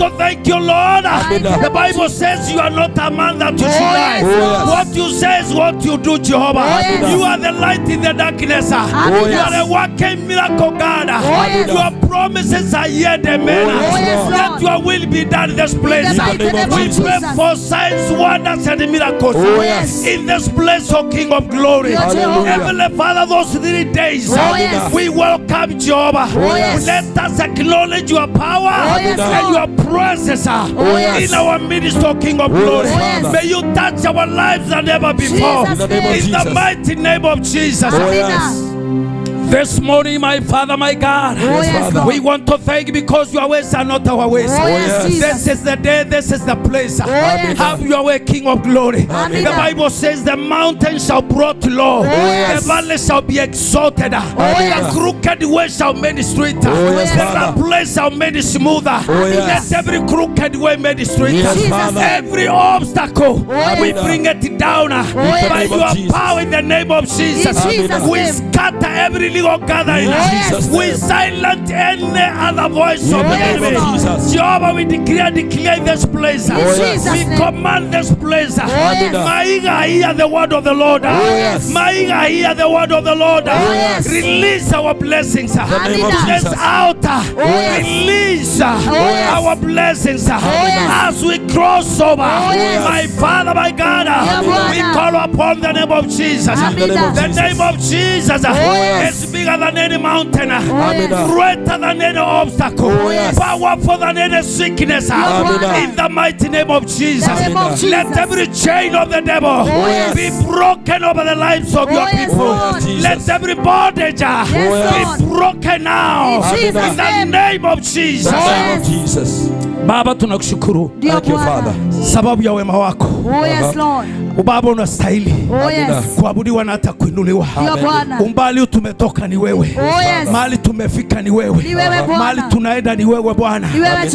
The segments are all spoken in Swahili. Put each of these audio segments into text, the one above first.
So thank you, Lord. The Bible says you are not a man that you should lie. What you say is what you do, Jehovah. You are the light in the darkness. You are the working miracle God. Your promises are yet amen. Let your will be done in this place. We pray for signs, wonders, and miracles in this place, O King of Glory. Heavenly Father, those 3 days, we welcome Jehovah. Let us acknowledge your power and your presence in our midst, O King of Glory. May you touch our lives than ever before. In the mighty name of Jesus. This morning, my Father, my God, we want to thank you because your ways are not our ways. This is the day, this is the place. Have your way, King of Glory. The Bible says the mountains shall be brought low, the valleys shall be exalted, the crooked way shall be made straight, the place shall be made smoother. Let every crooked way made straight. Every obstacle, we bring it down by your power in the name of Jesus. We scatter every gathering. We silence any other voice of the enemy. Jehovah, we declare this place. We command this place. Maiga, hear the word of the Lord. Maiga, hear the word of the Lord. Release our blessings. This altar, release our blessings as we cross over. My Father, my God, we call upon the name of Jesus. The name of Jesus is bigger than any mountain, greater than any obstacle, powerful than any sickness. In the mighty name of Jesus, let every chain of the devil be broken over the lives of your people. Let every bondage be broken now. In the name of Jesus. Baba, tunakushukuru sababu ya wema wako. Baba, unastahili kuabudiwa na hata kuinuliwa. Umbali tumetoka ni wewe, mahali tumefika ni wewe, mahali tunaenda ni wewe Bwana.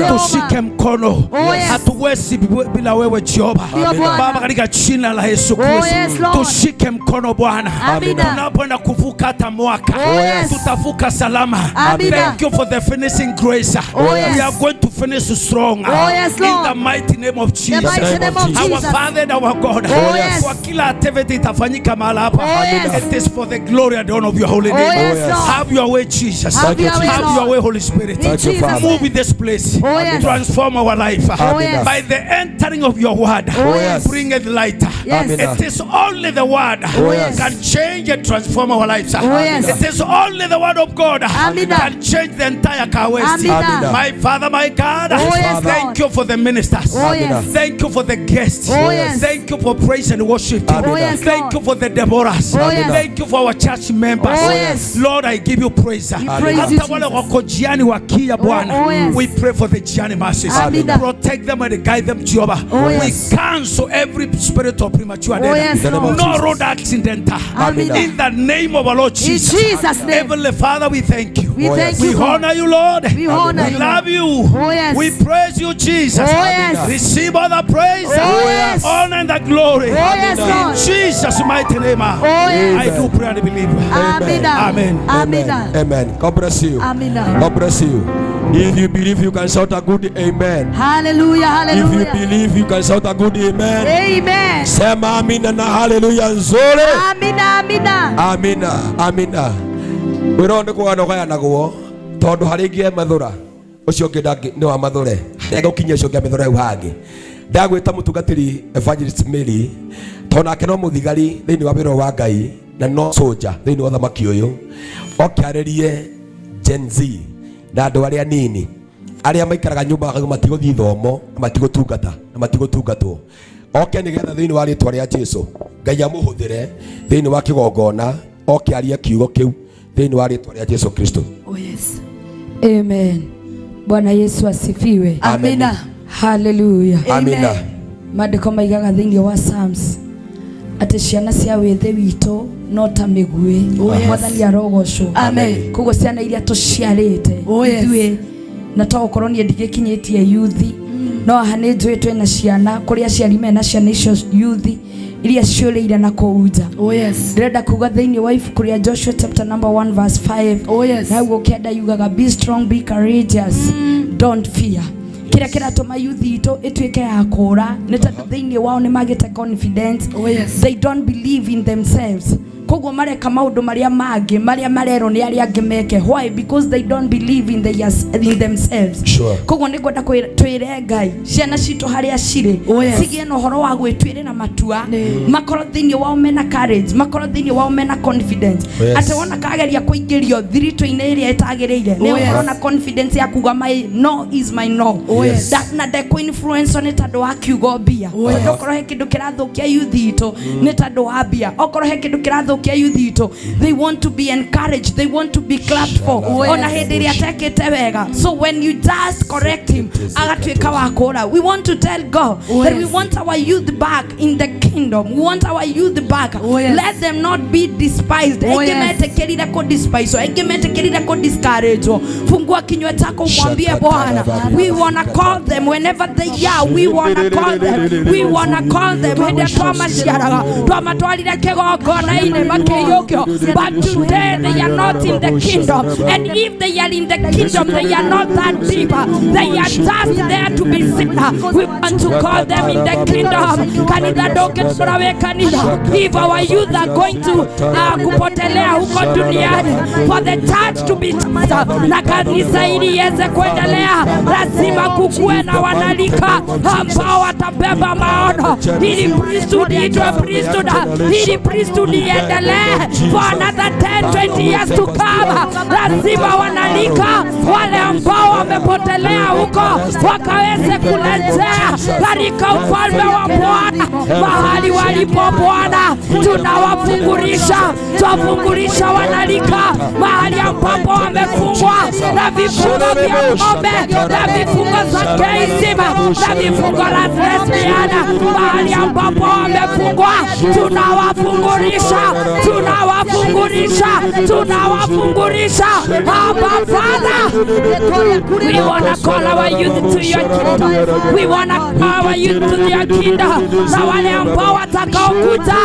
Tushike mkono, hatuwezi bila wewe Jehova. Baba, katika jina la Yesu Kristo, tushike mkono Bwana. Tunapoenda kuvuka hata mwaka, tutavuka salama. Thank you for the finishing grace. We are going to finish strong in the mighty name of Jesus. Our Father and our God, kwa kila activity itafanyika mahali hapa, it is for the glory and honor of your holy name. Have your way, Jesus. Have your way, Holy Spirit. Move in this place. Transform our life by the entering of your word. Bring it light. It is only the word can change and transform our lives. It is only the word of God can change the entire Car West. My Father, my God, thank you for the ministers. Thank you for the guests. Thank you for praise and worship. Thank you for the Deborahs. Thank you for our church members. Lord, I give you praise. Hata wale wako jiani wakia Bwana, we pray for the jiani masses. Protect them and guide them, Jehovah. We cancel every spirit of premature death. No road accident. In the name of our Lord Jesus. Heavenly Father, we thank you. We honor you, Lord. We love you. We praise you, Jesus. Receive all the praise, honor and the glory. In Jesus' mighty name, I do pray and believe. Amen. Amen. God bless you. God bless you. If you believe, you can shout a good amen. Hallelujah. Hallelujah. If you believe, you can shout a good amen. Amen. Sema amina na hallelujah nzuri. Amina, amina. Amina, amina. Wironde kwa nogaya naguo tondu haringie mathura ucio ngindagi ni wa mathure ndego kinyia ucio ngia uhangi ndagwita mutungatiri Evangelist Mary tona keno muthigari thiini wa wiro wa Ngai na no soldier thiini wa thamaki uyu okiarerie Gen Z na andu aria nini aria maikaraga nyumba matigothi thomo matigotungata na matigotungatwo oke nigetha thiini wa ritwa ria Jesu Ngai amuhuthire thiini wa kigongona okiaria kiugo kiu thiini wa ritwa ria Jesu Kristo. Oh yes. Amen. Bwana Yesu asifiwe. Amina. Hallelujah. Amina. Maandiko maigaga thiini wa Psalms ati ciana cia withe wito no ta migwe mwathani arogocwo. Amen. Kugo ciana iria tuciarite ithuĩ na tokorwo nie ndigikinyitie youth no hane njui twena ciana kuria ciari mena ciana icio youth iria ciũrĩire na kũunja. Oh yes. Ndĩrenda kuga thĩinĩ wa ibuku rĩa Joshua chapter number 1 verse 5. Oh yes. Na guo kĩenda yugaga be strong, be courageous, don't fear. kira kiratuma youth ito itweke ya kura ne tondu thiini wao ni magite confidence. They don't believe in themselves. Koguo mareka maundu maria mangi maria marero ni aria angi meke. Why? Because they don't believe in themselves. Koguo ni kwenda twire Ngai ciana citu haria ciri cigie no horo wa gwitwire na matua makoro thiini wao mena courage, makoro thiini wao mena confidence. Ate wona kageria kuingirio thirito-ini iria itagireire ni horo na confidence ya kuga my no is my no. That na de ku influence on tondu wa kiugo bia. Okoro he kindu kirathukia youth ito ni tondu wa bia. Okoro he kindu kirathukia youth ito, they want to be encouraged, they want to be clapped for. Ona hindi ria tekete wega. So when you just correct him agatwika wa kura, we want to tell God that we want our youth back in the kingdom. We want our youth back. Let them not be despised. Egemete kerira ko despise, egemete kerira ko discourage. Fungua kinywa chako mwambie Bwana, we want to call them whenever they are. We want to call them, we want to call them. Hende twama ciaraga twama twalire kigongona ine makiyokyo, but today they are not in the kingdom. And if they are in the kingdom, they are not that deep. They are just there to be seen. We want to call them in the kingdom. Kanisa doke tunawe kanisa. If our youth are going to kupotelea huko duniani, for the church to be na kanisa hili iweze kuendelea, lazima kukuwe na wanalika ambao watabeba maono. Ili priesthood itwe priesthood, ili priesthood iendelee for another 10-20 years to come. Lazima wanalika wale ambao wamepotelea huko wakaweze kurejea katika ufalme wa Bwana. Mahali walipo Bwana tunawafungurisha, tuwafungurisha wanalika mahali ambapo wamefungwa na vifungo vya ng'ombe na vifungo za keizima na vifungo la lesbiana. Mahali ambapo wamefungwa tunawafungurisha, tunawafungurisha, tunawafungurisha. Abba Father, we want to call our youth to your kingdom. We want to call our youth to your kingdom. Na wale ambao watakaokuja,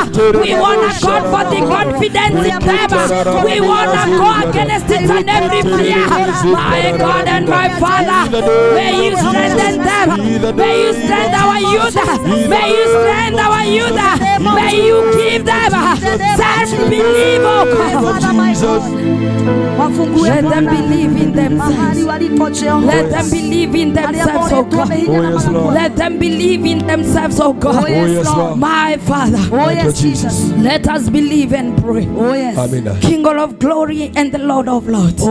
we want to call for the confidence in them. We want to go against it and every fear. My God and my Father, may you strengthen them. May you strengthen our youth. May you strengthen our youth. May you give them self-belief, oh God. Let them believe in themselves. Let them believe in themselves, oh God. Let them believe in themselves, oh God. My Father, let us believe and pray. King of glory and the Lord of lords,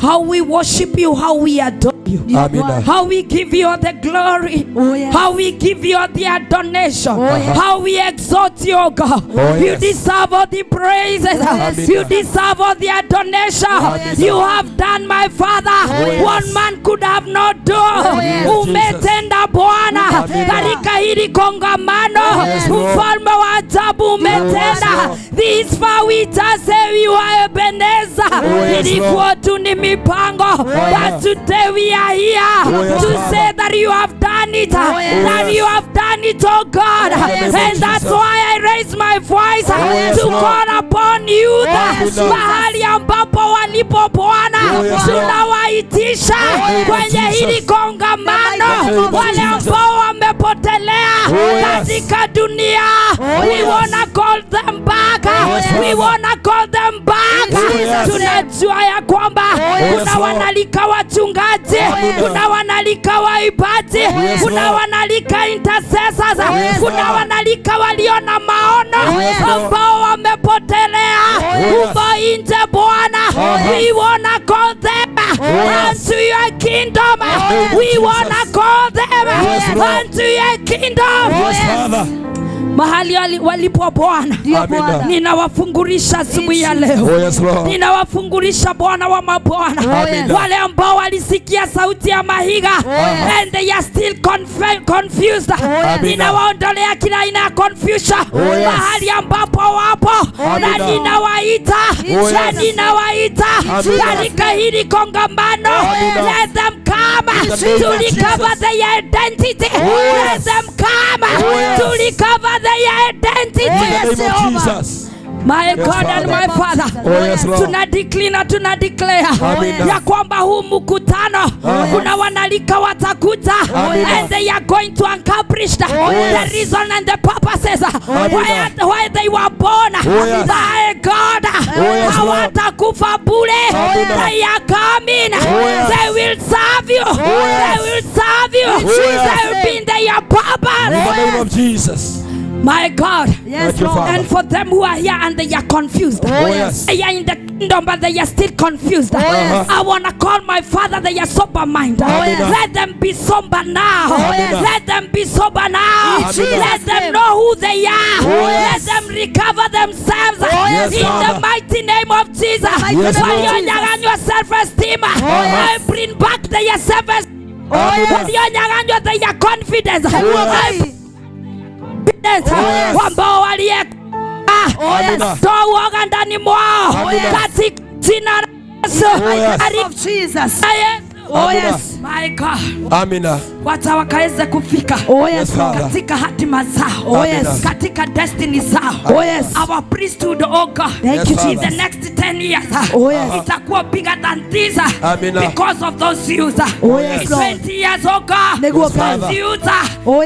how we worship you, how we adore you, how we give you the glory, how we give you the adoration, how we exalt you, oh God. You deserve all the praises, you deserve all the adoration. You have done, my Father, one man could have not done. Umetenda Bwana katika hili kongamano, mfalme wa ajabu umetenda. This far we just say you are Ebeneza. Ilikuwa tu ni mipango, but today we are here to say that you have done it, that you have done it, oh God. And that's why I raise my voice to call upon you. Mahali ambapo walipo Bwana tunawaitisha kwenye hili kongamano, wale ambao wamepotelea katika dunia. We wanna call them back. We wanna call them back. Tunajua ya kwamba kuna wanalika wachungaji, kuna wanalika waibaji, kuna wanalika intercessors, kuna wanalika walio na maono ambao wamepotelea huko nje Bwana. We wanna call them unto your kingdom. We wanna call them unto your kingdom. Mahali walipo Bwana, ninawafungurisha asubuhi ya leo. Ninawafungurisha Bwana wa mabwana, wale ambao walisikia sauti ya mahiga and they are still confused. Ninawaondolea kila aina ya confusion mahali ambapo wapo, na ninawaita, na ninawaita katika hili kongamano. Let them come to recover their identity. Let them come to recover their identity. In the name of Jesus. My God and my Father, tuna declare ya kwamba huu mkutano kuna wanalika watakuta and they are going to accomplish the reason and the purposes why they were born. My God, hawatakufa bure. They are coming. They will serve you. They will serve you. They will be in their purpose. In the name of Jesus. My God, yes, Lord. And for them who are here and they are confused, they are in the kingdom but they are still confused. I want to call my Father, they are sober minded. Let them be sober now. Let them be sober now. Let them know who they are. Let them recover themselves in the mighty name of Jesus. When your self-esteem, I bring back their self-esteem. When their confidence. Wambao walie toa uoga ndani mwao katika jina la Yesu. Oh yes, my God. Amina. Wata wakaweze kufika katika hatima zao, katika destiny zao. Our priesthood, oh God, in the next 10 years itakuwa bigger than this because of those youth. 20 years, oh God, those youth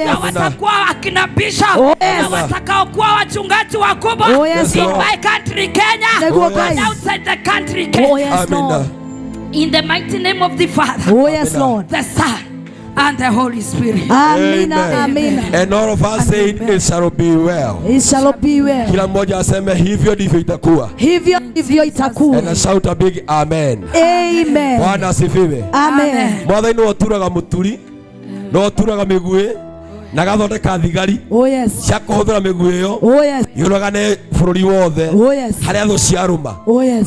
na watakuwa akina bishop na watakao kuwa wachungaji wakubwa in my country Kenya and outside the country Kenya. In the mighty name of the Father, Lord, the Son, and the Holy Spirit. Amen. Amen. And all of us say it shall be well. It shall be well. Kila mmoja aseme hivyo ndivyo itakuwa. Hivyo ndivyo itakuwa. And shout a big amen. Amen. Bwana asifiwe. Amen. Mwathani no turaga muturi, no turaga migui, na gathondeka thigari. Cia kuhuthira migui iyo. Yuragane bururi wothe. Haria thu ciaruma.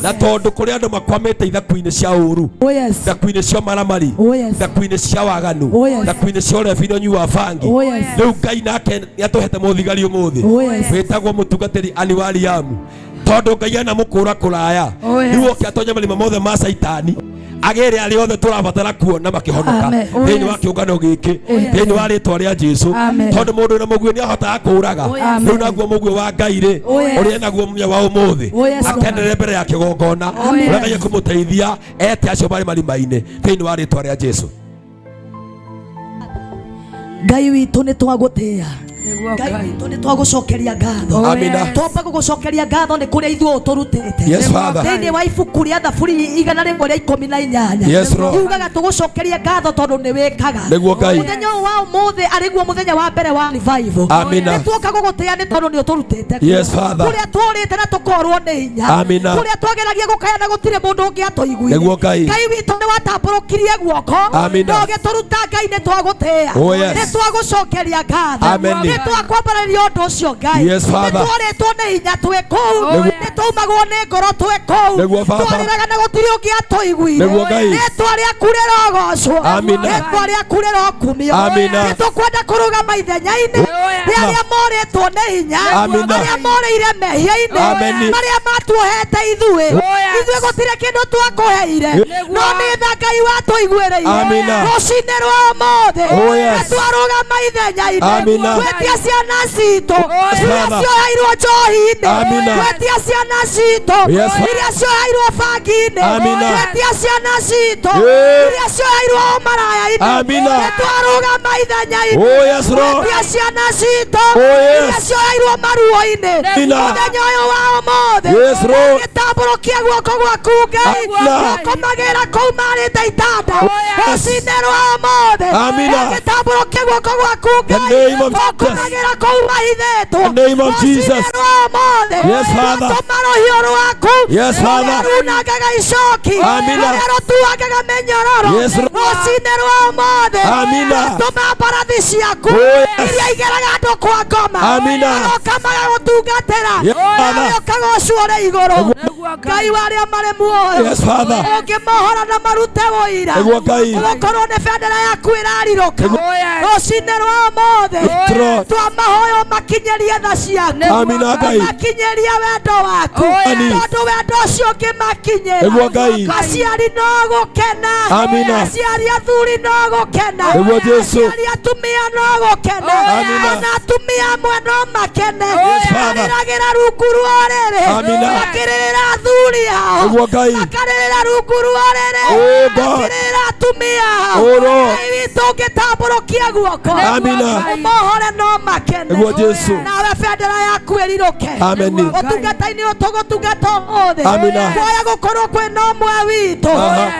Na tondu kuri andu makwamite ithaku-ini cia uru. Ithaku-ini cia maramari. Ithaku-ini cia waganu. Ithaku-ini cia urebi no nyu wa bangi. Riu Ngai nake niatuhete muthigari umuthi. Witagwo mutungatiri Aliwaliamu. Tondu Ngai ana mukura kuraya. Riu oke atonya marima mothe ma Saitani. Agere ali othe turabatara kuona makihonoka thini wa kiungano giki thini wa ritwa ria Jesu tondu mundu na mugwi ni ahota kuraga riu naguo mugwi wa Ngai ri uri naguo munya wa umuthi akenere mbere ya kigongona uragaye kumuteithia ete acio bari marima-ini thini wa ritwa ria Jesu. Ngai witu ni twagutia Ngai witu ni twagucokeria ngatho. Amina. Twamba gugucokeria ngatho ni kuria ithuo turutite. Yes, Father. Thini wa ibuku ria Thaburi 118. Yes, Lord. Yugaga tugucokeria ngatho tondu ni wikaga. Niguo Ngai. Muthenya wa umuthi ariguo muthenya wa mbere wa revival. Amina. Nitwoka gugutia ni tondu ni uturutite. Yes, Father. Kuria twurite na tukorwo ni hinya. Amina. Kuria twageragia gukaya na gutire mundu ungi atoiguire. Niguo Ngai. Ngai witu ni watamburukirie guoko. Amina. Ndoge turuta Ngai ni twagutia. Ni twagucokeria ngatho. Amen. Nitwakwambararia undu ucio Ngai. Yes, Father. Nitwaritwo ni hinya twi kuu. Nitwaumagwo ni ngoro twi kuu. Twariraga na gutire ungi atoiguire. Ritwa riaku rirogocwo. Ritwa riaku rirokumio. Nitukwenda kurugama ithenya-ini riaria moritwo ni hinya. Aria morĩire mehia-ini. Maria matuohete ithuĩ. Ithuĩ gutire kindu twakuheire. No nĩ tha Ngai watuiguĩrĩire. Rũcinĩ rwa ũmũthĩ nĩtwarũgama ithenya-ini. Gwetia ciana citũ iria cioheirwo njohi-inĩ. Gwetia ciana citũ iria cioheirwo bangi-inĩ. Gwetia ciana citũ iria cioheirwo ũmaraya-inĩ. Nĩtwarũgama ithenya-ini. Gwetia ciana citũ iria cioheirwo maruo-inĩ. Mũthenya ũyũ wa ũmũthĩ gĩtambũrũkia guoko gwaku Ngai. Ũkomagĩra kũu marĩte itanda. Rũcinĩ rwa ũmũthĩ gĩtambũrũkia guoko gwaku Ngai. Ũkomagĩra kũu mahithĩtwo. Rũcinĩ rwa ũmũthĩ ũtũma rũhiũ rwaku rũrĩa runangaga icoki rũrĩa rũtuangaga mĩnyororo. Rũcinĩ rwa ũmũthĩ ũtũma mbarathi ciaku iria igeraga andũ kwa ngoma. Ũkamaga gũtungatĩra ũkagocwo ũrĩ igũrũ. Ngai waria mare muoyo. Yes, Father. Ukimohora na marute woira. Ukorwo ne bendera yaku irariroka. Rucine rwa mothe. Twa mahoyo makinyerie tha ciaku. Amina Ngai. Makinyerie wendo waku. Tondu wendo ucio ngimakinyira. Aciari no gukena. Aciari athuri no gukena. Aciari atumia no gukena. Ona atumia amwe no makene. Makiriragira rungu rwa rere. Makirira athuri ao. Makarĩrĩra rungu rwa rere. Makirira atumia ao. Ngai witũ ũngĩtambũrũkia guoko. Ũmohore no makene. Nawe bendera yaku ĩrirũke. Ũtungata-inĩ ũtũgũtungata ũmũthĩ. Twoya gũkorwo kwĩna ũmwe witũ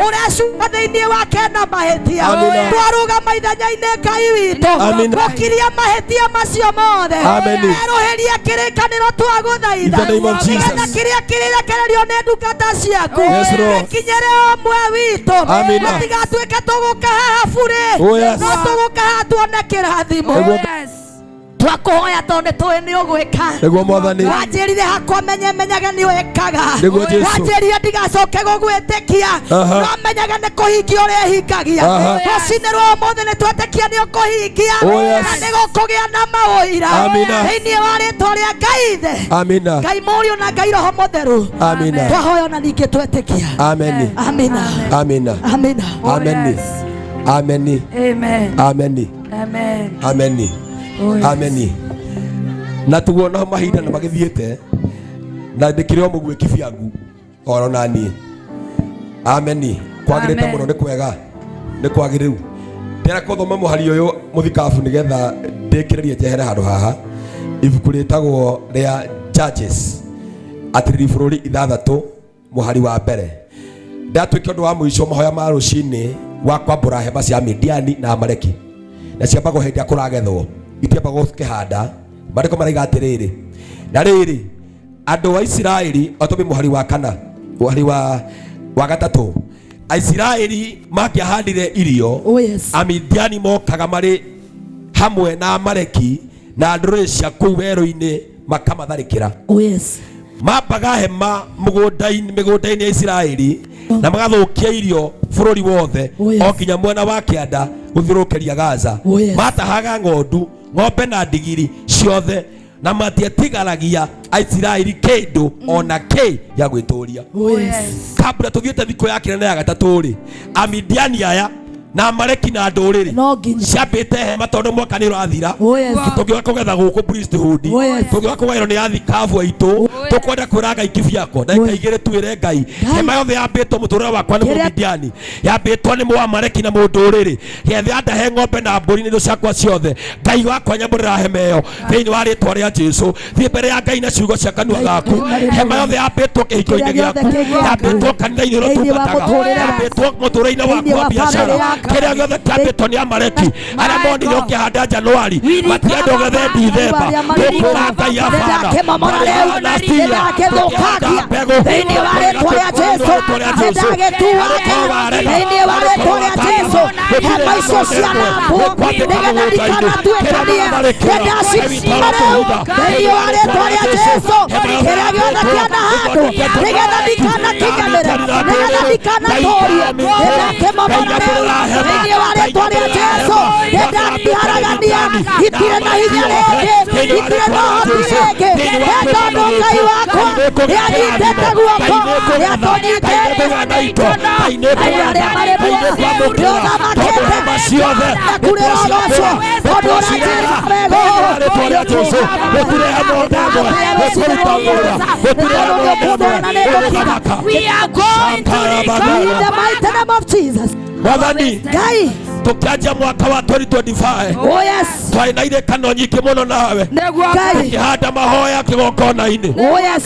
ũrecuka thĩinĩ wake na mahĩtia. Twarũgama ithenya-inĩ Ngai witũ gũkiria mahĩtia macio mothe. Erũhĩrie kĩrĩkanĩro twagũthaitha nĩgetha kĩrĩa kĩrĩrekererio nĩ ndungata ciaku gĩkinyĩre ũmwe witũ. Tũtigatuĩke tũgũkahaha bure no tũgũkahaha tuone kĩrathimo. Twakuhoya tondu tũĩ nĩ ũgwĩka. Wanjĩrire hakwa menyage nĩ wĩkaga. Wanjĩrire ndigacoke gũgwĩtĩkia no menyaga nĩ kũhingia ũrĩa hingagia. Rũcinĩ rwa ũmũthĩ nĩ twetĩkia nĩ ũkũhingia na nĩ gũkũgĩa na maũira thĩinĩ wa rĩĩtwa rĩa Ngai Ithe, Ngai Mũriũ na Ngai Roho Mũtheru. Twahoya na ningĩ twetĩkia. Amina. Amina. Amina. Amina. Amen. Amen. Amen. Amen. Amen. Na tuguona mahinda na magithiete na ndikire omugwe kibyangu oro nani. Amen. Kwagirite muno ni kwega ni kwagiriru. Tera kothoma muhari uyu muthikabu nigetha ndikirerie jehere handu haha. Ibuku ritagwo ria Judges atiriri bururi 6 muhari wa mbere. Ndatwike undu wa muico mahoya ma rucini wa kwambura hema cia Midiani na Amaleki. Na ciambago hindi akuragethwo. Itiamba gukihanda mariko maraiga atiriri na riri andu wa Isiraeli otobe muhari wa kana muhari wa gatatu Isiraeli makiahandire irio. Amidiani mokaga mari hamwe na Amaleki na ndũrĩrĩ cia kũu werũ-inĩ makamatharĩkĩra. Mambaga hema mĩgũnda-inĩ ya Isiraeli na magathukia irio bũrũri wothe o nginya mwena wa kĩanda gũthiũrũrũkĩria Gaza. Matahaga ng'ombe na ndigiri ciothe na matiatigaragia Isiraeli kĩndũ ona kĩ ya gwĩtũria. Kabla tũthiĩte thikũ ya kĩrĩa na ya gatatũ rĩ, Amidiani aya na Amaleki na ndũrĩrĩ ciambĩte hema tondũ mwaka nĩ ũrathira. Tũngĩoka kũgetha gũkũ priesthood, tũngĩoka kũgaĩrwo nĩ athikabu aitũ, tũkwenda kwĩra Ngai kĩbiako ndagĩka 2 twĩre Ngai hema yothe yambĩtwo mũtũrĩre wakwa nĩ Mũmidiani, yambĩtwo nĩ Mũamaleki na mũndũrĩrĩ, getha ndahe ng'ombe na mbũri nĩ indo ciakwa ciothe. Ngai wakwa nyambũrĩra hema ĩyo thĩinĩ wa rĩĩtwa rĩa Jesũ. Thiĩ mbere ya Ngai na ciugo cia kanua gaku. Hema yothe yambĩtwo kĩhiko-inĩ gĩaku, yambĩtwo kanitha-inĩ ũrĩa ũtungataga, yambĩtwo mũtũrĩre-inĩ waku wa biacara. Kĩrĩa gĩothe kĩambĩtwo nĩ Amaleki arĩa monire ũkĩhanda Januari matienda ũgethe Dithemba. Tũkwĩra Ngai abana thĩinĩ wa rĩĩtwa rĩa Jesũ ndagĩtuage thĩinĩ wa rĩĩtwa rĩa Jesũ hema icio cianambwo nĩgetha ndikanatuĩkanie ndĩndacimare thĩinĩ wa rĩĩtwa rĩa Jesũ. Kĩrĩa gĩothe kĩana handũ nĩgetha ndikanakinyanĩre nĩgetha ndikanatũũrio ndĩndakĩmomonere thĩinĩ wa rĩĩtwa rĩa Jesũ. Ndĩndakiharagania itirĩ na hinya rĩngĩ, itirĩ na ũhoti rĩngĩ, tondũ Ngai wakwa nĩanyitĩte guoko nĩatũnyitĩte arĩa marĩ muoyo nĩũthamakĩte na kurĩra ũgocwo tondũ ũranjĩra we are going to in the mighty name of Jesus. Ngai tukianjia mwaka wa 2025 twainaire kano nyingĩ mũno nawe tukihanda mahoya kĩgongona-inĩ,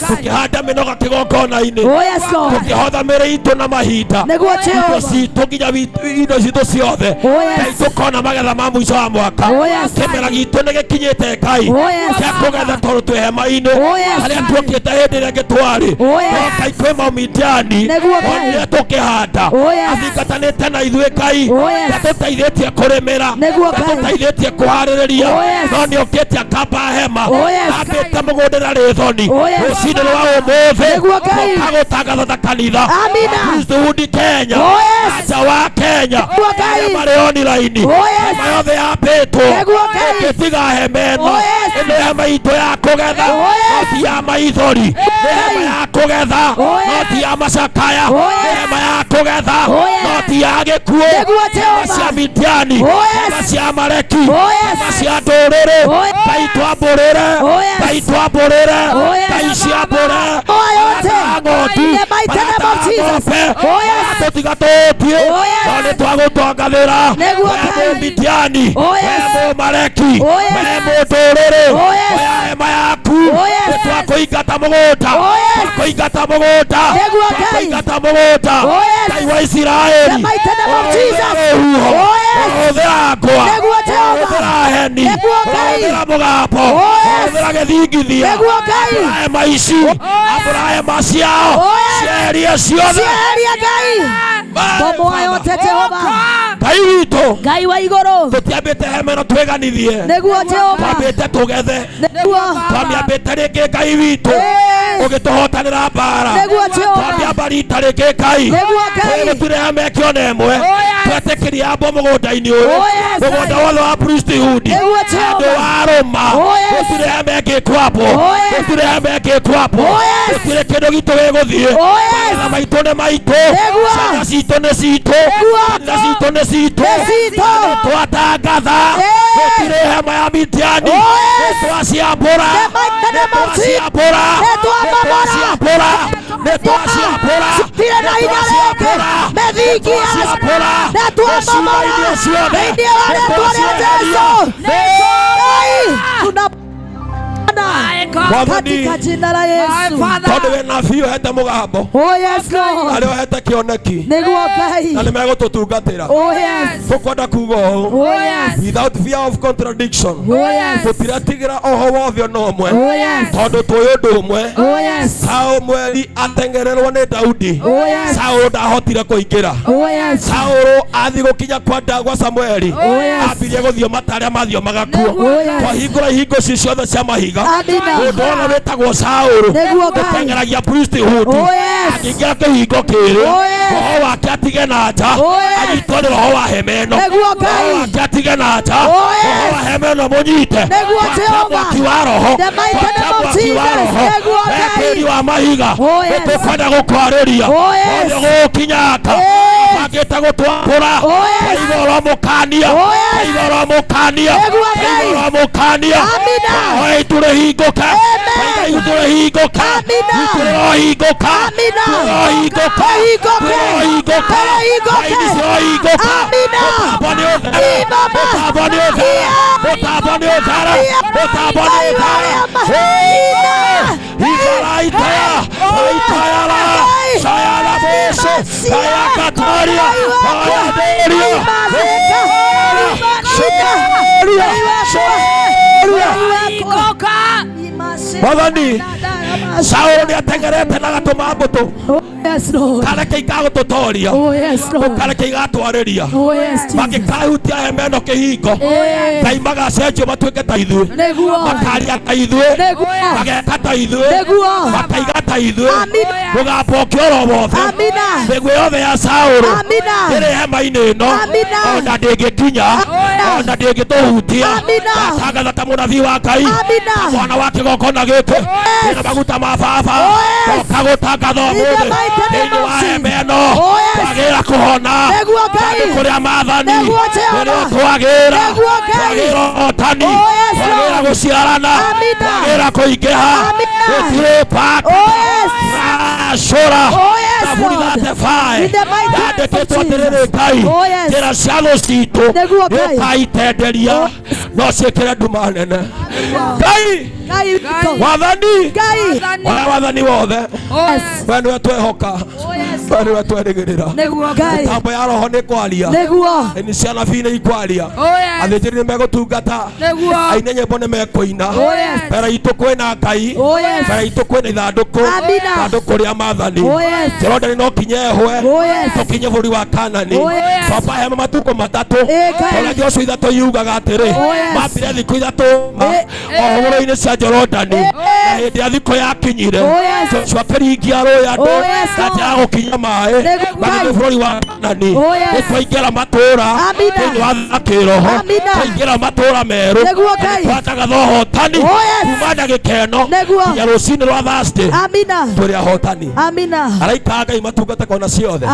tukihanda mĩnoga kĩgongona-inĩ, tukihotha mĩrĩ itũ na mahinda indo citũ nginya indo citũ ciothe. Ngai tũkona magetha ma mũico wa mwaka. Kĩmera gitũ nĩ gĩkinyĩte Ngai gĩa kũgetha tondũ twĩ hema-inĩ harĩa tuokĩte hĩndĩ ĩrĩa gĩtwarĩ. Ngai kwĩ Mũmidiani onire tũkĩhanda athingatanĩte na ithuĩ Ngai tũteithĩtie kũrĩmĩra, tũteithĩtie kũharĩrĩria, no nĩ okĩte akamba hema, ambĩte mũgũnda na rĩthoni, rũcinĩ rwa ũmũthĩ gũtangatha kanitha Kristo Kenya, aja wa Kenya, marĩ online, hema yothe yambĩtwo, ũkĩtiga hema ĩno, nĩ hema itũ ya kũgetha, no ti ya maithori, nĩ hema ya kũgetha, no ti ya macakaya, nĩ hema ya kũgetha, no ti ya gĩkuũ, hema cia Midiani, hema cia Amaleki, hema cia ndũrĩrĩ, Ngai twambũrĩre, Ngai twambũrĩre, Ngai ciambũre, ng'ondu, ng'ombe, tũtiga tũthiĩ, no nĩ twagũtongathĩra, we Midiani, we Amaleki, we mũndũrĩrĩ, oya hema yaku, nĩ twakũingata mũgũnda, twakũingata mũgũnda, twakũingata mũgũnda, Ngai wa Isiraeli, ũhũthĩra ngwa, ũhũthĩra heni, ũhũthĩra mũgambo, ũhũthĩra gĩthingithia, ambũra hema ici, ambũra hema ciao, cieherie ciothe, bomoa yote Jehova, Ngai witũ, Ngai wa igũrũ, tũtiambĩte hema ĩno twĩganithie, nĩguo Jehova, twambĩte tũgethe, nĩguo twamĩambĩte rĩngĩ Ngai witũ, ũgĩtũhotanĩra mbara, nĩguo Jehova, twamĩamba rita rĩngĩ Ngai, gũtirĩ hema ĩkĩona ĩmwe, twetĩkĩria ambo mũgũnda-inĩ ũyũ, mũgũnda wothe wa priesthood, andũ a Roma, gũtirĩ hema ĩngĩkwambwo, gũtirĩ hema ĩngĩkwambwo, gũtirĩ kĩndũ gitũ gĩgũthiĩ, magetha maitũ nĩ maitũ, ciana citũ nĩ citũ, kanitha citũ nĩ citũ, twatangatha, gũtirĩ hema ya Midiani, nĩtwaciambũra, nĩtwaciambũra, nĩtwaciambũra, nĩtwaciambũra, citirĩ na hinya rĩngĩ, methingi nĩtwaciambũra, nĩtwamomora, thĩinĩ wa rĩĩtwa rĩa Jesũ, katika jina la Yesu, tondũ wĩ nabii ũhete mũgambo, arĩa ũhete kĩoneki, nĩguo Ngai, na nĩ megũtũtungatĩra, tũkwenda kuuga ũũ, without fear of contradiction, tũtiratigĩra oho wothe ona ũmwe, tondũ tũĩ ũndũ ũmwe, Saũlũ mweri atengererwo nĩ Daudi, Saũlũ ndahotire kũingĩra, Saũlũ athiĩ gũkinya kwa Samueli, ambirie gũthiĩ matarĩa mathio magakuo, twahingũra ihingo ici ciothe cia mahiga, mũndũ wothe wĩtagwo Saũlũ gũtengeragia priesthood, akĩingĩra kĩhingo kĩrĩ, roho wake atige na nja, anyitwo nĩ roho wa hema ĩno, roho wake atige na nja, roho wa hema ĩno mũnyite, mwaki wa roho, mwaki wa roho, wetĩri wa mahiga, nĩtũkwenda gũkwarĩria, wothe gũkinyanga, abangĩte gũtwambũra, kaigua ũromũkania, kaigua ũromũkania, kaigua ũromũkania, roho itũrĩhingũke, kaigua itũrĩhingũke, itũrĩhingũka, itũrĩhingũka, itũrĩhingũka, kaini cirohingũka, mũtambo nĩ ũthere, mũtambo nĩ ũthere, mũtambo nĩ ũthere, mũtambo nĩ ũthere, igaraitaya, aitayara, sayara bose, sayakataria, ayaderia, Wathani, Saũlũ nĩ atengerete na gatũma mbũtũ, kareke igagũtũtoria, kareke igatwarĩria, mangĩkahutia hema ĩno kĩhingo, Ngai magacenjio matuĩke ta ithuĩ, makaria ta ithuĩ, mageka ta ithuĩ, makaiga ta ithuĩ, mũgambo ũkĩora wothe, mĩguĩ yothe ya Saũlũ ĩrĩ hema-inĩ ĩno, ona ndĩngĩkinya, ona ndĩngĩtũhutia, ndatangatha ta mũnabii wa Ngai, ta mwana wa kĩgongona gĩkĩ, ĩna maguta ma baba, oka gũtangatha ũmũthĩ, thĩinĩ wa hema ĩno, twagĩrĩra kũhona, tondũ kũrĩa maathani, nĩrĩo twagĩrĩra, twagĩrĩra ũhotani, twagĩrĩra gũciarana, twagĩrĩra kũingĩha, gũtirĩ paka, racũra, kaburi gatebae, yandĩkĩtwo atĩrĩrĩ Ngai, njĩra cia thũ citũ, nĩũkaitenderia, no ciĩkĩre nduma nene. Ngai wathani wathani wothe we nĩwe twehoka we nĩwe twerĩgĩrĩra mĩtambo ya roho nĩ kwaria nĩ cia nabii nĩ ikwaria athĩnjĩri nĩ megũtungata aini nyĩmbo nĩ mekũina mbere itũ kwĩna Ngai mbere itũ kwĩna ithandũkũ rĩa maathani Jorodani no kinyehwe tũkinye bũrũri wa Kanani baba he matukũ matatũ ũrĩa Joshua ithatũ yugaga atĩrĩ mambire thikũ ithatũ o hũgũrũ-inĩ cia Jorodani na hĩndĩ ya thikũ yakinyire Joshua akĩringia rũũĩ andũ na njĩra ya gũkinya maaĩ magĩthiĩ bũrũri wa Kanani gũkũingĩra matũũra thĩinĩ wa kĩroho kũingĩra matũũra merũ twatagatha ũhotani kuma ndagĩka ĩno nginya rũcinĩ rwa Thursday tũrĩ ahotani araika Ngai matungate kona ciothe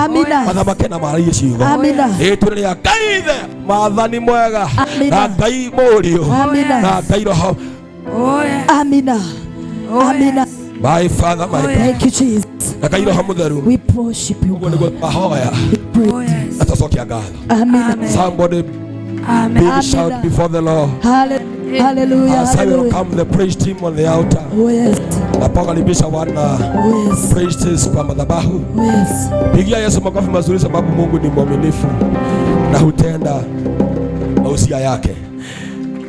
mathamake na mararie ciugo rĩtwa rĩa Ngai ithe maathani mwega na Ngai mũriũ na Ngai roho amina. My Father, my God. Thank you, Jesus. We worship you, God. Amen. Somebody big shout before the Lord. Hallelujah. As I welcome the praise team on the altar. Napokaribisha wana praise team kwa madhabahu. Pigia Yesu makofi mazuri sababu Mungu ni mwaminifu na hutenda mausia yake.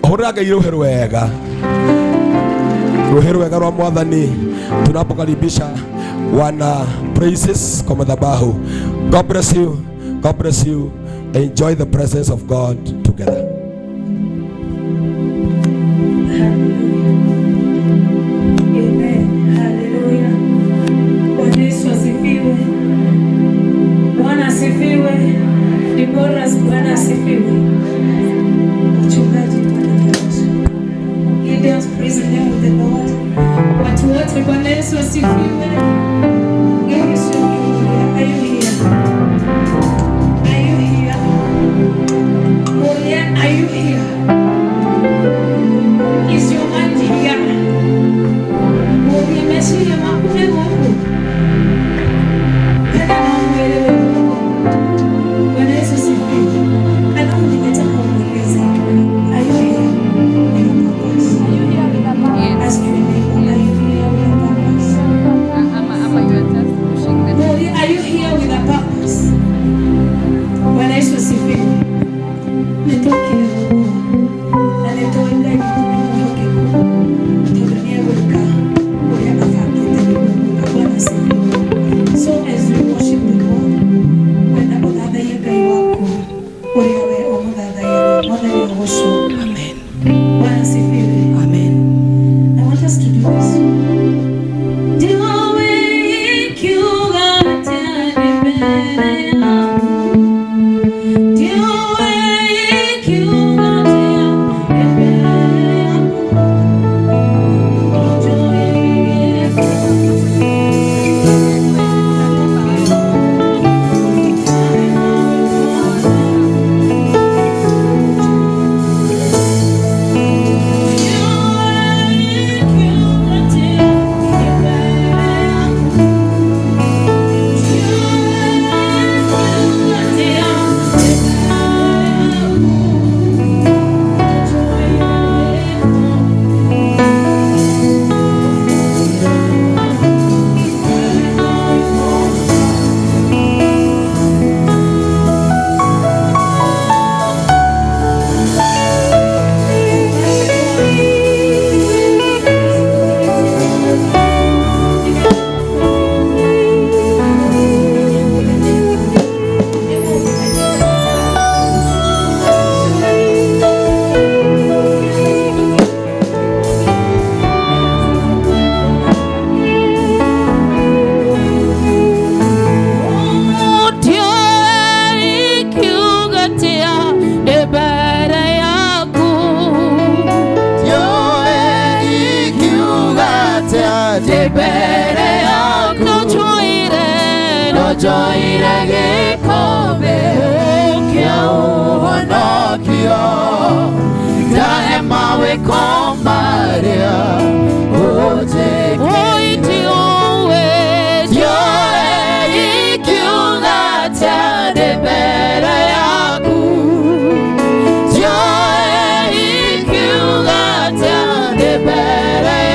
Horaga iruheru wega. Ruheru wega rwa Mwathani tunapokaribisha wana praises kwa madhabahu. God bless you. God bless you. Enjoy the presence of God together. Amen. Hallelujah. Bwana Yesu asifiwe. Bwana asifiwe. Dibora Bwana asifiwe. Mchungaji Bwana Yesu. Gideon's praise the name of the Lord. Watu wote Bwana Yesu asifiwe. Yesu are you here? Are you here? Oh yeah, are you here? Is your hand here? Oh yeah, Messi ya makune Mungu. Kana mwelewe Mungu. Bwana Yesu asifiwe. Kana ningetaka kueleza. Are you here? Ask your neighbor, are you here with a purpose? Are you here with a purpose? Bwana Yesu asifiwe. Nitoke Mungu. Na nitoe ndani nitoke Mungu. Tudunia weka. Kwa nafasi ya Mungu. Bwana asifiwe. So as we worship the Lord, when the other yegai wako, wewe omudada yegai, mother worship. Amen. Bwana asifiwe. Amen. I want us to do this. Better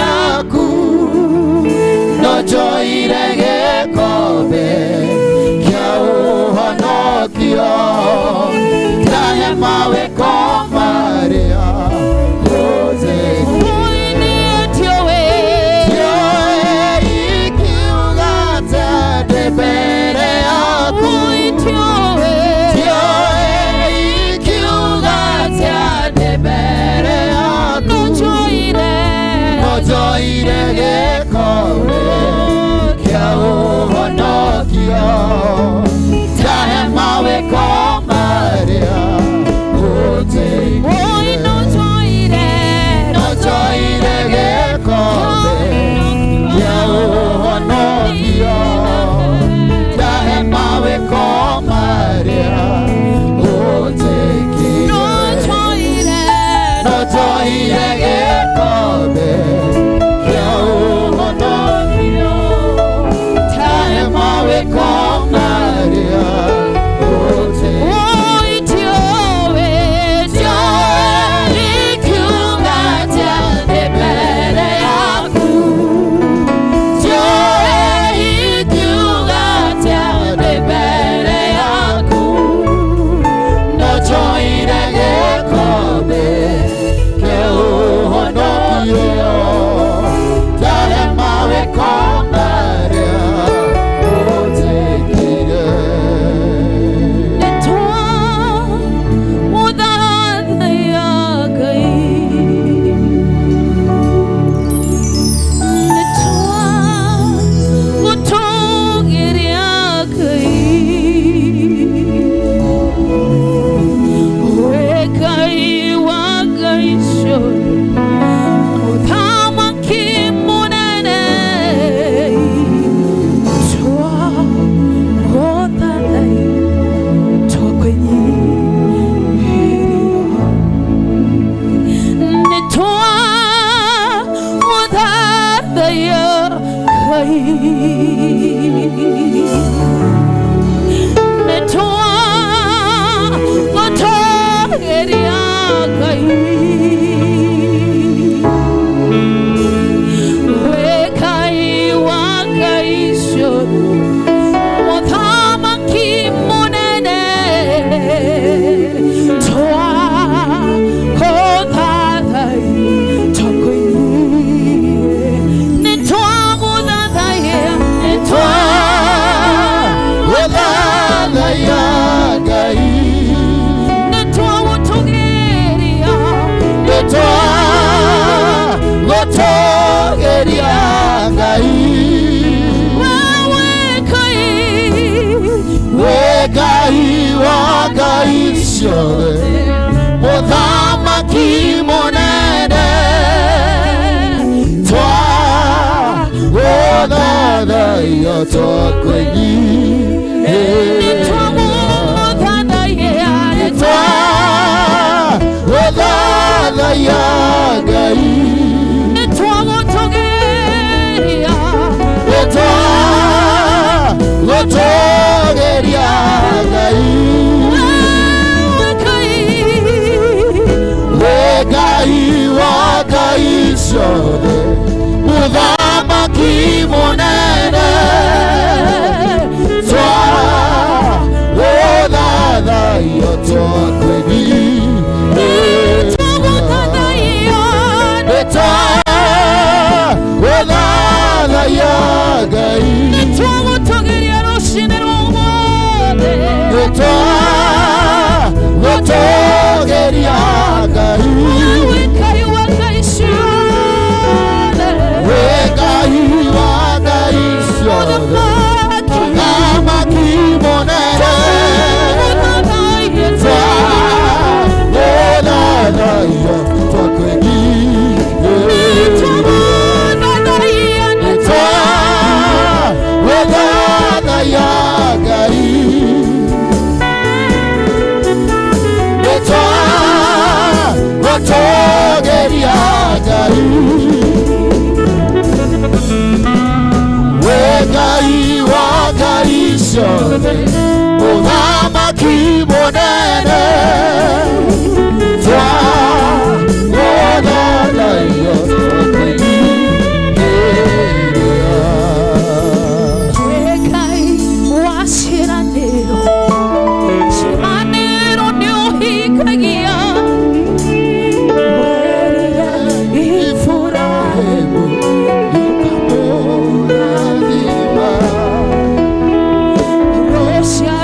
Russia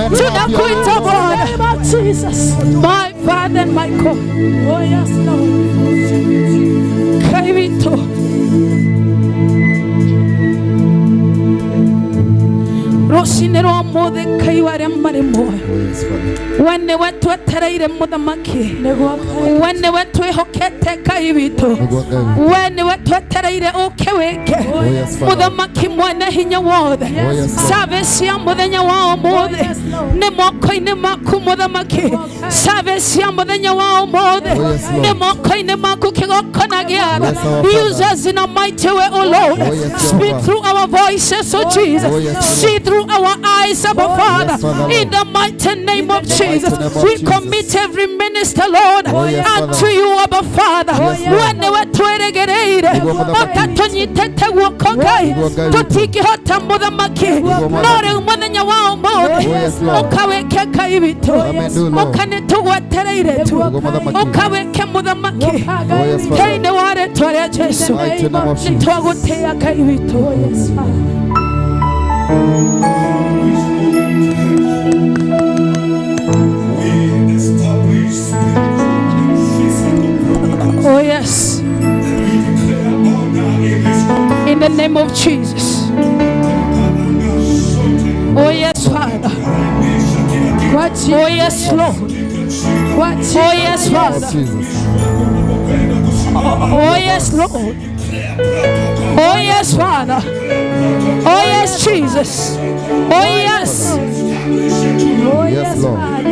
Tunakuita Bwana, my Father and my God. Oh yes, Lord. Kaivito Roshinero amode kaiware maremo. Wanne watu ataraire mudamaki. Wanne watu hokete kaivito. Wanne watu ataraire okeweke. Mudamaki mwana hinya wode. Savesia mudanya wa mode. Ne moko ne maku mudamaki. Savesia mudanya wa mode. Ne moko ne maku kigokona gyara. Use us in a mighty way, O Lord. Speak through our voices, O Jesus. See through our eyes, Abba Father, in the mighty name of Jesus. We commit every minister, Lord, unto you, Abba Father. When they were to regerate, Okatonyitete wokokai, Totiki hota mudamaki, Nore mudanya wa mode, Okaweke kaivito, Okanetu waterere tu, Okaweke mudamaki, Kaine ware tore Jesu, Nitwagotea kaivito. Yes, Father. Oh yes, in the name of Jesus. Oh yes, Father. Oh yes, Lord. Oh yes, Father. Oh yes, Lord. Oh yes, Father. Oh yes, Jesus. Oh, yes. Oh, Yes, Lord. Father.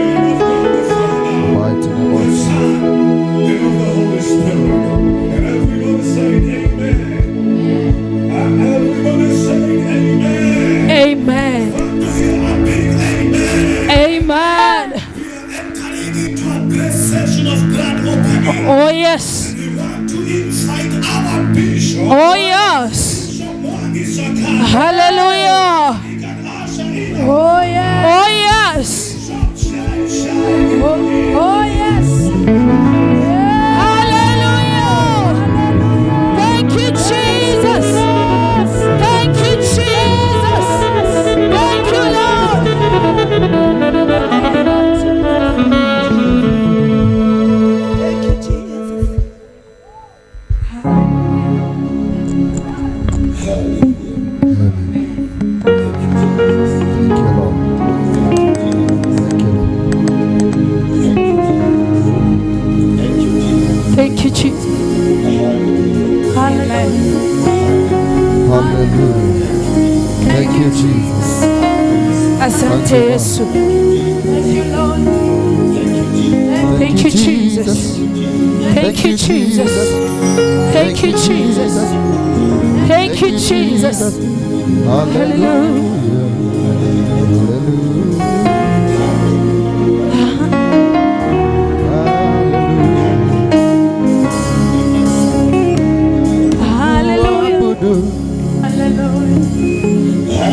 Mighty name of Jesus. Amen. Amen. Oh, yes. Oh, yes. Hallelujah. Oh, yes. Oh, yes. Oh, yes. Hallelujah. Thank you, Jesus. Thank you, Jesus. Thank you, Lord. Thank you, Jesus. Thank you, Lord. Thank you, Lord. Thank you, Jesus. Amen. Hallelujah. Thank you, Jesus. Asante Yesu. Thank you, Jesus. Thank you, Jesus. Thank you, Jesus. Thank you, Jesus. Hallelujah.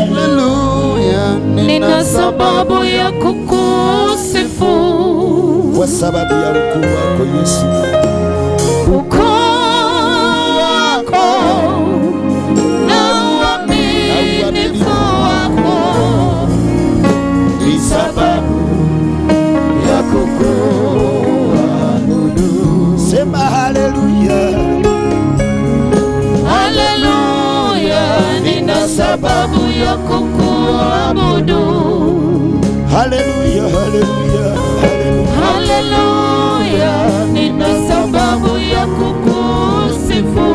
Hallelujah. Nina sababu ya kukusifu Kwa sababu ya ukuu wako Yesu. ukuu wako na uaminifu wako, Ni sababu ya kukuabudu. Sema haleluya. haleluya. Nina sababu ya kukuabudu, Haleluya, haleluya, haleluya. haleluya. Nina sababu ya kukusifu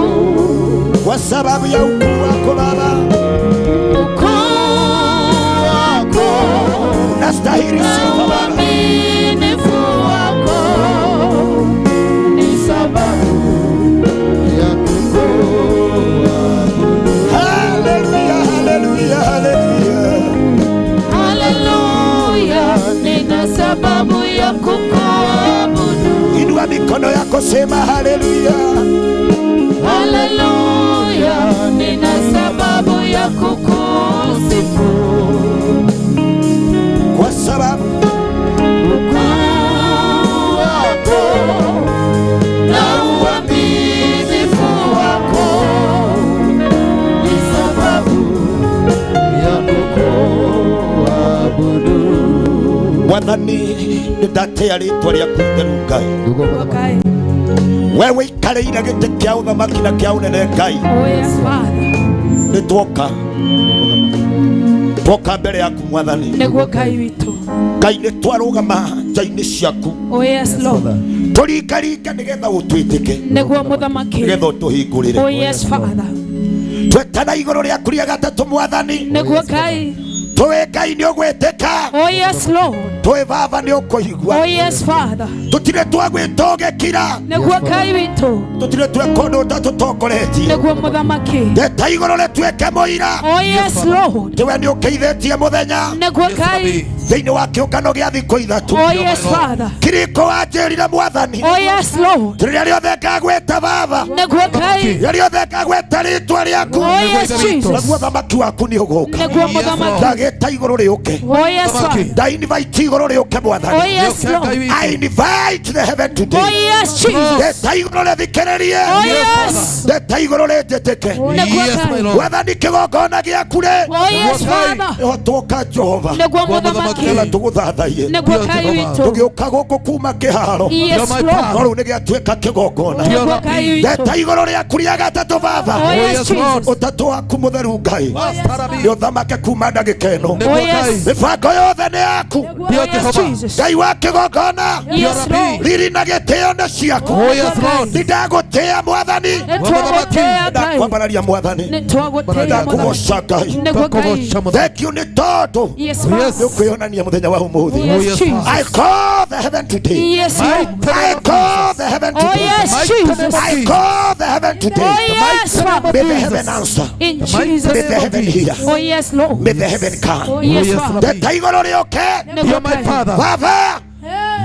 Kwa sababu ya ukuu wako Baba. ukuu wako Nastahili sifa Baba. uaminifu wako, ni sababu Ya kukuabudu. Haleluya, haleluya, haleluya. haleluya. Nina sababu ya kukuabudu, Inua mikono yako, sema haleluya. haleluya. Nina sababu ya kukusifu Kwa sababu ukuu wako na uaminifu wako, ni sababu Ya kukuabudu. Mwathani nĩndatea rĩĩtwa rĩaku itheru Ngai. Ndugu Baba. Wewe ikarĩire gĩtĩ kĩa ũthamaki na kĩa ũnene Ngai. Oh, yes, Father. Nĩtwoka mbere yaku Mwathani. Nĩguo Ngai witũ. Ngai nĩtwarũgama nja-inĩ ciaku. Oh, yes, Lord. Tũringaringa nĩgetha ũtwĩtĩke, Nĩguo mũthamaki. nĩgetha ũtũhingũrĩre. Oh, yes, Father. Twetana igũrũ rĩaku rĩa gatatũ Mwathani. Nĩguo Ngai. Tũĩ Ngai nĩũgwĩtĩka. Oh, yes, Lord. Tũĩ Baba nĩũkũigua. Oh, yes, Father. Tũtirĩ twagwĩta ũgĩkira. Nĩguo Ngai witũ. Tũtirĩ tweka ũndũ ũtatũtongoretie. Nĩguo mũthamaki. Ndeta igũrũ rĩtuĩke mũira. Oh, yes, Lord. Tiwe nĩũkĩithĩtie mũthenya Nĩguo Ngai. thĩinĩ wa kĩũngano gĩa thikũ ithatũ. Oh, yes, Father. Kiriko wanjĩrire Mwathani, Oh, yes, Lord. rĩrĩa rĩothe ngagwĩta Baba, Nĩguo Ngai. rĩrĩa rĩothe ngagwĩta rĩĩtwa rĩaku, Oh, yes, Jesus. naguo ũthamaki waku nĩũgũka. Nĩguo mũthamaki. Ndagĩta igũrũ rĩũke, Oh, yes, Father. ndainvite igũrũ rĩũke Oh, Mwathani. yes, Lord. I invite the heaven Oh, today. yes, Jesus. Ndeta igũrũ rĩthikĩrĩrie, Oh, yes. ndeta igũrũ rĩnjĩtĩke. Nĩguo Ngai. Mwathani kĩgongona gĩaku rĩ, Oh, yes, Father. twoka Jehova, Nĩguo mũthamaki. nĩgetha tũgũthathaiye. Nĩguo Ngai witũ. Tũgĩũka gũkũ kuma kĩharo, Yes, no Lord. rĩu nĩgĩatuĩka kĩgongona. Nĩguo Ngai witũ. Ndeta igũrũ rĩaku rĩa gatatũ Baba, Oh, yes, Jesus. ũtatũ waku mũtheru Ngai nĩ ũthamake kuma ndagĩka ĩno. Oh, yes. Mĩbango mĩbango yothe nĩ yaku. Ngai wa kĩgongona riri na gĩtĩo nĩ ciaku. Nĩndagũtĩĩa Mwathani. Ndakwambararia Mwathani. Ndakũgoca Ngai. Thank you nĩ tondũ nĩũkwĩonania mũthenya wa ũmũthĩ. I call the heaven today. I call the heaven today. I call the heaven today. May the heaven answer. May the heaven hear. May the heaven come. Ndeta igũrũ rĩũke. Baba.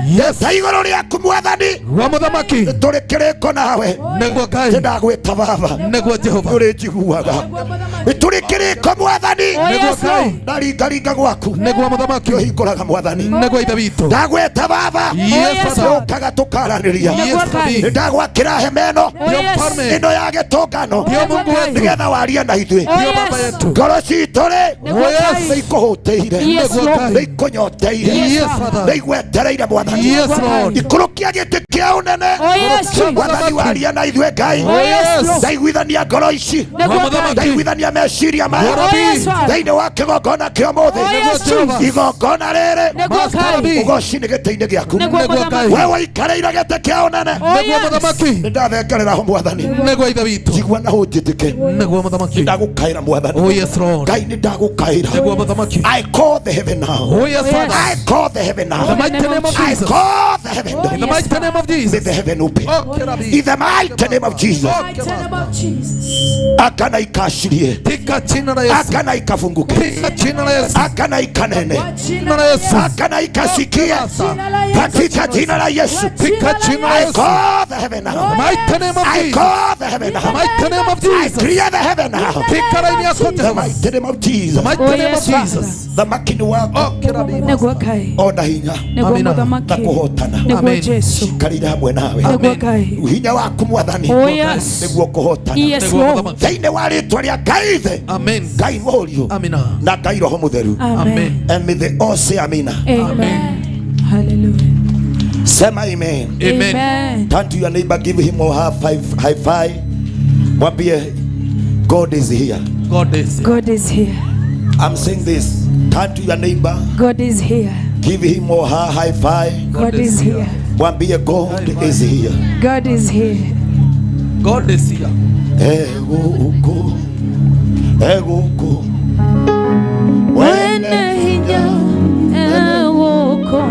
Ndeta igũrũ rĩaku Mwathani. Tũrĩ kĩrĩko nawe. Ndagwĩta Baba. Ũrĩ njiguaga. Tũrĩ kĩrĩko Mwathani. Ndaringaringa gwaku. Ũhingũraga Mwathani. Ndagwĩta Baba. Ũkaga tũkaranĩria. Ndagwakĩra hema ĩno ya gĩtũngano. Nĩgetha warie na ithuĩ. Ngoro citũ-rĩ nĩikũhũtĩire. Nĩikũnyoteire. Nĩigwetereire Mwathani. Ikũrũkia gĩtĩ kĩa ũnene. Mwathani waria na ithuĩ Ngai. Ndaiguithania ngoro ici. Ndaiguithania meciria maya. Thĩinĩ wa kĩgongona kĩa ũmũthĩ. Igongona rĩrĩ ũgoci nĩ gĩtĩ-inĩ gĩaku. We waikarĩire gĩtĩ kĩa ũnene. Nĩndathengerera ho Mwathani. Njigua na ũnjĩtĩke. Nĩndagũkaĩra Mwathani. Ngai nĩndagũkaĩra. I call the heaven now. I call the heaven now. I call the heaven. In the mighty name of Jesus. May the heaven open. In the mighty name of Jesus. Akana ikashirie. Akana ikafunguke. Akana ikanene. Akana ikasikie. Katika jina la Yesu. I call the heaven now. I call the heaven now. I clear the heaven now. The mighty name of Jesus. The makini wako. Ona hinya. Na kuhotana. Shikarira hamwe nawe. Uhinya waku Mwathani. Nĩguo kuhotana. Thĩinĩ wa rĩĩtwa rĩa Ngai ithe. Ngai mũriũ. Na Ngai Roho Mũtheru. And may they all say amina. Hallelujah. Sema amen. Amen. Turn to your neighbor, give him or her high five. Mwambie God is here. God is here. God is here. I'm saying this. Turn to your neighbor. God is here. Give him or her high five. God is here. Mwambie God is here. God is here. God is here. Ego Wene hinya ewoko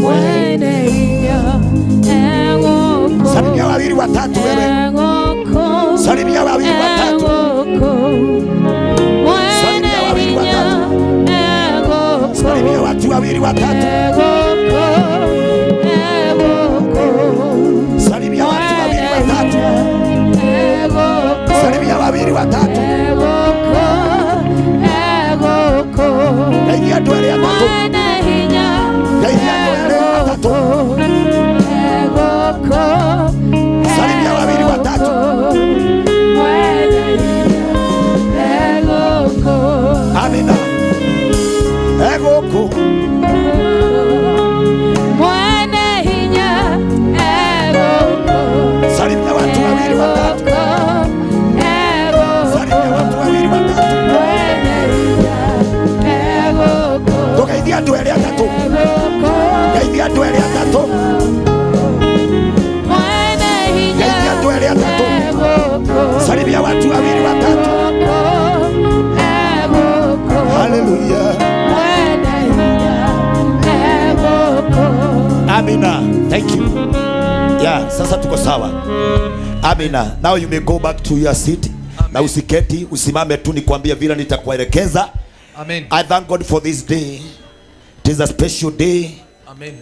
wene hinya ewoko. Salimia wawili watatu wewe. Salimia wawili watatu. Salimia wawili watatu. Salimia watu wawili watatu. Salimia watu wawili watatu. Salimia wawili watatu. Naigia duele ya tatu. Naigia duele ya tatu. Salimia wawili watatu. Amina. Egoko. Salimia watu wawili watatu. Salimia watu wawili watatu. Tukaidia duele ya tatu. Kaidia duele ya tatu. Kaidia duele ya tatu. Salimia watu wawili watatu. Hallelujah. Amina. Thank you. Yeah, sasa tuko sawa. Amina. Now you may go back to your seat. Na usiketi, usimame tu nikwambie vile nitakuelekeza. Amen. I thank God for this day. It is a special day. Amen.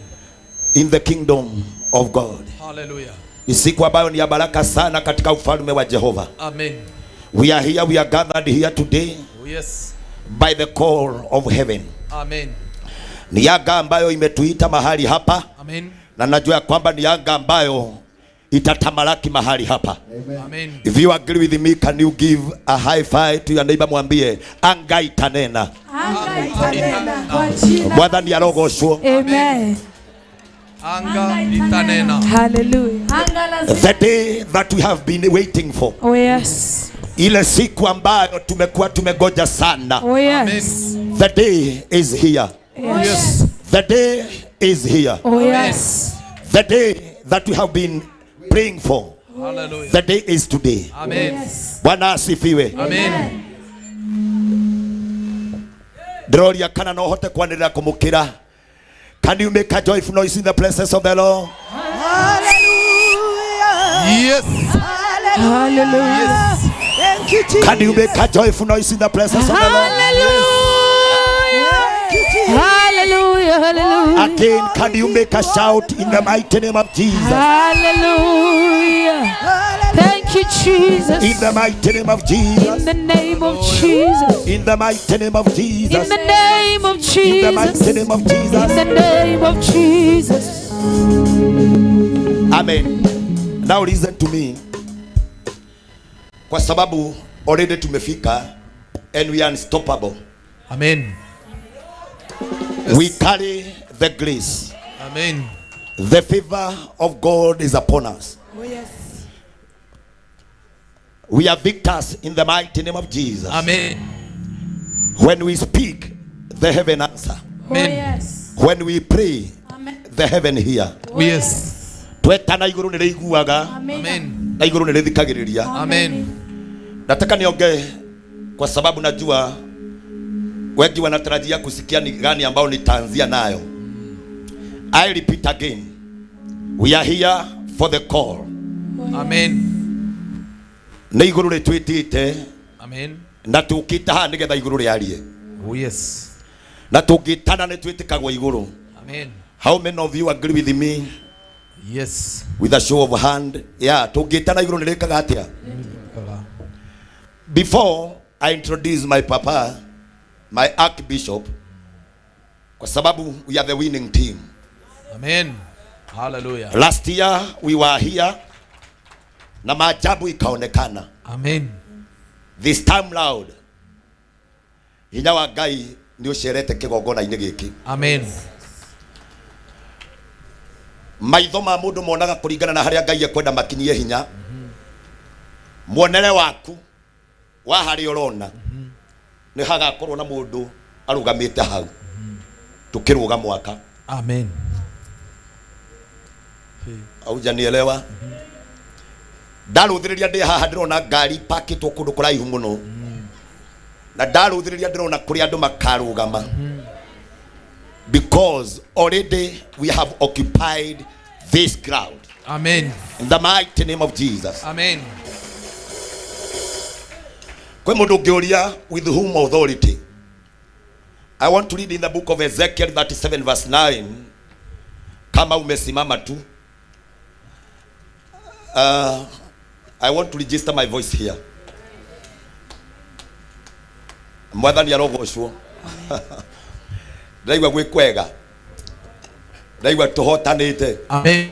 In the kingdom of God. Hallelujah. Ni siku ambayo ni ya baraka sana katika ufalme wa Jehova. Amen. We are here, we are gathered here today. Oh, yes. By the call of heaven. Amen. Ni anga ambayo imetuita mahali hapa. Amen. Na najua kwamba ni anga ambayo itatamalaki mahali hapa. Amen. If you agree with me, can you give a high five to your neighbor? Mwambie anga itanena. Anga itanena kwa jina. Mwathani arogoshwo. Amen. Anga itanena. Hallelujah. The day that we have been waiting for. Oh yes. Ile siku ambayo tumekuwa tumegoja sana. Oh yes. The day is here. Yes. The day is here. Oh yes. The day that we have been praying for. Hallelujah. The day is today. Amen. Bwana asifiwe. Amen. Droria kana no hote kwanira kumukira. Can you make a joyful noise in the presence of the Lord? Hallelujah. Yes. Hallelujah. Yes. Thank you, Jesus. Can you make a joyful noise in the presence of the Lord? Hallelujah. Hallelujah. Hallelujah. Again, can you make a shout in the mighty name of Jesus? Hallelujah. Thank you, Jesus. In the mighty name of Jesus. In the name of Jesus. In the mighty name of Jesus. In the name of Jesus. In the mighty name of Jesus. In the name of Jesus. Amen. Now listen to me. Kwa sababu already tumefika and we are unstoppable. Amen. We carry the grace. Amen. The favor of God is upon us. Oh yes. We are victors in the mighty name of Jesus. Amen. When we speak, the heaven answer. Amen. Oh yes. When we pray, Amen. the heaven hear. Oh, yes. Twetana iguru niriguaga Amen. na iguru nirithikagiriria. Amen. Nataka niongee kwa sababu najua wengi wanatarajia kusikia ni gani ambao nitaanzia nayo. I repeat again. We are here for the call. Amen. Na iguru ritwitite. Amen. Na tukitaha nigetha iguru riarie. Oh yes. Na tungitana nitwitikagwo iguru. Amen. How many of you agree with me? Yes. With a show of hand. Yeah, tungitana iguru nirikaga atia. Before I introduce my papa, my archbishop, kwa sababu we are the winning team. Amen. Hallelujah. Last year we were here na maajabu ikaonekana. Amen. This time loud, hinya wa Ngai ni ucerete kigongona-inĩ gĩkĩ. Amen. Maitho ma mũndũ monaga kũringana na harĩa Ngai ekwenda makinyie hinya. Muonere waku wa harĩa ũrona nĩ hagakorwo na mũndũ arũgamĩte hau tukĩrũga mwaka. Amen. Aujanielewa? Ndaruthiriria ndi haha ndirona ngari pakitwo kundu kuraihu muno. Na ndaruthiriria ndirona kuri andu makarugama. Because already we have occupied this ground. Amen. In the mighty name of Jesus. Amen. Kwe mundu ngioria with whom authority. I want to read in the book of Ezekiel 37 verse 9. Kama umesimama tu. I want to register my voice here. Mwathani arogocwo. Ndaigua gwi kwega. Ndaigua tuhotanite. Amen.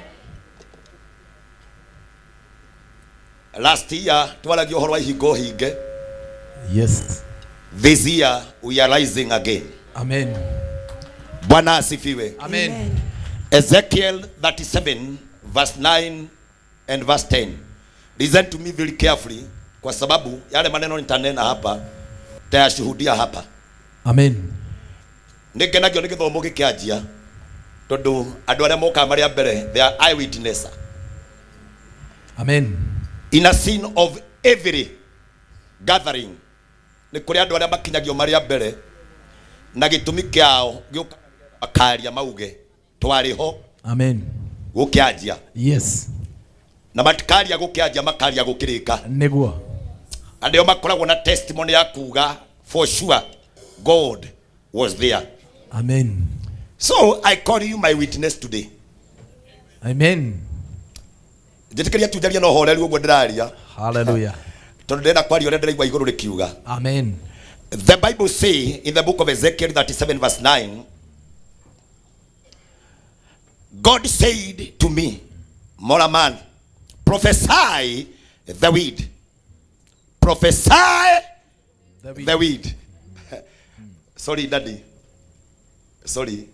Last year twaragia uhoro wa ihingo hinge. Yes. This year we are rising again. Amen. Bwana asifiwe. Amen. Ezekiel 37 verse 9 and verse 10. Listen to me very carefully kwa sababu yale maneno nitanena hapa tayashuhudia hapa. Amen. Nikenagio nigithomo gikianjia tondu andu aria moka maria mbere they are eyewitness. Amen. In a scene of every gathering ni kuri andu aria makinyagio maria mbere na gitumi kiao giuka akaria mauge twariho. Amen. Gukianjia. Yes. Na matikaria gukianjia makaria gukirika. Niguo. Andio makoragwo na testimony ya kuga for sure God was there. Amen. So I call you my witness today. Amen. Jetikeria tujaria no horeru ogwo ndiraria. Hallelujah. Tondu ndenda kwari ore ndiraigwa iguru rikiuga. Amen. The Bible say in the book of Ezekiel 37 verse 9, God said to me, Mora man, prophesy the weed. Prophesy the weed. Sorry, daddy. Sorry.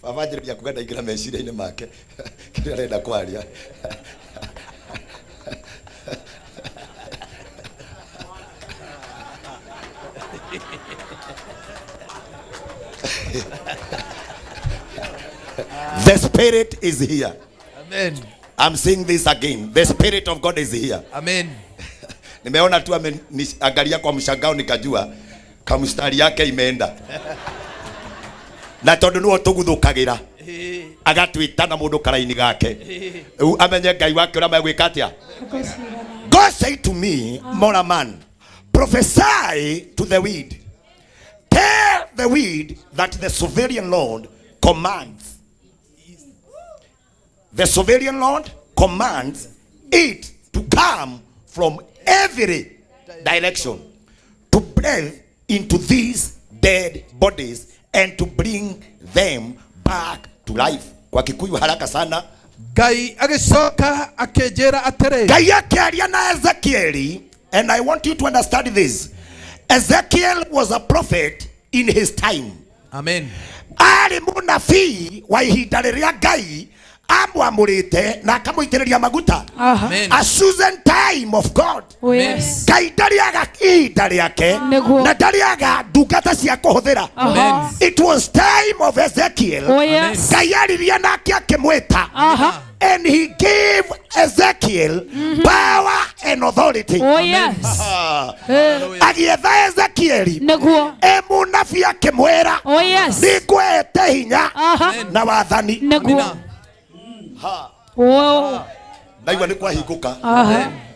Fafajiri ya kuganda ikira meshira ine make. Kile reda kwaria. The Spirit is here. Amen. I'm saying this again. The Spirit of God is here. Amen. Nimeona tu ameniangalia kwa mshangao nikajua kamstari yake imeenda. Na tondu nuo tuguthukagira. Agatwitana mundu karaini gake. Amenye Ngai wake ura magwika atia. God said to me, Mora man, prophesy to the weed. Tell the weed that the sovereign Lord commands. The sovereign Lord commands it to come from every direction to breathe into these dead bodies and to bring them back to life. Kwa Kikuyu haraka sana. Ngai agicoka akenjera atiri. Ngai akiaria na Ezekiel, and I want you to understand this. Ezekiel was a prophet in his time. Amen. Ari munabii wa ihinda riria Ngai amwamurite na akamuitiriria maguta. Amen. A chosen time of God. Oh yes. Ngai ndariaga ihinda riake na ndariaga ndungata cia kuhuthira. It was time of Ezekiel. Oh yes. Ngai ariria nake akimwita. And he gave Ezekiel power and authority. Oh yes. Agietha Ezekiel Neguo. Munabii akimwira. Oh yes. Nĩngwĩte hinya na wathani. Neguo. Oh. Ndaigua nĩ kwahingũka.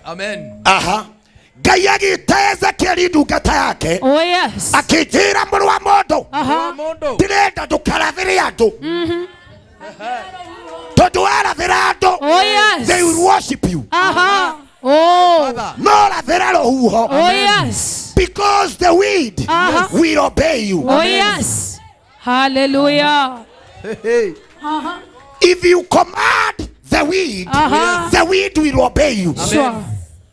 Amen. Ngai agĩĩta Ezekiel ndungata yake. Oh yes. Akĩnjĩra mũrũ wa mũndũ. Ndĩrenda ndũkarathĩre andũ. Tondũ warathĩra andũ. Oh yes. They will worship you. Oh. No rathĩra rũhuho. Oh yes. Because the weed will obey you. Oh yes. Hallelujah. If you command the weed will obey you. Sure.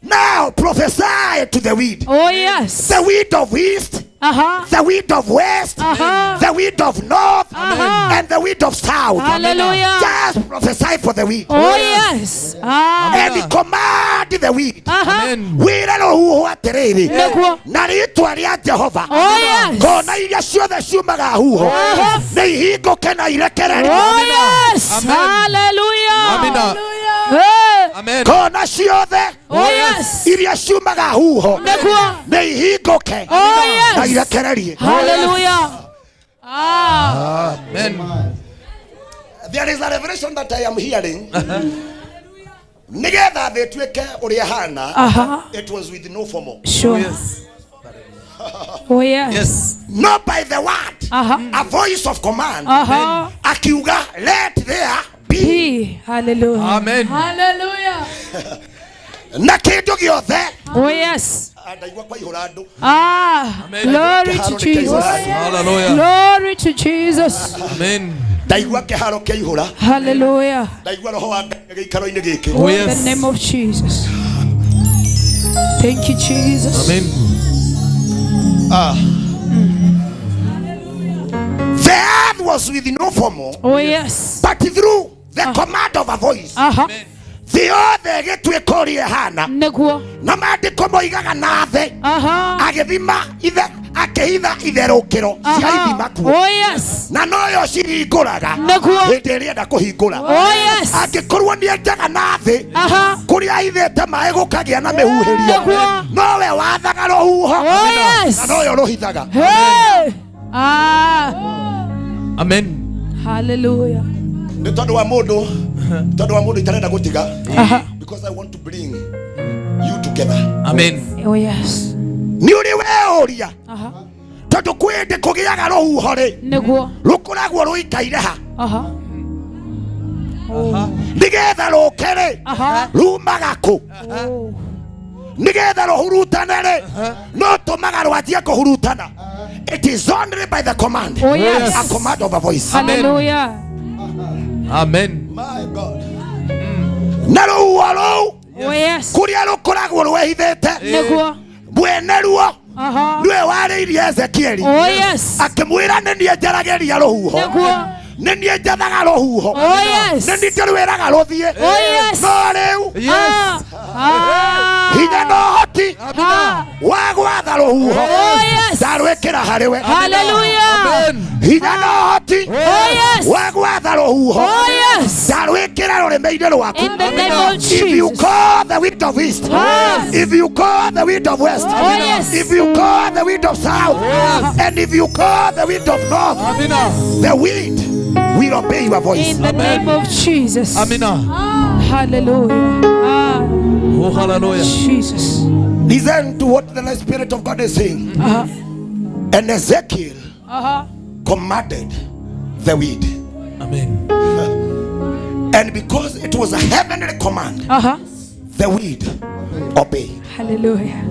Now prophesy to the weed. Oh yes. The weed of east, the weed of west, the weed of north, and the weed of south. Hallelujah. Just prophesy for the weed. Oh yes. And command the weed. Amen. Wira rũhuho atĩrĩrĩ. Neguo. Na rĩĩtwa rĩa Jehova. Oh yes. Kona iria ciothe ciumaga huho nĩ ihingũke na irekerere. Oh yes. Hallelujah. Amina. Amen. Kona ciothe Oh yes. iria ciumaga huho Neguo. nĩ ihingũke na Oh yes. irekererie. Hallelujah. Amen. There is a revelation that I am hearing. Nigetha thĩ tuĩke ũrĩa hana. It was with no formal. Sure. Oh yes. Yes. Not by the word. A voice of command. Akiuga let there be. Hallelujah. Amen. Hallelujah. Na kĩndũ gĩothe. Oh yes. Ndaigua kwa ihũra andũ. Glory to Jesus. Hallelujah. Glory to Jesus. Amen. Ndaigua kĩharo kĩa ihũra. Hallelujah. Ndaigua roho wa Ngai gĩikaro-inĩ gĩkĩ. Oh In yes. the name of Jesus. Thank you, Jesus. Amen. The earth was with no formal. Oh yes. But through the command of a voice. Thĩ yothe ĩgĩtuĩka ũrĩa ĩhana. Neguo. Na maandĩko moigaga na thĩ. Agĩthima akĩhitha itherũkĩro cia ithima kuo. Oh yes. Na noyo cihingũraga. Neguo. Hĩndĩ ĩrĩa enda kũhingũra. Oh yes. Angĩkorwo nĩenjaga na thĩ. Kũrĩa aithĩte maĩ gũkagĩa na mĩhuhĩrio. Neguo. Nowe wathaga rũhuho. Oh yes. Na noyo rũhithaga. Hey. Amen. Hallelujah. Nĩ tondũ wa mũndũ itarenda gũtiga. Because I want to bring you together. Amen. Oh yes. Nĩ ũrĩ weũria. Tondũ kwĩndĩ kũgĩaga rũhuho rĩ. Neguo. Rũkoragwo rũikaire ha. Nĩgetha rũke rĩ. Rumaga kũ. Nĩgetha rũhurutane rĩ. No tũmaga rwanjie kũhurutana. It is only by the command. Oh yes. A command of a voice. Hallelujah. Amen. My God. Na rũhuho rũu. Oh yes. Kũrĩa rũkoragwo rwehithĩte. Neguo. Mwene ruo. Nĩwe warĩirie Ezekieli. Oh yes. Akĩmwĩra nĩ niĩ njaragĩria rũhuho. Neguo. Nĩ niĩ njathaga rũhuho. Oh yes. Nĩ niĩ ndĩrwĩraga rũthiĩ. Oh yes. No rĩu. Yes. hinya no hoti wa gwatha ruhuho ndarwikira hariwe. Hallelujah. Hinya no hoti wa gwatha ruhuho ndarwikira rurimi-ini rwaku. In the name of If you Jesus. call the wind of east, if you call the wind of west, if you call the wind of south, and if you call the wind of north, the wind will obey your voice. In the name of Jesus. Amina. Hallelujah. Oh, hallelujah. Jesus. Listen to what the Spirit of God is saying. And Ezekiel commanded the wind. Amen. And because it was a heavenly command, the wind obeyed. Hallelujah.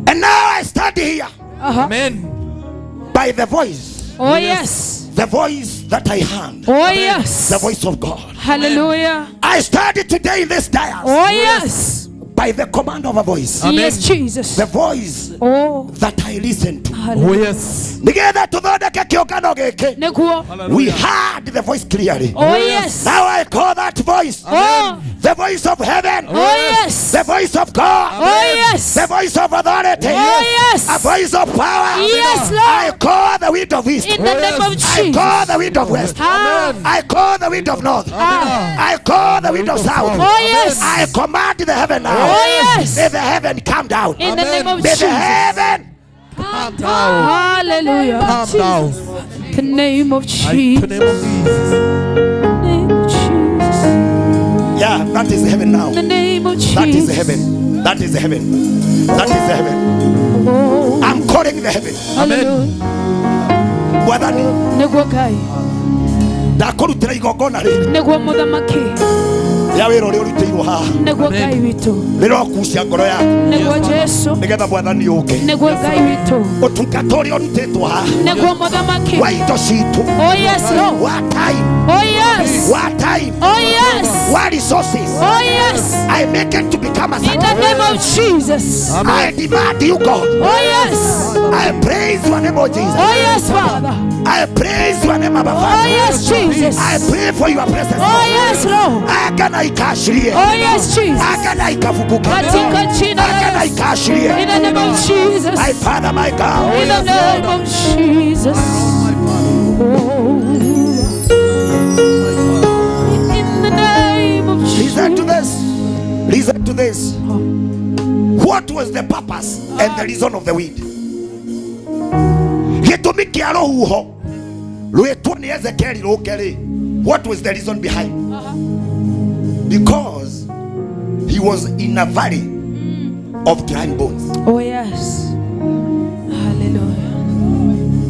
And now I stand here Amen. by the voice, Oh yes. the voice that I heard, Oh yes. the voice of God. Hallelujah. I started today in this dial Oh yes. by the command of a voice, Yes, Jesus. the voice Oh. that I listened to. Oh, yes. Nigetha tuthondeke kiungano giki, Nekuo. we heard the voice clearly. Oh yes. Now I call that voice Oh. the voice of heaven, Oh yes. the voice of God, Oh yes. the voice of authority, Oh yes. a voice of power. Yes, Lord. I call the wind of east. In the name of I Jesus. call the wind of west. Amen. I call the wind of north. I call the wind of south. Oh yes. I command the heaven now. Oh yes. May the heaven come down. In the name of May the Jesus. heaven. Calm down. Hallelujah. Calm down. The name of In Jesus. the name of Jesus. Name of Jesus. Yeah, that is heaven now. The name of Jesus. That is heaven. That is heaven. That is heaven. Oh. I'm calling the heaven. Hallelujah. Bwathani, Nekuo Ngai. ndakurutira igongona riri Nekuo muthamaki. ya wira uria urutiirwo haha Nekuo Ngai witu. rirokucia ngoro yaku Nekuo Jesu. nigetha Bwathani uke Nekuo Ngai witu. utungata uria urutitwo haha Nekuo muthamaki. wa indo citu, Oh yes, Lord. wa time, Oh yes. wa time, Oh yes. wa resources. Oh yes. I make it to become a In the sacrifice. name of Jesus. I demand you, God. Oh yes. I praise your name, oh Jesus. Oh yes, Father. I praise your name, Abba Oh Father. yes, Jesus. I pray for your presence. Oh yes, Lord. Agana ikashirie. Oh yes, Jesus. Agana ikafukuke. Katika jina la Agana Yesu. ikashirie. In the name of Jesus. My Father, my God. In the name of Jesus. Oh. In the name of Listen to Jesus. this. Listen to this. What was the purpose and the reason of the wind? Gitumi kia ruhuho rwitwo ni Ezekiel rukeri. What was the reason behind? Because he was in a valley of dry bones. Oh yes. Hallelujah.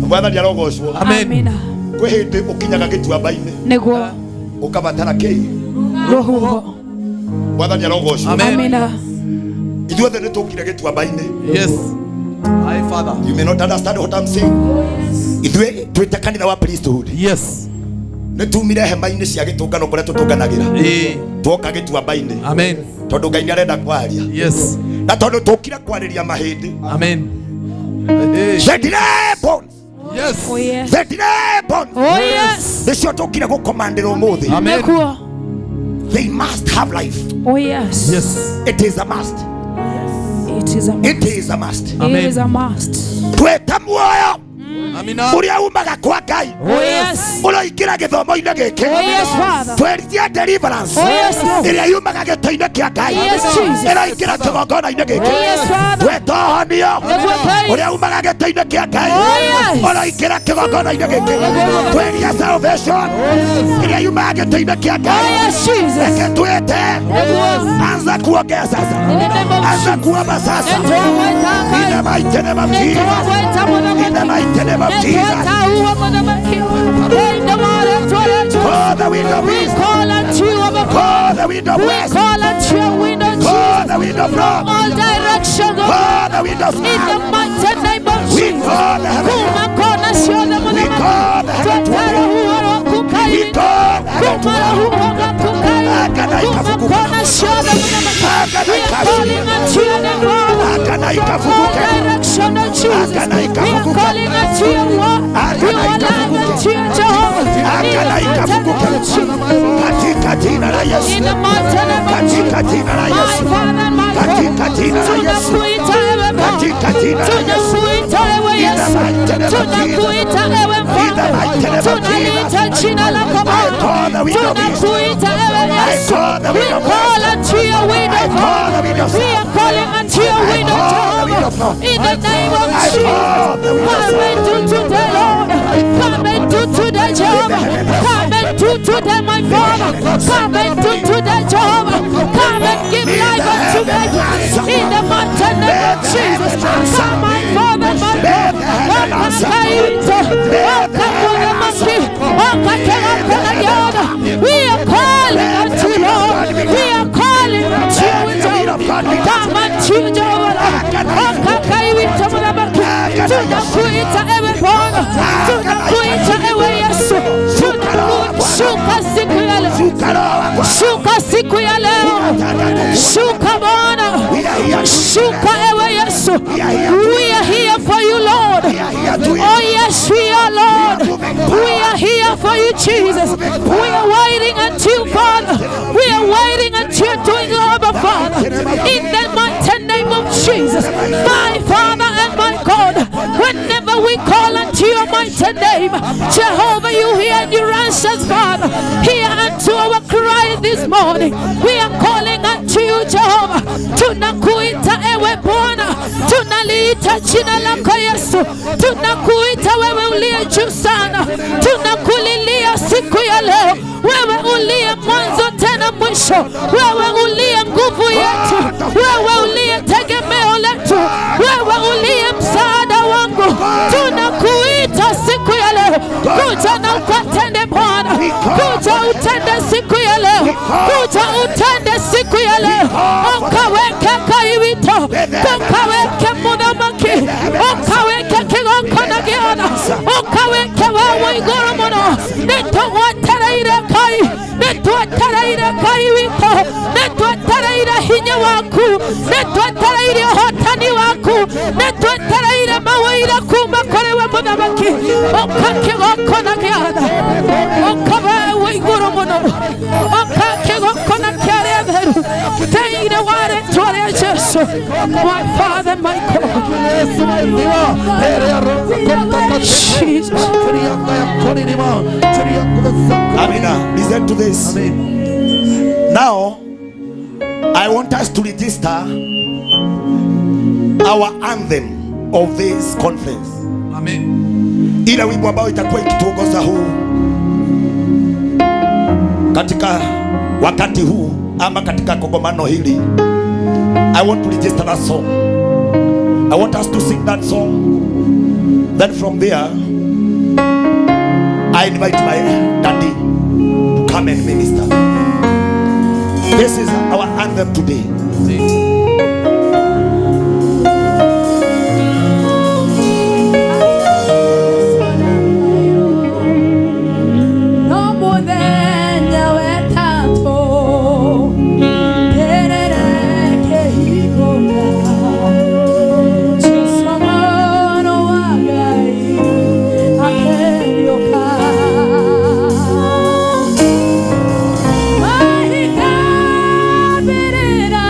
Bwathani arogocwo. Amen. Amina. Kwi hindi ukinyaga gituamba-ini Niguo ukabatara kii. ruhuho. Bwathani arogocwo. Amen. Amina. Ithuothe nĩ tũkire gĩtuamba-inĩ. Yes. Aye, Father. You may not understand what I'm saying. Ithuĩ twĩte kanitha wa priesthood. Yes. Nĩ tumire hema-inĩ cia gĩtũngano kũrĩa tũtũnganagĩra. Tuoka gĩtuamba-inĩ. Amen. Tondũ Ngai nĩ arenda kwaria. Yes. Na tondũ tũkire kwarĩria mahĩndĩ. Amen. The dry bones. Yes. Oh yes. The dry bones. Oh yes. Nĩcio tũkire gũkomandĩra ũmũthĩ. Amen. Niguo. They must have life. Oh yes. Yes. It is a must. It is a must. It is a must. It is a must. Twĩte muoyo Amina. ũrĩa umaga kwa Ngai. Oh yes. Ũroingĩra gĩthomo-inĩ gĩkĩ. Oh yes, Father. Tweritie deliverance. Oh yes, Lord. ĩrĩa yumaga gĩtĩ-inĩ kĩa Ngai. Yes, Jesus. ĩroingĩra kĩgongona-inĩ gĩkĩ. Oh yes, Father. Twĩtohonio Niguo Ngai. ũrĩa umaga gĩtĩ-inĩ kĩa Ngai. Oh yes. ũroingĩra kĩgongona-inĩ gĩkĩ. Tweria salvation ĩrĩa yumaga gĩtĩ-inĩ kĩa Oh Ngai. yes, Jesus. Reke twĩte. Niguo. Anza kuongea sasa. In the name of Anza Jesus. kuomba sasa. Nituwaweka In the Ngai. mighty name of Jesus. Nituwaweka mwanamke. In the mighty name of Jesus. Nituwataua mwanamke. In the mighty name of Jesus. Call the wind of We east. call unto you, Abba Call Father. the wind of We west. call unto your wind of Call Jesus. the wind of north. All directions, oh Call the wind of in the south. mighty name of We Jesus. call the heaven. Kuma kona shona We call the heaven to Tutara open. huwa kukai. We call the heaven to Kumara open. huwa kukai. Akana Kuma ikafukuka. kona shona Akana We are ikafukuka. calling unto your name, Lord. Akana All ikafukuka. direction of Jesus. Akana We are ikafukuka. calling unto your word. You Akana are ikafukuka. unto your Jehovah. In Akana the mighty ikafukuka. name of Jesus. Katika jina la Yesu, In the mighty name of katika jina la my Yesu, Father and my katika God. jina la Yesu, Tunakuita ewe Baba. katika jina la Yesu. Tunakuita ewe Yesu. Tunakuita ewe Mfalme. Tunaliita jina lako Baba. Tunakuita ewe Yesu. We call unto your wind of God. We are calling unto your wind of Jehovah. In the name of Jesus. Come and do today, Lord. Come and do today, Jehovah. Come and do today, my Father. Come and do today, Jehovah. Come and give life unto me. In the mighty name of Jesus. Come, my Father, my God. We are calling unto you, Lord. We are calling unto you, Jehovah. Come unto you, Jehovah. Tunakuita ewe Bwana. Tunakuita ewe Yesu. Shuka siku ya leo. Shuka siku ya leo. Shuka Bwana. Shuka ewe Yesu. We are here for you, Lord. Oh yes, we are, Lord. We are here for you, Jesus. We are waiting until you, Father. We are waiting until you're doing our Father. In the mighty name of Jesus, my Father and my God. Whenever we call unto your mighty name, Jehovah, you hear and you answer, Father. Hear unto our cry this morning. We are calling unto you, Jehovah. Tunakuita ewe Bwana. Tunaliita jina lako Yesu. Tunakuita wewe uliye juu sana. Tunakulilia siku ya leo. Wewe uliye mwanzo tena mwisho. Wewe uliye nguvu yetu. Wewe uliye tegemeo letu. Wewe uliye msaada wangu. Tunakuita siku ya leo. Kuja na ukatende Bwana. Kuja utende siku ya leo. Kuja utende siku ya leo. Ukaweke kaiwito. Ukaweke munamaki. Ukaweke kigoko na giana. Ukaweke wewe igoro mono. Nituwatereire kai. Nituwatereire kaiwito. Nituwatereire hinya waku. Nituwatereire hotani waku. Nituwatereire mawira kuma korewe munamaki. Ukakigoko na giana. Ukawewe igoro mono. Ukakigoko na kiareveru. Teire ware tuare Jesu. My Father, my God. Jesus. Amina. Listen to this. Amen. Now, I want us to register our anthem of this conference. Amen. Ile wimbo ambao itakuwa ikituongoza huu katika wakati huu ama katika kongamano hili. I want to register that song. I want us to sing that song. Then from there, I invite my daddy to come and minister. This is our anthem today. Mahika birira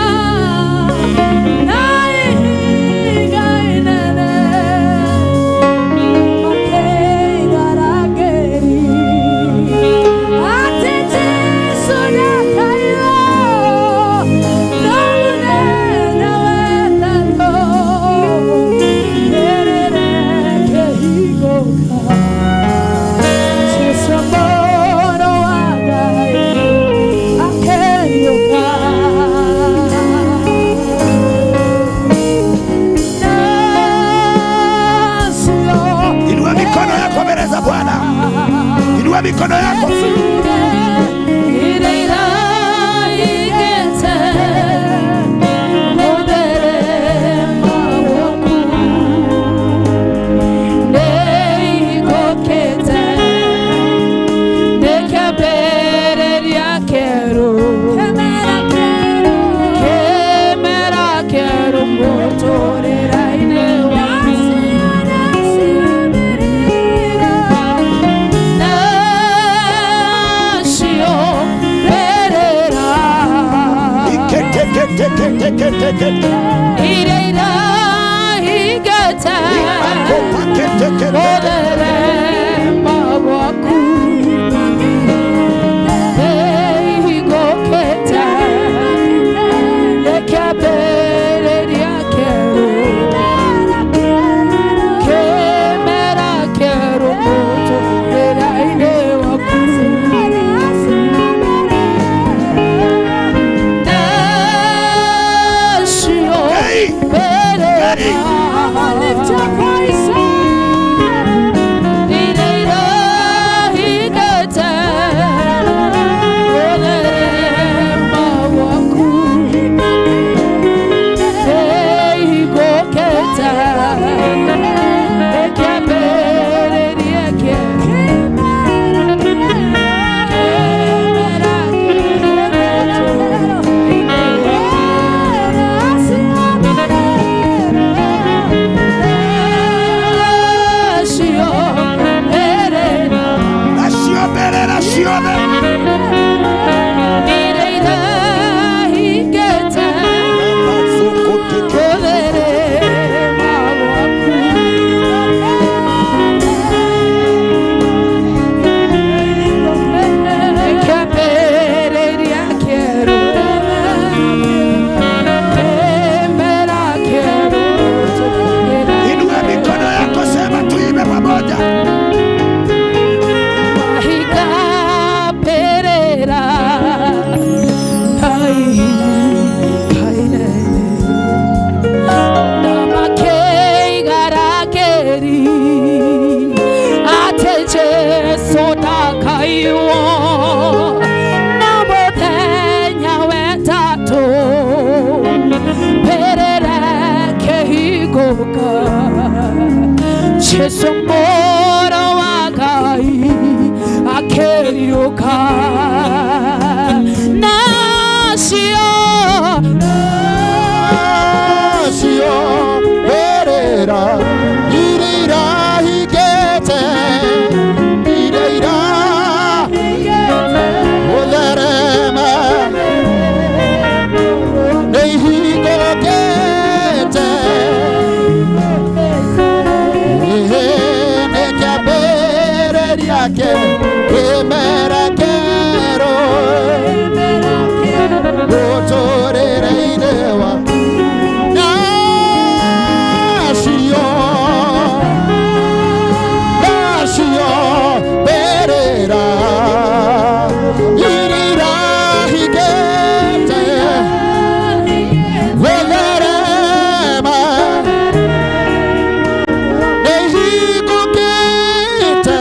Jesu mora wagai akerioka nasio berera irira higete irira olerema nehigokete que mera quiero otorereidewa nasio berera irira higete velerema nehigokete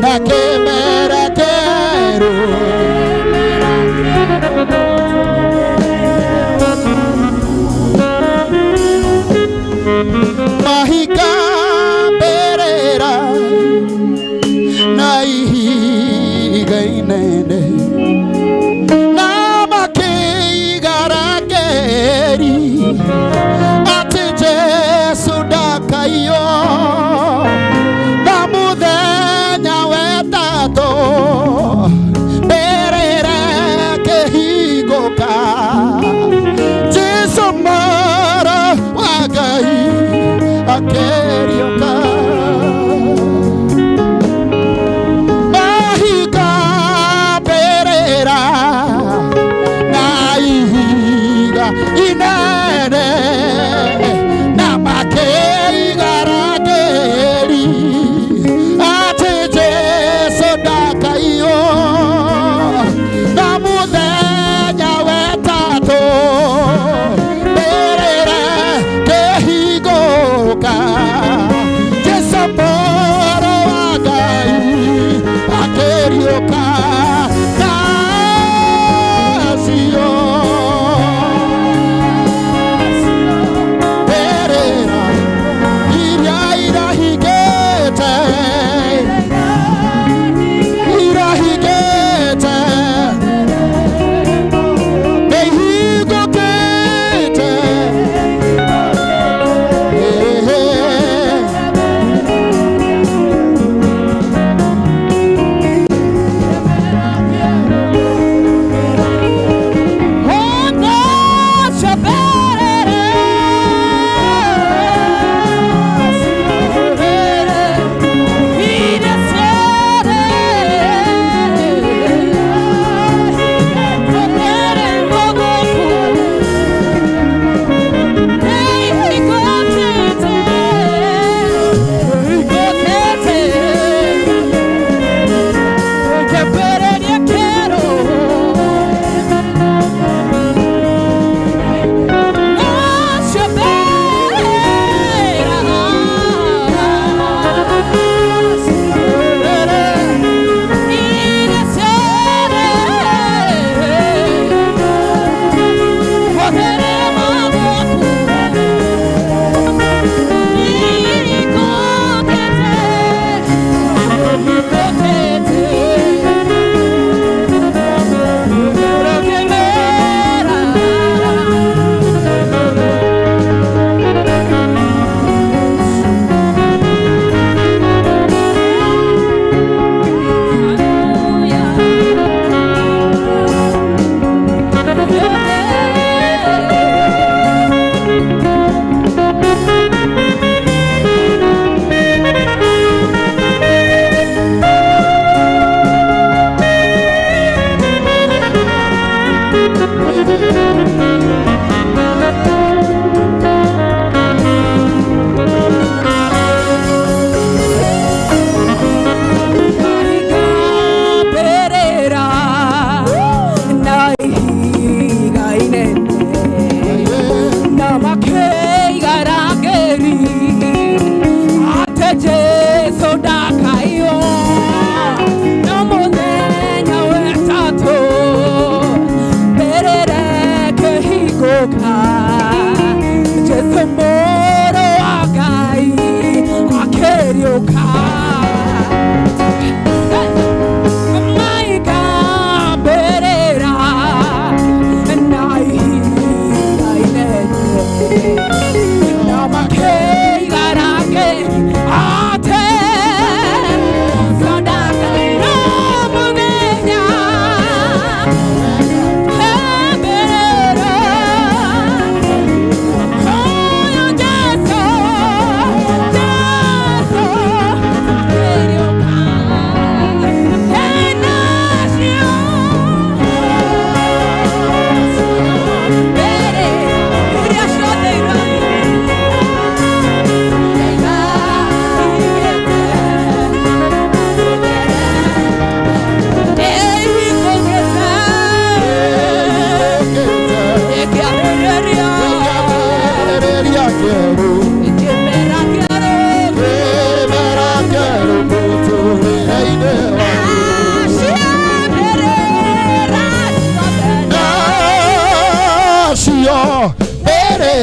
na que mera quero mahika perera na ihiga inene na makeigarakeri ati Jesu dakayo Akerioka mahika perera naihiga inene na makeigaraderi ate Jesu dakayo na muthenya wetatu perera kehigoka Jesamoro wagai akerioka nasio perera ira higete mehigokete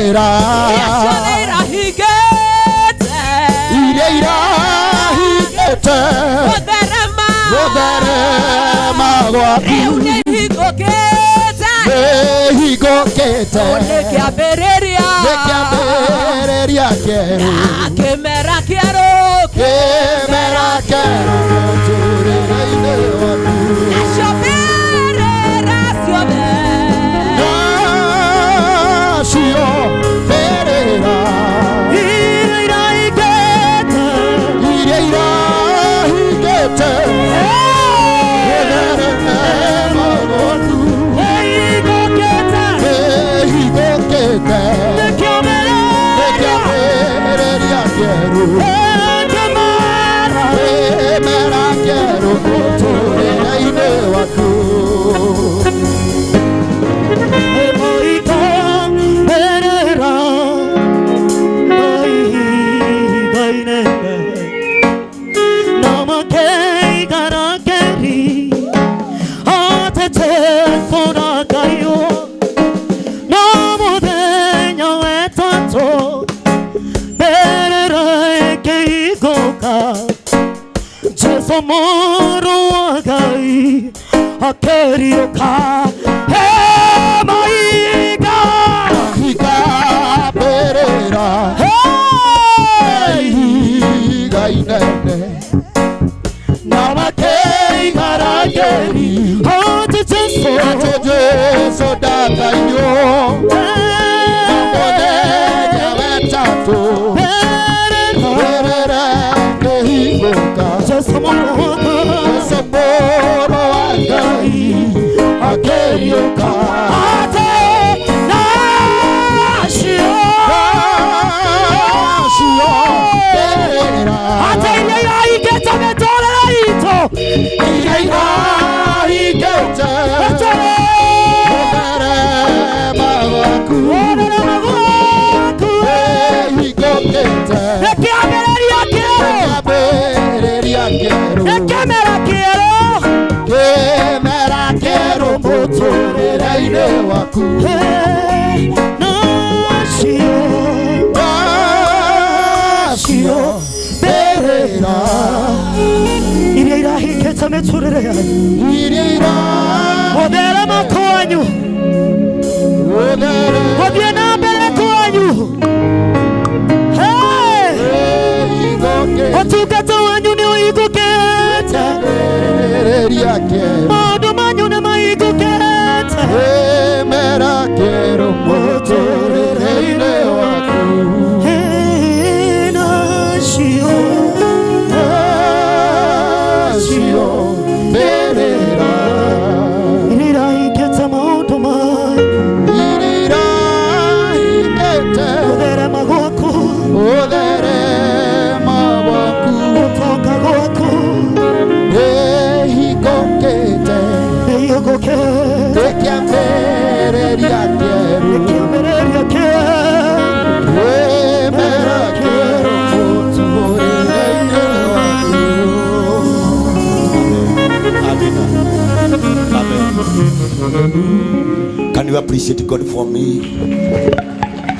berera iria irahingĩte gũtherema gwaku nĩhingũkĩte nĩkĩambĩrĩria kĩerũ kĩmera kĩerũ mũtũrĩre-inĩ waku nacio berera ciothe Moro agai akerioka maiga higa berera higa inene namakei garageri hot Jesu dakayo namode nyawetato berera kehigoka Saboro agai akerioka ate nashio berera ate ila igeta betole ito ila igeta betole magaku igoketa Kemera quiero mũtũrĩre-inĩ waku nacio berera iria irahingĩte mĩtũrĩre yanyu gũtherema kwanyu gũthiĩ na mbere kwanyu ũtungata wanyu nĩ ũhingũkĩte maũndũ manyu nĩ mahingũkĩte kemera kĩerũ mũtũrĩre-inĩ waku nacio berera iria irahingĩte maũndũ manyu iria irahingĩte gũtherema gwaku gutoka gwaku ehigokete ekĩambĩrĩria kĩerũ kemera kĩerũ mũtũrĩre-inĩ waku. Amen. Can you appreciate God for me?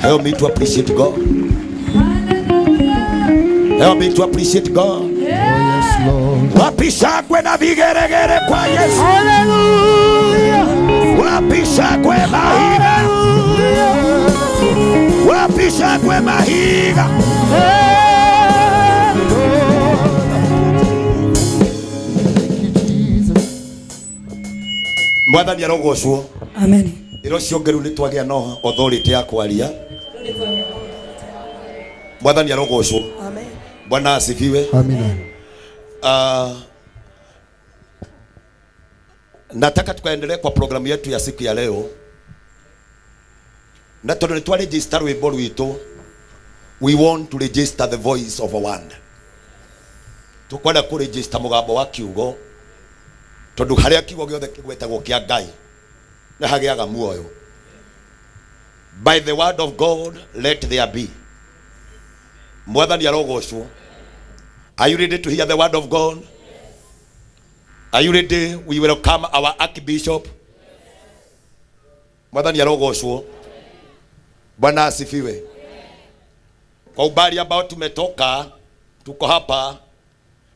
Help me to appreciate God. Help me to appreciate God. Yes, Lord. Wapishakwe na vigeregere kwa Yesu. Hallelujah. Wapishakwe mahiga. Wapishakwe mahiga. Mwathani arogocwo. Amen. Iro ciongeru ni twagĩa no authority ya kwaria. Mwathani arogocwo. Amen. Bwana asifiwe. Amina. Nataka tukaendelee kwa programu yetu ya siku ya leo. Na tondũ nĩtwa register rwĩmbo rwitũ, we want to register the voice of a word. Tukwenda ku register mũgambo wa kiugo, tondũ harĩa kiugo gĩothe kĩgwetagwo kĩa Ngai nĩ hagĩaga muoyo. By the word of God let there be. Mwathani arogocwo. Are you ready to hear the word of God? Are you ready? We welcome our Archbishop. Mwathani arogocwo. Bwana asifiwe. Kwa ubali ambao tumetoka, tuko hapa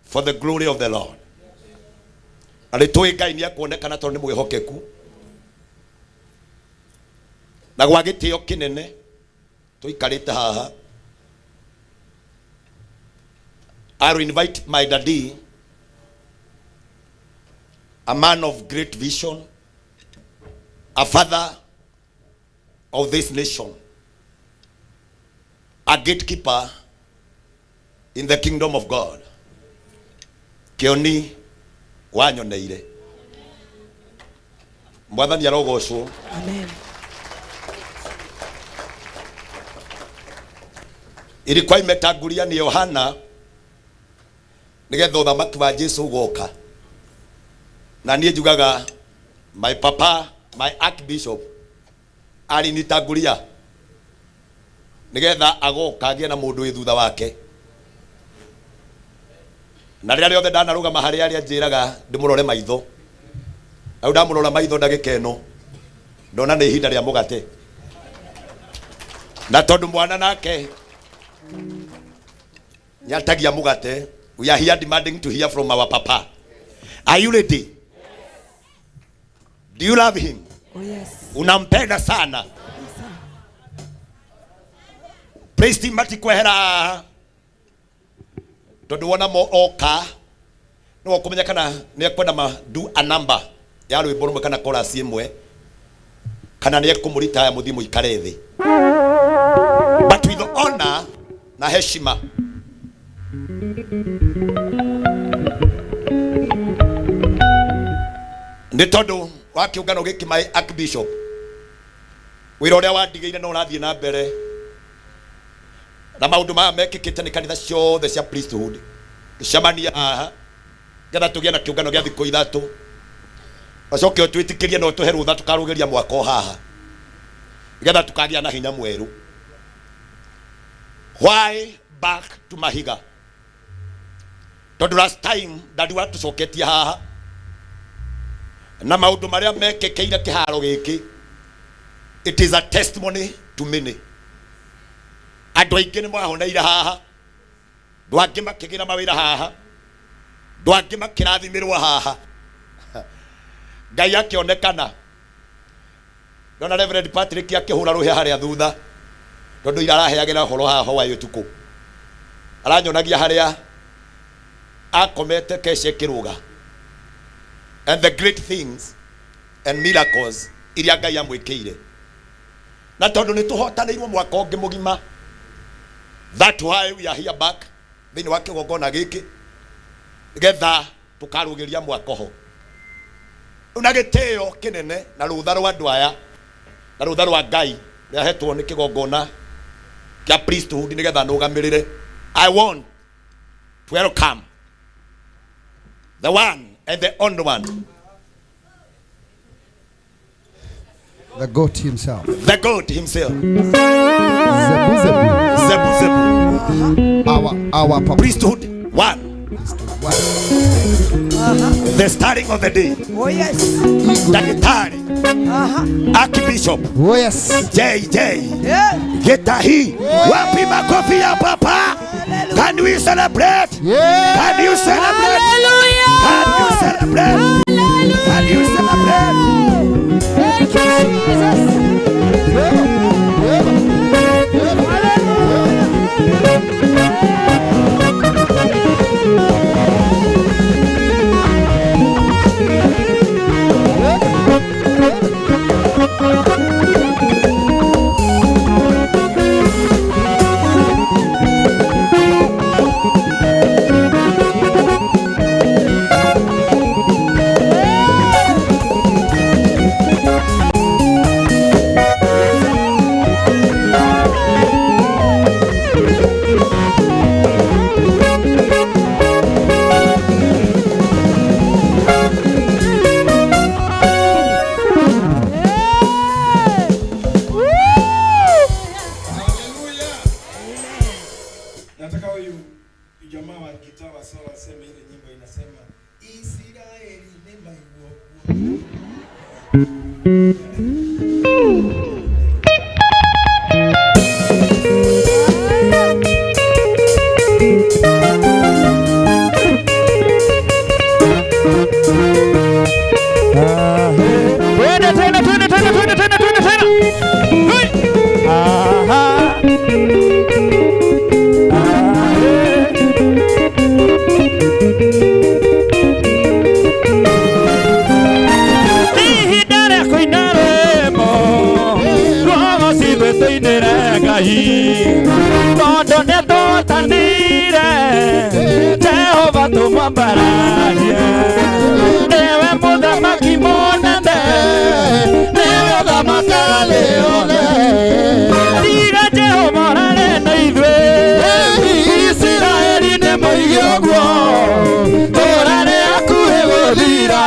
for the glory of the Lord. Alitoa Ngai ni kuonekana tondu ni mwihokeku. Na gwa gitio kinene tuikarite haha. I will invite my daddy, a man of great vision, a father of this nation, a gatekeeper in the kingdom of God. Kioni wanyoneire. Mwathani arogocwo. Amen. Ilikuwa imetangulia ni Yohana nigetha uthamaki wa Jesu ugoka. Na niĩ njugaga my papa, my archbishop alinitangulia nigetha agoka agie na mundu wi thutha wake. Na rĩrĩa rĩothe ndanarũgama harĩa arĩa njĩraga ndĩmũrore maitho. Au ndamũrora maitho ndagĩka ĩno ndona nĩ ihinda rĩa mũgate. Na tondu mwana nake nyatagia mũgate, we are here demanding to hear from our papa. Are you ready? Yes. Do you love him? Oh yes. Unampenda sana. Yes, praise team matikwehera. Tondu wona mo oka no kumenya kana ni ekwenda ma do a number ya rwimbo rumwe kana chorus imwe kana ni ekumurita ya muthimo ikare thi. But with honor na heshima. Ni tondu wa kiungano giki my archbishop wira uria wandigeire no urathie na mbere na maundu maya mekikite ni kanitha ciothe cia priesthood gicamania aha getha tugie na kiungano gia thikũ ithatũ acoke twitikirie no tuhe rutha tukarugeria mwako haha getha tukagia na hinya mweru. Why back to Mahiga? Tondu last time dadi watu soketia haha na maundu maria mekekeire kiharo giki, it is a testimony to many. Andu aingi ni mwahoneire haha, ndu angi makigira mawira haha, ndu angi makirathimirwo haha. Ngai akionekana. Dona Reverend Patrick akihura ruhia haria thutha tondu ira araheagira horo haha wa yutuku aranyonagia haria akomete keshe kiruga and the great things and miracles iria Ngai amwikire na tondu ni tuhotanirwo mwaka ungi mugima. That why we are here back thini wa kigongona giki getha tukarugiria mwaka ho una gitio kinene na rutha rwa andu aya na rutha rwa Ngai riahetwo ni kigongona kia priesthood ni getha nugamirire. I want to welcome the one and the only one, the goat himself, the God himself, Zebu Zebu, our papa. priesthood one. The starting of the day. oh yes. Daktari, archbishop, Oh yes. JJ, Yeah. Geta hii wapi makofi ya papa? Can we celebrate? Yeah. Can you celebrate? Can you celebrate? Can you celebrate? Thank you, Jesus. Nataka huyu jamaa wa gitaa wa sala aseme ile nyimbo inasema Israeli nema iwo. twambararia newe muthamaki munene newe thamaka leone tiga Jehova rare na ithuĩ Isiraeli nĩ moige ũguo tũrare hakuhĩ gũthira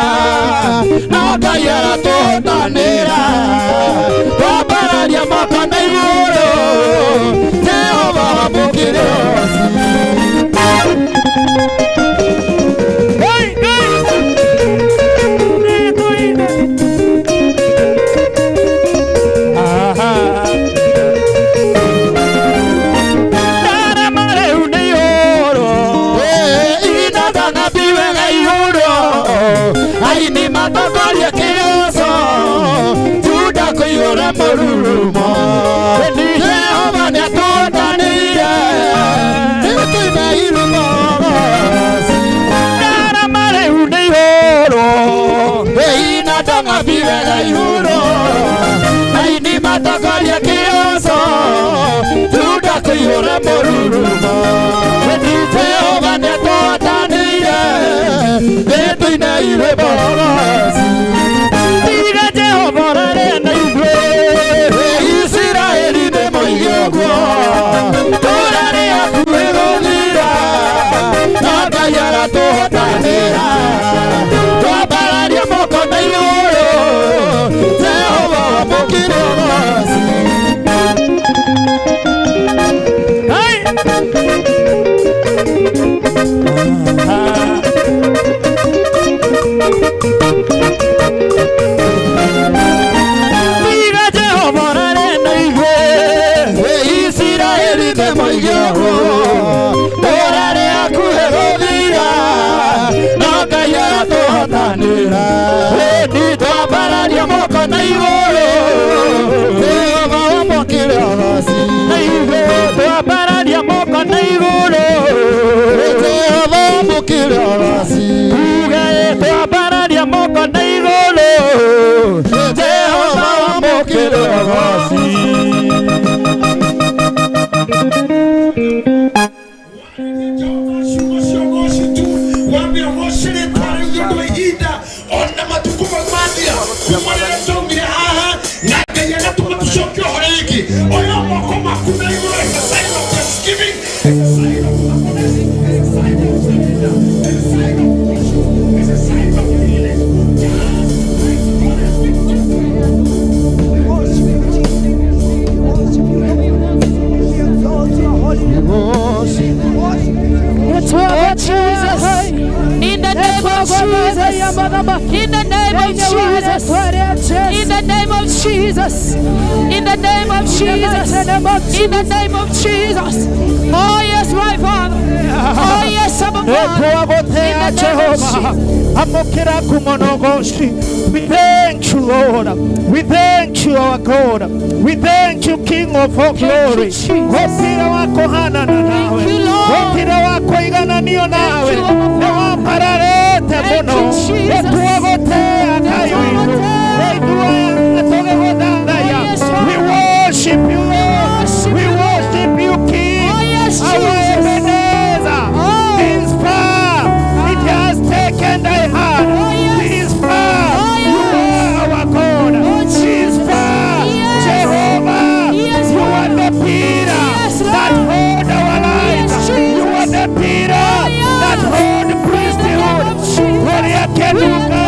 no Ngai aratũhotanĩra twambararia moko na igũrũ Jehova wamũkĩre Morumo ni Jehova ni atuotanire nituime irumo Nara mare une ihoro ina donga vivega ihoro Aini matakoria kioso Juda kuihora morumo ni Jehova ni atuotanire nituime irumo Tiga Jehova rare na tũrare hakuhĩ gũthira no Ngai aratũhotanĩra twambararia moko na igũrũ Jehova wamũkĩre ũgooci tũrare hakuhĩ gũthira no Ngai aratũhotanĩra ni twambararia moko na igũrũ Jehova wamũkĩre ũgooci na ithuĩ twambararia moko na igũrũ Jehova wamũkĩre ũgooci tuge twambararia moko na igũrũ Jehova wamũkĩre ũgooci In the name of Jesus. In the name of Jesus. In the name of Jesus. Oh yes, my Father. Oh yes, our Father. We thank you, Lord. We thank you, our God. We thank you, King of all glory. Thank you, we worship you, Lord. We worship you, King. Our Ebenezer. This far, it has taken thy hand. This far, you are our God. This far, Jehovah, you are the pillar that hold our lives. You are the pillar that hold the priesthood. Gloria que nunca.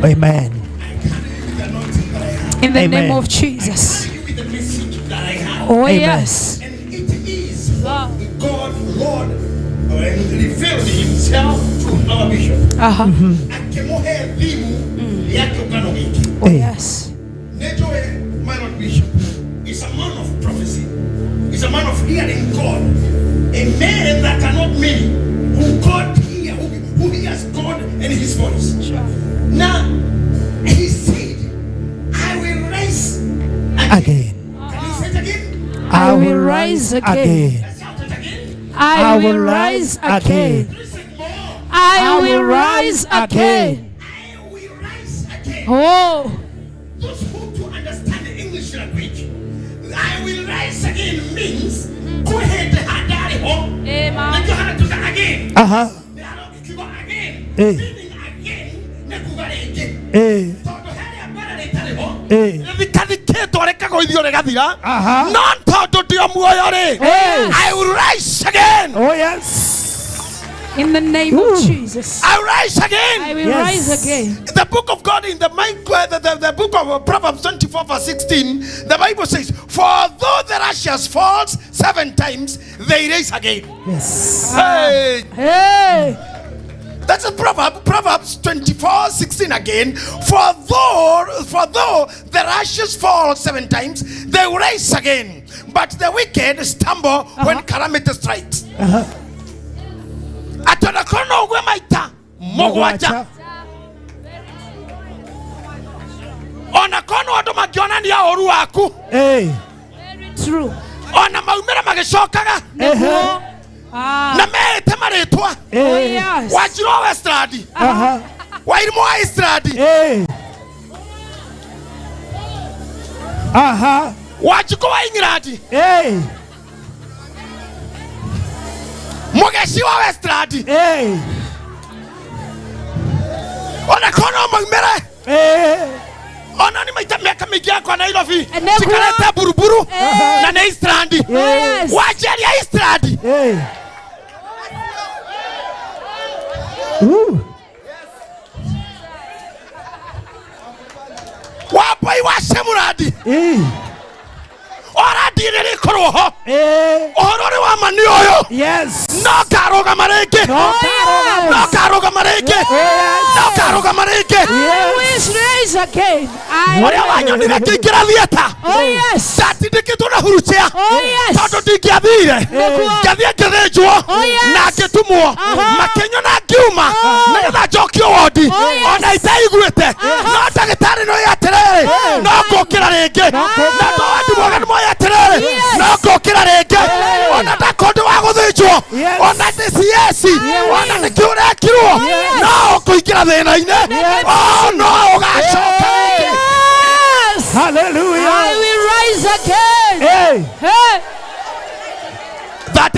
Amen. In the Amen. name of Jesus. With the message that I have. Oh, Amen. yes. And it is what God, Lord, revealed himself to our bishop. Akemohe elimu yake ugano hiki. Oh, yes. Nejoe, my Lord Bishop, is a man of prophecy. Is a man of hearing God. A man that cannot many, who God hear, who hears God and his voice. Sure. Now, he said, I will rise Again. Can you say it again? I will rise again. Let's shout it again. I will rise again. Listen more. I will rise again. I will rise again. Oh, Those who do understand the English language, I will rise again means go ahead hadari ho. amen. Let you have to go again. They are not to go again. Eh. Meaning again, ne kugarege. Todo hali abara le tale ho. Vikadiketo reka go idio regathira. Non todo dio muoyo re. I will rise again. Oh yes. In the name of Jesus. I will rise again. I will Yes. rise again. The book of God in the book of Proverbs 24 verse 16, the Bible says, for though the righteous falls 7 times, they rise again. Yes. Hey, Hey. that's a Proverbs 24 16 again. For though the righteous fall 7 times, they rise again, but the wicked stumble when calamity strikes. Atona kono gwe maita mogwacha. Ona kono watu magiona ni ya oru waku. True. Ona maumira magishokaga. Na mete maretwa. Oh, yes. Wajiro Westradi. Wairimo Westradi. Wajiko wa Ingiradi. Mugeshi wa Westradi. Ona kono maumira. Ona ni maita miaka mingi yako na Nairobi. Sikareta buruburu na na Istrandi. Yes. Wajeri ya Istrandi. Wapo iwasemuradi. Ora diriri koroho. Orore wa manioyo. Yes. No karoga mareke. No karoga mareke. No karoga mareke. I will rise again. Ora wanyo ni kikira thieta. Oh, yes. Tati dikituna huruchea. Oh, yes. Todo dikiathire. Gathie kirejwo. Na kitumwo. Makenyo na giuma. Na getha jokio wodi. Ona itaiguite. No dagitari no yaterere. No kokira rege. Na to wadi mwagani mo yaterere. No kokira rege. Ona dakondo wa guthinjwo. Ona DCS. Ona nikiure kirwo. No kuingira thina ine. Oh no ugacoka rege. Hallelujah. I will rise again. Hey. That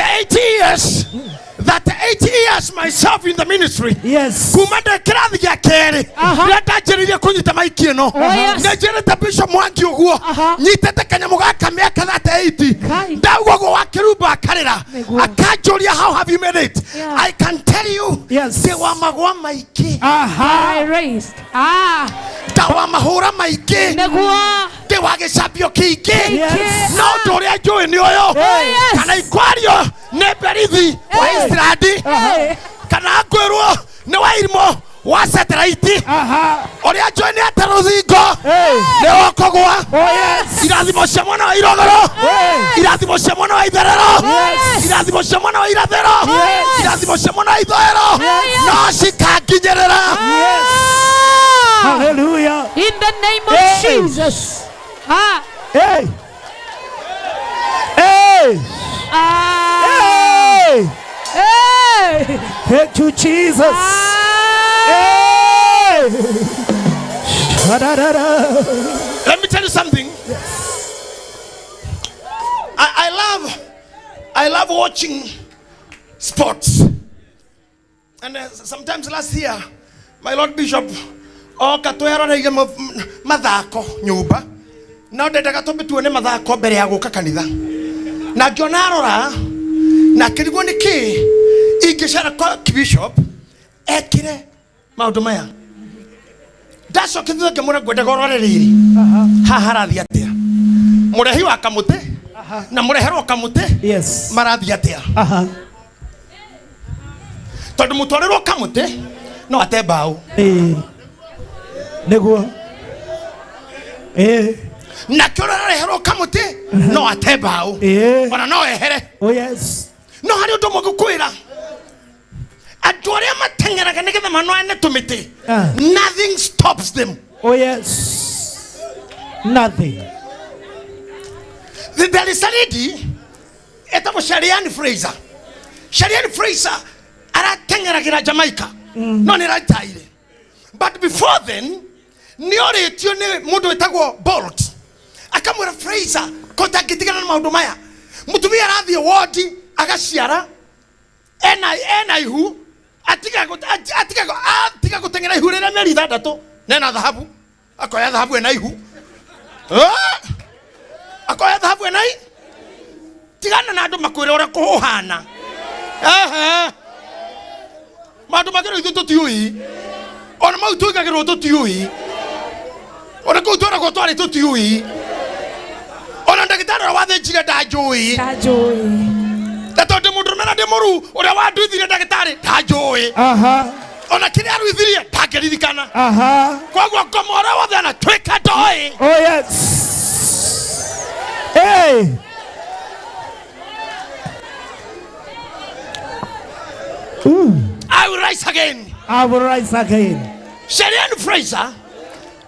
8 years myself in the ministry. Yes. Kumanda kirathi gya keri. Reta njiririe kunyita maiki no. Njirite Bishop Mwangi uguo. Nyitete kanyamu gaka miaka 38. Ndaugo go wakiruba akarira. Akanjuria how have you made it? I can tell you. Yes. Se wa magwa maiki. I raised. Tawa mahura maiki. Negua. Te wage sabio kiki. Yes. No dore ajoe ni oyo. Yes. Kana ikwario ne berithi wa Istradi. Kana agwerwo ne wairimo wa satellite. Ori ajoe ni ataruthingo. Ne okogwa. Irathimo cia mwana wa irogoro. Irathimo cia mwana wa itherero. Irathimo cia mwana wa irathero. Irathimo cia mwana wa itherero. No cikanginyerera. Hallelujah. In the name of Jesus. Hey. Thank you, Jesus. Let me tell you something. I love watching sports. And sometimes last year, my Lord Bishop, katwera na mathako nyumba. Na ndendaga tumbe tuone mathako mbere ya guka kanitha. Na ngiona arora na kirigwo niki ingicera kwa Bishop ekire maundu maya. Daso kithuke ngemura gwenda gorore riri. Ha harathi atia. Murehi wa kamute na mureherwo kamute. Yes. Marathi atia. Tondu mutwarerwo kamute no atembao. Neguo. Na kiora reherwo kamute no atembao. Ona no ehere. Oh yes. No hari undu mugukwira. Adoria matengeraga nigetha manoane tumite. Nothing stops them. Oh yes. Nothing. There is a lady etagwo Sharian Fraser. Sharian Fraser aratengeragira Jamaica. No ni rataire. But before then ni oretio ni mundu etagwo Bolt. Akamwira Fraser kontakitigana na maundu maya. Mutumia arathie ward agaciara ena ihu atiga gutengera ihu rira meri 6 nena dhahabu akoya dhahabu ena ihu akoya dhahabu ena ihu tigana na andu makwire ora kuhana mandu magero ithu tutiui ona mau tuigagirwo tutiui ona kutora ko twari tutiui ona ndagitara wathe njire ndajui Tatonde mundu mena de moru ora waduithire ndagitari ndajui ona kiri aruithirie ndageririkana kwagwa komora wothe ana twika doi. Oh yes. Hey. I will rise again. I will rise again. Sharian Fraser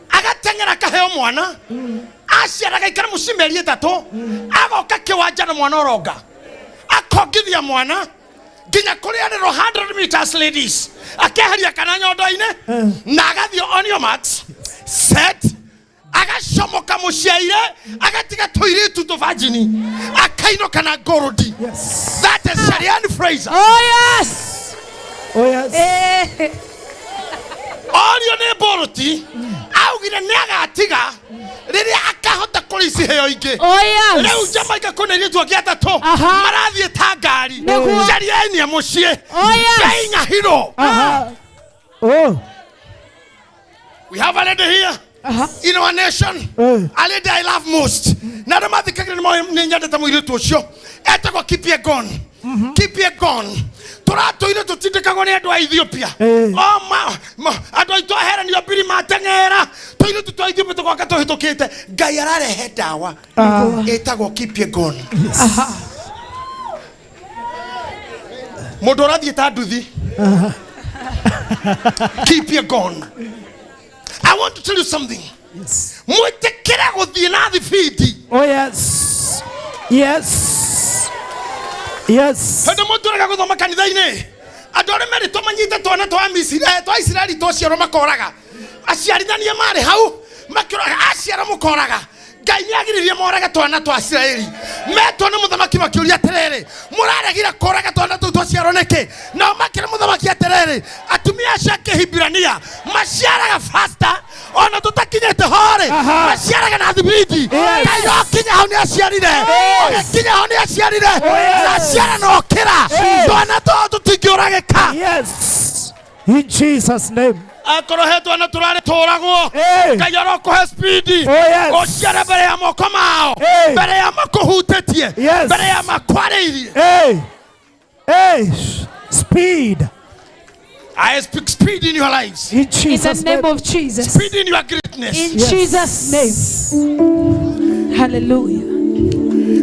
agatengera kaheo mwana aciara gaikara mucimeri 3 agoka kiwanja na mwana oronga akongithia mwana nginya kurianirwo 100 meters ladies akeheria kana nyondo-ine na agathio on your marks set agacomoka muciaire agatiga toiretu to virgin akainoka na gorodi. Yes. That is Sharian Fraser. Oh yes. Oh yes. Orio ne boroti augire ne agatiga riri akahota kurisi heyo ingi. Oh yes. Leo Jamaica koneri tu agiata to marathie tangari Shariani amucie. Oh yes. Beinga hiro. Oh. We have a lady here in our nation. A lady I love most. Na ramathi kagire mo nyanda ta muiritu ucio etagwo Kipie Gon. Kipie Gon. Turato ile tutindikagwo ni andu a Ethiopia. Oh ma andu aitu ahera ni obiri matengera. Toile tutwa Ethiopia twaka tuhitukite. Ngai ararehe dawa. Etagwo Kipie Gon. Mundu arathie ta nduthi. Kipie Gon. I want to tell you something. Yes. Muitekera guthie na thibidi. Oh yes. Yes. Yes. Hendo muturaga guthoma kanitha-ini. Andu aria meri tumanyite twana twa Misiri twa Israeli twaciarwo makoraga. Aciarithania mari hau makiraga aciara mukoraga. Ngai ni agiririe moraga twana twa Israeli. Metwo ni muthamaki makiuria atiriri. Muraregira koraga twana tu twaciarwo niki. Na makira muthamaki atiriri. Atumia acia Hibrania maciaraga faster. Ona tutakinyete hore maciaraga na thibidi. Ngai okinya hau ni aciarire. Okinya hau ni aciarire. Aciara no kira. Twana tu tutingiuragika. Yes. In Jesus' name. Akorohetwo na turare toragwo Ngai arokuhe speed ociare mbere ya moko mao mbere ya makuhutetie mbere ya makwariirie. Speed. I speak speed in your lives. In Jesus' In the name of Jesus. Speed in your greatness. In Jesus' name. Hallelujah.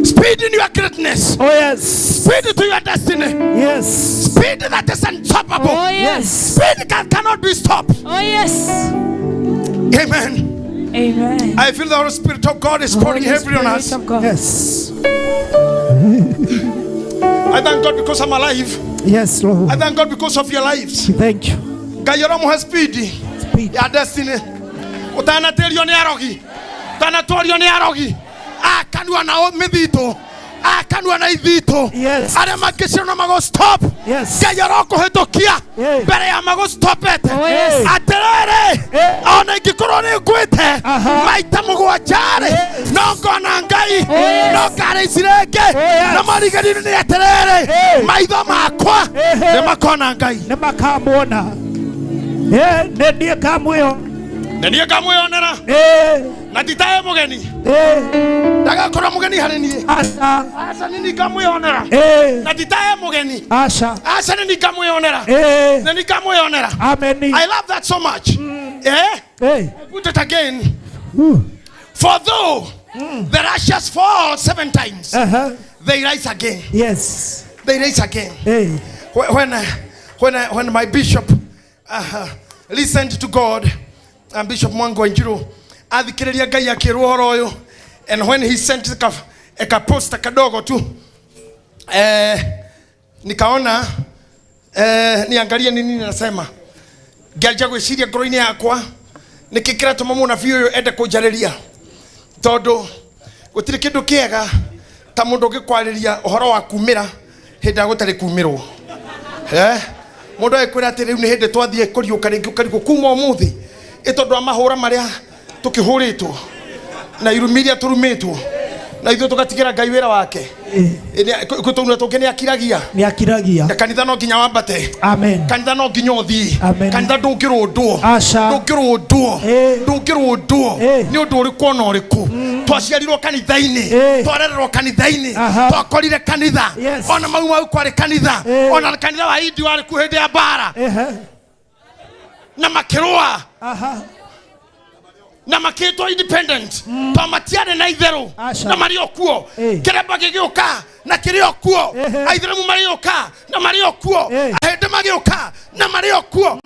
Speed in your greatness. Oh yes. Speed to your destiny. Yes. Speed that is unstoppable. Oh yes. Speed that cannot be stopped. Oh yes. Amen. Amen. I feel the Holy Spirit of God is pouring heavily on us. Yes. I thank God because I'm alive. Yes, Lord. I thank God because of your lives. Thank you. God, you have speed. Your destiny. Utana telio ni arogi. Utana tolio ni arogi. Kanua na mithito. Kanua na ithito. Yes. Are makishiro na mago stop. Yes. God, you roko hetokia. Bere ya mago stop it. Oh yes. Aterere. Ona ikikoro ni gwete. Maita mugwajare. No gona ngai. No kare isireke. Na marigani ni aterere. Maitho makwa. Ne makona ngai. Ne makamwona. Ne ndiye kamwyo. Nani kamwionera na titaye mugeni daga kora mugeni hareni asa nini kamwionera na titaye mugeni asa nini kamwionera nani kamwionera. Amen. I love that so much. I put it again. For though the righteous fall 7 times, they rise again. Yes, they rise again. When my bishop listened to God, and Bishop Mwango Njiro athikiriria Ngai akirwo horo uyu, and when he sent a poster kadogo tu nikaona niangalie nini nasema ngianjia gwiciria ngoro-ini yakwa nikikira tumamu na biu ende kunjariria tondu gutiri kindu kiega ta mundu ngikwariria uhoro wa kumira hinda gutari kumirwo mundu ekwira ati riu ni hindi twathie kuriuka ringi ukarigo kuma umuthi itondo amahura maria tukihuritwo na irumiria turumitwo na ithu tugatigira Ngai wira wake kutuna tukene akiragia na kanitha no nginya wambate. Amen. Kanitha no nginya uthii. Kanitha ndungirundwo ni undu uriku na uriku twaciarirwo kanitha-ini twarererwo kanitha-ini twakorire kanitha ona mau kwari kanitha ona kanitha wa Idi wari kuhindi ya bara na makirua na makitwa independent pamatiane na itheru na mario kuo kiremba gigiuka na kirio kuo aitheramu mario ka na mario kuo ahende magioka na mario kuo.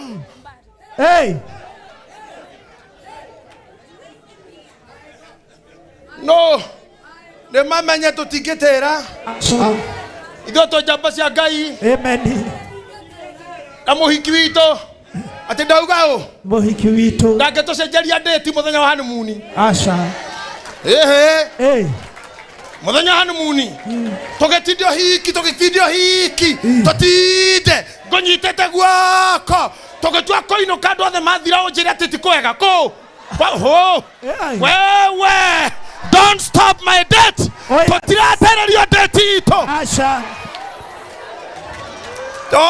No ne mamanya tutingitera itho to jamba cia Ngai. Amen. Na muhiki wito ati ndaugao muhiki wito ndake tucenjeria date muthenya wa honeymoon muthenya wa honeymoon tugetindio hiki tutinde ngonyitete guoko tugetua koino kando othe mathira unjira ati tikwega ko wewe don't stop my date tutiratererio date ito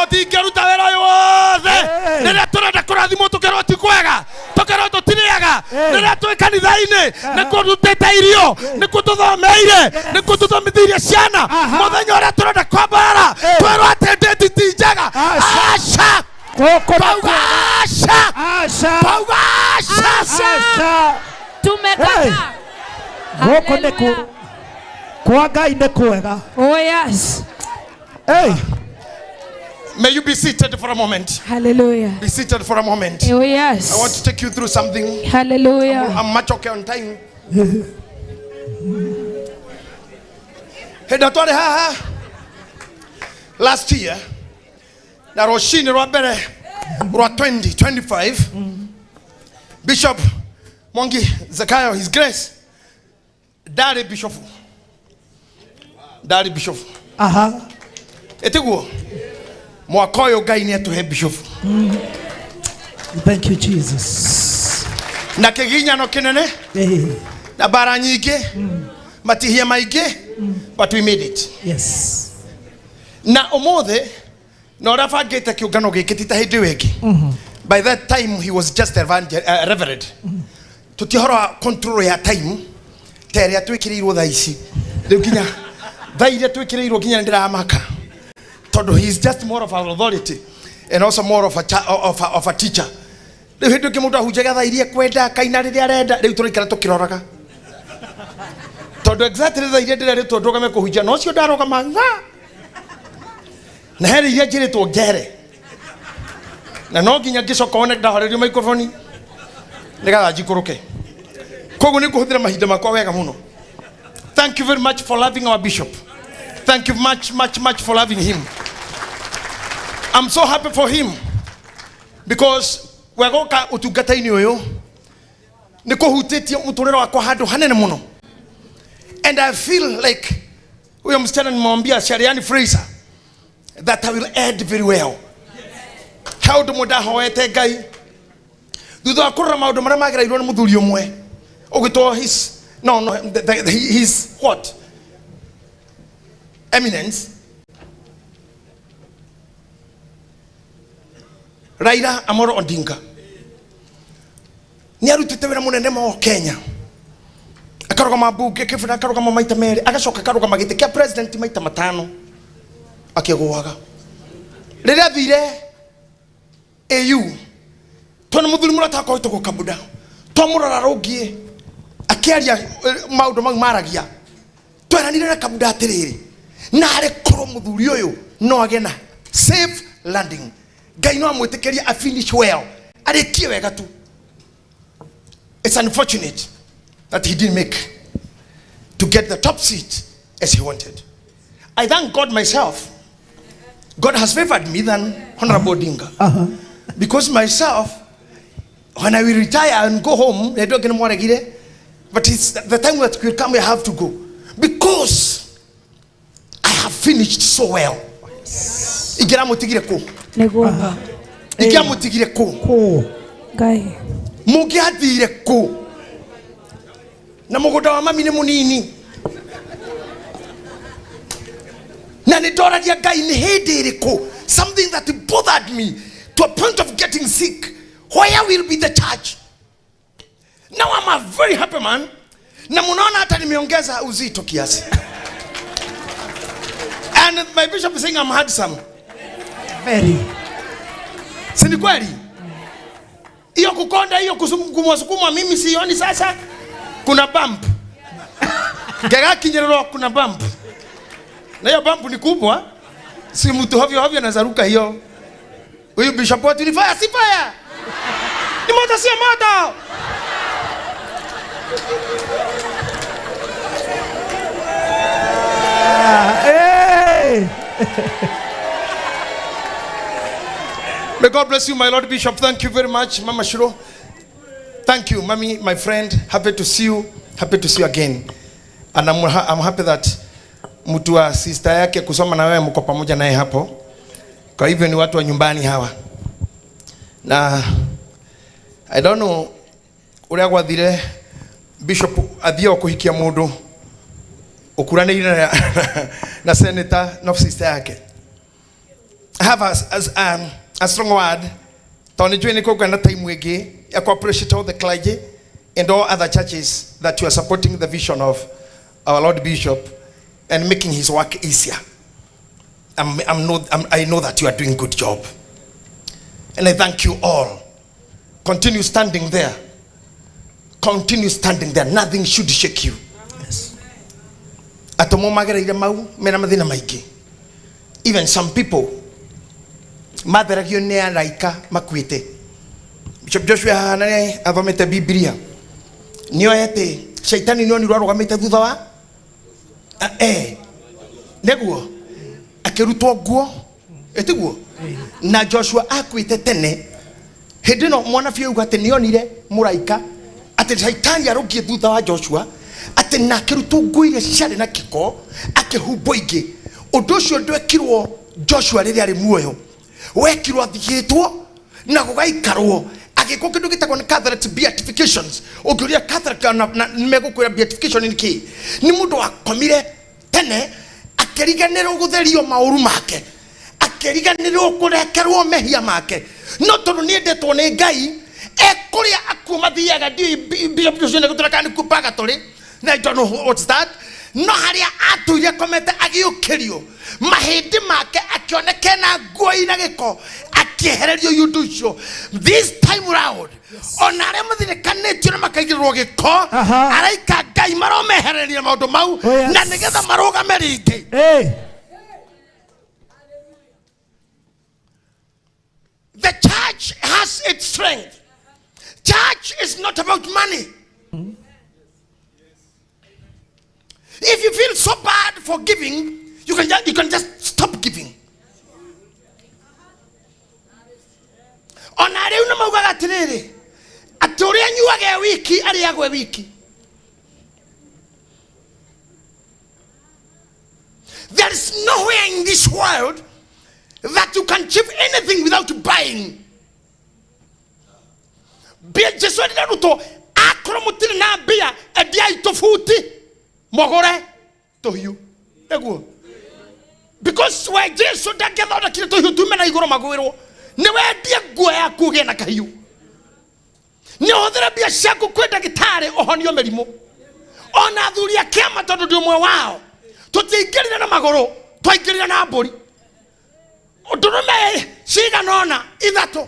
Tingeruta wera uyu wothe riria turenda kurathimwo tukerwo ti kwega tukerwo tutiriaga riria twi kanitha-ini nikuo tutite irio nikuo tuthomeire nikuo tuthomithirie ciana muthenya uria turenda kwambara twerwo ati ndeti ti njega. Aca tumekata goko niku kwa Ngai ni kwega. Oh yes. Hey. May you be seated for a moment. Hallelujah. Be seated for a moment. Oh yes. I want to take you through something. Hallelujah. I'm much okay on time. Last year, na roshini rwa mbere rwa 2025, Bishop Mwangi Zakayo, His Grace, Daddy Bishop. Etiguo. Mwakoyo Ngai ni atuhe bishop. Thank you Jesus. Na kiginya no kinene na bara nyingi matihia maingi but we made it. Yes. Na omothe no rafagete kiungano giki titahindi wengi. By that time he was just a reverend. Tutihora control ya time tere twikiriirwo tha ici riu kinya tha iria twikiriirwo kinya ndiramaka. He's just more of an authority and also more of a teacher. Riu hindu ngi mundu ahunjaga tha iria kwenda kaina riria arenda riu turikara tukiroraga tondu exactly tha iria ndireritwo ndugame kuhunjia no cio ndarugama na heri iria njiritwo ngere na no nginya ngicoka one ndahorerio microphone nigatha njikuruke koguo ni kuhuthira mahinda makwa wega muno. Thank you very much for loving our bishop. Thank you much for loving him. I'm so happy for him because wegoka utungata-ini uyu ni kuhutitie muturire wakwa handu hanene muno, and I feel like huyo msichana nimwambia Shariani Fraser that I will add very well. How do muda hoete Ngai thutha wa kurora maundu maria magirairwo ni muthuri umwe ugitwo his his what eminence Raila Amolo Odinga. ni arutite wira munene mo Kenya akaruga mabunge kibura akaruga maita meri agacoka akaruga magite kia president maita matano akigwaga riria thire AU twana muthuri murata akohito gukabuda twamurora rungie akiaria maundu mau maragia tweranire na kabuda atiriri na ari koro muthuri uyu no agena safe landing Ngai no amwitikiria a finish well arikie wega tu. It's unfortunate that he didn't make to get the top seat as he wanted. I thank God myself. God has favored me than Honorable Odinga. Because myself, when I will retire and go home, I don't get more again. But it's the time that will come, I have to go. Because I have finished so well. Igira mutigire ko. Negomba. Igira mutigire ko. Gai. Mugiathire ko. Na mugoda wa mami ni munini. Na nidoragia Ngai ni hende iriko. Something that bothered me to a point of getting sick. Where will be the church? Now I'm a very happy man. Na munaona hata nimeongeza uzito kiasi. And my bishop is saying I'm handsome. Very. Si ni kweli? Hiyo kukonda hiyo kusukuma mimi sioni sasa. Kuna bump. Gega kinyerero kuna bump. Na hiyo bump ni kubwa. Si mtu hovyo anaweza ruka hiyo. Huyu bishop wetu ni fire, si fire. Ni moto si moto. Hey. May God bless you, my Lord Bishop. Thank you very much, Mama Shiro. Thank you, Mommy, my friend. Happy to see you. Happy to see you again. And I'm happy that mtu wa sister yake kusoma na wewe mko pamoja naye hapo. Kwa hivyo ni watu wa nyumbani hawa. Na I don't know uria gwathire Bishop athio kuhikia mundu ukuranire na senator na sister yake. I have a strong word. Tony Jwini ko kwenda time wege ya appreciate all the clergy and all other churches that you are supporting the vision of our Lord Bishop and making his work easier. I know that you are doing a good job. And I thank you all. Continue standing there. Continue standing there. Nothing should shake you. Yes. Even some people, Bishop Joshua Hanane avamete Biblia. Niyo yete shaitani niyo nirwaro gamete thutha wa neguo akirutwo guo etiguo na Joshua akwite tene hedino mwana fie ugate niyo nire muraika ate shaitani arogie thutha wa Joshua ate na akirutwo guo ile ciare na kiko akihumbo ingi undu ucio ndwekirwo Joshua riri ari muoyo wekirwo athigitwo na gugaikarwo agiko kindu gitagwo ni Catholic beatifications ugiuria Catholic na megukwira beatification ni ki ni mundu akomire tene akeriganirwo gutherio mauru make akeriganirwo kurekerwo mehia make no tondu ni endetwo ni Ngai ekuria akuma thiaga Bishop Joshua guturaka ni kupaga tuli na I don't know what's that no haria atuire komete agiukirio mahindi make akioneke na nguo ina giko akihererio yudusho this time round onare muthire kanetio na makaigirwo giko araika Ngai maromehereria maundu mau na nigetha marugame ringi the church has its strength. Church is not about money. If you feel so bad for giving, you can just stop giving. Onare una maugaga atiriri aturia nyuage wiki ari agwe wiki. There is nowhere in this world that you can achieve anything without buying. Bia Jesu ndi ruto akoro mutiri na bia edia itofuti mogore to you. Eguo. Because why Jesu dagetha na kile to you tumena igoro magwirwo. Ni we dia guo ya kuge na kahiu. ni othera bia ciaku kwenda gitari ohonio merimu ona athuri a kiama tondu ndi umwe wao tutiingirira na maguru twaingirira na mburi ndurume ciganona ithatu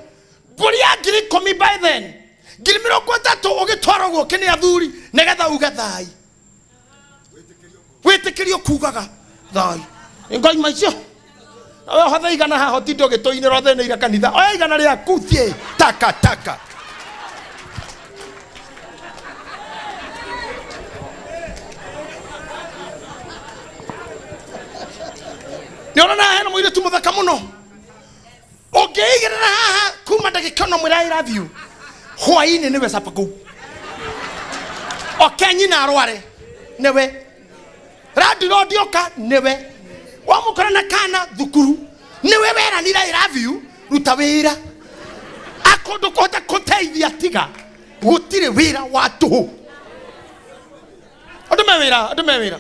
mburi ya 10,000 by then 30,000 ugitwara guoke ni athuri nigetha uga thai witikirio kugaga thai ngai maicio awe hothe igana ha hotindo gitoine rothe ni ira kanitha oya igana ria kuthie taka niona na hena mwire tu muthaka muno ogeigerera haha kuma ndagika no mwira I love you hwaini niwe sapaku okenyi na arware niwe radio dioka niwe wamukora na kana thukuru niwe wera nira I love you ruta wira akondo kota koteithia tiga gutire wira wa tuhu Odumewira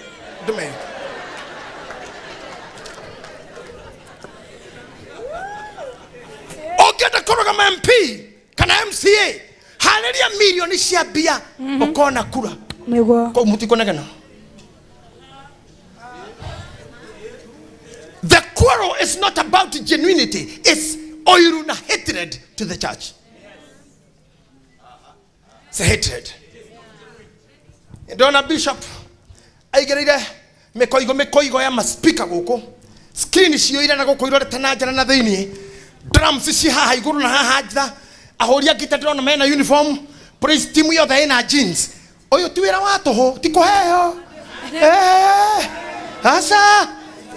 ogenda koroga MP kana MCA haleria milioni cia bia okona kura Niguo ko mutiko negana. The quarrel is not about genuinity, it's oiru na hatred to the church. It's a hatred. Ndona bishop aigereire mekoigo ya maspika guko screen cio ira na guko irorete na njara na thiini drums ci haha iguru na haha nja ahoria gita ndona mena uniform praise team yothe ina jeans oyo tiwira watoho tikuheo asa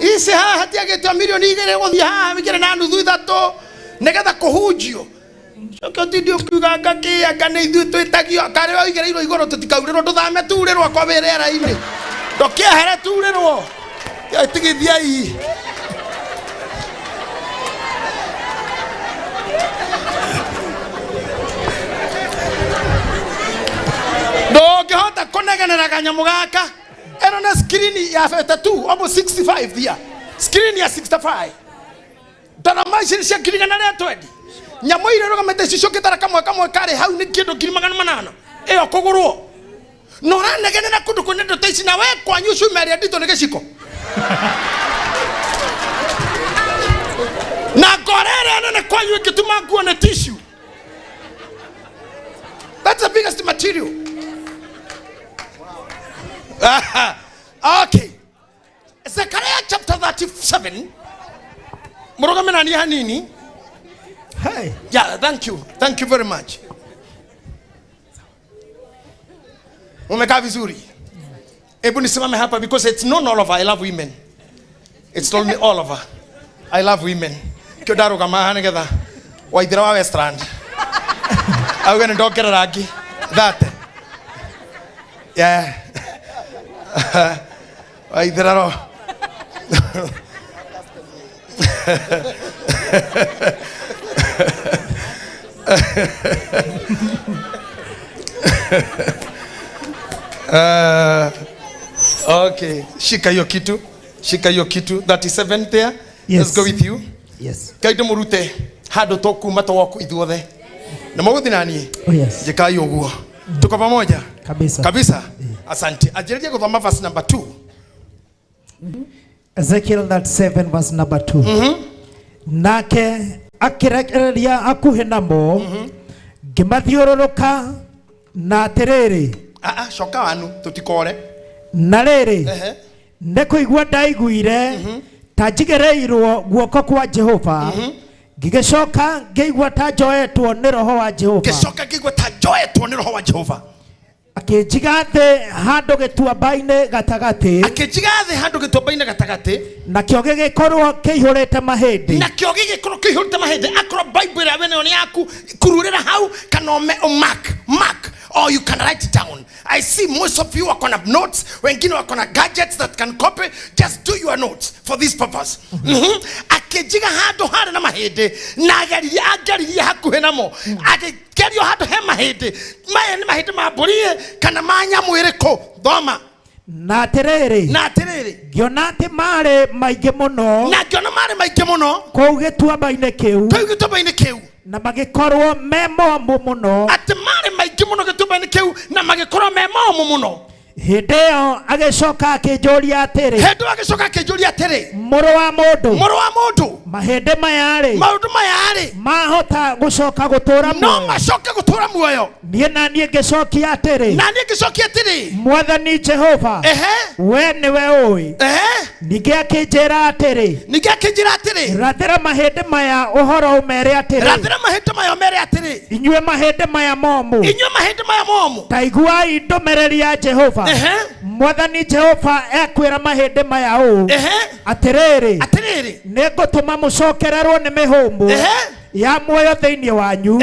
isi haha tiagete milioni igere guthi haha migere na nuthu ithatu negetha kuhunjio Choko tidio kugaga ki akane ithu twitagio kare oigereirwo igoro tutikaurerwo nduthame turerwo kwa berera ine ndokia here turerwo tigithiai ndongihota kunegenera kanyamu gaka eno na screen ya 32 almost 65 there screen ya 65 dana machine cia kiringana na 20 nyamo ire roga mete cicoke tara kamwe kare hau ni kindu 800 iyo kugurwo no ranegene na kundu kunendo teici na we kwanyu shumeri ndito ne giciko na gorere ne kwanyu kituma nguo na tissue. That's the biggest material. Okay, Zechariah chapter 37 muroga menani hanini. Hey. Yeah, thank you very much. Umekaa vizuri. Hebu nisimame hapa because it's not all of her. I love women. It's not me all of her. I love women. Kyodaro kama hanegeda. Waithira wa Westland. I'm going to talk ragi. That. Yeah. Waithira ro. Okay, shika hiyo kitu 37 there. Yes. Let's go with you. Yes. Kaito murute hado toku matoko ithuothe na muguthi nani. Oh yes. Jeka hiyo guo tuko pamoja kabisa yeah. Asante. Ajereje kuthoma verse number 2. Ezekiel 37 verse number 2. Nake akirekereria akuhe namo ngimathiũrũrũka na atĩrĩrĩ coka wanu tutikore na rĩrĩ nĩkũigua ndaiguire ta njigereirwo guoko kwa Jehova ngĩgĩcoka ngĩigua ta njoetwo nĩ roho wa Jehova akĩnjiga thĩ handũ gĩtuamba-inĩ gatagatĩ nakĩo gĩgĩkorwo kĩihũrĩte mahĩndĩ akorwo Bible ya wene yaku kururĩra hau kana mark or you can write it down. I see most of you are gonna have notes. Wengine wako na gadgets that can copy. Just do your notes for this purpose. Akejiga hado hana na mahede. Na agari hakuhe namo. Akegerio hado he mahede. Maya ni mahede maburie kana manya mwireko dhoma. Na atĩrĩrĩ ngĩona atĩ marĩ maingĩ mũno kũu gĩtuamba-inĩ kĩu na magĩkorwo me momũ mũno atĩ marĩ maingĩ maingĩ mũno gĩtũmba-inĩ kĩu na magĩkorwo me momũ mũno. Hĩndĩ ĩyo agĩcoka akĩnjũria atĩrĩ, hĩndĩ ĩyo agĩcoka akĩnjũria atĩrĩ, mũrũ wa mũndũ, mahĩndĩ maya rĩ, maũndũ maya rĩ, mahota gũcoka gũtũũra muoyo? No macoke gũtũũra muoyo. Niĩ na niĩ ngĩcokia atĩrĩ, Mwathani Jehova, we nĩwe ũĩ. Ningĩ akĩnjĩra atĩrĩ, rathĩra mahĩndĩ maya ũhoro ũmere atĩrĩ, inyuĩ mahĩndĩ maya momũ, ta iguai ndũmĩrĩri ya Jehova. Mwathani Jehova ekwĩra mahĩndĩ maya ũũ atĩrĩrĩ, nĩngũtũma mũcokererwo nĩ mĩhũmũ ya muoyo thĩinĩ wanyu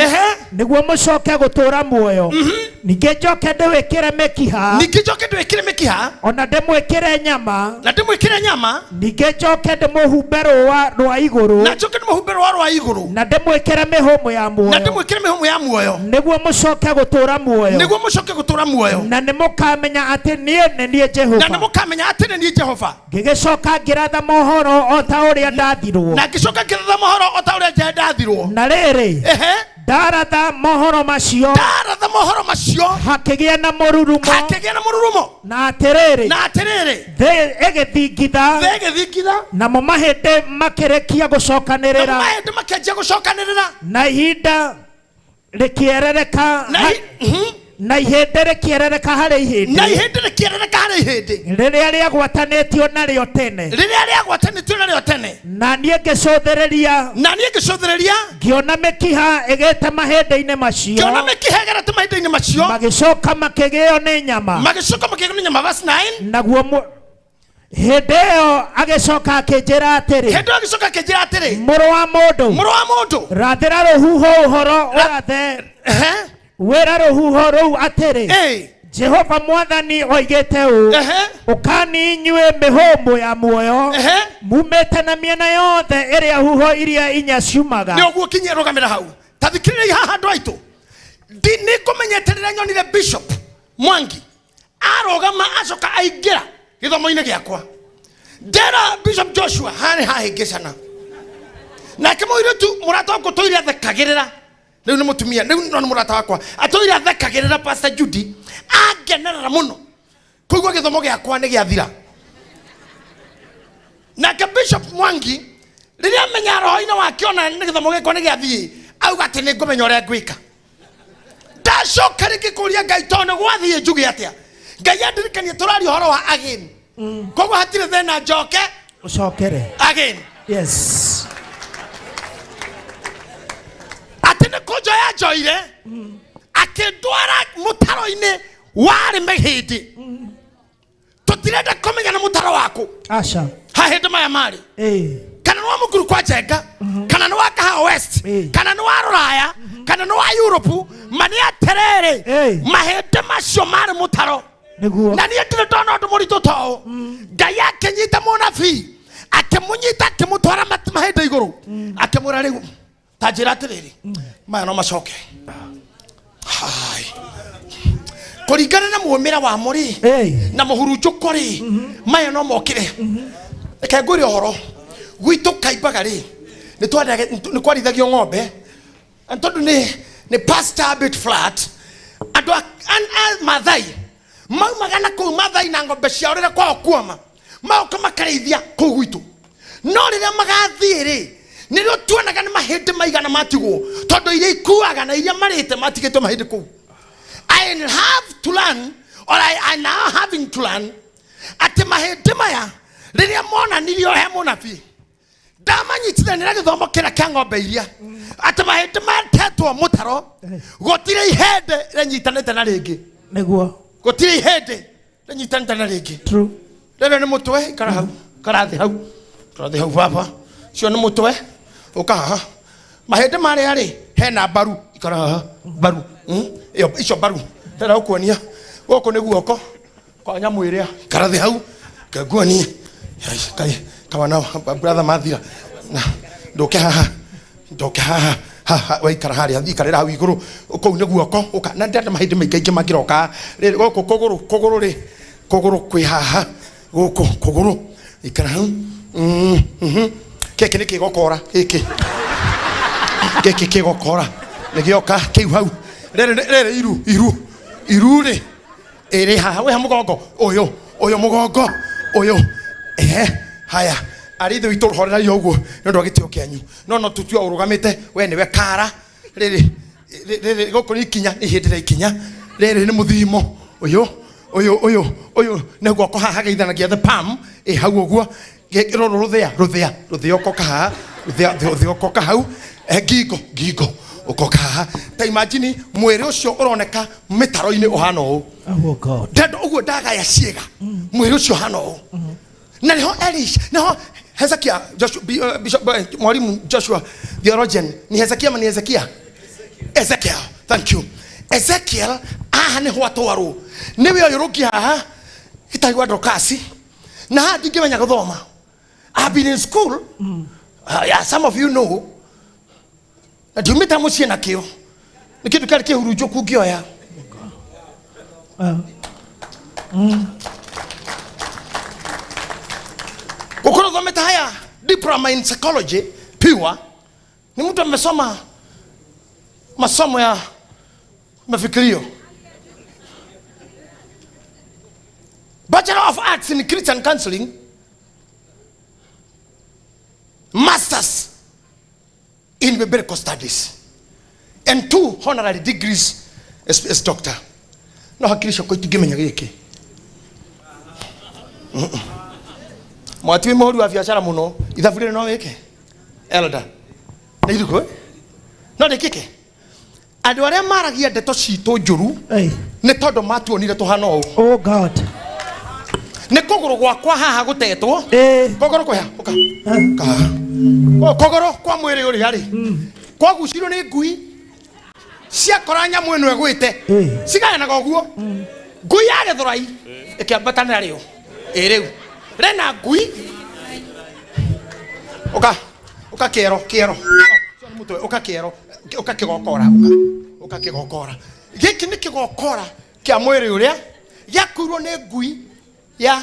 nĩguo mũcoke gũtũũra muoyo. Ningĩ njoke ndĩwĩkĩre mĩkiha, ona ndĩmwĩkĩre nyama, ningĩ njoke ndĩmũhumbe rũũa rwa igũrũ, na ndĩmwĩkĩre mĩhũmũ ya muoyo, nĩguo mũcoke gũtũũra muoyo. Na nĩmũkamenya atĩ niĩ nĩ niĩ Jehova. Ngĩgĩcoka ngĩratha mohoro o ta ũrĩa ndathirwo. Na rĩrĩ, ndaratha mohoro macio, hakĩgĩa na mũrurumo, na atĩrĩrĩ, thĩ ĩgĩthingitha, namo mahĩndĩ makĩrĩkia gũcokanĩrĩra, na ihinda rĩkĩerereka, na ihĩndĩ rĩkĩerereka harĩ ihĩndĩ, rĩrĩa rĩagwatanĩtio narĩo tene. Na niĩ ngĩcũthĩrĩria, ngĩona mĩkiha ĩgĩte mahĩndĩ-inĩ macio, magĩcoka makĩgĩo nĩ nyama. Naguo hĩndĩ ĩyo agĩcoka akĩnjĩra atĩrĩ, mũrũ wa mũndũ, rathĩra rũhuho ũhoro ũrathe, wĩra rũhuho rũu atĩrĩ, Jehova Mwathani oigĩte ũũ, ũkani inyuĩ mĩhũmũ ya muoyo, mumĩte na mĩena yothe ĩrĩa huho iria inya ciumaga. Nĩ ũguo kinyia rũgamĩra hau. Ta thikĩrĩria haha andũ aitũ. Nĩ kũmenyeterera nyonire Bishop Mwangi arũgama acoka aingĩra gĩthomo-inĩ gĩakwa. Ndera Bishop Joshua harĩ hahĩngĩcana. Nake mũirĩtu mũrata wakwa tũire athekagĩrĩra. Rĩu nĩ mũtumia, rĩu nĩ mũrata wakwa. Atũire athekagĩrĩra Pastor Judy. Angenerera mũno. Kũigua gĩthomo gĩakwa nĩ gĩathira. Nake Bishop Mwangi rĩrĩa amenya roho-inĩ wake ona nĩ gĩthomo gĩakwa nĩ gĩathiĩ, auga atĩ nĩ ngũmenya ũrĩa ngwĩka. Ndacoka rĩngĩ kũria Ngai tondũ gwathiĩ njuge atĩa. Ngai andirikania tũraria ũhoro wa again. Koguo hatirĩ thĩna njoke ũcokere again. Yes. Atĩ nĩ kũnjoya njoire akĩndwara mũtaro-inĩ warĩ mahĩndĩ. Tũtirenda kũmenya na mũtaro waku. Aca. Hahĩndĩ maya marĩ. Kana nĩ wa mũkuru kwa Njenga, kana nĩ wa Kahawa West, kana nĩ wa Rũraya, kana nĩ wa Europe, mani atĩrĩrĩ, mahĩndĩ macio marĩ mũtaro. Na niĩ ndirĩ ndona ũndũ mũritũ ta ũũ. Ngai akĩnyita mũnabii, akĩmũnyita akĩmũtwara mahĩndĩ igũrũ, akĩmwĩra rĩu ta njĩra atĩrĩrĩ, maya no macoke. Kũringana na muumĩra wa mũrĩ na mũhurunjũko rĩ, maya no mokire. Reke ngwĩre ũhoro gwitũ Kaimbaga rĩ, nĩ kwarithagio ng'ombe, tondũ nĩ pasture bit flat. Andũ a Maathai maumaga na kũu Maathai na ng'ombe ciao rĩrĩa kwao kuoma, maoka makarĩithia kũu gwitũ. No rĩrĩa magathiĩ rĩ, nĩrĩo tuonaga nĩ mahĩndĩ maigana matigwo, tondũ iria ikuaga na iria marĩte matigĩtwo mahĩndĩ kũu. I have to learn, or I now having to learn, atĩ mahĩndĩ maya rĩrĩa monanirio he mũnabii, ndamanyitithanĩra gĩthomo kĩrĩa kĩa ng'ombe iria, atĩ mahĩndĩ matetwo mũtaro, gũtirĩ ihĩndĩ rĩnyitanĩte na rĩngĩ. Nĩguo gũtirĩ ihĩndĩ rĩnyitanĩte na rĩngĩ. True. Rĩrĩa nĩ mũtwe ikara hau, karathi hau baba, cio nĩ mũtwe ũka haha. Mahĩndĩ marĩa rĩ, hena mbaru, ikara haha, mbaru, icio mbaru. Rĩrĩa ũkuonia gũkũ nĩ guoko kwa nyamũ ĩrĩa, karathi hau, kaguonia kawana brother mathira na ndoke haha waikara harĩa ikarĩra hau igũrũ, kũu nĩ guoko ũka na ndenda mahĩndĩ maingĩ mangĩroka rĩrĩ gũkũ kũgũrũ kwĩ haha, gũkũ kũgũrũ ikara hau. Gĩkĩ nĩ kĩgokora, gĩkĩ kĩgokora nĩgĩoka kĩu hau Rere iru ri. Ere haha we mugongo. Oyo mugongo. Oyo. Haya. Arithe witå rå horera yo guo nä å ndå wa gä tä o kä anyu no tå tua å rå gamä te we nä we kara rä gå kå nä ikinya nä hä ndä ra ikinya rä nä må thimo å yå nä guoko haha geithanagia the palm ä hau å guo rå thea okoka haha rå thea okoka hau ngingo okoka haha ta imagine mwä rä å cio å roneka mä taro-inä å hana å ndendo å guo ndagaya ciäga mwä rä å cio hana å na nä ho nä Hezekiah, Bishop Mwalimu Joshua, theologian. Ni Hezekiah mani Hezekiah? Ezekiel, thank you. Ezekiel, ne huato waru. Niwe yoroki haha, itaiwa drokasi. Na hadi kimenya kuthoma. I've been in school. Yeah, some of you know. Na diumita mucie na kio. Ni kitu kali kihurujo kugio ya. Ukoro thometa haya diploma in psychology pure ni mtu amesoma masomo ya mafikirio. Bachelor of Arts in Christian Counseling, Masters in Biblical Studies, and 2 honorary degrees as doctor. No hakilisho ko itigimenya giki. Mwatiwe moru wa biashara muno ithabure no weke elder na iruko no dekike andu aria maragia ndeto cito njuru ni tondu matuonire tuhana o oh god ni kogoro gwakwa haha gutetwo kogoro kwa uka kogoro kwa mwiri uri hari kwa guciro ni ngui cia koranya mwenu egwite sigaya na goguo ngui ya githurai ikiambatana rio riu rena ngui uka kero mutwe uka kero uka kigokora giki ni kigokora kia mwiri uria yakurwo ni ngui ya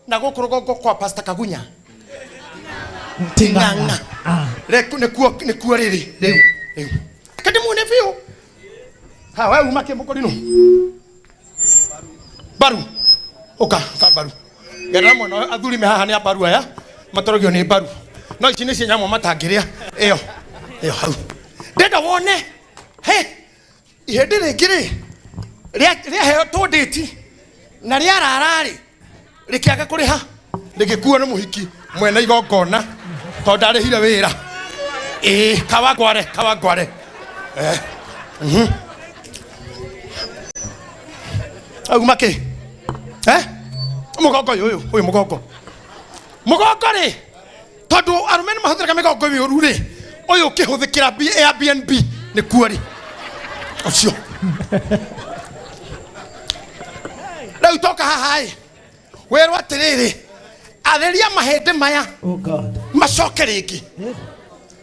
na gukurugongo kwa Pastor Kagunya tinganga reku ne kuo riri riu kadi mu ne fiu ha wa umake mukorino baru uka baru Gera mwana athuri me haha ni abaru aya matorogio ni baru no ici ni cianyamo matangiria iyo hau ndenda wone ihende ringiri ria heo to date na ria rarari rikiaga kuriha rigikuo ni muhiki mwena igongona to ndarihire wira kawangware au make mugongo uyu mugongo ri tondu arume ni mahuthira migongo miuru ri uyu kihuthikira Airbnb ni kuori ucio riu toka haha weru atiriri atheria mahende maya oh god macoke ringi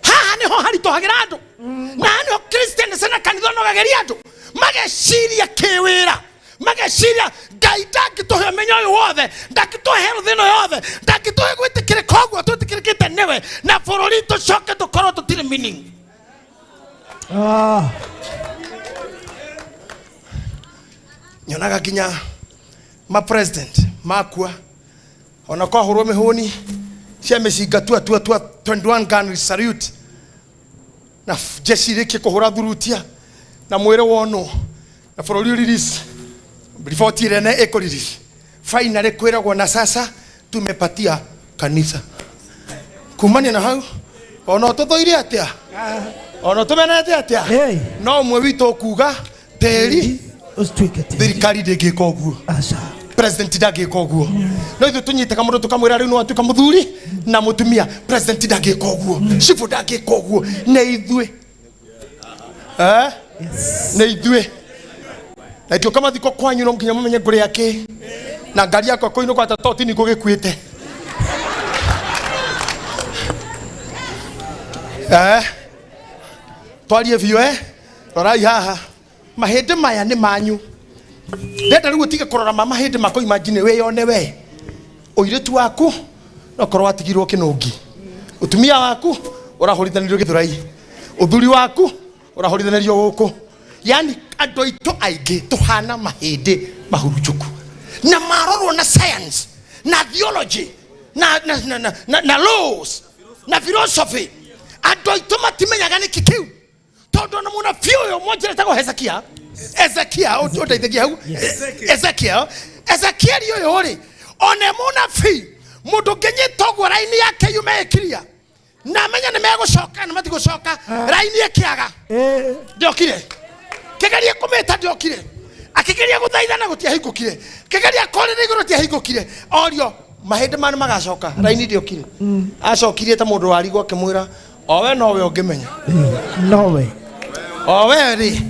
haha niho haritohagira andu na niho Christian sana kanitha no gageria andu mageciria kiwira mageciria Ngai ndangituhe menyo uyu wothe ndangituhe thino yothe ndangituhe gwitikire koguo twitikirikite niwe na bururi tucoke tukorwo tutire meaning nyonaga kinya ma president makua ona kwa hurwo mihuni cia micinga tua 21 gun salute na jeshi riki kuhura thurutia na mwire wono na bururi release report ile na ekolisi finally kwiragwo na sasa tumepatia kanisa kumania na hau ona tuthoire atia ona tumenete atia no mwe wito kuga teri thirikari ndingika uguo president ndangika uguo no ithu tunyiteka mundu tukamwira riu no atuka muthuri na mutumia president ndangika uguo shifu ndangika uguo ne ithue ne ithue na tio kama thiko kwanyu no nginya mumenye nguri yake na ngari yako koino kwa tatoti ni gugikuite twarie biu rorai haha mahinde maya ni manyu ndenda riu utige kurora mahinde mako imagine we yone we oiretu waku no korwa atigirwo kinungi utumia waku urahorithanirwo githurai uthuri waku urahorithanirwo guku yani andũ aitũ aingĩ tũhana mahĩndĩ mahurujuku na marorwo na science na theology na laws na philosophy. Andũ aitũ matimenyaga nĩ kikiu tondũ na mũna biũ mmoja etagwo Hezekia. Ũteithagia hau Ezekiel yoyo ri one mũnabii mũndũ ngenyĩtwo guo raini yake yumekiria na menya nĩ megũcoka na matigũcoka raini ĩkĩaga ndiokire kĩgeria kũmĩta ndiokire akĩgeria gũthaithana gũtiahingũkire kĩgeria kũrĩra igũrũ tiahingũkire orio mahĩndĩ mane magacoka raini ndiokire acokirie ta mũndũ warigwo akĩmwĩra owe nowe ũngĩmenya nowe owe ri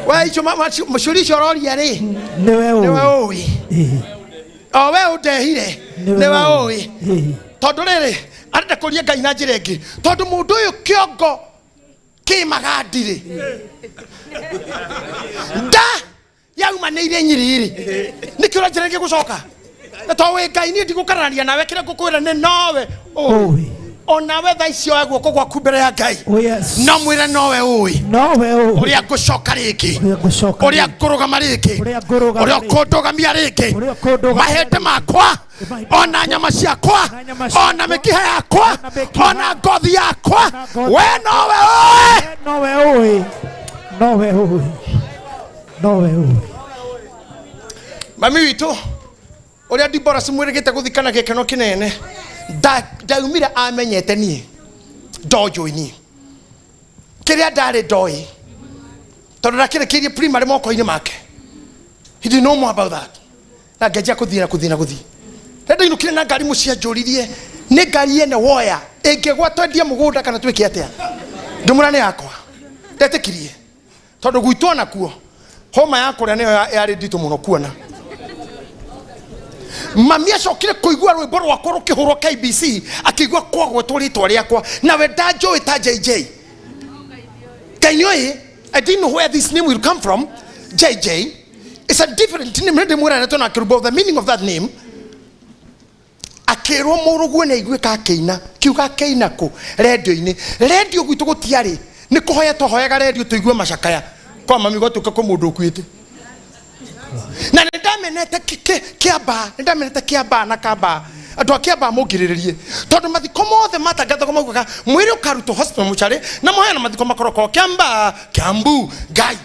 wa icho mashuri shororia ri niwe ũĩ owe ũndehire niwe ũĩ tondũ rĩrĩ arenda kũria Ngai na njĩra ĩngĩ tondũ mũndũ ũyũ kĩongo kĩmagandire nda yaumanĩire nyiriri nĩkĩo njĩra ĩngĩ gũcoka na to wĩ Ngai niĩ ndigũkararania nawe kĩrĩa ngũkwĩra nĩ nowe ũĩ onawe tha icio agwo kogwa kumbere ya Ngai no mwĩre nowe ũĩ ũrĩa ngũcoka rĩngĩ ũrĩa ngũrũgama rĩngĩ ũrĩa ũkũndũgamia rĩngĩ mahĩndĩ makwa ona nyama ciakwa ona mĩkiha yakwa ona ngothi yakwa we nowe ũĩ nowe ũĩ mami witũ ũrĩa Dibora simwĩrĩgĩte gũthikana gĩkeno kĩnene ndaumire amenyete niĩ ndojũĩ niĩ kĩrĩa ndarĩ ndoĩ tondũ ndakĩrĩkĩirie primary moko-inĩ make. He didn't know more about that. Na ngĩanjia kũthiĩ rĩndĩ inũkire na ngari mũciĩ njũririe nĩ ngari ene woya ĩngĩgwa twendie mũgũnda kana twĩke atĩa ngĩmũra nĩ yakwa ndetĩkirie tondũ gwitũ nakuo homa ya kũrĩa nĩyo yarĩ nditũ mũno kuona. Mami acokire kũigua rwĩmbo rwakwa rũkĩhũrwo KBC akĩigua kwagwetwo rĩtwa rĩakwa nawe ndanjũĩ ta JJ. Kainyoĩ, I didn't know where this name will come from. JJ is a different name. Rĩndĩ mwĩra netona akĩrũmba the meaning of that name. Akĩrwo mũrũguo na igwĩka akĩina kiuga akĩina kũ radio-inĩ radio gwitũ gũtiarĩ nĩ kũhoya tũhoyaga radio tũigue macakaya kwa mami gwatuĩka kũ mũndũ ũkuĩte. Na ndamenete kĩamba na kamba andũ akĩamba mũngirĩrĩrie tondũ mathiko mothe matangathagwo maugaga mwĩrĩ ũkarutwo hospital mũcharĩ na mũhena mathiko makoroko Kiamba Kiambu Ngai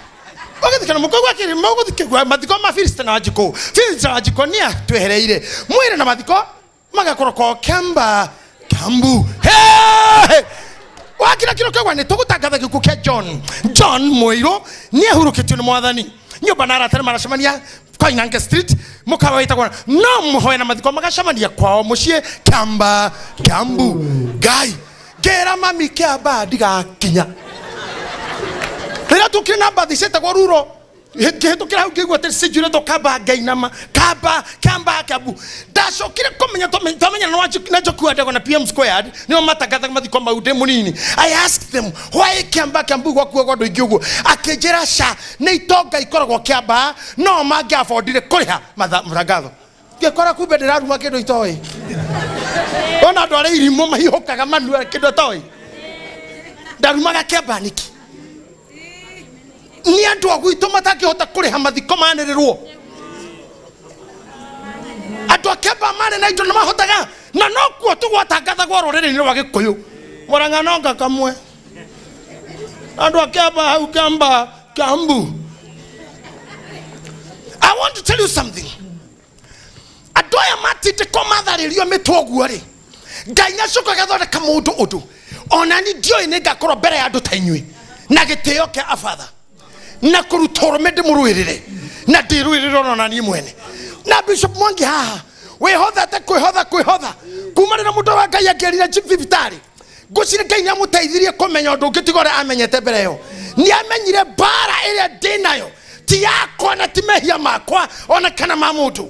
ũgĩthikana mũkogwa kĩrĩ mũgũthikĩgwa mathiko ma Philistine na Wanjikũ Philistine na Wanjikũ nĩa twehereire mwĩrĩ na mathiko magakoroko Kiamba Kiambu wakira kiro kagwa nĩ tũgũtangatha gĩkuũ kĩa John Mũirũ nĩ ahurũkĩtio nĩ Mwathani nyumba na aratara maracemania Koinange Street mukawa itagwa no muhoya na mathiko magacemania kwao muciĩ Kiamba Kiambu Ngai ngera mami Kiamba ndigakinya rĩrĩa tukire na mbathi ciĩtagwo Ruro ngĩhĩtũkĩra hau ngĩigua atĩ cinjure to Kamba Ngainama Kiamba Kiambu ndacokire kũmenya tũmenya na Njoku Adego na PM Squared nĩo matangathaga mathiko mau ndĩ mũnini. I asked them why Kiamba Kiambu gwakuo gwa andũ aingĩ ũguo akĩnjĩra ca nĩ itonga ikoragwo Kiamba no mangĩabondire kũrĩha matangatho ngĩkora kumbe ndĩraruma kĩndũ itoĩ ona andũ arĩa irimũ mahihũkaga manua kĩndũ itoĩ ndarumaga Kiamba niki ni andũ agwitũ matakĩhota kũrĩha mathiko manĩrĩrwo andũ akĩamba mane na indo na mahotaga na no kuo tũgwatangathagwo rũrĩrĩ-inĩ rwa Gĩkũyũ Mũrang'a nonga kamwe andũ akĩamba hau Kiamba Kiambu. I want to tell you something. Andũ aya matindĩko matharĩrio mĩtũguo rĩ Ngai nĩacokaga agathondeka mũndũ ũndũ ona ni ndioĩ nĩ ngakorwo mbere ya andũ ta inyuĩ na gĩtĩo kĩa abatha na kũruta ũrũme ndĩmũrũĩrĩre na ndĩrũĩrĩre ona niĩ mwene na Bishop Mwangi haha wĩhothete kwĩhotha kumanĩra mũndũ wa Ngai angĩerire thibitarĩ ngũcirĩ Ngai nĩamũteithirie kũmenya ũndũ ũngĩ tiga ũrĩa amenyete mbere ĩyo nĩamenyire mbara ĩrĩa ndĩ nayo ti yakwa na ti mehia makwa ona kana ma mũndũ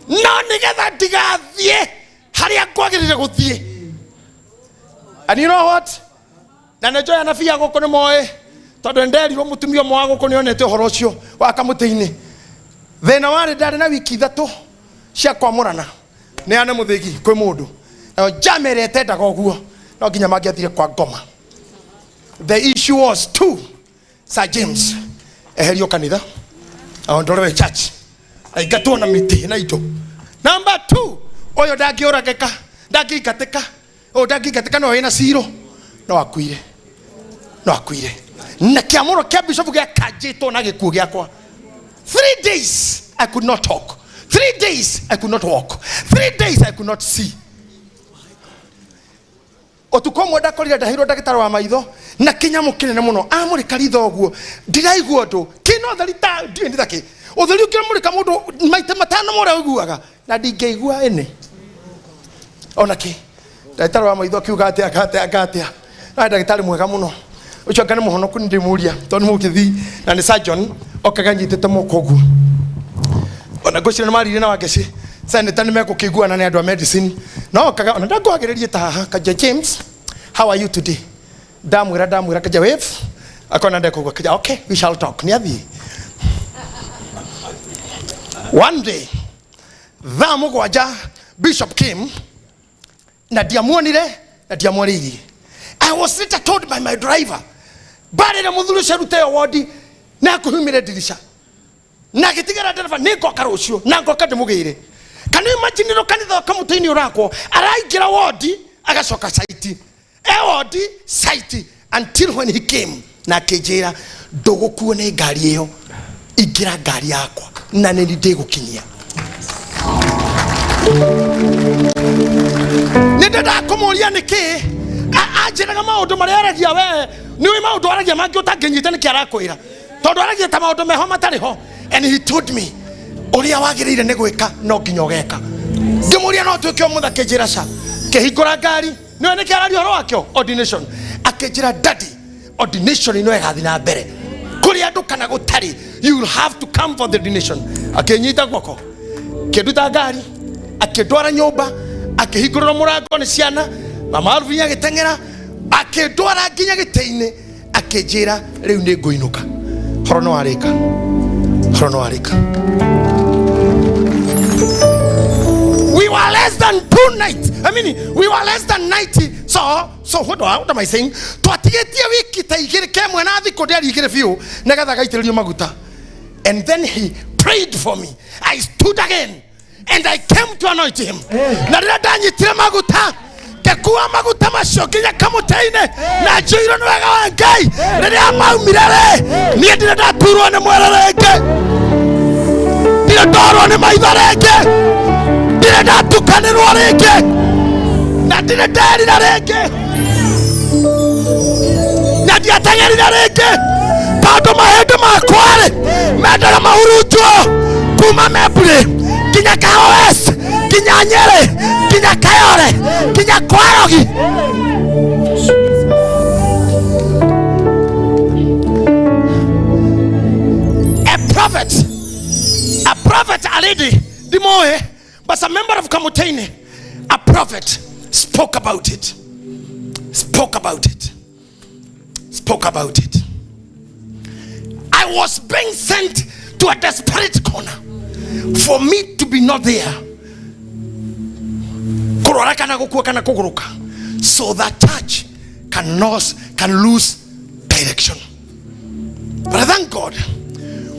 no nĩgetha ndigathiĩ harĩa ngwagĩrĩire gũthiĩ. And you know what? Na nĩnjoya anabii a gũkũ nĩmoĩ tondũ nderirwo mũtumia ũmwe wa gũkũ nĩonete ũhoro ũcio wa kamũtĩ-inĩ thĩna warĩ ndarĩ na wiki 3 cia kwamũrana nĩane mũthĩgi kwĩ mũndũ na jamerete ndaga ũguo no nginya mangĩathire kwa ngoma. The issue was 2 Sir James eherio kanitha aondolewe church aigatwo na miti na indo. Number 2, oyo ndangĩũragĩka ndangĩingatĩka o ndangĩingatĩka no ena ciro no akuire na kĩamũro kĩa bishop gĩakanjĩtwo na gĩkuũ gĩakwa. 3 days I could not talk, 3 days I could not walk, 3 days I could not see. Otuko mwenda korire ndahirwo ndagĩtarĩ wa maitho na kĩnyamũ kĩnene mũno amũrĩka ritho ũguo ndiraigua ũndũ kĩno tharita ndiĩ thaki ũtheri ũkĩmũrĩka mũndũ maita matano mũrĩa ũiguaga na ndingĩigua ene onaki ndagĩtarĩ wa maitho akiuga atĩa na ndagĩtarĩ mwega mũno ucio ngane mũhonoku ndimuria tondũ mũgĩthi na nĩ surgeon okaga nyitĩte moko ũguo ona ngũcira nĩ marire na wangeci Senator nĩ mekũkĩiguana nĩ andũ a medicine no kaga ona ndangwagĩrĩrie ta haha kaja James, how are you today? Damwira kaja wave akona ndekũgwa kaja okay we shall talk nĩ athi. One day thaa mũgwanja bishop came na ndiamuonire na ndiamwaririe. I was later told by my driver bari na mũthuri ũcio arute ward na kuhumire dirisha na gĩtigara ndereba nĩ ngoka rũciũ na ngoka ndĩmũgĩire. Can you imagine no kanitha kamũtĩ-inĩ ũrakwo araingĩra ward agacoka site ward site until when he came na akĩnjĩra ndũgũkuo nĩ ngari ĩyo ingĩra ngari yakwa na nĩ ndĩgũkinyia. Nĩ ndakũmũria nĩkĩ anjĩraga maũndũ marĩa aragia we nĩwe maũndũ aragia mangĩ ũtangĩnyita nĩkĩ arakwĩra tondũ aragia ta maũndũ meho matarĩ ho. And he told me uria wagĩrĩire nĩ gwĩka no nginya ũgeka. Ngĩmũria no twĩke ũmũthĩ akĩnjĩra ca kĩhingũra ngari nĩwe nĩkĩ araria ũhoro wakĩo ordination akĩnjĩra daddy ordination ĩno ĩgathiĩ na mbere kũrĩ andũ kana gũtarĩ you will have to come for the ordination. Akĩnyita guoko kĩnduta ngari akĩndwara nyũmba akĩhingũrĩra mũrango nĩ ciana mama Alvin agĩteng'era akĩndwara nginya gĩtĩ-inĩ akĩnjĩra rĩu nĩ ngũinũka. Horo no arĩka. We were less than 2 nights. We were less than 90. So what am I saying? Twatigetie wiki ta igire kemwe na thiko nderi igire biu negetha gaitĩrĩrio maguta. And then he prayed for me. I stood again and I came to anoint him. Na rĩrĩa ndanyitire maguta ngĩkua maguta macio nginya kamũtĩ-inĩ na njũirwo nĩ wega wa Ngai rĩrĩa maumire niĩ ndirĩ ndaturwo nĩ mwĩrĩ rĩngĩ ndirĩ ndorwo nĩ maitho rĩngĩ ndirĩ ndatukanĩrwo rĩngĩ na ndirĩ nderira rĩngĩ na ndiateng'erire rĩngĩ tondũ mahĩndĩ makwa-rĩ mendaga mahurunjwo kuma Memburi nginya Kaos nginya Nyeri nginya Kayole nginya Kwarogi. A prophet already Dimoe but a member of Kamutene, a prophet spoke about it. I was being sent to a desperate corner for me to be not there so that church can lose direction. But I thank God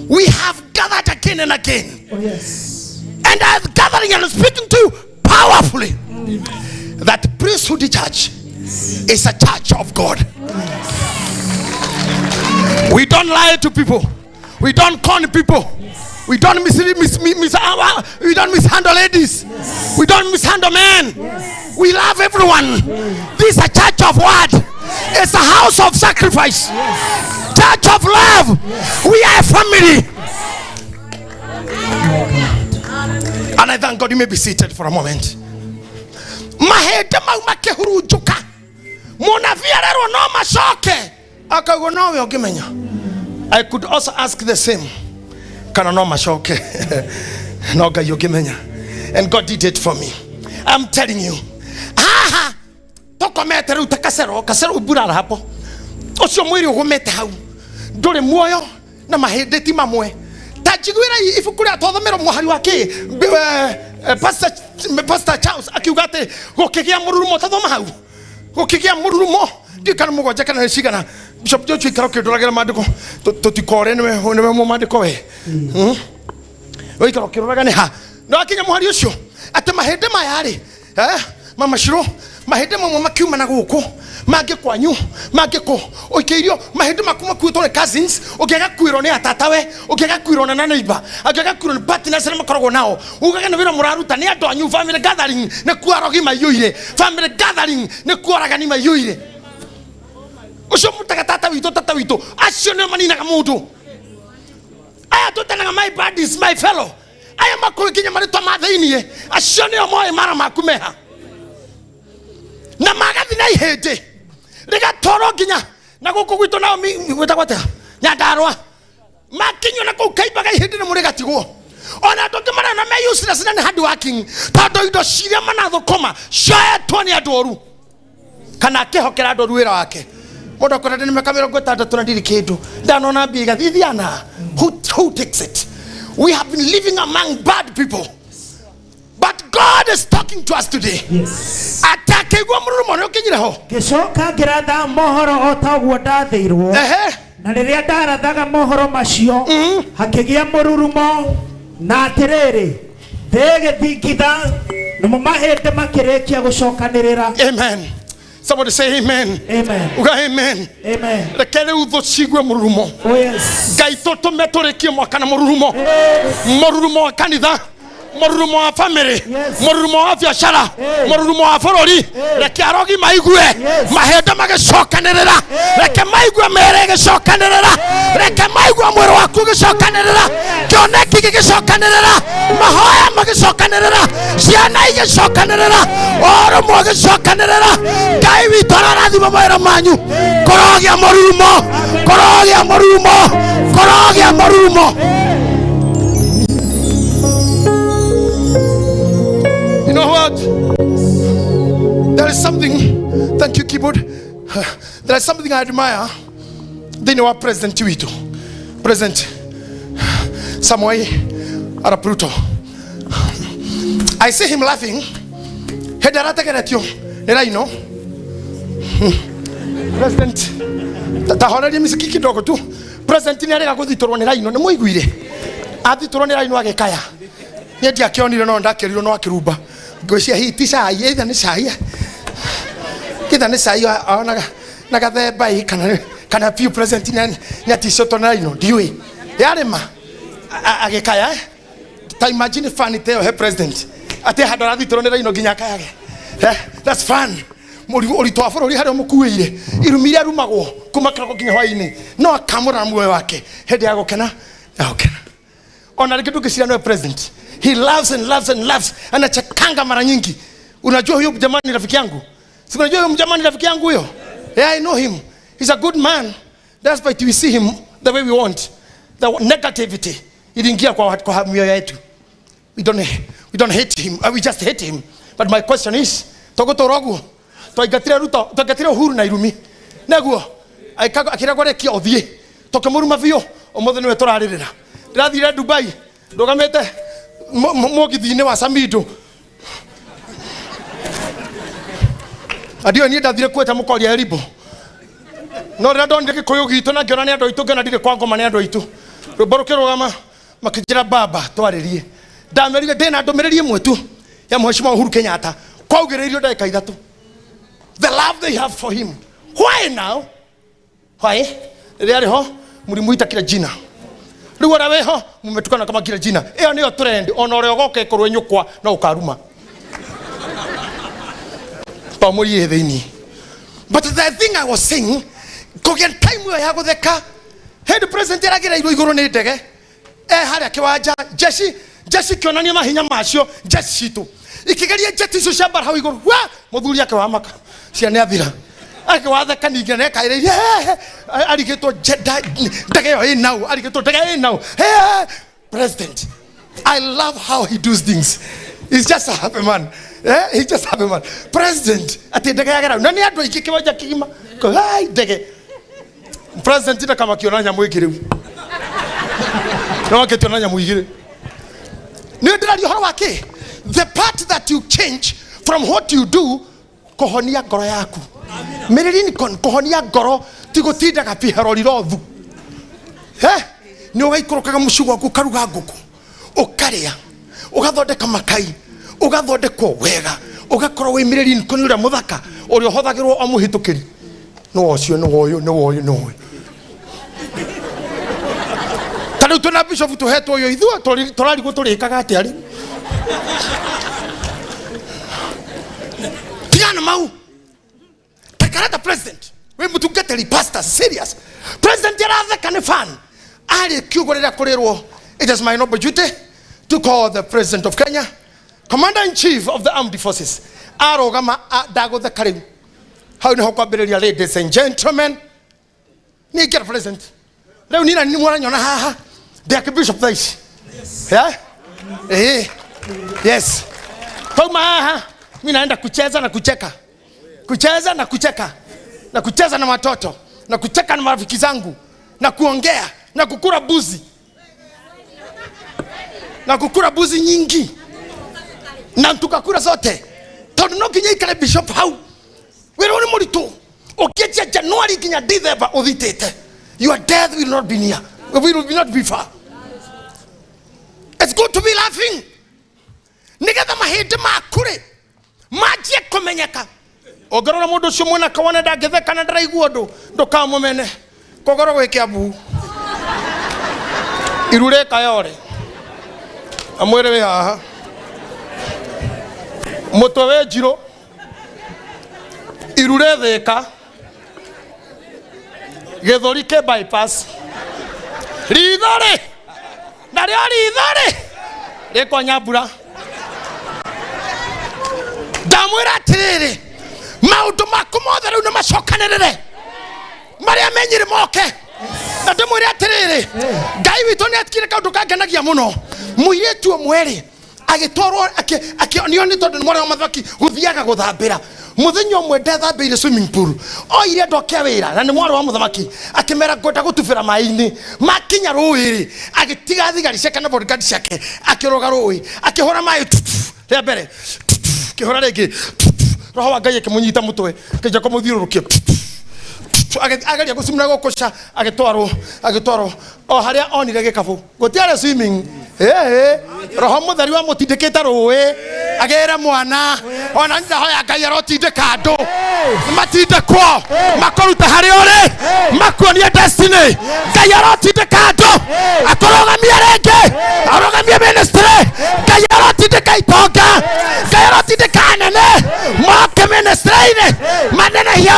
we have gathered again and again. Oh, yes. And I am gathering and speaking to you powerfully that priesthood church is a church of God. We don't lie to people. We don't con people. We don't we don't mishandle ladies. Yes. We don't mishandle men. Yes. We love everyone. This is a church of word. It's a house of sacrifice. Yes. Church of love. Yes. We are a family. Yes. And I thank God. You may be seated for a moment. I could also ask the same. And God did it for me. I'm telling you. Pastor Charles akiugate gokigia mururumo tathoma hau gokigia mururumo ndikana mugonja kana shigana Bishop Joshua ikaro kiroragera mandiko tutikore niwe mu mandiko we ikaro kiroraga ne ha no akinya muhari ucio ate mahende mayari mama shiro mahende mamwe makiuma na guku mange kwanyu mange ko oikeirio mahende makuma kuitore cousins okiaga kwiro ne atatawe okiaga kwiro na neighbor okiaga kwiro ni partners na makorogo nao ugaga na wira muraruta ne andu anyu family gathering ne kuarogi mayuire family gathering ne kuoraga ni mayuire ucio mutaga tata wito acio ne manina ka mundu aya tutana my buddies my fellow aya makuikinya mari to mathainie acio ne omoe mara makumeha na magathi na ihende riga toro ginya na guku gwitu nao wetagwate nyandarwa makinyo na kukaibaga ihende ne muri gatigwo ona ndokimara na me useless na hard working todo indo ciria manathukoma shoya toni adoru kana kehokera adoru wira wake modo kora ni mekamero gwetata tuna ndiri kindu ndanona biga thithiana who takes it. We have been living among bad people. But God is talking to us today. Yes. Atakegwa murumo no kinyira ho. Gicoka ngiratha mohoro otagwo ndathirwo. Na riria ndarathaga mohoro macio hakigia mururumo na atiriri thege thingitha na mahende makirekia gucokanirira. Amen. Somebody say amen. Amen. Uga amen. Amen. Rekele utho cigwe mururumo. Oh yes. Ngai toto metorekie mwaka na mururumo. Mururumo wa kanitha. Mururumo wa family. Mururumo wa biashara. Mururumo wa bururi. Reke arogi maigwe. Mahenda magicokanirira. Reke maigwe mere gicokanirira. Reke maigwe mwero waku gicokanirira. Kioneki gicokanirira. Mahoya magicokanirira. Ciana igicokanirira. Oro mo gicokanirira. Ngai witu arathima mawira manyu. Korogia mururumo. Korogia mururumo. Korogia mururumo. You know what? There is something, thank you keyboard, there is something I admire. They know our President Tuito, President Samoei Arap Ruto. I see him laughing. President tahora misiki kidogo tu. President ni arega guthitorwo ni raino ni muiguire. Athitorwo ni raino agekaya. Ni ndia kionire no ndakerirwo no akirumba. Ngocia hiti sai either ni sai. Kitha ni sai ona na gathe bai kana few present ni aticoto na raino ndiui. Yarema agekaya. Ta imagine funny teo he president. Ate hadora thitorwo ni raino ginya kayage. That's fun. Uri to aforo uri haro mukuire irumire arumagwo kumakira ginya hwaini no akamura muwe wake hede yago kena okay ona rikitu kisira no president he loves and loves and loves anachakanga mara nyingi unajua huyo jamani rafiki yangu si unajua huyo jamani rafiki yangu huyo yeah I know him he's a good man that's why we see him the way we want the negativity ilingia kwa mioyo yetu we don't hate him we just hate him but my question is togotorogu toigatira Ruto toigatira Uhuru na irumi naguo akira goreki othie tokemuruma vio omothe niwe turaririra ndirathire Dubai ndogamete mogithine wa Samido adio ni ndathire kweta mukoria eribo no rira ndonire gikuyu gitu na ngiona ni andu aitu ngena ndire kwa ngoma ni andu aitu ruborukirugama makijira baba twaririe ndamerire ndina ndumiriri imwe tu ya mheshimiwa Uhuru Kenyatta kwaugereirio ndeka ithatu. The love they have for him. Why now? Why? Riari ho mulimuita kila jina. Riwara weho mumetukana kama kila jina. Eo niyo trend onore ogoke korwe nyukwa na ukaruma. Pamuri yethini. But the thing I was saying, kogen time we yago theka. Head president eragira iguru ni ndege. Haria kiwanja Jesse kionania mahinya macio Jesse tu. Ikigeria jeti so shamba hau iguru. Wa muthuri yake wa maka. Ciana athira ake watha kaningina ne kaire arigitwo ndege yo now arigitwo ndege now president I love how he does things. He's just a happy man. He's just a happy man. President ati ndege yagera na ni andu iki kiwanja kigima ko hai ndege president ita kama kionanya mwigire no ketionanya mwigire ni ndirario horo wake the part that you change from what you do kohonia ngoro yaku meririni kohonia ngoro tigo tinda kapiha rorirothu ni ugaikorokaga mucigo waku karuga nguku ukaria ugathondeka makai ugathondekwo wega ugakorwo wi mireri kuni uria muthaka uri hothagirwo o muhitukiri no ocio no oyo tari tuna bishop tuhetwo yo ithu torari guturikaga atiari tiana mau takarata president we mutungateri pastor serious president yarathe kan fan ali kiugorera kurirwo. It is my noble duty to call the president of Kenya, commander-in-chief of the armed forces, arogama dago the karim. How ni hokwambiriria, ladies and gentlemen, ni get president leo nina ni mwana nyona haha the archbishop this yeah yes kama haha mimi naenda kucheza na kucheka na kucheza na watoto na kucheka na marafiki zangu na kuongea na kukura buzi nyingi na tukakura zote tondu no kinya ikale bishop hau wero ni muritu okiacha January kinya December uthitete your death will not be near, will not be far. It's good to be laughing nigetha mahindi makure majie kumenyeka ogorora mundu ucio mwena kawana ndangetheka na ndaraigua ndu ndukamumene kogoro gwike abu irure kayore amwere we haha mutwe we njiro irure theka githori ke bypass ridhore ndari ridhore reko nyabura damwira tiriri maundu makumothe riu ni macokanirire maria menyire moke na ndimwire atiriri ngai witu ni atikire kaundu kangenagia muno muiretu omweri agitorwo akionio ni tondu mwana wa mathaki guthiaga guthambira muthenya omwe ndathambeire swimming pool oire ndoke wira na ni mwana wa muthamaki akimera ngwenda gutubira mai-ini makinya ruiri agitiga thigari ciake na bodyguard ciake akiroga ruwi akihora mai ria mbere kihora ringi roho wa ngai akimunyita mutwe kija kumuthiurukia agaria gucimura gukuca agitwarwo o haria onire gikabu gutiare swimming roho muthari wa mutindikite ruwi agera mwana ona ndahoya ngai arotindika andu matindikwo makoruta hari uri makuonia destiny ngai arotindika andu akorogamia ringi arogamia ministry ngai arotindika itonga ngai arotindika anene moke ministry-ini manene hiyo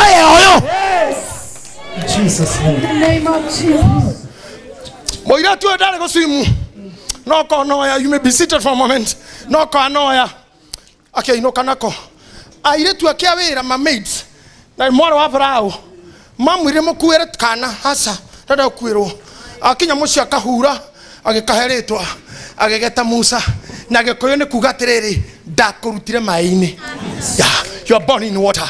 Jesus name. In the name of Jesus. Moira tu ndare go swimu. No konoya, you may be seated for a moment. No konoya. Okay, no kanako. Aire tu akia wira my mates. Na mwana wa brao. Mamwire mukuere kana hasa. Tada kuiro. Akinya muci akahura, agikaheretwa, agegeta Musa. Na agikoyo ni kugatiriri ndakurutire mai-ini. Yeah, you are born in water.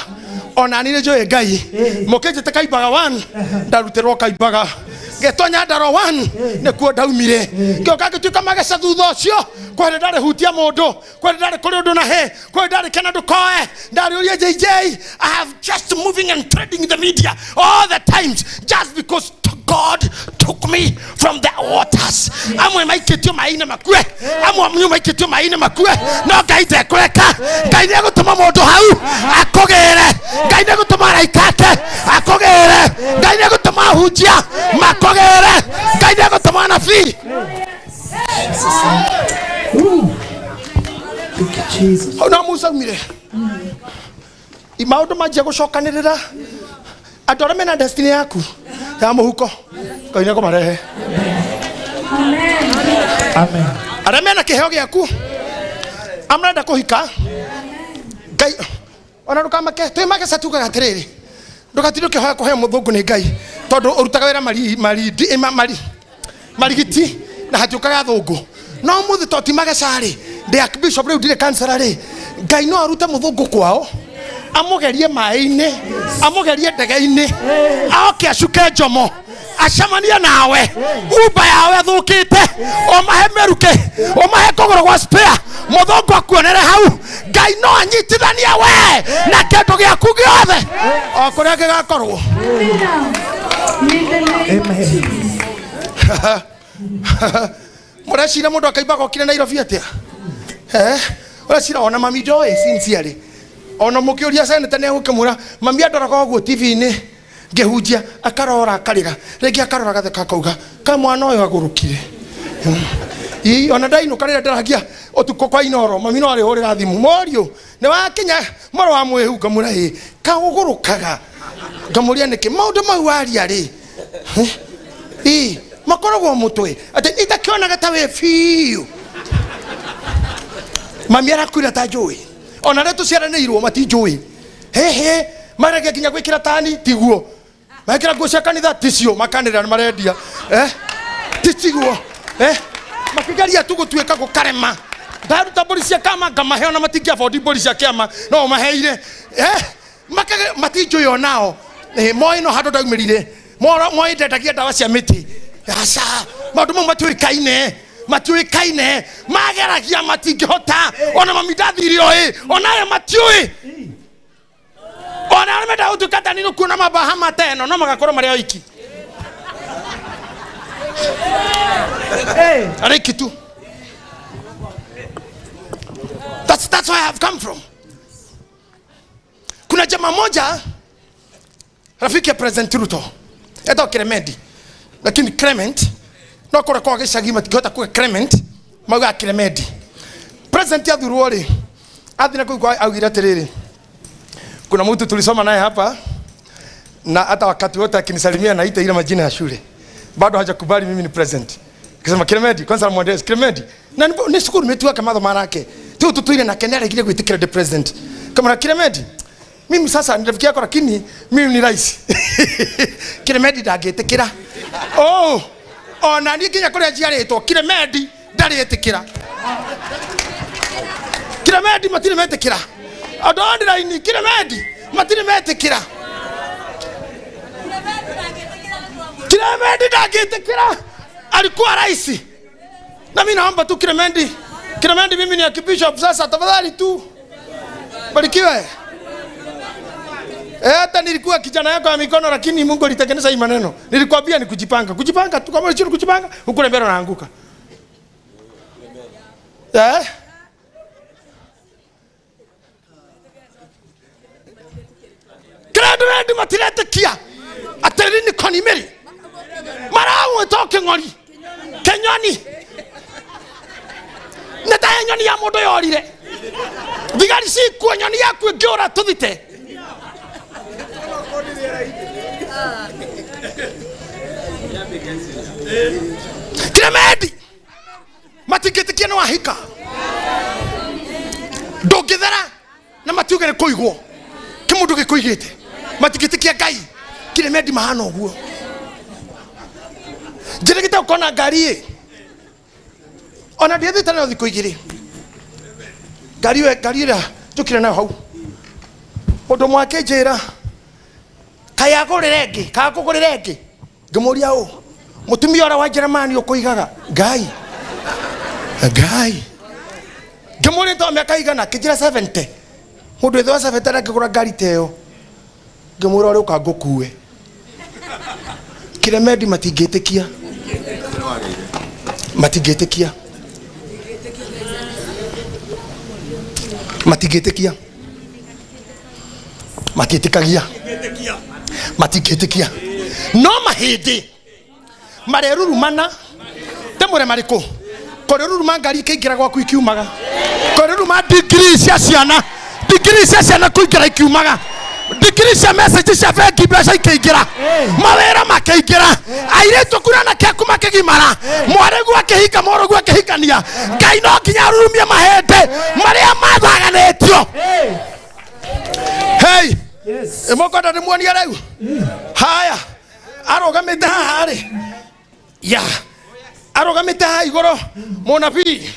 Ona nire joe ngai mokeje takaibaga 1 ndaruterwo kaibaga getonya ndaro 1 nekuo ndaumire kioka gituika magesa thutha ucio kwere ndare hutia mundu kwere ndare kuri undu na he kwere ndare kana ndukoe ndare uria JJ I have just moving and trading in the media all the times just because God took me from the waters. Amwe maiketio maina makue. Amwe mnyu maiketio maina makue. No ngai tekureka. Ngai ni gutuma mundu hau akogere. Ngai ni gutuma raikate akogere. Ngai ni gutuma hujia makogere. Ngai ni gutuma nabii. Jesus. Ona Musa mire. Imaudo maji gucokanirira. Adore mena destiny yaku ya muhuko kaine ko marehe amen aramena kiheo giaku amrenda kuhika ngai ona ndukamake twimake satuka gatiriri ndukatiruke hoya kuhe muthungu ni ngai tondu urutaga wira marigiti na hatukaga thungu no muthi totimage sari the archbishop riu dire cancer ri ngai no aruta muthungu kwao amugerie mai-ini amugerie ndege-ini aoke acuke njomo acamania nawe umba yawe thukite omahe meruke omahe kogoro gwa spare muthungu akuonere hau Ngai no anyitithania we na kendo gĩaku gĩothe o kũrĩa gĩgakorwo. Mũrecira mũndũ akaimba gokire Nairobi atĩa? Ũrecira ona mami ndoĩ sincerely. Ona mũkĩũria seneta nĩ egũkĩmwĩra mami andoraga ũguo TV-inĩ ngĩhunjia akarora akarĩra. Rĩngĩ akarora gatheka akauga ka mwana ũyũ agũrũkire. Ona ndainũka rĩrĩa ndĩragia ũtukũ kwa Inoro mami no arĩhũrĩra thimũ Moriũ nĩ wakinya moro wa mwĩhu ngamwĩra kagũgũrũkaga ngamũria nĩkĩ maũndũ mau waria rĩ makoragwo mũtwe atĩ itakĩonaga ta wĩ biũ mami arakwĩra ta njũĩ ona rĩa tũciaranĩirwo matinjũĩ marege nginya gwĩkĩra tani tiguo magĩkĩra nguo cia kanitha ticio makanĩrĩra nĩ marendia titiguo makigaria tu gũtuĩka gũkarema ndaruta mbũri cia kama ngamahe ona matingĩabondi mbũri cia kĩama no maheire matinjũĩ onao moĩ no handũ ndaumĩrire moĩ ndendagia ndawa cia mĩtĩ aca maũndũ mau matiũĩkaine mageragia matingĩhota ona mami ndathire oĩ onayo matiũĩ ona arĩa mendaga gũtuĩka tani kuona mabaha mateno no magakorwo marĩ oiki ariki tu. That's where I have come from. Kuna jamaa moja rafiki ya President Ruto eto Clement, lakini Clement no kora kwa gĩcagi matigota kwa Clement mauga Clement. President ya Thuruori athina kwa augire atĩrĩrĩ kuna mtu tulisoma naye hapa na hata wakati wote akinisalimia naita ile majina ya shule bado hajakubali mimi ni president. Kisema Clement kwanza mwendezi Clement na ni shukuru metua kama madhara yake tu tuile na kenera kile kuitikira the president kama na Clement mimi sasa nilifikia kwa lakini mimi ni rais Clement ndagetekira ona nikinya kuri ajiaretwo Clement ndaretekira Clement matire metekira adondira ini Clement matire metekira Clement ndagetekira alikuwa rais na mimi naomba tu Clement mimi ni archbishop sasa tafadhali tu barikiwe. Hata nilikuwa kijana yako ya mikono lakini Mungu alitengeneza hii maneno. Nilikwambia ni kujipanga tu kama unachini kujipanga huko mbele unaanguka. Clement matirete kia aterini konimeri maramu toke ngori kenyoni netaye nyoni ya mundu yorire thigari cikua nyoni yaku ngiura tuthite Clement matigitikia no ahika ndungithera na matiuge ni kuigwo kimundu gikuigite matigitikia Ngai Clement mahana uguo njirigite ukona ngari ona ndiethite nayo thikũ igĩrĩ ngari ĩrĩa njũkire nayo hau mũndũ mwake njĩra kayagũrĩre ĩngĩ kagũgũrĩre ĩngĩ ngĩmũria mũtumia ũrĩa wa Jeremani ũkũigaga Ngai ngĩmũria to mĩaka igana kĩnjĩra 70 mũndũ ĩthĩ wa 70 angĩgũra ngari ta ĩyo ngĩmwĩra ũrĩa ũka ngũkue Clement matingĩtĩkia no mahĩndĩ marerurumana temũre marĩkũ kũreruruma ngari ĩkĩingĩra gwaku ikiumaga kũreruruma degree cia ciana kũingĩra ikiumaga degree cia message cia bengi mbeca ikĩingĩra mawĩra makĩingĩra airĩtu kurana kĩaku makĩgimara mwarĩgu akĩhika mũrũgu akĩhikania Ngai no nginya arurumie mahĩndĩ marĩa mathaganĩtio ĩmokwenda ndĩmuonie rĩu haya arũgamĩte haha rĩ arũgamĩte haha igũrũ mũnabii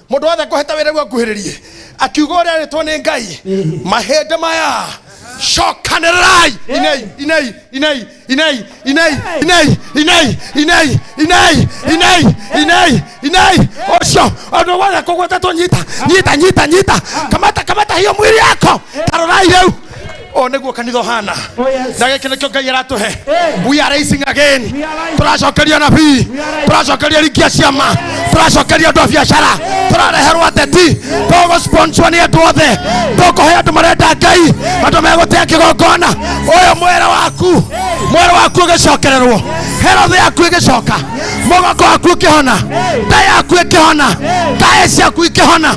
mũndũ wothe kũheta wĩra rĩu akuhĩrĩrie akiuga ũrĩa arĩtwo nĩ Ngai mahĩndĩ maya shokanĩrai inai ocio andũ wothe kũgwetetwo nyita ukamata hiyo mwili yako. Tarorai leo. O neguo kanitho hana. Na gĩkĩ nĩkĩo Ngai aratuhe. We are rising again. Tũracokeria nabii. Tũracokeria rikia ciama. Tũracokeria andũ a biacara. Tũrareherwo ateti. Tũgũsponsor nĩ andũ othe. Tũkũhe andũ marenda Ngai. Andũ megũtĩa kĩgongona. Ũyũ mwĩrĩ waku ũgĩcokererwo. Herothe yaku ĩgĩcoka. Mũgoko waku ũkĩhona. Nda yaku ĩkĩhona. Ngaĩ ciaku ikĩhona.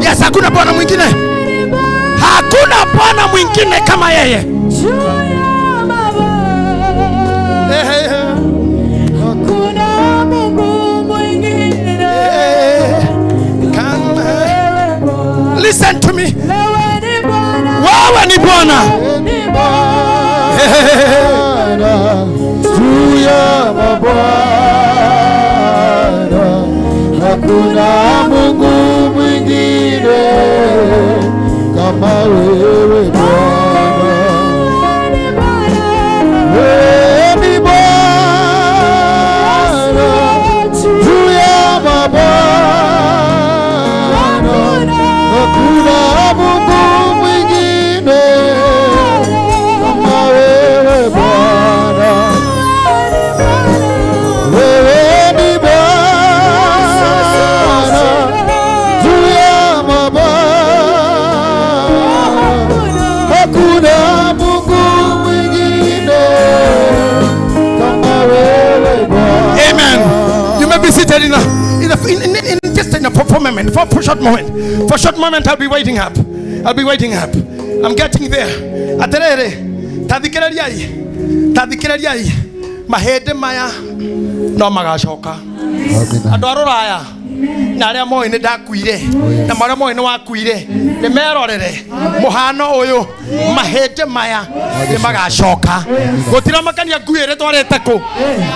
Yes, hakuna Bwana mwingine. Hakuna Bwana mwingine kama yeye. Hakuna Mungu mwingine kama yeye. Listen to me. Wewe ni Bwana. Juu ya mabwana. Hakuna Mungu mwingine kama wewe Bwana. Wewe ni Bwana juu ya mabwana. Hakuna Mungu mwingine kama wewe Bwana. Wewe ni Bwana. In a moment, for a short moment. For a short moment, I'll be waiting up. I'm getting there. Aterere, tadikirariai. Mahede maya no magacoka. Andu aroraya na aria moĩ nĩ ndakuire na marĩa moĩ nĩ wakuire nĩ merorere muhano uyu mahĩndĩ maya nĩ magacoka. Gũtira makania ngui ĩrĩ twarĩte kũ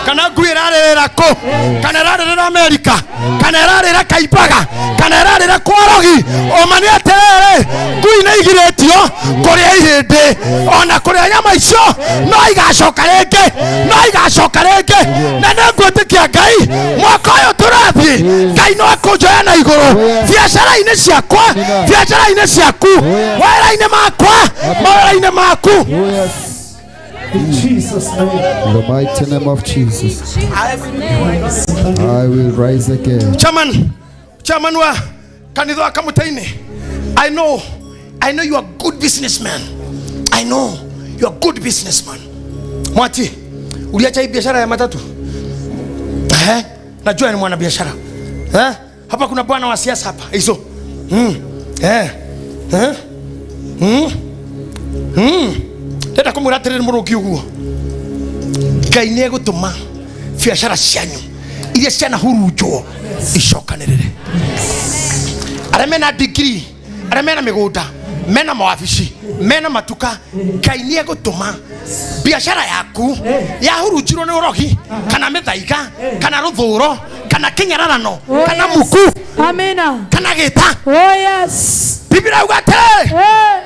kana ngui ĩrarĩrĩra kũ kana ĩrarĩrĩra Amerika kana ĩrarĩrĩra Kaimbaga kana ĩrarĩrĩra Kworogi. Oma nĩ atĩrĩrĩ ngui nĩ igirĩtio kũrĩa ihĩndĩ ona kũrĩa nyama icio no igacoka rĩngĩ na nĩ ngwĩtĩkia Ngai mwaka ũyũ tũrathiĩ Ngai no akũnjoya na igũrũ biacara-inĩ ciakwa biacara-inĩ ciaku wĩra-inĩ makwa mawĩra-inĩ maku. In Jesus' name. In the mighty name of Jesus. I will rise again. Chairman wa kanitha Kamutaini. I know you are good businessman. I know you are good businessman. Mwati, uliacha hii biashara ya matatu? Najua ni mwana biashara. Hapa kuna bwana wa siasa hapa. Hizo. Teta kumuratirira muruki uguo. Ngai nĩ egũtũma biacara cianyu iria ciana hurunjwo icokanĩrĩre. Arĩa mena degree, arĩa mena mĩgũnda, mena mawabici, mena matuka, Ngai nĩ egũtũma biacara yaku yahurunjirwo nĩ ũrogi kana mĩthaiga kana rũthũũro kana kĩnyararano kana muku. Amina. Kana gĩta. Oh yes. Biblia yuga atĩrĩ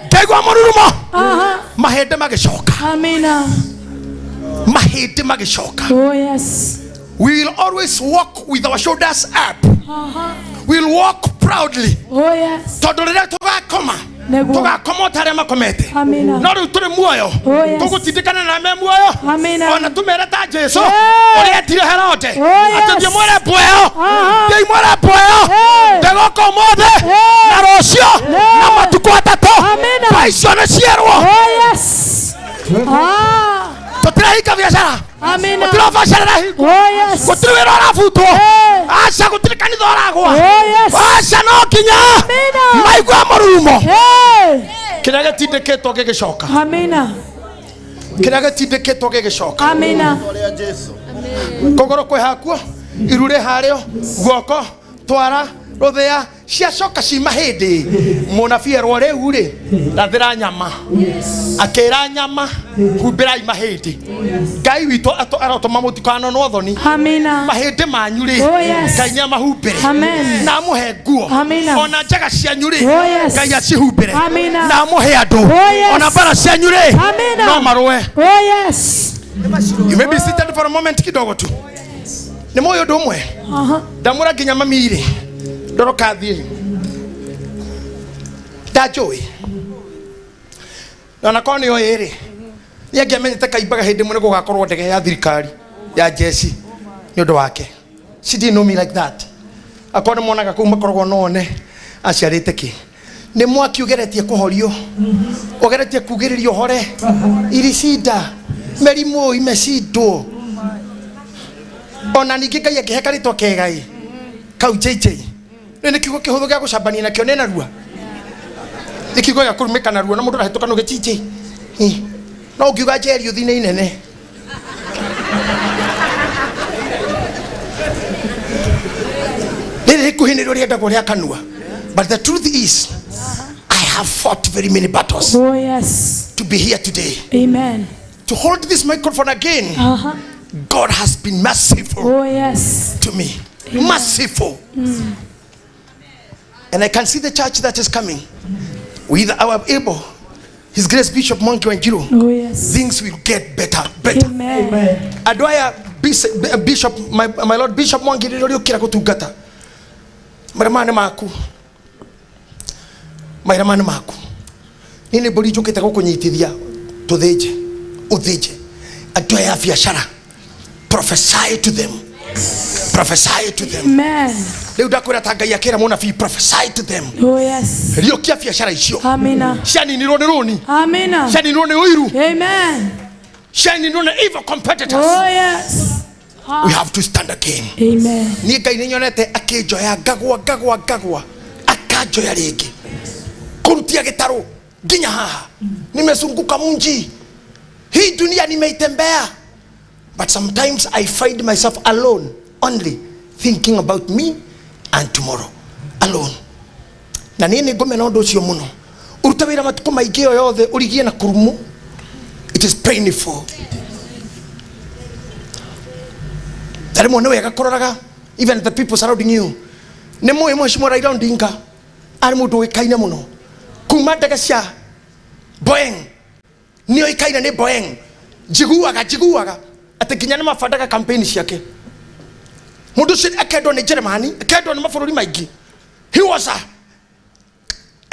ngaigua mũrurumo mahĩndĩ magĩcoka. Amina. Mahĩndĩ magĩcoka. Oh yes. We will always walk with our shoulders up. We'll walk proudly. Oh yes. Tondũ rĩrĩa tũgakoma tũgakoma tarĩa makomete. Amina. No rĩu tũrĩ muoyo tũgũtindĩkana na me muoyo. Amina. Ona tumere ta Jesu ũrĩa etire Herode atĩ thiĩ mwĩre mbueo ndegũka ũmũthĩ na rũciũ na matukũ atatũ kwa icio nĩ cierwo. Oh yes. Tũtirahika biacara. Amina. Tũtirabacarĩra hingo. Oh yes. Gũtirĩ wĩra ũrabutwo Asha gutire kanitha oragwa. Oh yes. Asha no kinya. Amina. Maigwa murumo. Hey. Kiraga tindiketwo gigicoka. Amina. Kiraga tindiketwo gigicoka. Amina. Kogoro kwe hakuo. Irure hario. Guoko. Twara. Rothea. Ciacoka cima hindi. Munabii rwore uri. Rathira nyama. Akera nyama. Humbira mahindi. Ngai witũ arotoma mutikano no thoni. Amina. Mahindi manyu ri. Oh yes. Ngai nyamahumbire. Amen. Na muhe nguo. Amina. Ona njaga cianyu ri. Oh yes. Ngai acihumbire. Amina. Na muhe andu. Oh yes. Ona bara cianyu ri. Amina. No marwe. Oh yes. You may be seated for a moment kidogo tu. Ni moyo ndumwe. Ndamura nginya mami ri. Ndoroka thie. Ndajoi. Na nakoni yo iri. Yenge amenyete kaimbaga hindi mune gugakorwo ndege ya thirikari ya jeshi ni undu wake. She didn't know me like that. Akona monaga ku makorwo none aciarite ki. Ni mwaki ugeretie kuhorio. Ugeretie kugiririo hore. Irisida. Merimo imeshindwo. Ona ningi Ngai akiheka ritwa kegai. Kau JJ. Ni kiugo kihuthu gya gucambania nakio nena rua. Ni kiugo gya kurumika na rua na mundu rahituka no gitije. No ngiuga njeri uthine inene. Nere kuhinirwo rienda kuria kanua. But the truth is I have fought very many battles. Oh yes. To be here today. Amen. To hold this microphone again. God has been merciful. Oh yes. To me. Amen. Merciful. And I can see the church that is coming. With our able, His Grace Bishop Monkey Wanjiru. Oh yes. Things will get better. Amen. Amen. Adwaya Bishop, my Lord Bishop Monkey Wanjiru kira kutugata. Maramane maku. Maramane maku. Nini boli joketa kukunyitithia. Tutheje. Utheje. Adwaya biashara. Prophesy to them. Prophesy to them. Amen. Leo dakwira tangai akira munabii prophesy to them. Oh yes. Rio kia biashara icio. Amina. Shani ni roni. Amina. Shani ni uiru. Amen. Shani ni evil competitors. Oh yes. We have to stand again. Amen. Ni Ngai ni nyonete akinjoya gagwa akajoya ringi. Kurutia gitaro nginya haha. Nimesunguka munji. Hii dunia nimeitembea. But sometimes I find myself alone, only thinking about me and tomorrow. Alone. Na nini ngome na undu ucio muno. Uruta wira matuko maingi yo yothe urigie na kurumu. It is painful. Tarimo no wega kororaga even the people surrounding you. Ne moyo mheshimiwa Raila Odinga ari mundu wikaine muno. Kuma ndege cia Boeing. Ni oikaine ni Boeing. Jiguaga. Ati kinya na mafandaga campaign ciake. Mundu cio akendwo ni Germany, akendwo ni mabũrũri maingĩ. He was a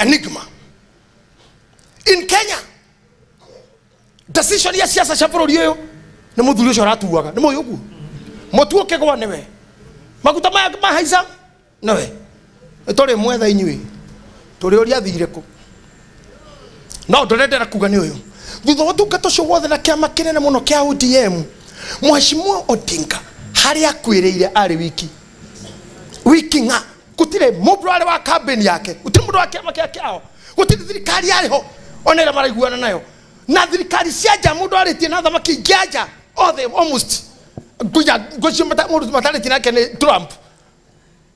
enigma. In Kenya, decision ya siasa cia bũrũri ũyũ nĩ mũthuri ũcio aratuaga. Nĩ mũĩ ũguo. Mũtu ũkĩgwa nĩwe. Maguta maya mahaica nĩwe. Tũrĩ mwetha inyuĩ. Tũrĩ ũrĩa athire kũ. No ndũrendera kuga nĩ ũyũ. Thutha wa tungatwo cio wothe na kĩama kĩnene mũno kĩa ODM. Mheshimiwa Odinga haria kwĩrĩire arĩ wiki nga gutire mũndũ arĩ wa campaign yake, gutire mũndũ wa kĩama kĩao, gutire thirikari ariho onera maraiguana nayo, na thirikari cianja mũndũ arĩtie na thamaki ngĩanja othe almost gocio mũndũ matarĩtie nake nĩ Trump,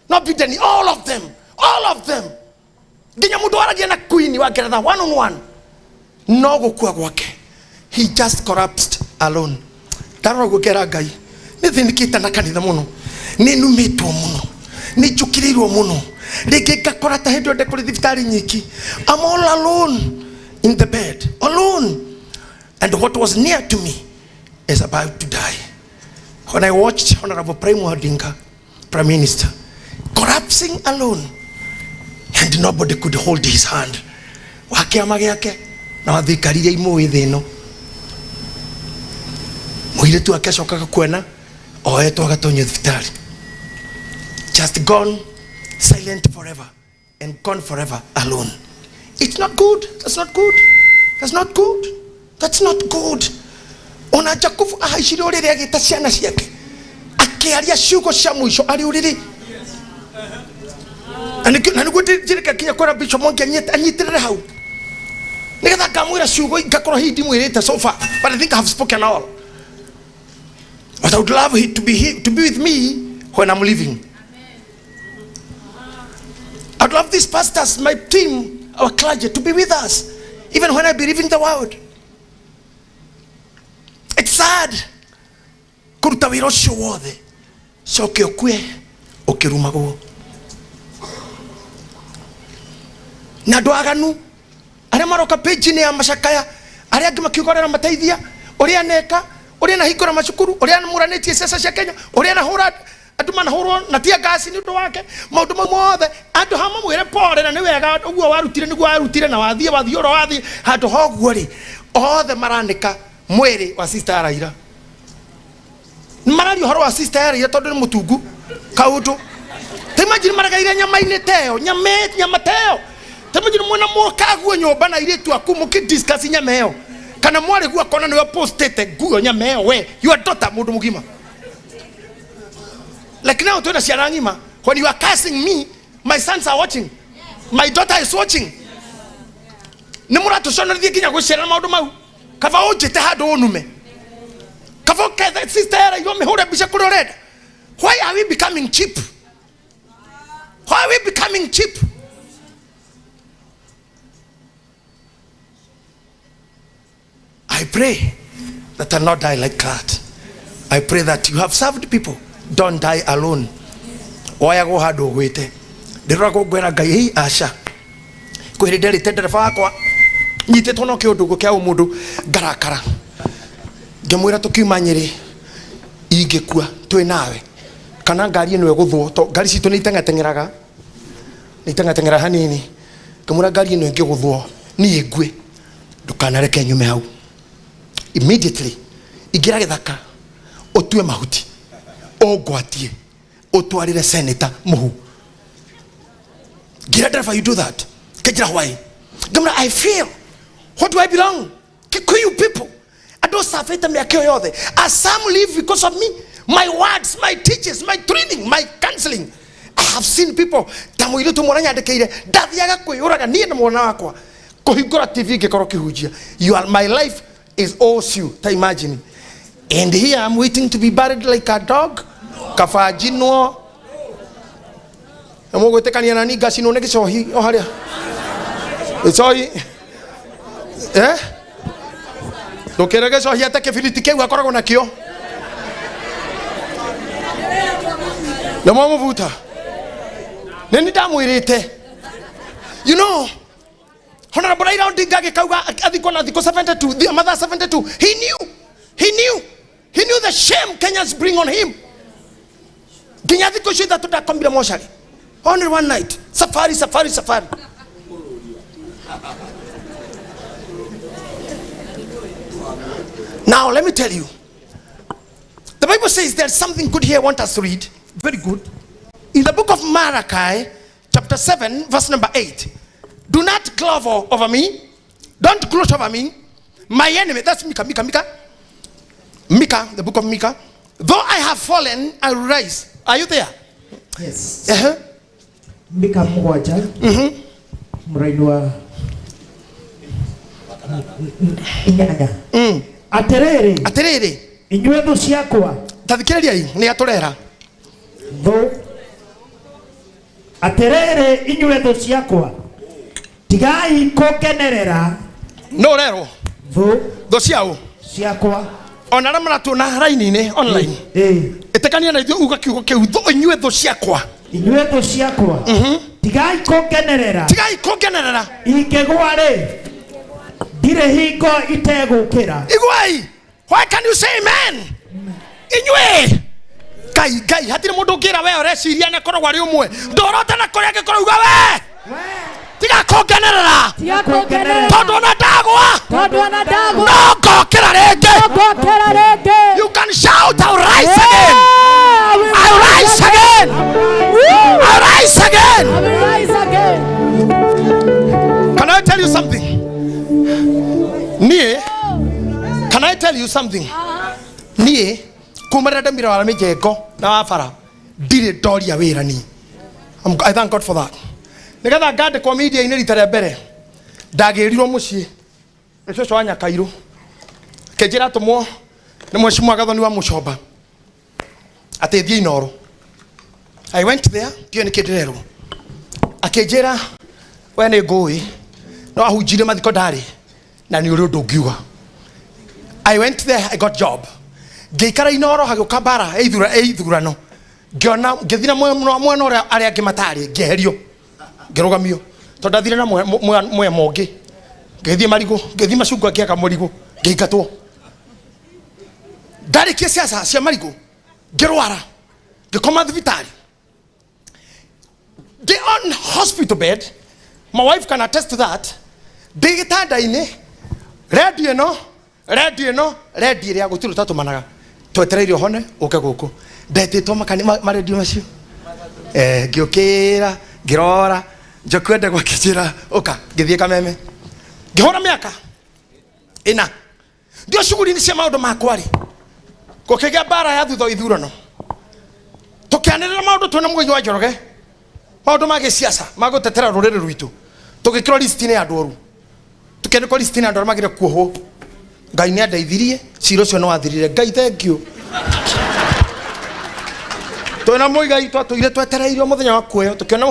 no Biden, all of them nginya mũndũ aragia na Queen wa Ngeretha one on one, no gũkua gwake, he just collapsed alone. Taro gukera Ngai ni thinikite na kanitha muno ni numitwo muno ni njukirirwo muno ringi ngakora ta hindi ndekuri thibitari nyiki. I'm all alone in the bed, alone, and what was near to me is about to die. When I watched Honorable Prime Odinga, Prime Minister, collapsing alone, and nobody could hold his hand, wakiama giake na wathikaririe imwe thino muhire tu akashoka kwena oetwo agatonyo thibitari, just gone silent forever and gone forever alone. It's not good. That's not good. That's not good. That's not good. Ona Jakubu ahaicire uriri agita ciana ciake akiaria ciugo cia mwisho ari uriri Na niguo ndirika kinya kwera Bishop Mwangi anyitirire hau nigetha ngamwira ciugo ngakorwo hihi ndimwirite so far, but I think I have spoken all. But I would love him to be with me when I'm leaving. I'd love these pastors, my team, our clergy, to be with us even when I be leaving the world. It's sad kuruta wira ucio wothe coke ukue ukirumagwo na ndwaganu aria maroka page ni ya macakaya aria angi makiugorera mateithia uria neka uria na hingura macukuru uria muranitie siasa cia Kenya uria na hura andu manahurwo na tia gasi ni undu wake maundu mau mothe andu hama mwire pore na ni wega uguo warutire niguo warutire na wathie oro wathie handu hoguo ri othe maranika mwiri wa sister Raila marari horo wa sister Raila tondu ni mutungu kaundu imagine maragaire nyama-ini teo nyama teo imagine mwana mukaguo nyomba na iritu aku mukidiscuss nyama eo kana mwari guo kona niwe postete guo nyama eo we your daughter mundu mugima. Like now to ciana ngima, when you are cursing me, my sons are watching, my daughter is watching. Ni muratu shona thie kinya gucera maundu mau kava ujite handu unume kava ketha sister era yo mehura bisha kuroreda. Why are we becoming cheap? Why are we becoming cheap? I pray that I'll not die like that. I pray that you have served people. Don't die alone. Oya go hado gwite. Ndira go gwera ngai hii asha. Kwiri nderi tendere fakwa. Nyite tono ke undu gukya umundu ngarakara. Ngemwira tukiuma Nyeri ingekua twi nawe. Kana ngari ino eguthwo to ngari citu ni itengatengeraga. Ni itengatengera hanini. Ngemwira ngari ino ingiguthwo ni ngwe. Ndukanareke nyume hau. Immediately igira githaka otue mahuti ogwatie otwarire senator muhu gira driver you do that kejira why gamra I feel what do I belong Kikuyu people I don't suffer me akio yothe as some live because of me my words my teachings my training my counseling I have seen people tamuire tu mwana nyandekeire ndathiaga kwiyuraga nie na mwana wakwa kuhingura TV ngikoro kihujia you are my life is also to imagine. And here I'm waiting to be buried like a dog. Kafajino. I'm going to take a nigga. She no next show. Oh, haria. It's all. Eh? Don't care. Guess what? Here take a filitike. We are going to kill. The mama vuta. Neni damu irete. You know. Honorable Raila Odinga kauga adikona adiko 72 the mother 72 he knew the shame Kenyans bring on him. Kenya adiko shida tutakombira moshari only one night safari. Now let me tell you, the Bible says there's something good here I want us to read. Very good. In the book of Malachi chapter 7 verse number 8. Do not glover over me. Don't gloat over me. My enemy. That's Micah. Micah, the book of Micah. Though I have fallen, I will rise. Are you there? Yes. Micah mmoja. Mrainua. Inyanya. Aterere. Inywe tho ciakwa. Tathikiriria hii ni aturera. Though aterere inywe tho ciakwa. Tigai kokenerera no rero do ciakwa ona ramana tu na line ni online etekania na uga kiugo kiu tho inywe tho ciakwa tigai kokenerera ingegware dire hingo itegukira igwai. Why can you say amen? Inywe kai hatire mundu ngira we oreciria ne korwo ari umwe ndorota na koria ngikoro uga we tiga kokenerera tondu na dagwa no gokera rege. You can shout I'll rise again. I'll rise again. Can I tell you something? Can I tell you something? Kumarada mira wala mejeko na wafara dire doria wira ni I thank God for that. Nigetha ngande kwa media ini rita rĩa mbere ndagirirwo muciĩ nĩcoco wa Nyakairũ kĩnjĩra tũmwo nĩ mheshimiwa gathoni wa Mũcomba ateithie Inoro. I went there kĩo nĩ kĩndirerwo akĩnjĩra we nĩ ngũĩ no ahunjire mathiko ndarĩ na nĩ ũrĩ ũndũ ũngiuga. I went there, I got job. Ngĩikara Inoro hagĩũka mbara ithurano ngĩona ngĩthina mwena ũrĩa arĩa angĩ matarĩ ngĩeherio ngĩrũgamio tondũ ndathire na mwena mũngĩ ngĩthiĩ Marigũ ngĩthiĩ Macungwa ngĩaka Mũrigũ ngĩingatwo ndarĩkia siasa cia Marigũ ngĩrwara ngĩkoma thibitarĩ on hospital bed. My wife can attest to that. Ndĩ gĩtanda-inĩ redio ĩno ĩrĩa gũtirĩ tatũmanaga twetereire hone ũke gũkũ ndetĩtwo maredio macio ngĩũkĩra ngĩrora njokwenda gwakĩnjĩra ũka ngĩthiĩ Kameme ngĩhũra mĩaka ĩna ndio shughuli-inĩ cia maũndũ makwa rĩ gũkĩgĩa mbara ya thutha ithurano tũkĩanĩrĩra maũndũ twĩna Mũgũnyi wa Njoroge maũndũ ma gĩsiasa ma gũtetera rũrĩrĩ rwitũ tũgĩkĩrwo list-inĩ ya andũ oru tũkĩandĩkwo list-inĩ ya andũ arĩa magĩrĩire kuohwo. Ngai nĩ andeithirie cira ũcio nĩ wathirire. Ngai thank you. Twĩna Mũigai twatũire twetereirio mũthenya wa kuoyo tũkĩona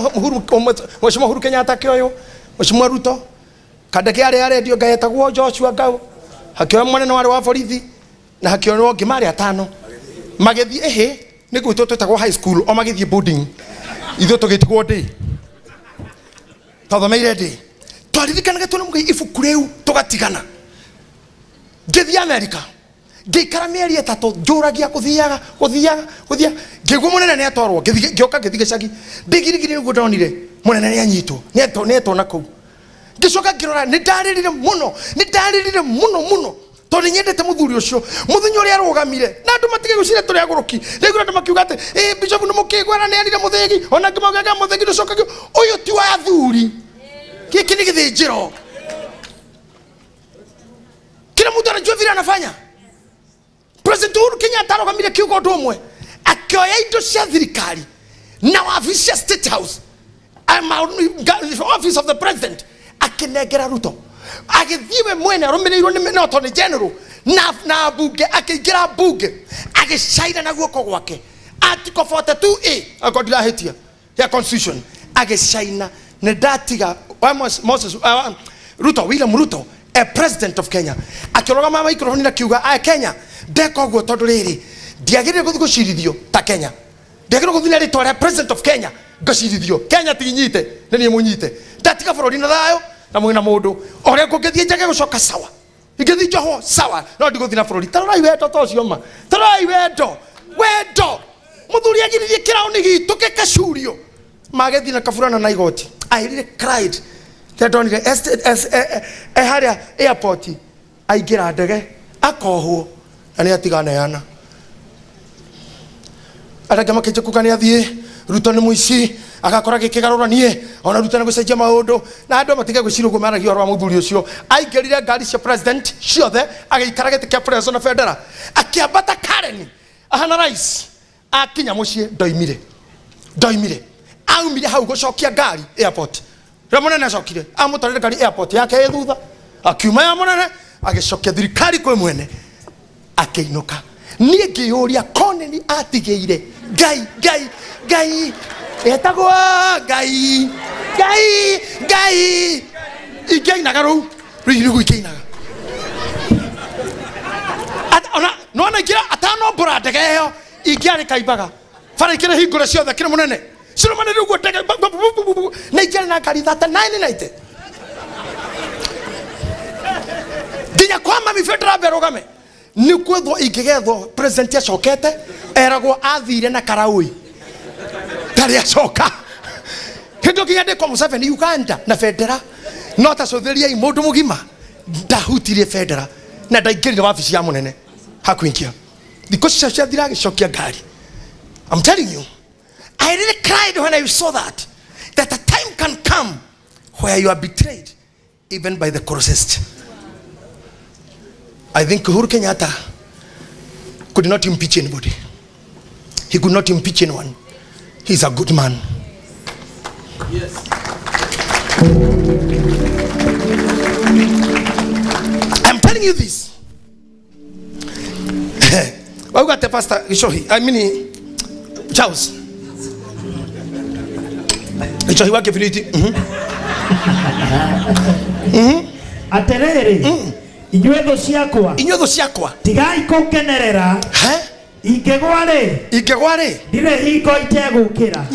Mheshimiwa Uhuru Kenyatta kĩoyo Mheshimiwa Ruto kandeke arĩa redio Ngai etagwo Joshua Ngau hakĩoya mũnene warĩ wa borithi na hakĩoya ũngĩ marĩ atano magĩthiĩ nĩ gwĩtwo twetagwo high school o magĩthiĩ boarding ithuĩ tũgĩtigwo ndĩ twathomere ndĩ twaririkanaga twĩna Mũigai ibuku rĩu tũgatigana ngĩthiĩ Amerika ngĩikara mĩeri ĩtatũ njũragia gũthiaga ngĩgua mũnene nĩ atwarwo ngĩoka ngĩthiĩ gĩcagi ndĩgirigiri nĩguo ndonire mũnene nĩ anyitwo nĩetwo na kũu ngĩcoka ngĩrora nĩ ndarĩrire mũno tondũ nyendete mũthuri ũcio mũthenya ũrĩa arũgamire na andũ matige gũcira tũrĩ agũrũki rĩu andũ makiuga atĩ bishop nĩ mũkĩgwara nĩ arire mũthĩgi ona ngĩmaugaga mũthĩgi ndũcokagio ũyũ ti wa athuri gĩkĩ nĩ gĩthĩnjĩro. Kila mtu anajua vile anafanya. President Uhuru Kenyatta arogamire kiugo ũndũ ũmwe akioya indo cia thirikari na wabici cia State House office of the president akinengera Ruto agithiwe mwene arumirirwo nĩ Attorney General na bunge akĩingĩra bunge agĩcaina na guoko gwake article 42A akodira hetia ya constitution agĩcaina nĩ ndatiga Moses Ruto William Ruto a president of Kenya akĩroga mama microphone na kiuga Kenya ndeka ũguo tondũ rĩrĩ ndiagĩrĩire gũthiĩ gũcirithio ta Kenya ndiagĩrĩire gũthiĩ na rĩtwa rĩa president of Kenya ngacirithio Kenya tinyite nĩ niĩ mũnyite ndatiga bũrũri na thayũ na mwĩna mũndũ ũrĩa ngũgĩthiĩ njage gũcoka sawa ingĩthiĩ njohwo sawa no ndigũthiĩ na bũrũri tarorai wendo ta ũcio ma tarorai wendo mũthuri agiririe kĩraũni gitũ gĩkacurio magĩthiĩ na kaburana na igoti I really cried ndonire harĩa airport aingĩra ndege akohwo na nĩ atiganeana arĩa makĩnje kuga nĩ athiĩ Ruto nĩ mũici agakora gĩkĩgarũranie ona Ruto nĩ gũcenjia maũndũ na andũ matige gwĩciria ũguo maragia ũhoro wa mũthuri ũcio aingĩrire ngari cia president ciothe agĩikara gĩtĩ kĩa president na federa akĩambata Karen ahana rais akinya mũciĩ ndoimire aumire hau gũcokia ngari airport rĩa mũnene acokire amũtwarire ngari airport yake ĩ thutha akiuma ya mũnene agĩcokia thirikari kwĩ mwene akĩinũka niĩ ngĩyũria Koneni atigĩire Ngai etagwo Ngai ingĩinaga rĩu nĩguo ingĩinaga nona ingĩra atanombora ndege ĩyo ingĩarĩ kaimbaga bara ikĩrĩ hingũre ciothe kĩrĩ mũnene cirũmane rĩu guo ndege na ingĩarĩ na ngari 39 nginya kwa mami federa berogame nĩ kwethwo ingĩgethwo president acokete eragwo athire na Karaui tarĩ acoka kĩndũ nginya ndĩkwo Museveni Uganda na federa no tacũthĩriai mũndũ mũgima ndahutirie federa na ndaingĩrire wabici ya mũnene hakuingia thikũ ciathira agĩcokia ngari. I'm telling you, I really cried when I saw that a time can come where you are betrayed even by the closest. I think Uhuru Kenyatta could not impeach anybody. He could not impeach anyone. He's a good man. Yes. I'm telling you this. Why got the pastor Ishohi? I mean Charles. Ishohi wake filiti. Aterere. Inyuetho ciakwa. Tigai kukenerera. Ingegware. Dire hiko itegukira.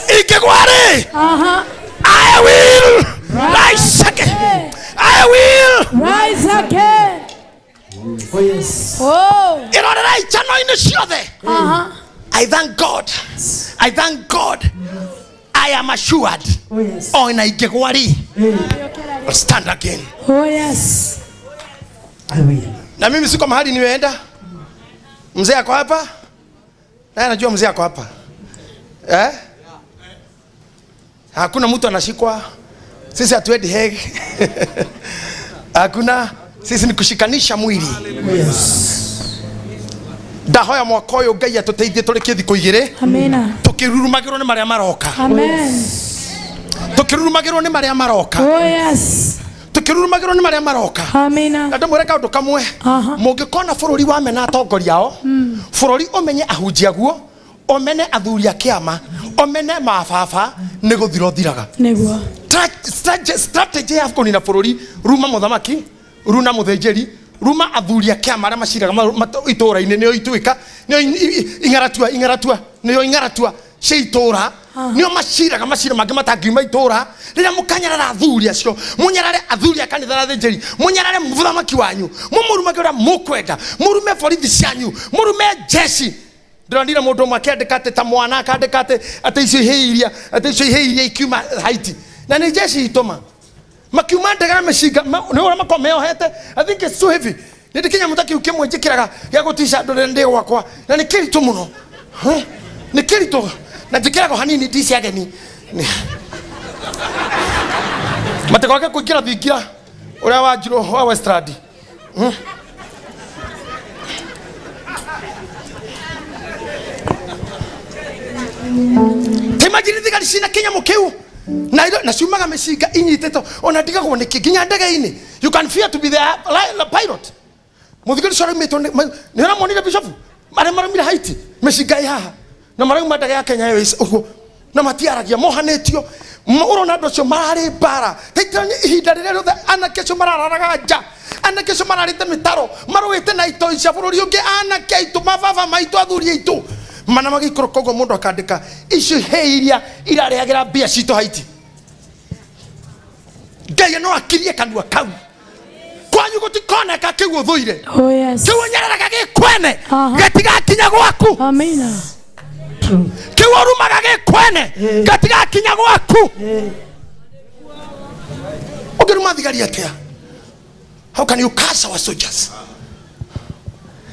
Ingegware. I will rise again. I will rise again. Oh yes. Oh. I thank God. I thank God. I am assured. Oh yes. Oh, na ingegwari. I'll stand again. Oh yes. I will. Na mimi siko mahali nimeenda. Mzee ako hapa? Na najua mzee ako hapa. Hakuna mtu anashikwa. Sisi hatuendi Hague. Hakuna, sisi ni kushikanisha mwili. Yes. Ndahoya mwakoyo Ngai atuteithie tureke thiko igire. Amina. Tukirurumagirwo ni maria maroka. Amen. Tukirurumagirwo ni maria maroka. Oh yes. Tukirurumagirwo ni maria maroka. Amina. Na ndamwira kaundu kamwe. Mungikona bururi wa mena atongoria ao. Bururi umenye ahunjia guo, omene athuria kiama, omene mababa ni guthiro thiraga. Niguo. Strategy ya kunina bururi, ruma muthamaki, runa muthenjeri, ruma athuria kiama aria maciraga itura-ini nio ituika, nio ingaratua, nio ingaratua cia itura. Nio maciraga macira mangi matangiuma itura. Riria mukanyarara athuri acio, munyarare athuri a kanitha na thenjeri, munyarare muthamaki wanyu, mumurumage uria mukwenda, murume borithi cianyu, murume jeshi. Ndĩronire mũndũ ũmwe akĩandĩka atĩ ta mwana akandĩka atĩ icio ihĩiria ikiuma Haiti. Na nĩ jeshi itũma. Makiuma ndegera mĩcinga, nĩ ũrĩa makorwo meyohete. I think it's so heavy. Nĩ ndĩ kĩnyamũ ta kĩu kĩmwe njĩkĩraga gĩa gũtica andũ rĩrĩa ndĩ gwakwa. Na nĩ kĩritũ mũno. Nĩ kĩritũ. Na njĩkĩraga hanini ndici ageni. Matĩkoke kũingĩra thingira ũrĩa wa Njirũ wa Westland. Imagine thigari cina kinyamũ kĩu na ciumaga mĩcinga inyitĩtwo ona ndigagwo nĩkĩ nginya ndege-inĩ. You can fear to be the pilot. Mũthigari ũcio araumĩtwo nĩ ũramonire Bishop arĩa maraumire Haiti mĩcinga ĩ haha na marauma ndege ya Kenya Airways ũguo na matiaragia mohanĩtio. Ũrona andũ acio mararĩ mbara ihinda rĩrĩa rĩothe anake acio marararaga nja, anake acio mararĩte mĩtaro marũĩte na itoi cia bũrũri ũngĩ, anake aitũ mababa maitũ athuri aitũ mana magikoro kogo mundu akandika icio heiria irareagira mbia cito Haiti. Ngai no akirie kanua kau kwanyu gutikona ka kigu thuire. Oh yes. Kigu nyarara kage kwene gatiga kinya gwaku. Amina. Kigu ruma kage kwene gatiga kinya gwaku. Ogeruma thigari atia. How can you curse our soldiers?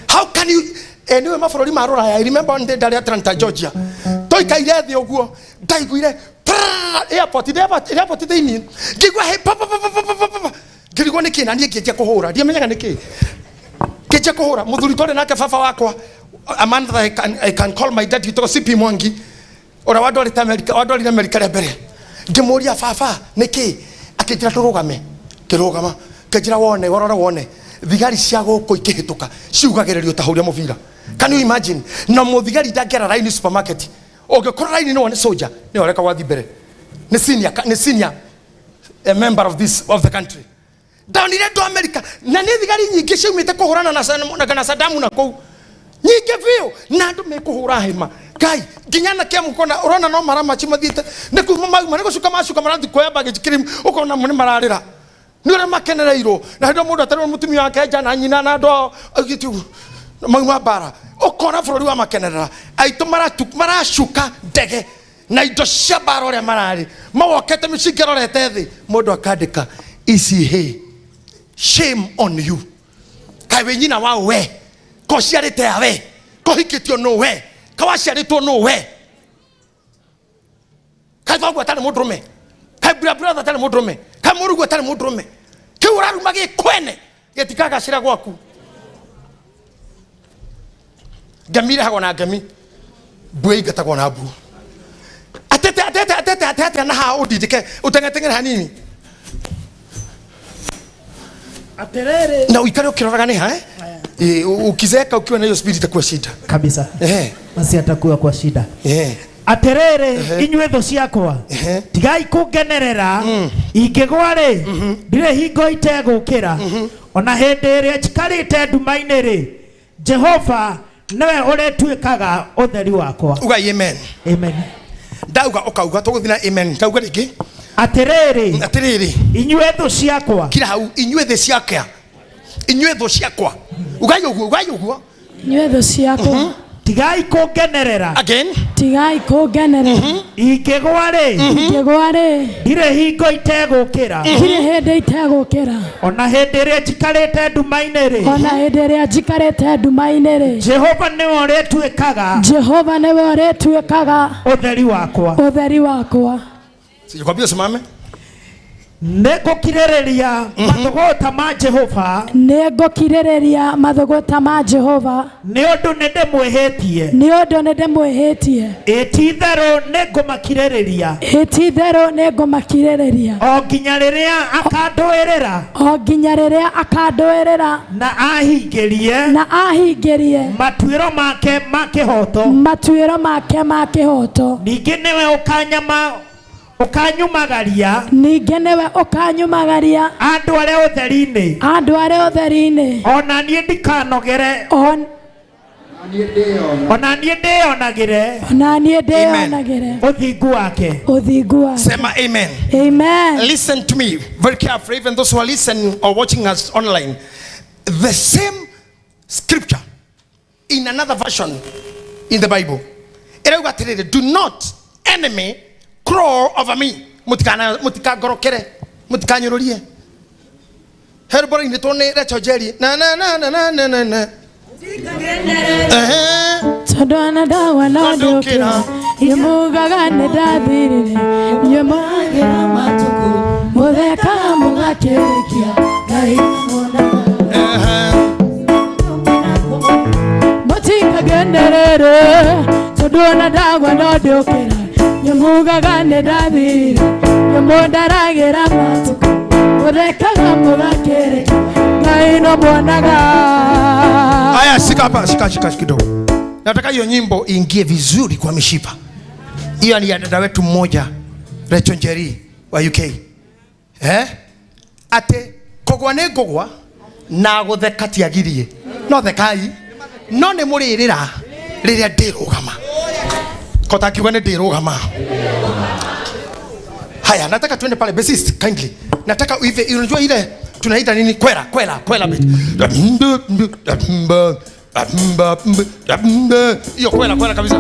How can you anyway mabũrũri ma Rũraya? I remember one day ndari Atlanta Georgia. Toikaire thĩ ũguo ndaiguire airport thĩinĩ ngĩigua he ngĩrigwo nĩ kĩ na niĩ ngĩnjia kũhũra ndiamenyaga nĩ kĩ ngĩnjia kũhũra mũthuri twarĩ nake baba wakwa Amanda I can call my dad yitagwo CP Mwangi ũrĩa wandwarire Amerika rĩa mbere. Ngĩmũria baba nĩ kĩ akĩnjĩra tũrũgame kĩrũgama kĩnjĩra wone thigari cia gũkũ ikĩhĩtũka ciugagĩrĩrio ta hũria mũbira. Can you imagine? Na mũthigari ndangĩara raini supermarket ũngĩkora raini no one soldier nĩ oreka wathi mbere nĩ senior a member of the country. Ndaonire andũ Amerika na nĩ thigari nyingĩ ciumĩte kũhũrana na Saddam na kũu nyingĩ biũ na andũ mekũhũra hema. Ngai nginya na kĩa mũkona ũrona no maramachi mathiĩte nĩ kuma mauma nĩ gũcuka macuka marathi kuoya baggage cream ũkona nĩ mararĩra nĩ ũrĩa makenereirwo na hĩndĩ mũndũ atarĩ mũtumia wake nja na nyina na andũ augĩti mauma bara ũkona bũrũri wa makenerera aitũ maracuka ndege na indo cia bara ũrĩa mararĩ mawokete mĩcinga rorete thĩ mũndũ akandĩka ici hĩ shame on you. Kaĩ wĩ nyina wa we ko ciarĩte ya we ko hikĩtio no we ka waciarĩtwo no we kaĩ thoguo atarĩ mũndũrũme kaĩ brother atarĩ mũndũrũme kaĩ mũrũguo atarĩ mũndũrũme kĩu ũraruma gĩkwene gĩtikagacĩra gwaku. Ngemi irehagwo na ngemi, mbwe ingatagwo na mbuu. atete na ha udidike utengetengera hanini aterere na uikare ukiroraga ni ha ukizeka ukiwa na hiyo spirit itakuwa shida kabisa. Basi atakuwa kwa shida. Aterere inywe tho ciakwa tigai kungenerera ingigware ndire hingo itegukira ona hende ria cikarite ndumaini ri Jehova niwe uretuikaga utheri wakwa. Uga amen. Amen. Dauga ukauga tuguthina amen. Kauga ringi aterere inywe tho ciakwa kira hau inywe tho ciakwa inywe tho ciakwa uga yuguo inywe tho ciakwa tigai kungenerera again tigai kungenerera ingigware ndire hingo itegukira ona hende ria cikarite ndumaini ri Jehova niwe uretuikaga utheri wakwa. Sikwambia simame. Negokirĩrĩria mathogota ma Jehova Jehova nĩ ũndũ nĩ ndĩmwĩhĩtie ĩti-itherũ nĩngũmakirĩrĩria o nginya rĩrĩa akandũĩrĩra na ahingĩrie matuĩro make ma kĩhoto ningĩ nĩwe ukanyumagaria andu arĩa ũtheri-inĩ ona niĩ ndikanogere ona niĩ ndĩonagĩre ũthingu wake. Sema amen. Listen to me very carefully, even those who are listening or watching us online. The same scripture in another version in the Bible, do not enemy crawl over me. Mutika gorokere, mutika nyororie. Herbori ni tone recho jeri. Na. Tadwana dawa na dokera. Yemugaga ne dadiri. Yemagira matuku. Modeka mugakekia. Gai mona. Mutika genderere. Tadwana dawa na dokera. Yemugaga ne dadiri. Yemodaragira matuku. Modeka mugakekia. Gai no bonaga. Aya, shika kidogo. Nataka hiyo nyimbo iingie vizuri kwa mishipa. Hiyo ni ya dada wetu mmoja, Rachel Njeri wa UK. Ate kogwane gogwa na gutheka tiagirie. No thekai. No ne muririra riria ndirugama. Kota kiwane ndirugama. Haya, nataka tuende pale bassist kindly. Nataka uive unajua ile tunaita nini? Kwela bit. Hiyo kwela kabisa.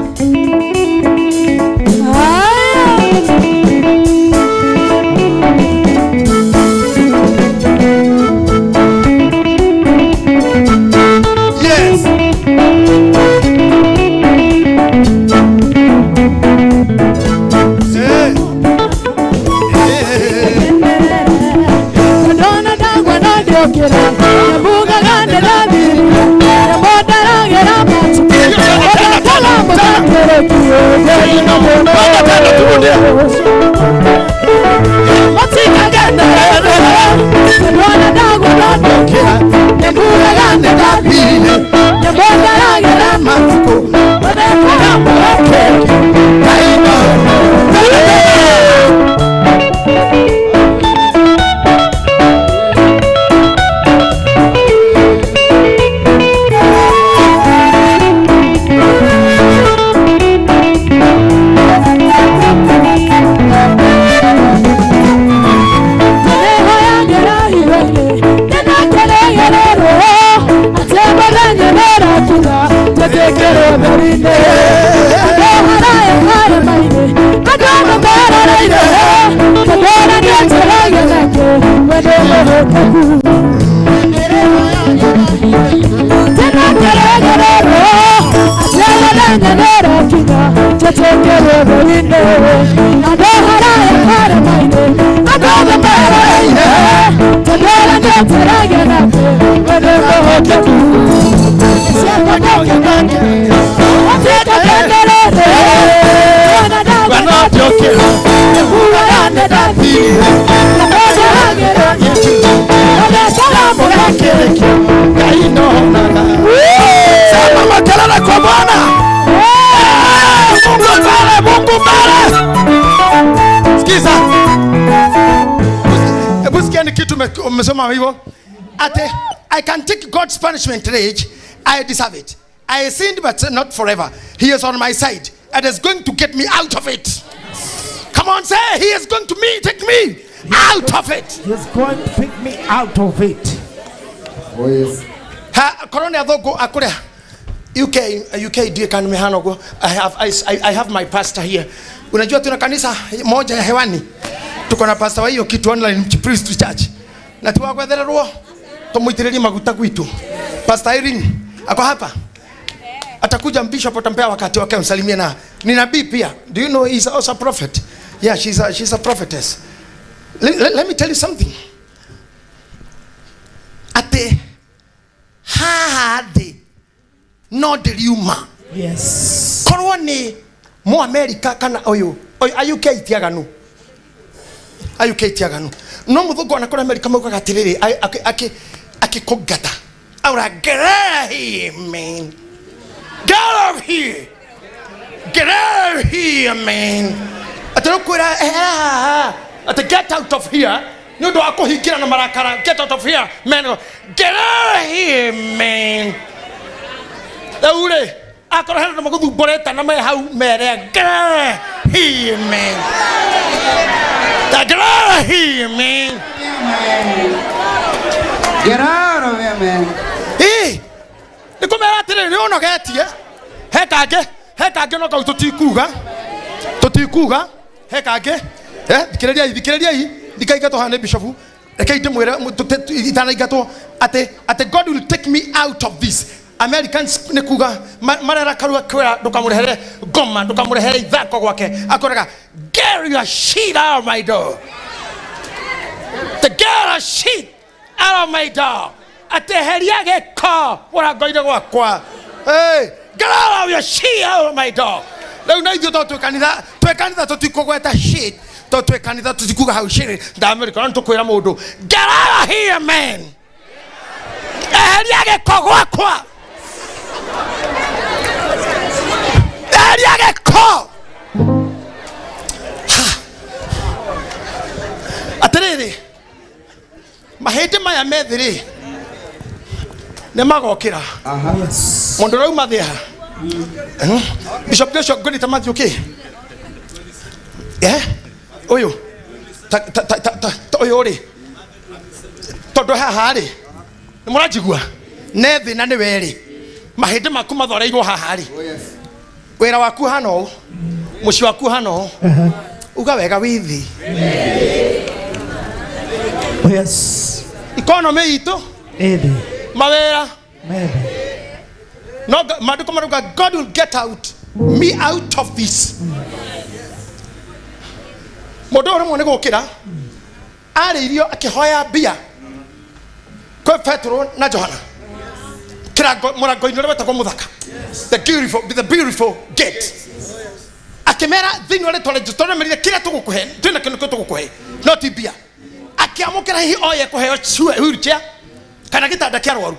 Yes. Yokera Uganda Dathiri Uganda Uganda Murakireke Kaino Naga Sama makelele kwa Bwana. Mungu mbele. Sikiza. Hebu sikia ni kitu umesoma hivyo. Ate I can take God's punishment rage. I deserve it. I sinned but not forever. He is on my side and is going to get me out of it. Come on, say he is going to take me out of it. He is going to pick me out of it. Oh yes. Ha corona thogo akure. UK dear kan mehanogo. I have my pastor here. Unajua tuna kanisa moja ya hewani. Tuko na pastor wa hiyo kitu online priest church. Na tuwagwethererwo tumuitirerie maguta kwitu. Pastor Irene ako hapa. Atakuja bishop atampea wakati wake msalimie na ni nabii pia. Do you know he's also a prophet? Yeah, she's a prophetess. Let me tell you something. Ate hade no deliuma. Yes. Korwa ni mo America kana oyo ayuke itiaganu. Ayuke itiaganu. No muthugo na kora America mauga gatiriri akikogata. Aura get here, man. Get out of here. Get out of here, man. Get out of here. No do ako higira na marakara. Get out of here, man. Get out of here, man. Ure akora hana na maguthu boreta na me hau mere. Get out of here, man. Get out of here, man. Get out of here, man. Hey, niko mera tire ni ono getie. Hekage no ka tutikuga. Hekage. Dikeleria hii. Dikaigato hane bishofu. Ekaite mwera itanaigato ate God will take me out of this. Americans nikuga marara karua kwera ndukamurehere goma ndukamurehere ithako gwake akoraga get your shit out of my door. To get a shit out of my door. Ate heriage ko ora goide gwakwa. Hey, get out of your shit out of my door. Leo na hiyo tu kanitha tutikogweta shit. Tu kanitha tutikuga how shit. Da America ndo kwera mundu. Get out of here, man. Heriage ko gwakwa. Heriage ko. Aterere. Mahete maya methiri. Ne magokira. Yes. Mundu rauma thia. Bishop Joshua Goni Tamathi okay. Oyo. Oyo ri. Todo haha ri. Ni murajigua. Nethi na ni weri. Mahete maku mathoreirwo haha ri. Oh yes. Wera waku hano. Muci waku hano. Uga wega withi. Yes. Economy ito. Ede. Mawera. Maybe. No, God will get me out of this. Modoro mone gukira. Ari irio akihoya bia. Kwa Petro na Johana. Kira morago ino beta ko muthaka. The beautiful gate. Akemera thini ole tole jutone merire kira tugukuhe. Twina kinu tugukuhe. No tibia. Akiamukira hi oye kuheo chue wheelchair. Kana gitanda kia rwaru.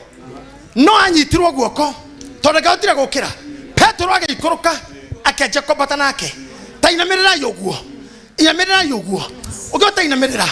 No anyitirwo guoko. Tondu gautire gukira. Petro agikoroka akeje kobata nake. Tainamirira yoguo. Inamirira yoguo. Ugota inamirira.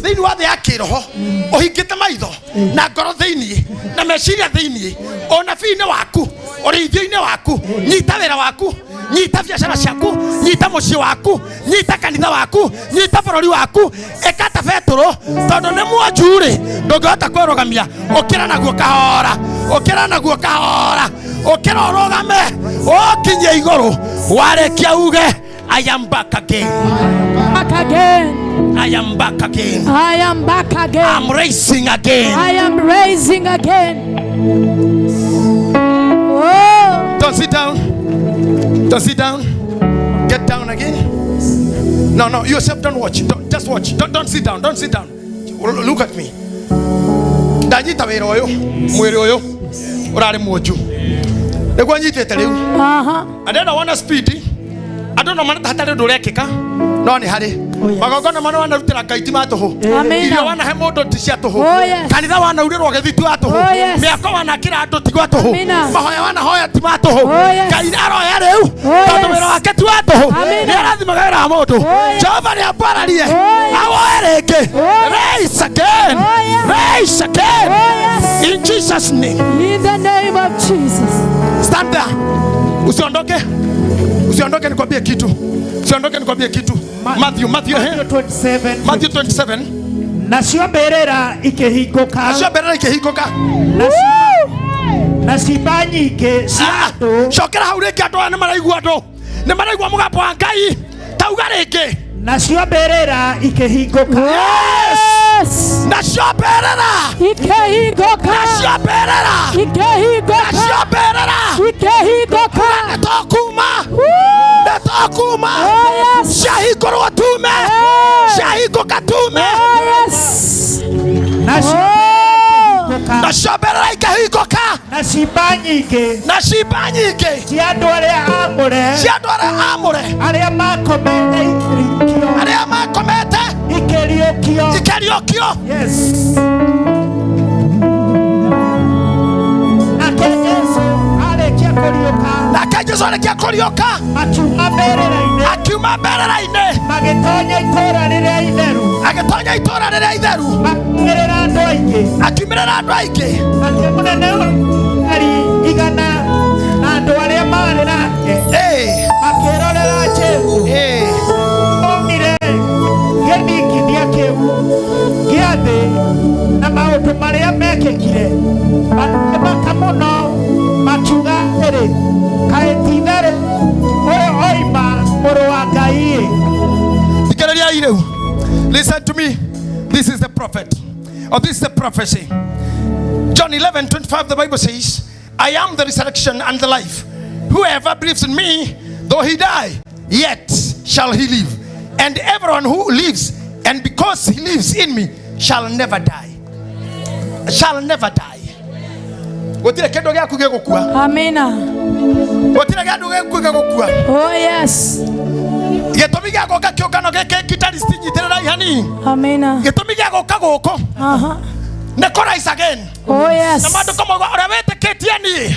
Thini wa the akiroho. Ohingite maitho na ngoro thini na meciria thini. Ona fiine waku. Orithio-ine waku. Nyita wira waku. Nyita biashara ciaku. Nyita mucii waku. Nyita kanitha waku. Nyita bururi waku. Ekata Petro tondu ni mwajuri. Ndungihota kwirugamia. Ukira naguo kahora. Ukira naguo kahora. Ukira urugame. Ukinye iguru. Warekia uge I am back again. Back again. I am back again. I am back again. I'm raising again. I am raising again. Oh. Don't sit down. Don't sit down. Get down again. No, yourself don't watch. Just watch. Don't sit down. Don't sit down. Look at me. Ndanyita wira uyu, mwiri uyu urari mwoju. Negwa nyitete riu. And then I want to speed. Adona mana hatari ndurekika no ni hari magogona mana wanarutira Ngai ti matuhu irio wana he mundu ti cia tuhu kanitha wana urirwo githitu atuhu miako wana kira andu ti gwatuhu mahoya wana hoya ti matuhu Ngai aroya riu tondu wira wake ti watuhu ni arathimaga wira wa mundu Jehova ni ambararie awoe ringi raise again in Jesus name, in the name of Jesus. Stand there. Usiondoke nikwambie kitu. Matthew 27. Nacio berera ikihinguka. Na ciimba nyingĩ cia andũ. Cokera hau rĩngĩ andũ aya nĩ maraigua mũgambo wa Ngai. Tauga rĩngĩ. Nacio berera ikihinguka. Yes. Nacio berera ikihinguka. Netokuma. Ciahingũrwo tume. Ciahingũka tume. Nacio berera ikihinguka. Na ciimba nyingĩ cia andũ arĩa amũre arĩa makomete ikĩriũkio. Yes. Nake Jesu arĩkia kũriũka akiuma mberera-inĩ magĩtonya itũũra rĩrĩa itheru akiumĩrĩra andũ aingĩ mũnene ari igana na andũ arĩa marĩ nake akĩrorera Jesu onire gĩthingithia kĩu gĩa thĩ na maũndũ marĩa mekĩkire makĩmaka mũno makiuga atĩrĩ kaĩ ti itherũ ũyũ oima mũrũ wa Ngai. Thikĩrĩriai rĩu. Listen to me. This is the prophet, or this is the prophecy. John 11:25, the Bible says, I am the resurrection and the life. Whoever believes in me, though he die, yet shall he live. And everyone who lives, and because he lives in me, shall never die. Shall never die. Gotire kendo gyaku gegukua. Amina. Gotire kendo gyaku gegukua. Oh yes. Gĩtũmi gĩa gũka kĩũngano gĩkĩ gĩtarĩ cinyitĩrĩra ihani. Amina. Gĩtũmi gĩa gũka gũkũ nĩ kũrise again. Oh yes. Na maandĩko mauga ũrĩa wĩtĩkĩtie niĩ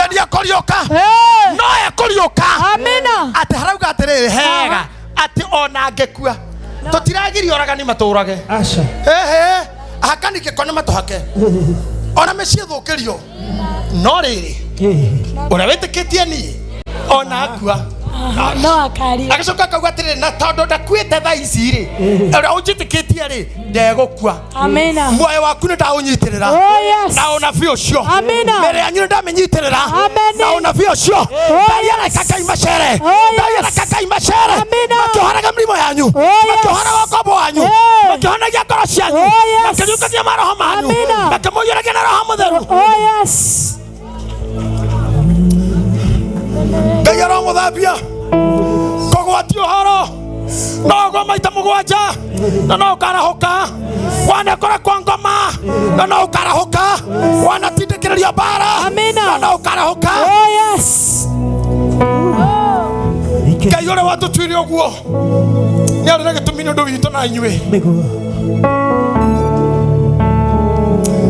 nĩ ekũriũka. No ekũriũka. Amina. Atĩ harauga atĩrĩrĩ hega atĩ ona angĩkua tũtiragirio oragani matũrage. Aca. Ahakani gĩko nĩ matũhake. Ona mĩciĩ thũkĩrio. No rĩrĩ ũrĩa wĩtĩkĩtie niĩ ona akua no akari agacoka kauga atĩrĩ na tondũ ndakuĩte thaa ici rĩ ũrĩa ũnjĩtĩkĩtie rĩ ndegũkua. Amina. Muoyo waku nĩ ndaũnyitĩrĩra na ũnabii ũcio mbere yanyu nĩ ndamĩnyitĩrĩra na ũnabii ũcio Ngai areka Ngai macere makĩhonaga mĩrimũ yanyu makĩhonaga ũkombo wanyu makĩhonagia ngoro cianyu makĩriũkagia maroho manyu makĩmũiyũragia na Roho Mũtheru. Ngai aromũthambia kũgwatia ũhoro no gwa maita mũgwanja na no ũkarahũka wanekora kwa ngoma na no ũkarahũka wanatindĩkĩrĩria mbara na no ũkarahũka. Ngai ũrĩa watũtuire ũguo nĩ arĩ na gĩtũmi nĩ ũndũ witũ na inyuĩ.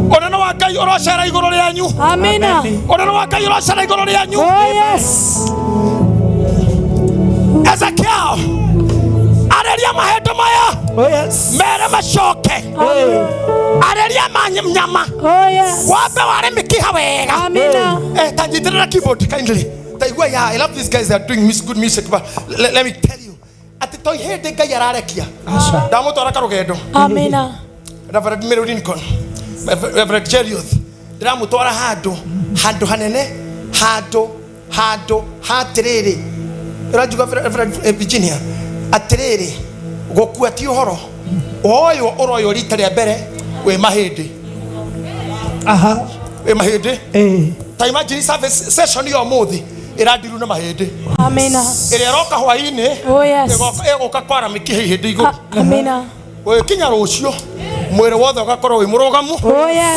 Ũnene wa Ngai ũrocera igũrũ rĩanyu. Amina. Ũnene wa Ngai ũrocera igũrũ rĩanyu. Ezekiel areria mahendo maya mere macoke areria nyama wambe ware mĩkiha wega. Amina. Tanyitirĩra keyboard kindly. I love these guys, they are doing good music, but let me tell you ati toi hende Ngai ararekia ndamũtwara karũgendo. Amina. Reverend Mary Lincoln, Reverend Jerioth ndiramũtwara handũ hanene handũ hatirĩrĩ urajuga Virginia atirĩrĩ gũkua ti ũhoro ũyũ ũroywo rita rĩa mbere wĩ mahĩndĩ. Wĩ mahĩndĩ. Ta imagine service session ya ũmũthĩ ĩrandiru na mahĩndĩ. Amina. Ĩrĩa ĩroka hwaĩ-inĩ ĩgoka kwara mĩkiha ihĩndĩ igũrũ. Amina. Kinya rũciũ mwiri wothe ugakorwo wi murugamu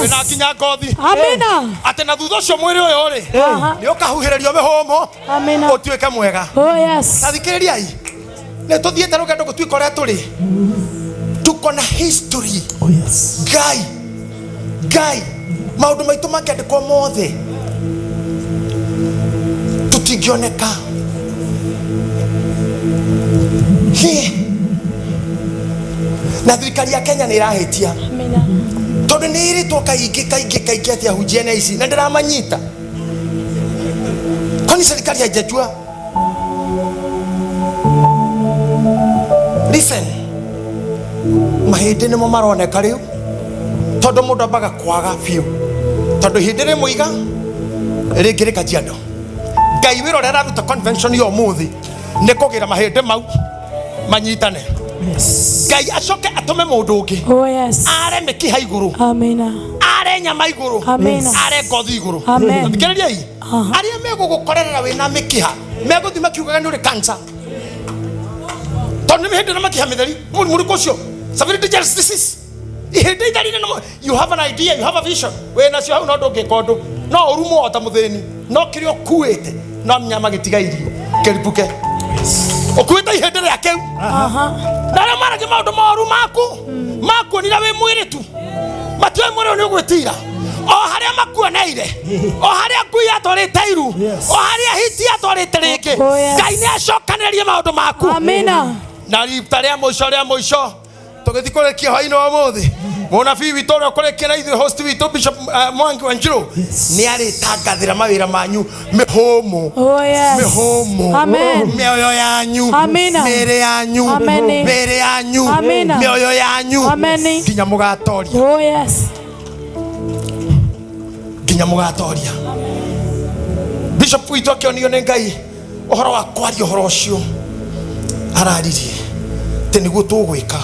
wina nginya ngothi amina ate na thutha ucio mwiri uyu ri ni ukahuhiririo mihumo utuike mwega tathikiriria ne tuthiete rugendo gutuika uria turi tuko na history Guy maundu maitu makiandikwo mothe tutingioneka na thirikari ya Kenya ni irahitia tondu ni iritwo kaingi atia hunjia ici na ndiramanyita kwani serikali haijajua. Listen, mahindi nimo maroneka riu tondu mundu ambaga kwaga biu tondu hindi ri muiga ringi rikajiando Ngai wira uria raruta convention yo muthi ni kugira mahindi mau manyitane Ngai acoke atume mundu ungi are mikiha iguru are nyama iguru are ngothi iguru thikiriria aria megugukorerera wina mikiha meguthima kiugaga ni uri cancer tondu hindi na mikiha mitheri muri kucio severe dangerous disease ihindi idari no you have an idea, you have a vision wena cio hau no ndungikondo no urumo ota mutheni no kirio kuite no nyama gitigairie keripuke okuita ihindi ria keu ndara mara maundu moru maku nira wi mwiritu matwe mwiri ni ugwitira o haria makuoneire o haria ngui atwarite iru o haria hiti atwarite ringi Ngai ni acokanirie maundu maku amina na rita ria muico tugithi kurekia haino umuthi munabii witu uria kurekia na ithu host witu Bishop Mwangi Wanjiru ni aritangathira mawira manyu mihumu mihumu mioyo yanyu mere yanyu mere yanyu mioyo yanyu nginya mugatoria nginya mugatoria. Bishop witu akionio ni Ngai uhoro wa kwaria uhoro ucio araririe teniguo tugwika.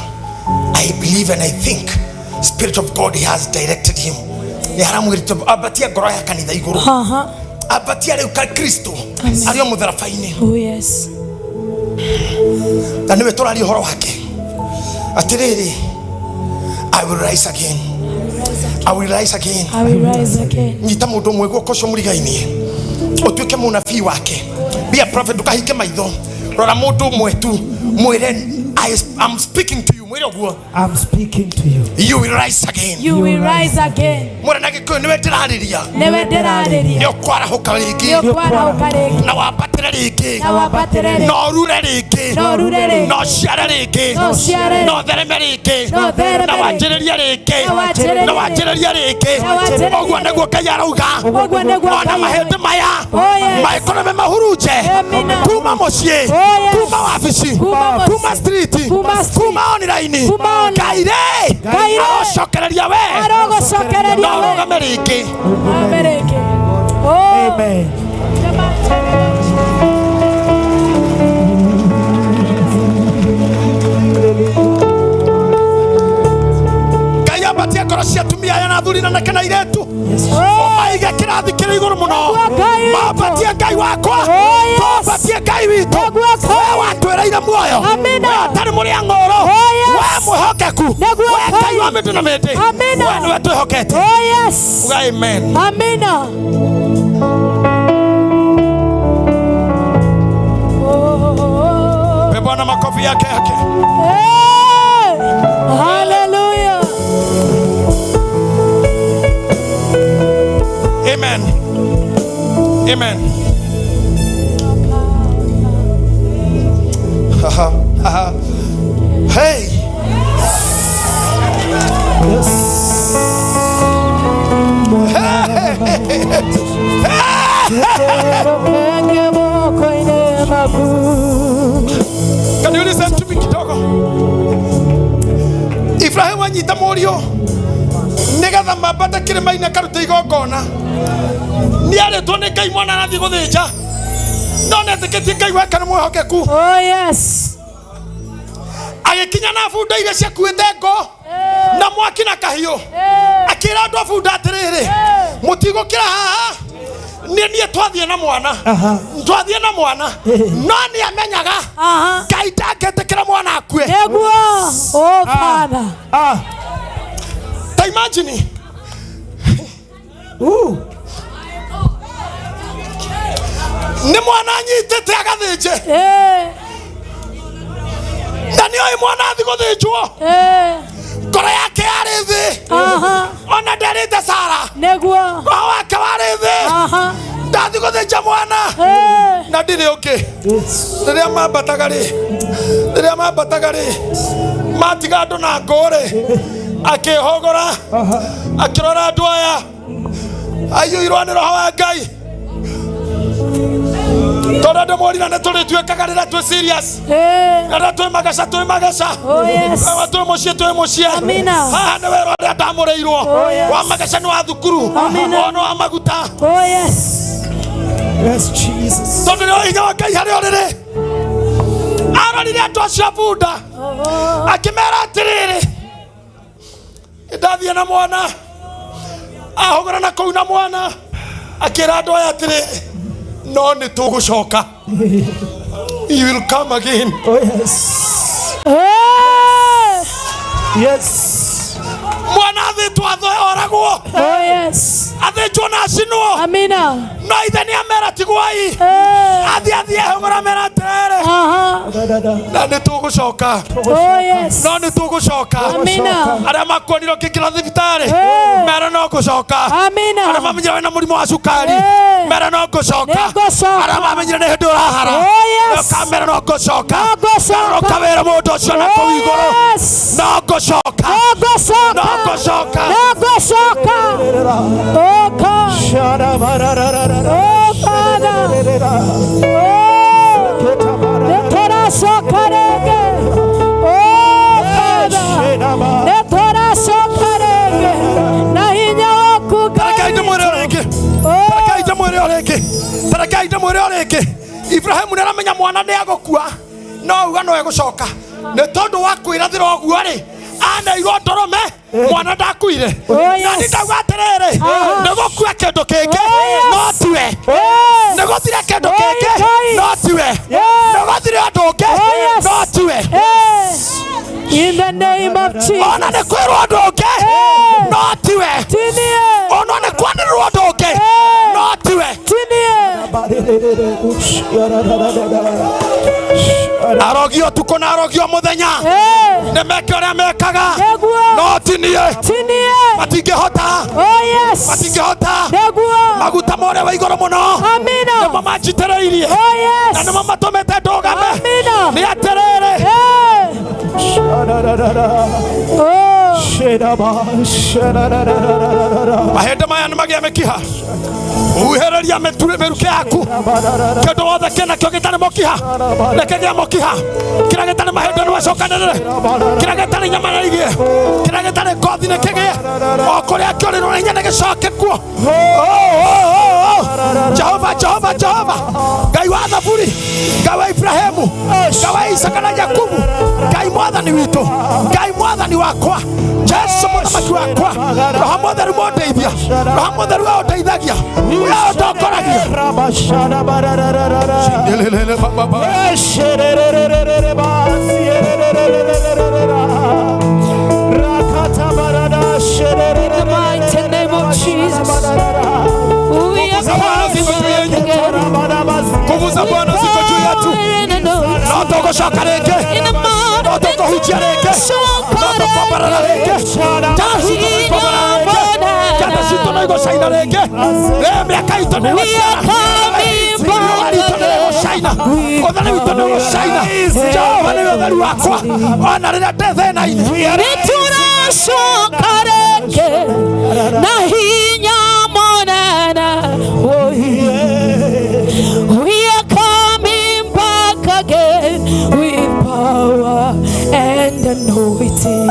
I believe and I think Spirit of God has directed him. Ni haramwirite abatia ngoro ya kanitha iguru abatia riu ka Kristo ario mutharafaini na niwe turari horo wake atiriri I will rise again. I will rise again. I will rise again. Nyita mundu mwego koco murigaini utuike munabii wake be a prophet ukahike maitho rora mundu mwetu mwire I'm speaking to you. I'm speaking to you. You will rise again. You will rise again. Mwana gikuyu niwe ndirariria. Niwe ndirariria. Ni kwarahuka ringi. Ni kwarahuka ringi. Na wabatire ringi. Na wabatire ringi. No rure ringi. No rure ringi. No ciare ringi. No ciare ringi. No thereme ringi. No thereme na wanjiriria ringi. Na wanjiriria ringi. Ogwo niguo Ngai arauga. Ogwo niguo Ngai. Ona mahindi maya. Maikoro me mahuruje. Kuma mucii. Kuma wabici. Kuma street. Kuma online. Kaire arocokereria we Ameriki. Amen. Ngai abatie ngoro cia atumia aya na athuri na nake na iretu omaige kirathi kiri iguru muno mabatie Ngai wakwa mabatie Ngai witu we watwereire muoyo atari muri ang'oro we muhokeku we Ngai wa mitu na miti we niwe twihokete amen amina. pe Bwana makofi yake Hallelujah. Amen. Amen. Hey. Can you listen to me kidogo? Ibrahim anyita murio nigatha mambata kirima-ini karuta igongona ni aritwo ni Ngai mwana nathi guthinja no netikitie Ngai wake ni mwihokeku agikinya na bunda iria ciakuite ngo na mwaki na kahiu akira andu a bunda atiriri mutigukira haha nie twathie na mwana twathie na mwana no ni amenyaga Ngai ndangetikira mwana akue Father imagine. Ni mwana nyitete agathinje. Na ni oi mwana athi guthijwo. Ngoro yake ari thi. Ona ndarite Sara. Neguo. Roho wake wari thi. Ndathi guthinja mwana. Na ndiri uki. Riria mambataga ri. Matiga andu na ngore. Akihogora. Akirora andu aya. Aiyuirwo ni roho wa Ngai. Tora de morina na tore tuekaga rira tu serious. Rira tu magaca. Oh yes. Wa tu mocie. Amina. Ha na wero rira ndamureirwo. Wa magaca ni wa thukuru. Ono wa maguta. Oh yes. Yes Jesus. Tondu no inya wa Ngai hari orire. Arorire andu acio bunda. Akimera atiriri. Ndathie na mwana. Ahogora na kuu na mwana. Akira andu aya atiriri. No ni tugucoka. You will come again. Oh yes. Yes. Mwana athitwo oragwo. Oh yes. Athitwo na cinwo. Amina. No ithe ni amera tigwai. Athie hogora mera tere. Na ni tugucoka. Oh yes. No ni tugucoka. Amina. Aria makoniro kikira thibitari. Mera no gucoka. Amina. Aria mamenyire na murimu wa cukari. Mera no gucoka. Aria mamenyire ni hindu urahara. Oh yes. Mera no gucoka. No kawera mundu ucio na kuu iguru. No gucoka. No gucoka. No gucoka. No gucoka. Oh God. Shada bararara. Oh Father. Oh. Netora sokarege. Oh Father. Netora sokarege. Na hinya okuga. Tarakaita mwere oreke. Ibrahimu naramenya mwana ni agukua. No uga no egucoka. Ne tondu wa kwirathira oguo ri. Ana iro ndorome mwana ndakuire. Na ndagwa atiriri. Negukua kindu kingi no tiwe. Neguthire kindu kingi no tiwe. Neguthire andu ungi no tiwe. In the name of Jesus. Ona ne kwirwo andu ungi no tiwe. Ona ne kwanirwo andu ungi no tiwe. Arogio tuko na arogio muthenya. Ne meke ora mekaga. No tinie. Matingehota. Oh yes. Matingehota. Maguta more wa igoro muno. Amina. Ne mama jitereirie. Oh yes. Na mama tomete ndogame. Amina. Ni aterere. Oh. Mahende maya ni magia mekiha. Uhereria meture meruke yaku. Kendo wothe kena kyo gitane mokiha. Reke mokiha. Kira gitane mahende no wacokanere. Kira gitane nyama na igie. Kira gitane ngothi ne kege. Okuria kyo no nyane gicoke kuo. Jehova. Ngai wa Thaburi. Ngai wa Ibrahimu. Ngai wa Isaka na Yakobu. Ngai mwathani witu. Ngai mwathani wakwa. Jesu muthamaki wakwa. Roho Mutheru mundeithia. Roho Mutheru undeithagia. Ya ndokoragia. Rabashana barararara. Shindelele baba. Eshererererere basi. Rakata barada sherere. In the mighty name of Jesus. We are nguvu za Bwana ziko juu yetu. Na tukoshaka reke. Na tukohujia reke. Na tukobara reke. Tahi Jana sito na igo shaina reke. Miaka ito na igo shaina. Odhani ito na igo shaina. Jehova ni wadhari wakwa. Ona rina tethe na ini. Nitunashoka reke. Na hinya monana. We are coming back again with power and anointing.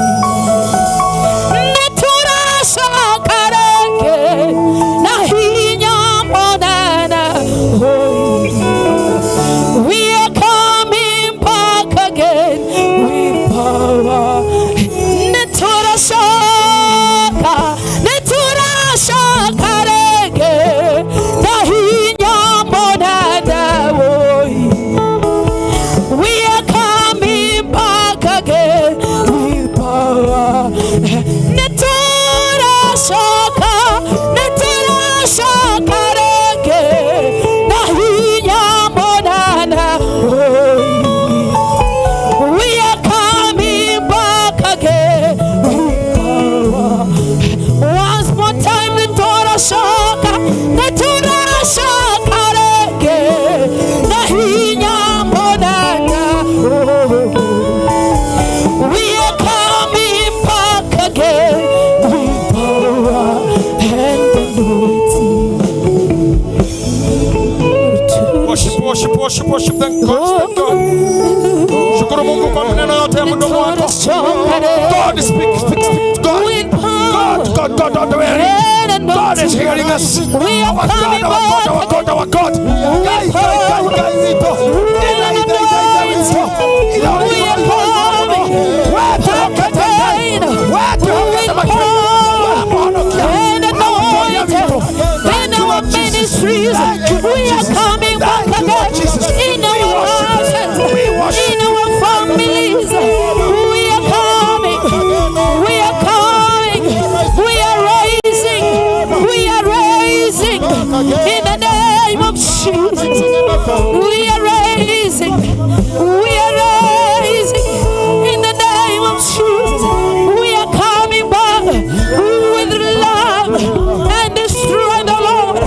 Neturashoka reke. Na hinya monana. We are coming back again with power. Neturashoka reke. Na hinya monana. We are coming back again with power. God speak. God is hearing us. Our God. Ministries, we are coming back again in our lives, in our families. We are coming, we are coming, we are rising in the name of Jesus. We are rising in the name of Jesus. We are coming back with love and the strength of Lord.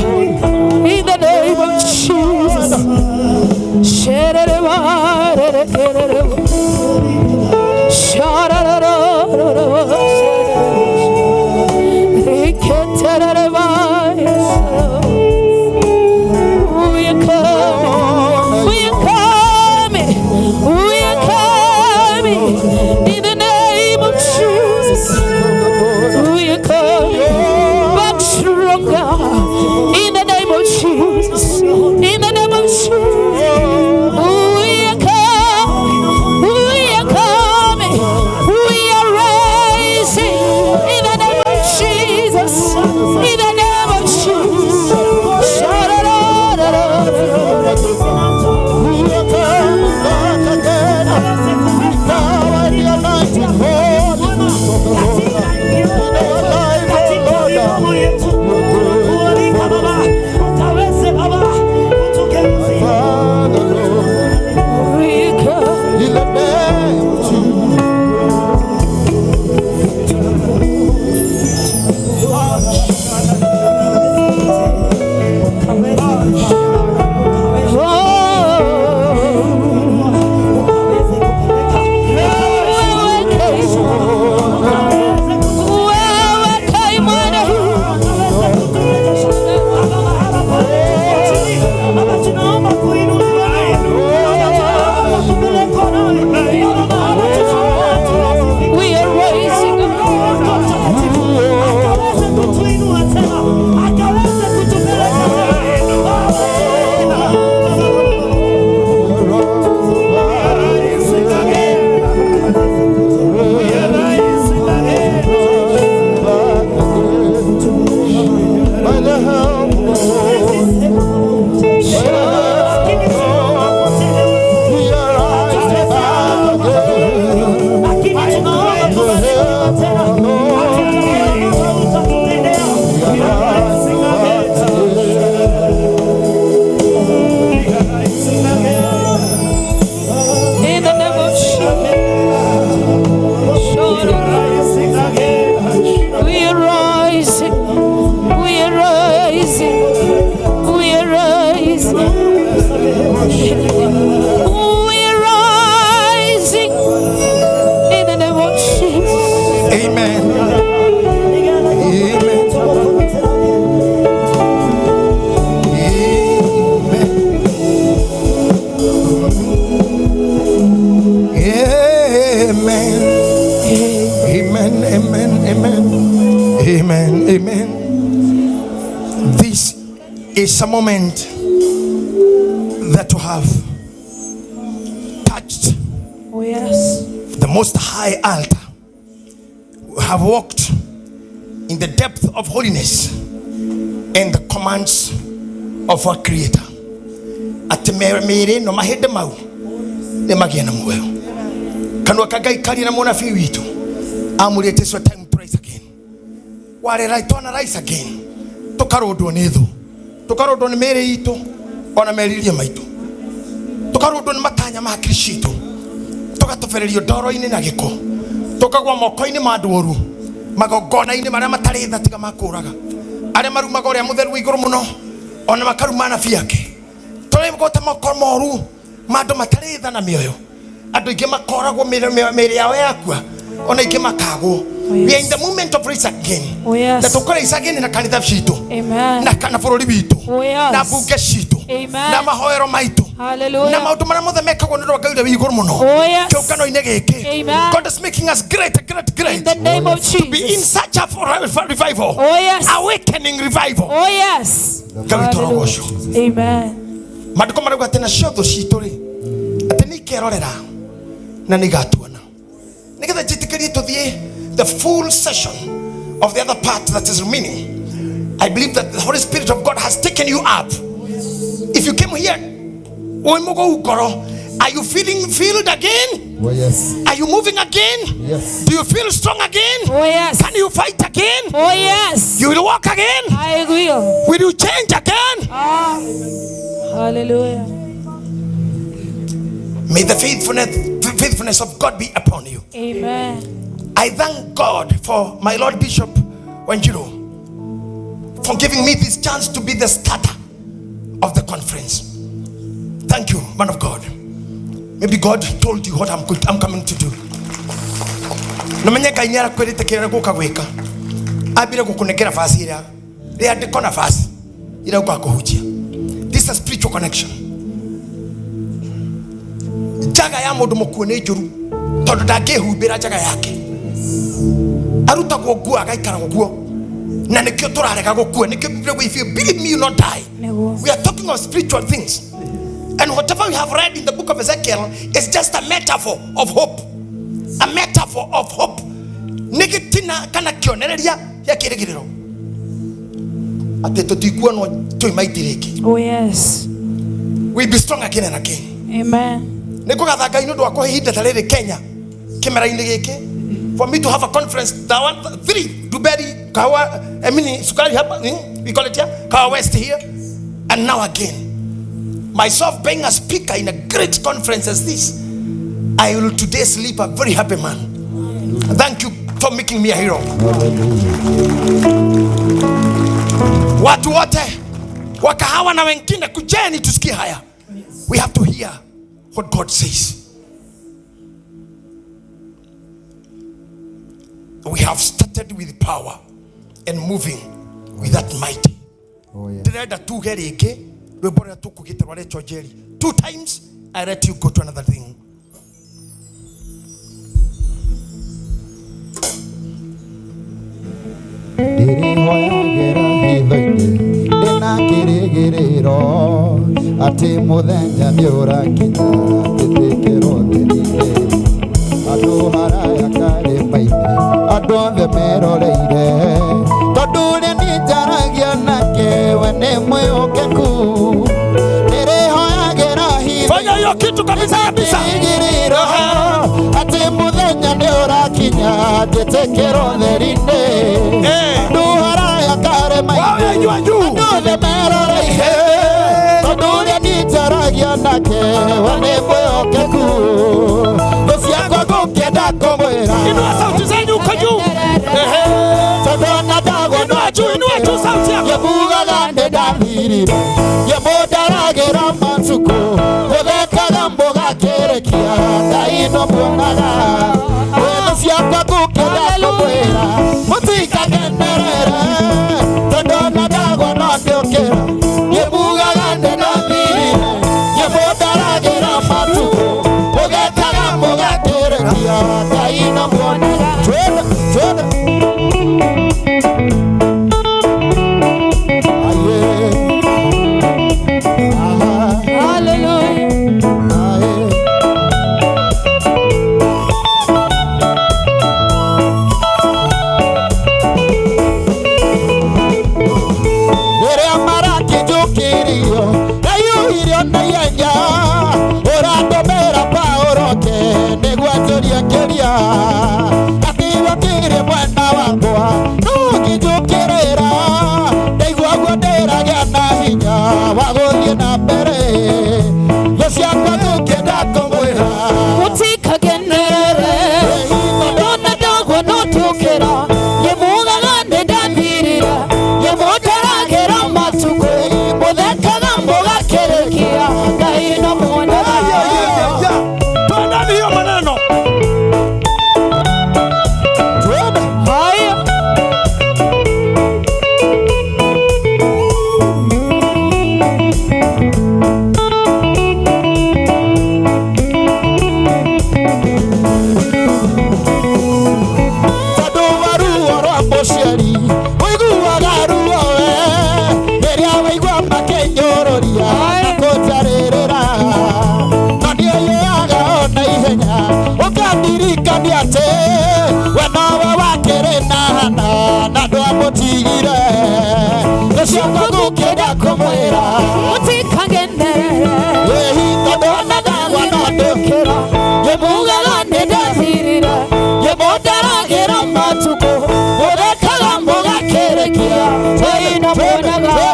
In the name of Jesus. We are coming in the name of Jesus. We are coming back stronger in the name of Jesus. In the name of Jesus. We are coming. We are rising in the name of Jesus. In the name of Jesus. It's a moment that you have touched the most high altar. We have walked in the depth of holiness and the commands of our Creator. Atemere no mahede mau ne magiana muyo. Kanwa kagai kali na mona fi witu. Amulete so time praise again. Ware right on rise again. Tokarodo nedo. Tokarodo ne mere ito ona meriria maitu. Tokarodo ne matanya ma Kristo. Tokatofererio doro ine na giko. Tokagwa moko ine madoru. Magogona ine mara matare thatiga makuraga. Are maru magore amutheru iguru muno. Ona makaru mana fiake. Tole mkota makomoru mado matare thana mioyo. Ado ige makoragwo mere yao yakwa. Ona ige makago. We are in the moment of race again. That okora is again na kanitha shito. Amen. Na kana forori bitu. Na buge shito. Na mahoero maitu. Hallelujah. Na maundu maria mothe mekagwo ni Ngai uria wi iguru muno. Kiungano-ini giki. God is making us great. In the name of Jesus. To be in such a revival. Oh yes. Awakening revival. Oh yes. Amen. Maandiko marauga atĩ nacio thũ citũ rĩ atĩ nĩ ikerorera na nĩ igatuona nĩgetha njĩtĩkĩrie tũthiĩ the full session of the other part that is remaining. I believe that the Holy Spirit of God has taken you up. If you came here, are you feeling filled again? Oh yes. Are you moving again? Yes. Do you feel strong again? Oh yes. Can you fight again? Oh yes. You will walk again? I will. Will you change again? Hallelujah. May the faithfulness of God be upon you. Amen. I thank God for my Lord Bishop Wanjiru for giving me this chance to be the starter of the conference. Thank you, man of God. Maybe God told you what I'm coming to do. This is a spiritual connection. Jaga ya mundu mukuone njuru tondu ndangihubira jaga yake arutagwo guo agaikara guo na nikio turarega gukua nikio if you believe me you not die. We are talking of spiritual things, and whatever we have read in the book of Ezekiel is just a metaphor of hope, a metaphor of hope. Nigitina kana kionereria ya kirigiriro ate tutikua no tuimaitiriki. Oh yes. We be strong again and again. Amen. Nikugatha Ngai nundu akwa ihinda ta riri Kenya kimera-ini giki for me to have a conference that 3 Duberi Kawa Sukari hapa we call it here Kawa West here, and now again myself being a speaker in a great conference as this, I will today sleep a very happy man. Thank you for making me a hero. Watu wote wakahawa na wengine kujeni tusikie haya. We have to hear what God says. We have started with power and moving with that might. Oh yeah. 2 times I let you go to another thing. Ati muthenya ni urakinya titikiro thirire andu haraya kari maine andu othe meroreire tondu ria ni njaragia nake we ni mwĩhokeku nĩrĩhoyagĩra fanya hiyo kitu kabisa kabisa ati muthenya ni urakinya titikiro thirire andu haraya kari maine andu othe meroreire Toduria ni jaragia nake wane mwĩhokeku Luciako gũkĩenda kũmwĩra Inua sauti zenyu kwa juu. Tondona ndagwo Inua juu sauti yako. Yemugaga nĩndathirire Yemundaragĩra matukũ Ũthekaga mboga kĩrĩkia Ngai nũmuonaga Luciako gũkĩenda kũmwĩra Mũtikagenerere Tondona ndagwo no ndĩũkĩra Yemugaga nĩndathirire Yemundaragĩra matukũ Ũthekaga mboga kĩrĩkia Ngai nũmuonaga Twende ate we nowe wakĩrĩ na ndwamũtigire ũcio ngũkĩenda kũmwĩra mũtikagenderere tondũ onaga wanondũkĩra mũgaga nĩndathirire mũndaragĩra matukũ mũrekaga mũgakĩrĩkia tena mwonaga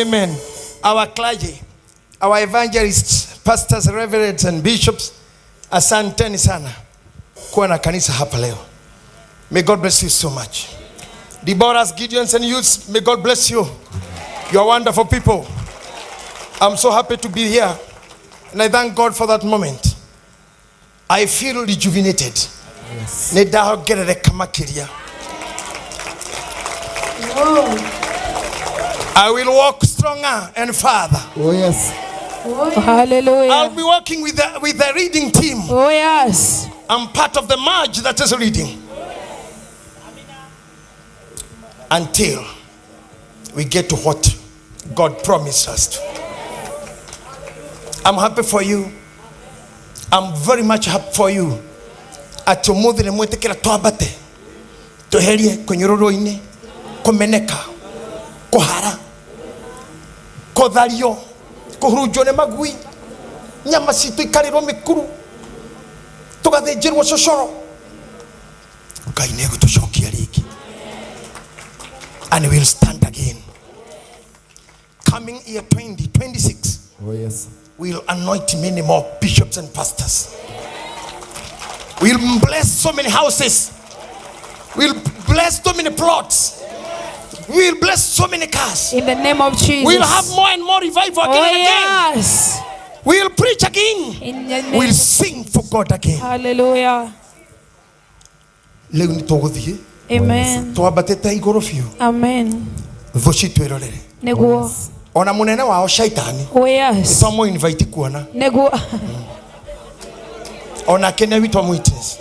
Amen. Our clergy, our evangelists, pastors, reverends and bishops, asanteni sana kuwa na kanisa hapa leo. May God bless you so much. Deborah's, Gideons and youths, may God bless you. You are wonderful people. I'm so happy to be here. And I thank God for that moment. I feel rejuvenated. Yes. I will walk stronger and farther. Oh yes. Oh, hallelujah. I'll be working with the reading team. Oh yes. I'm part of the march that is reading. Until we get to what God promised us to. I'm happy for you. I'm very much happy for you. Atomudhire mwetekera twabate. Toherie kwenyororo-ini kumeneka kuhara kothario kuhurunjwo nĩ magui nyama citũ ikarirwo mĩkuru tũgathĩnjĩrwo cocoro Ngai nĩ egũtũcokia rĩngĩ and we'll stand again. Coming year 2026. Oh yes. We'll anoint many more bishops and pastors. We'll bless so many houses. We'll bless so many plots. We'll bless so many cars. In the name of Jesus. We'll have more and more revival again and again. Yes. We'll preach again. In the name. We'll sing for God again. Hallelujah. Amen. Amen. Neguo. Ona munene wao shaitani. Oh yes. Tomo invite kuona. Neguo. Ona kene witwa witness.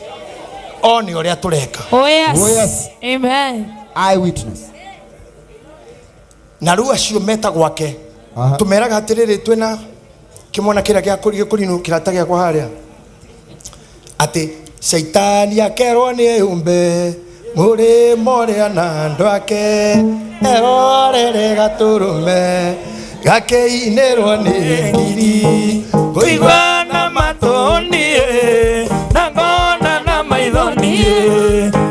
Oni oria tureka. Oh yes. Oh yes. Amen. Eyewitness. Na ruwa cio meta gwake. Tumeraga atiriri twina kimona kira gya kurinu kirata gya kwa haria. Ati shaitani akerwo ni umbe muri more na ndwake erorere gaturume gakeinirwo ni ngiri kuigwa na matoni na ngona na maithoni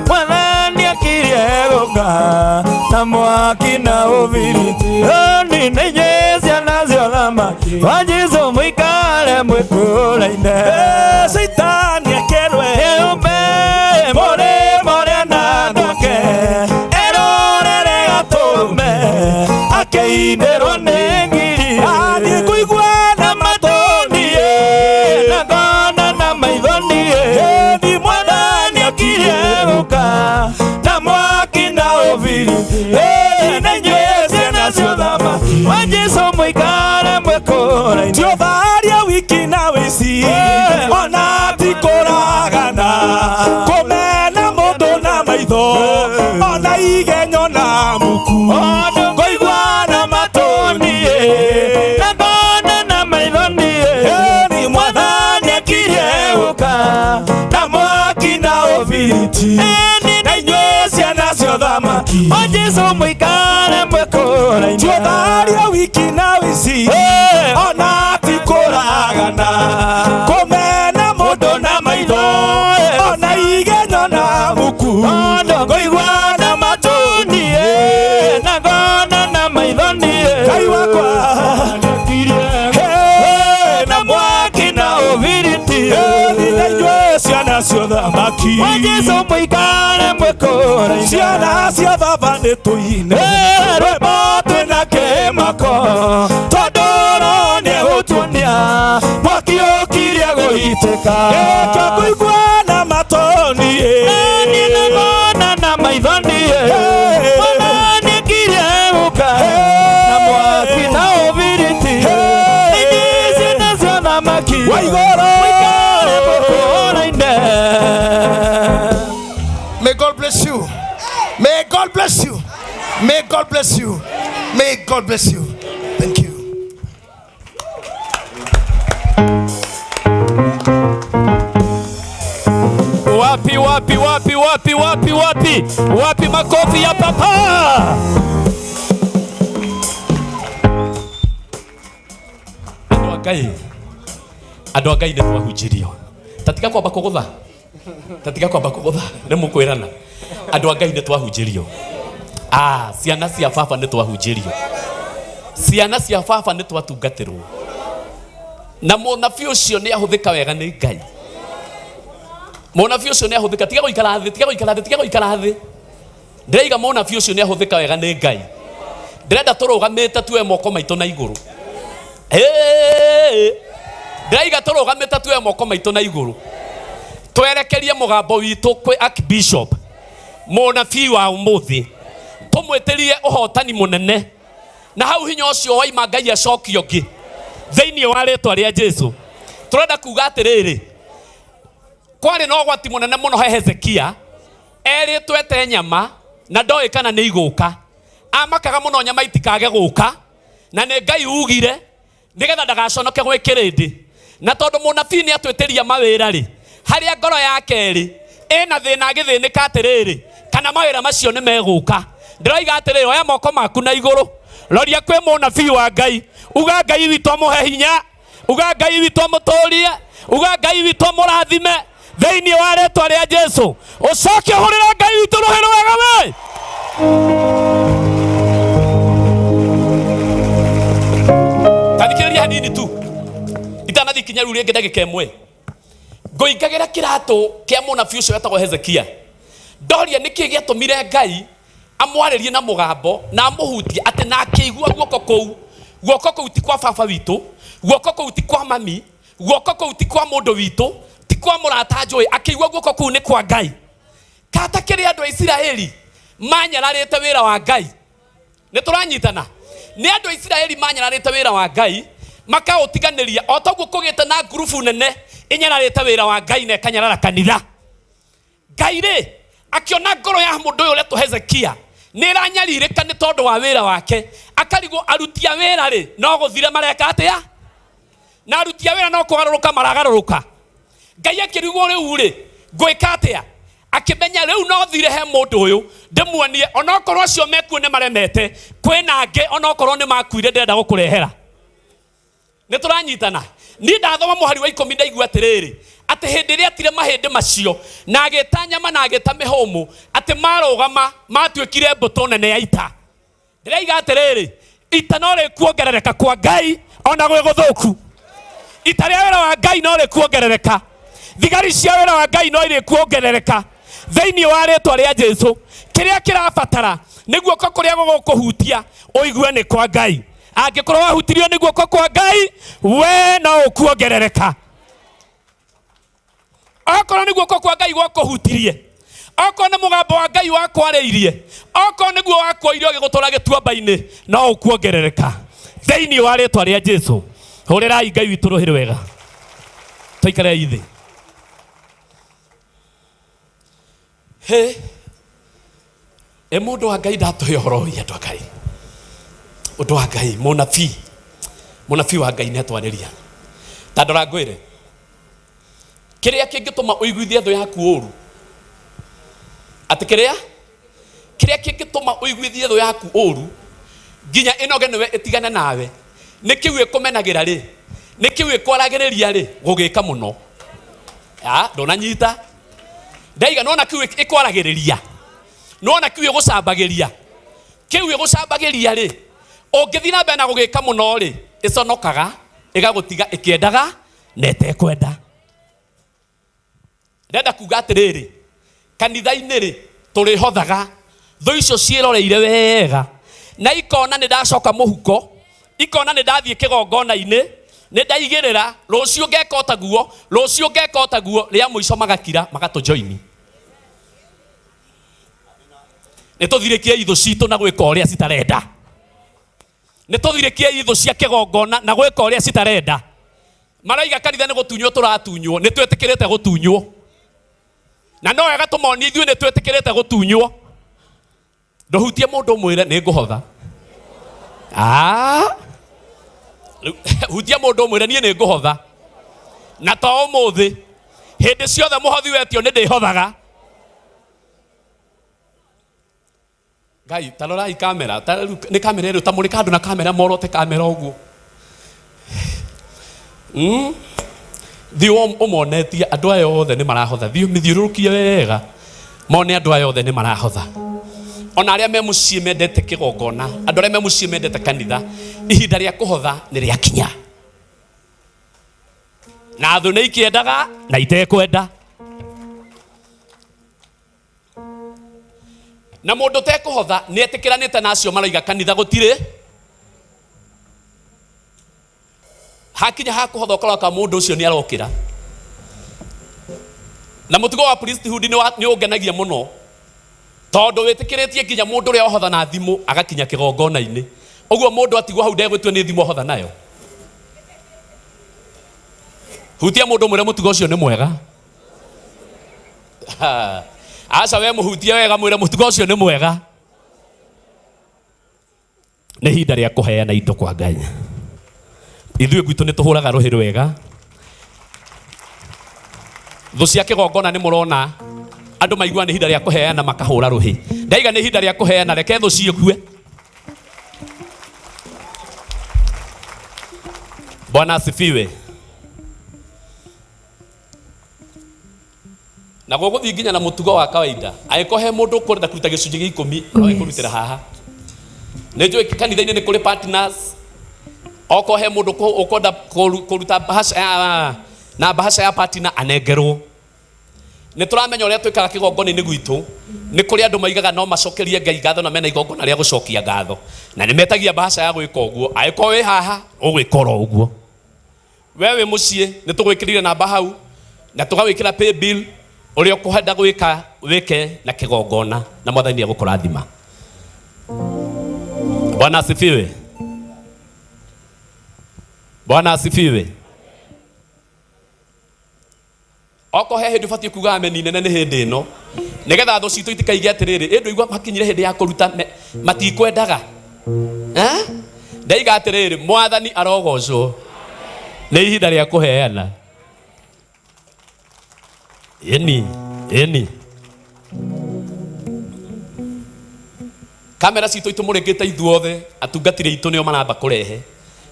mwathani akirie guka na mwaki na ubiriti ni nenyezia nacio thama wa Jesu muikare mwikuraine shaitani akerwe umbe more more na ndwake erorere gaturume akeinirwo ni ngiri athie kuigwa na matoni na ngona na maithoni ni mwathani akirie guka na mwaki na ubiriti na nyese nacio thama wa Jesu muikare mwikuraine tio tharia wiki na wici ona tikuragana kumena mundu na maitho ona igenyo na muku ngoigwa na matoni na ngona na maithoni ni mwathani akirie guka na mwaki na ubiriti na inyuĩ ciana cio thamaki wa Jesu muikare mwikuraine tio tharia wiki na wici ona tikuragana kumena mundu na maitho ona igenyo na muku ngoigwa na mwaki wa Jesu muikare mwekora ciana cia baba nĩ tũine rwĩmbo twĩna kĩmako tondũ nĩ gũtuonia mwaki ũkirie gũitĩka gĩkĩo kũigua na matoni nĩ nagona na maithoni mwana nĩkirie gũka na mwaki na ũbiriti ici nacio thamaki wa igũrũ muikare mwekora-inĩ. May God bless you. May God bless you. May God bless you. May God bless you. Thank you. Wapi wapi wapi wapi wapi wapi wapi makofi ya papa. Andũ a Ngai nĩ twahunjirio. Tatika kwamba kũgũtha. Tatika kwamba kũgũtha. Nĩ mũkwĩrana. Andũ a Ngai nĩ twahunjirio. Ciana cia baba nĩ twahunjirio. Ciana cia baba nĩ twatungatĩrwo. Na mũnabii ũcio nĩ ahũthĩka wega nĩ Ngai. Mũnabii ũcio nĩ ahũthĩka, tiga gũikara thĩ, tiga gũikara thĩ, tiga gũikara thĩ. Ndĩraiga mũnabii ũcio nĩ ahũthĩka wega nĩ Ngai. Ndĩrenda tũrũgamĩte tuoe moko maitũ na igũrũ. Ndĩraiga tũrũgamĩte tuoe moko maitũ na igũrũ. Twerekerie mũgambo witũ kwĩ Archbishop mũnabii wa ũmũthĩ. Tũmwĩtĩrie ũhotani mũnene. Na hau hinya ũcio waima Ngai acokie ũngĩ. Thĩinĩ wa rĩĩtwa rĩa Jesũ. Tũrenda kuuga atĩrĩrĩ. Kwarĩ na ũgwati mũnene mũno he Hezekia. Erĩtwete nyama na ndoĩ kana nĩ igũka. Amakaga mũno nyama itikage gũka. Na nĩ Ngai ugire nĩgetha ndagaconoke gwĩ kĩrĩndĩ. Na tondũ mũnabii nĩ atwĩtĩria mawĩra rĩ, harĩa ngoro yake rĩ, ĩna thĩna agĩthĩnĩka atĩrĩrĩ, kana mawĩra macio nĩ megũka. Ndĩroiga atĩrĩrĩ, oya moko maku na igũrũ. Roria kwĩ mũnabii wa Ngai. Uga Ngai witũ amũhe hinya. Uga Ngai witũ amũtũrie. Uga Ngai witũ amũrathime. Thĩinĩ wa rĩĩtwa rĩa Jesũ. Ũcoke ũhũrĩre Ngai witũ rũhĩ rwega we. Tathikĩrĩria hanini tu. Itanathi kinya rĩu rĩngĩ ndagĩka ĩmwe. Ngũingagĩra kĩratũ kĩa mũnabii ũcio wetagwo Hezekia. Ndoria nĩkĩ gĩatũmire Ngai amwarĩrie na mũgambo na amũhutie atĩ na akĩigua guoko kũu. Guoko kũu ti kwa baba witũ. Guoko kũu ti kwa mami. Guoko kũu ti kwa mũndũ witũ. Ti kwa mũrata njũĩ. Akĩigua guoko kũu nĩ kwa Ngai. Kata kĩrĩa andũ a Isiraeli manyararĩte wĩra wa Ngai. Nĩ tũranyitana. Nĩ andũ a Isiraeli manyararĩte wĩra wa Ngai. Makaũtiganĩria. O toguo kũgĩte na ngurubu nene inyararĩte wĩra wa Ngai na ikanyarara kanitha. Ngai rĩ akĩona ngoro ya mũndũ ũyũ ũretwo Hezekia nĩ ĩranyarirĩka nĩ tondũ wa wĩra wake. Akarigwo aruti a wĩra rĩ no gũthire mareka atĩa. Na aruti a wĩra no kũgarũrũka maragarũrũka. Ngai akĩrigwo rĩu rĩ ngwĩka atĩa. Akĩmenya rĩu no thire he mũndũ ũyũ ndĩmuonie onokorwo acio mekuo nĩ maremete kwĩna angĩ onokorwo nĩ makuire ndĩrenda gũkũrehera. Nĩ tũranyitana. Niĩ ndathoma mũhari wa 10 ndaigua atĩrĩrĩ atĩ hĩndĩ ĩrĩa atire mahĩndĩ macio na agĩta nyama na agĩta mĩhũmũ atĩ marũgama matuĩkire mbũtũ nene ya ita. Ndĩraiga atĩrĩrĩ ita no rĩkuongerereka kwa Ngai ona gwĩ gũthũku. Ita rĩa wĩra wa Ngai no rĩkuongerereka. Thigari cia wĩra wa Ngai no irĩkuongerereka. Thĩinĩ wa rĩĩtwa rĩa Jesũ. Kĩrĩa kĩrabatara nĩ guoko kũrĩa gũgũkũhutia ũigue nĩ kwa Ngai. Angĩkorwo wahutirio nĩ guoko kwa Ngai we no ũkuongerereka. Okorwo nĩ guoko kwa Ngai gwakũhutirie. Okorwo nĩ mũgambo wa Ngai wakwarĩirie. Okorwo nĩguo wakwoire ũgĩgũtwara gĩtuamba-inĩ no ũkuongerereka. Thĩinĩ wa rĩĩtwa rĩa Jesũ. Hũrĩrai Ngai witũ rũhĩ rwega. Tũikare ithe. Mũndũ wa Ngai ndatũhe ũhoro ũyũ andũ a Ngai. Ũndũ wa Ngai mũnabii wa Ngai nĩatwarĩria. Ta ndora ngwĩre. Kĩrĩa kĩngĩtũma ũiguithie thũ yaku ũru. Atĩ kĩrĩa kĩngĩtũma ũiguithie thũ yaku ũru nginya ĩnoge nĩwe ĩtigane nawe. Nĩ kĩu ĩkũmenagĩra rĩ. Nĩ kĩu ĩkwaragĩrĩria rĩ gũgĩka mũno. Ndũnanyita. Ndaiga nona kĩu ĩkwaragĩrĩria. Nona kĩu ĩgũcambagĩria. Kĩu ĩgũcambagĩria rĩ. Ũngĩthiĩ na mbere na gũgĩka mũno rĩ ĩconokaga ĩgagũtiga ĩkĩendaga na ĩtekwenda. ndenda kuga atiriri kanitha-inĩ rĩ tũrĩ hothaga thũ icio ciĩroreire wega na ikona nĩ ndacoka mũhuko ikona nĩ ndathiĩ kĩgongona-inĩ nĩ ndaigĩrĩra rũciũ ngeka ũtaguo rĩa mũico magakira magatũjoini nĩ tũthirĩkie ithũ citũ na gwĩka ũrĩa citarenda nĩ tũthirĩkie ithũ cia kĩgongona na gwĩka ũrĩa citarenda maraiga kanitha nĩ gũtunywo tũratunywo nĩ twĩtĩkĩrĩte gũtunywo na no wega tũmonie ithuĩ nĩ twĩtĩkĩrĩte gũtunywo ndũhutie mũndũ mwĩre nĩ ngũhotha hutia mũndũ mwĩre niĩ nĩ ngũhotha na to ũmũthĩ hĩndĩ ciothe mũhothi wetio nĩ ndĩhothaga Ngai tarorai kamera nĩ kamera ĩrĩ tamũrĩka andũ na kamera morote kamera ũguo thiĩ ũmonetie andũ aya othe nĩ marahotha thiĩ mĩthiũrũrũkie wega mone andũ aya othe nĩ marahotha ona arĩa me mũciĩ mendete kĩgongona andũ arĩa me mũciĩ mendete kanitha ihinda rĩa kũhotha nĩ rĩakinya na thũ nĩ ikĩendaga na itekwenda na mũndũ tekũhotha nĩ etĩkĩranĩte nacio maraiga kanitha gũtirĩ hakinya hakũhotha ũkora ka mũndũ ũcio nĩ arokĩra na mũtugo wa priesthood nĩ ũngenagia mũno tondũ wĩtĩkĩrĩtie nginya mũndũ ũrĩa ohotha na thimũ agakinya kĩgongona-inĩ ũguo mũndũ atigwo hau ndegwĩtio nĩ thimũ ohotha nayo hutia mũndũ mwĩre mũtugo ũcio nĩ mwega aca we mũhutie wega mwĩre mũtugo ũcio nĩ mwega nĩ ihinda rĩa kũheana indo kwa Ngai ithuĩ gwitũ nĩ tũhũraga rũhĩ rwega thũ cia kĩgongona nĩ mũrona andũ maigua nĩ ihinda rĩa kũheana makahũra rũhĩ ndaiga nĩ ihinda rĩa kũheana reke thũ ciĩkue Bwana asifiwe na gũgũthiĩ nginya na mũtugo wa kawaida angĩkorwo he mũndũ ũkwenda kũruta gĩcunjĩ gĩa 10 no ekũrutĩra haha nĩ njũĩ kanitha-inĩ nĩ kũrĩ partners okorwo he mũndũ ũkwenda kũruta bahasha ya partner anengerwo nĩ tũramenya ũrĩa twĩkaga kĩgongona-inĩ gwitũ nĩ kũrĩ andũ maigaga no macokerie Ngai ngatho na mena igongona rĩa gũcokia ngatho na nĩ metagia bahasha ya gwĩka ũguo angĩkorwo wĩ haha ũgwĩka ũguo we wĩ mũciĩ nĩ tũgwĩkĩrire namba hau na tũgawĩkĩra pay bill ũrĩa ũkwenda gwĩka wĩke na kĩgongona na Mwathani agũkũrathima Bwana asifiwe Bwana asifiwe oko he hĩndĩ ũbatiĩ kuga ameni nene nĩ hĩndĩ ĩno nĩgetha thũ citũ itikaige atĩrĩrĩ ĩndũ igua makinyire hĩndĩ ya kũruta matikwendaga ndaiga atĩrĩrĩ Mwathani arogocwo nĩ ihinda rĩa kũheana eni kamera citũ itumũrĩkĩte ithuothe atungatĩri aitũ nĩo maramba kũrehe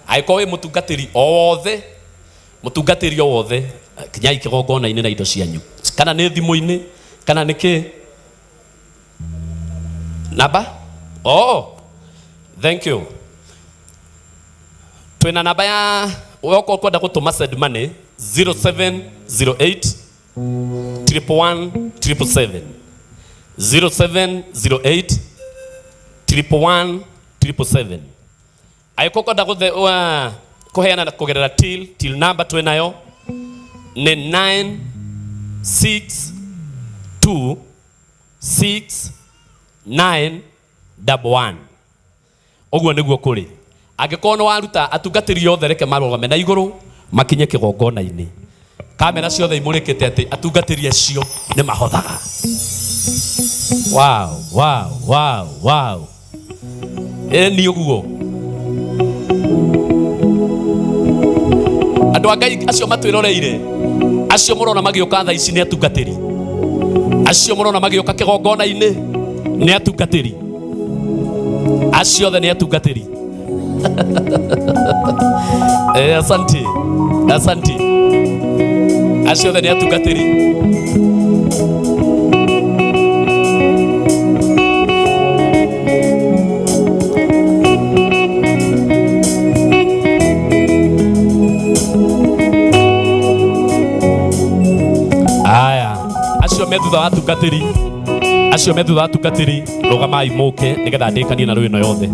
angĩkorwo wĩ mũtungatĩri o wothe kinyai kĩgongona-inĩ na indo cianyu kana nĩ thimũ-inĩ kana nĩ kĩ namba thank you twĩna namba ya okorwo kwenda gũtũma send money 0708 111 777 0708 111 777 angĩkorwo kwenda kũheana na kũgerera till number twĩnayo nĩ 9626911 ũguo nĩguo kũrĩ angĩkorwo nĩ waruta atungatĩri othe reke marũgame na igũrũ makinye kĩgongona-inĩ kamera ciothe imũrĩkĩte atĩ atungatĩri acio nĩ mahothaga wow eni ũguo andũ a Ngai acio matwĩroreire acio mũrona magĩũka thaa ici nĩ atungatĩri acio mũrona magĩũka kĩgongona-inĩ nĩ atungatĩri acio othe nĩ atungatĩri asante acio othe nĩ atungatĩri aya atungatiri acio me thutha atungatiri rugamai muke nigetha ndikanie na rwino yothe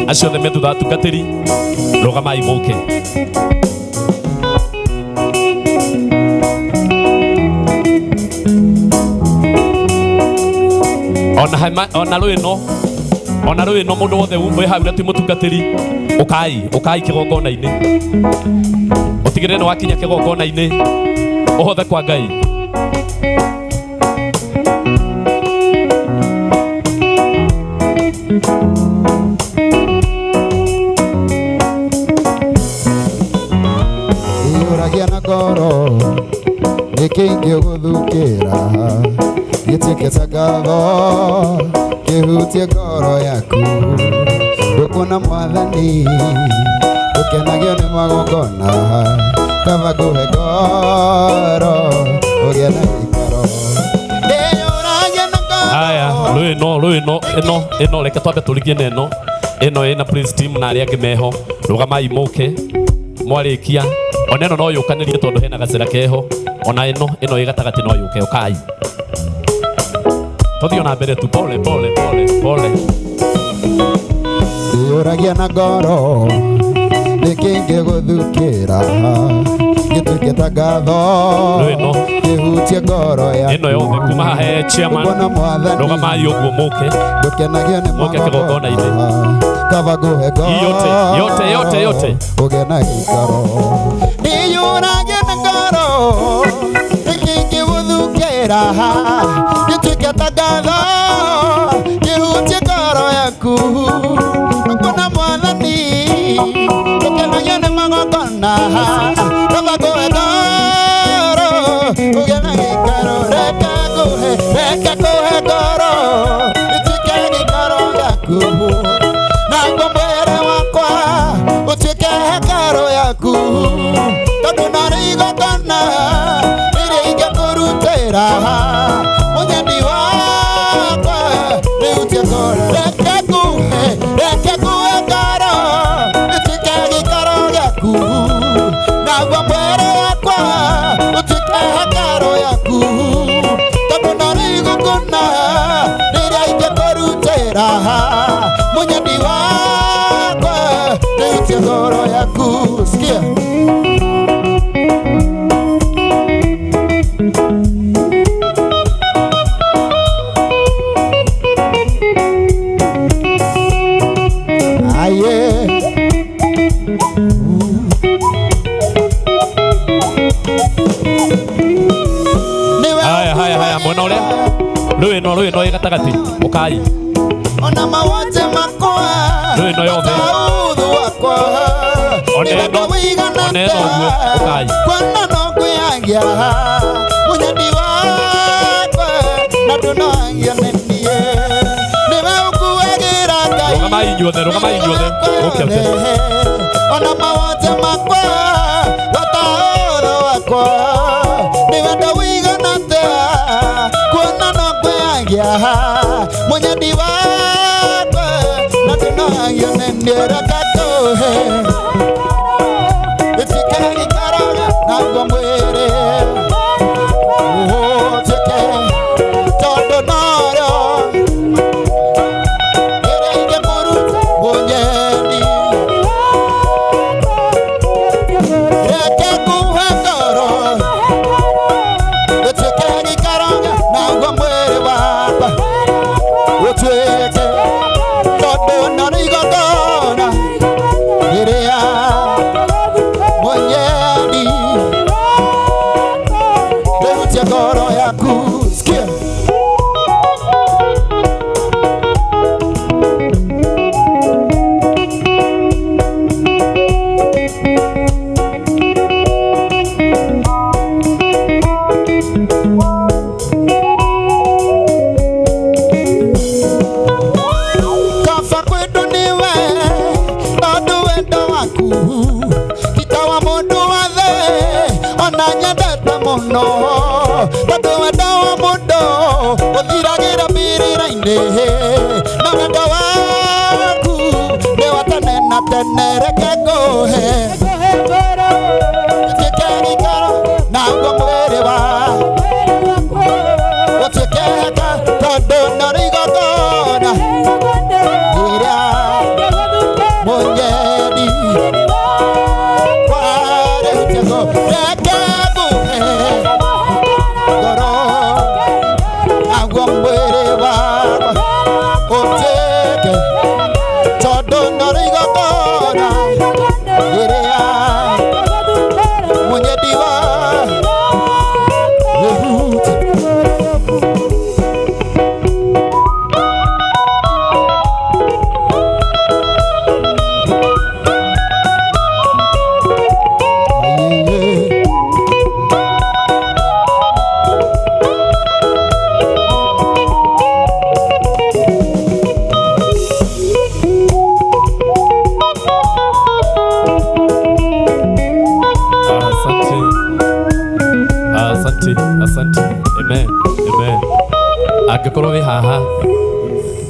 acio the me thutha atungatiri rugamai muke ona rwino mundu wothe umwe hau na ti mutungatiri ukai kigongona-ini utigire ni wakinya kigongona-ini uhothe kwa Ngai. Iyuragia na ngoro nikingi guthukira gitike ngatho kihutie ngoro yaku ndukuna mwathani ukenagio ni magongona kaba nguhe ngoro ugie na gikaro iyuragia na ngoro. Haya ino reke twambe turigie neno ino ina praise team na aria angi meho rugamai muke mwarikia ona ino no yukanirie tondu hena gacira keho ona ino igatagati no yuke ukai tuthio na mbere tu pole iyuragia na ngoro nikingi guthukira gituike ta ngatho kihutie ngoro ya ino yothe kuma hahe chairman rugamai uguo muke ndukenagio ni muke kigongona-ini kaba nguhe ngoro yote ugie na gikaro iyuragia na ngoro nikingi guthukira gituike ta ngatho kihutie ngoro yaku ndukuna mwathani ukenagio ni magongona kaba nguhe ngoro ugie na gikaro reke nguhe ngoro gituike gikaro yaku naguo mwĩrĩ wakwa ũtuĩke hekaro yaku tondũ narĩ igongona rĩrĩa ingĩkũrutĩra mũnyeni wakwa rĩhutie ngoro reke nguhe ngoro gĩtuĩke gĩikaro gĩaku naguo mwĩrĩ wakwa ũtuĩke hekaro yaku tondũ narĩ igongona rĩrĩa ingĩkũrutĩra mũnyeni wakwa rĩhutie ngoro yaku. Sikia haya mwena uria rwino igatagati ukai ona mawote makwa rwino yothe wakwa oneno uguo ukai kwana no kwiangia munyeni wakwa na ndunagia nenie niwe ukuagira Ngai rugamai inyuothe ukete ona mawote makwa wataoro wakwa niwe ndawiganate kwana no kwiangia munyeni wakwa na ndunagia nenie rakakuhe gĩtuĩke gĩikaro naguo mwĩrĩ ũhũtuĩke tondũ norĩo rĩrĩa ingĩmũruta mũnyeni reke nguhe ngoro gĩtuĩke gĩikaro naguo mwĩrĩ wakwa ũtuĩke tondũ narĩ igongona rĩrĩa mũnyeni rĩhutie ngoro yaku. Sikia kaba kwendwo nĩwe tondũ wendo waku titawa mũndũ wothe ona nyendete mũno tondũ wendo wa mũndũ ũthiragĩra mbĩrĩra-inĩ na wendo waku nĩ wa tene na tene reke nguhe gĩtuĩke gĩikaro naguo mwĩrĩ wakwa ũtuĩke wake tondu ndorigo ndora iria mwenye diwa Asante. Amen. Amen. Angĩkorwo wĩ haha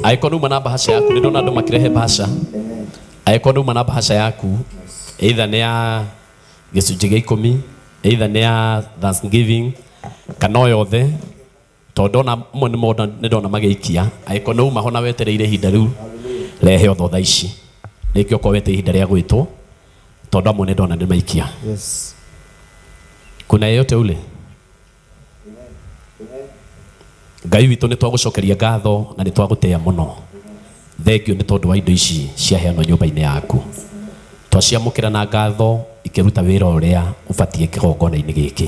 angĩkorwo numa na bahasha yaku nĩ ndona andũ makirehe bahasha angĩkorwo numa na bahasha yaku either nĩ ya gĩcunjĩ gĩa 10 either nĩ ya Thanksgiving kana o yothe tondũ ndona mwe nĩ ndona magĩikia angĩkorwo nĩ uma hona wetereire ihinda rĩu rehe otho thaa ici nĩkĩo ũkorwo wetereire ihinda rĩa gwĩtwo tondũ amwe nĩ ndona nĩ maikia. Yes. Kuna yeyote ule Ngai witũ nĩ twagũcokeria ngatho na nĩ twagũtĩa mũno. Thengio nĩ tondũ wa indo ici ciaheanwo nyũmba-inĩ yaku. Twaciamũkĩra na ngatho ikĩruta wĩra ũrĩa ũbatiĩ kĩgongona-inĩ gĩkĩ.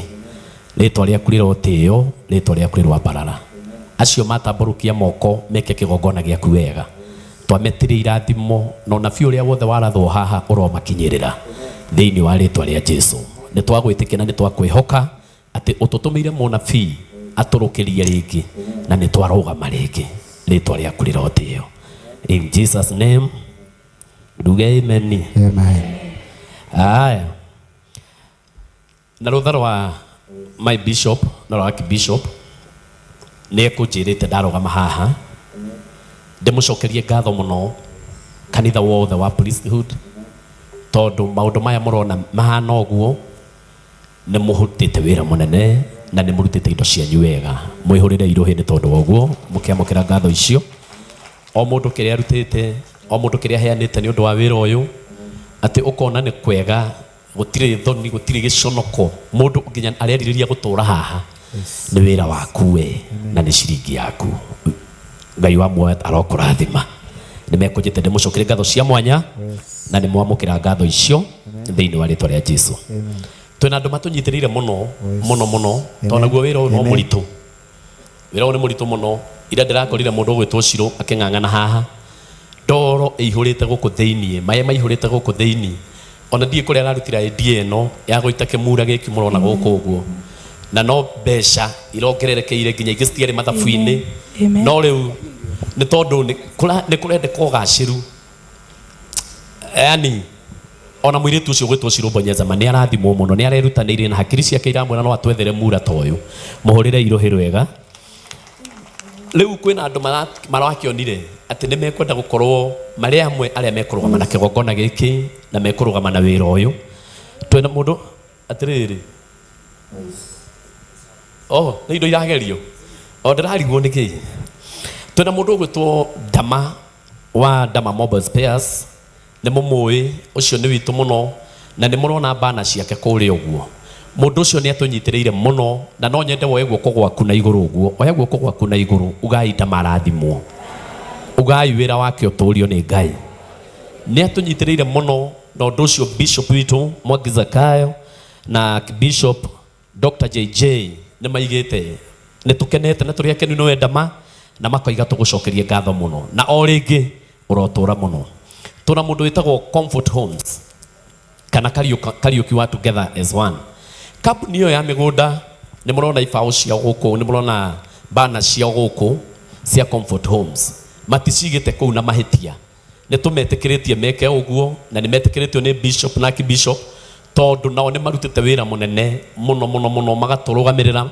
Rĩĩtwa rĩaku rĩrotĩĩo, rĩĩtwa rĩaku rĩrwambarara. Acio matambũrũkia moko meke kĩgongona gĩaku wega. Twametĩrĩ irathimo na ũnabii ũrĩa wothe warathwo haha ũromakinyĩrĩra thĩinĩ wa rĩĩtwa rĩa Jesũ. Nĩ twagwĩtĩkia na nĩ twakwĩhoka atĩ ũtũtũmĩire mũnabii atũrũkĩrie rĩngĩ na nĩ twarũgama rĩngĩ rĩĩtwa rĩaku rĩrotĩĩo. In Jesus name nduge amen. Amen. Aya na rũtha rwa my bishop na rwa bishop nĩ ekũnjĩrĩte ndarũgama haha ndĩmũcokerie ngatho mũno kanitha wothe wa priesthood tondũ maũndũ maya mũrona mahana ũguo nĩ mũhutĩte wĩra mũnene na nĩ mũrutĩte indo cianyu wega mwĩhũrĩre irohĩ nĩ tondũ wa ũguo mũkĩamũkĩra ngatho icio o mũndũ kĩrĩa arutĩte o mũndũ kĩrĩa aheanĩte nĩ ũndũ wa wĩra ũyũ atĩ ũkona nĩ kwega gũtirĩ thoni gũtirĩ gĩconoko mũndũ nginya arerirĩria gũtũũra haha nĩ wĩra waku we na nĩ ciringi yaku. Ngai wa muoyo arokũrathima. Nĩ mekũnjĩte ndĩmũcokere ngatho cia mwanya na nĩ mwamũkĩra ngatho icio thĩinĩ wa rĩĩtwa rĩa Jesũ. Twĩna andũ matũnyitĩrĩire mũno mũno mũno tondũ naguo wĩra ũyũ no mũritũ. Wĩra ũyũ nĩ mũritũ mũno. Ira ndĩrakorire mũndũ ũgwĩtwo Ciro akĩng'ang'ana haha ndoro ĩihũrĩte gũkũ thĩinĩ maĩ maihũrĩte gũkũ thĩinĩ ona ndiĩ kũrĩa ararutira idea ĩno ya gũita kĩmura gĩkĩ mũrona gũkũ ũguo na no mbeca irongererekeire nginya ingĩ citiarĩ mathabu-inĩ no rĩu nĩ tondũ nĩ kũrendeka ũgacĩru yani ona mũirĩtu ũcio gwĩtwo Ciro Bonyezama nĩ arathimwo mũno nĩ arerutanĩirie na hakiri ciake iramwĩra no atwethere mura ta ũyũ mũhũrĩre irohĩ rwega. Rĩu kwĩna andũ marakĩonire atĩ nĩ mekwenda gũkorwo marĩ amwe arĩa mekũrũgama na kĩgongona gĩkĩ na mekũrũgama na wĩra ũyũ. Twĩna mũndũ atĩrĩrĩ nĩ indo iragerio ndĩrarigwo nĩkĩ. Twĩna mũndũ ũgwĩtwo Ndama wa Ndama Mobile Spares nĩ mũmũĩ ũcio nĩ witũ mũno na nĩ mũrona bana ciake kũrĩa ũguo. Mũndũ ũcio nĩ atũnyitĩrĩire mũno na no nyende woe guoko gwaku na igũrũ ũguo oya guoko gwaku na igũrũ ugai Ndama arathimwo ugai wĩra wake ũtũũrio nĩ Ngai. Nĩ atũnyitĩrĩire mũno na ũndũ ũcio bishop witũ Mwangi Zakayo na bishop Dr. JJ nĩ maigĩte nĩ tũkenete na tũrĩ akenu nĩwe Ndama na makoiga tũgũcokerie ngatho mũno na o rĩngĩ ũrotũũra mũno. Tũna mũndũ wĩtagwo Comfort Homes kana Kariũki wa Together as One. Kambuni ĩyo ya mĩgũnda nĩ mũrona ibaũ cia gũkũ nĩ mũrona bana cia gũkũ cia Comfort Homes maticigĩte kũu na mahĩtia. Nĩ tũmetĩkĩrĩtie meke ũguo na nĩ metĩkĩrĩtio nĩ bishop na bishop tondũ nao nĩ marutĩte wĩra mũnene mũno mũno mũno magatũrũgamĩrĩra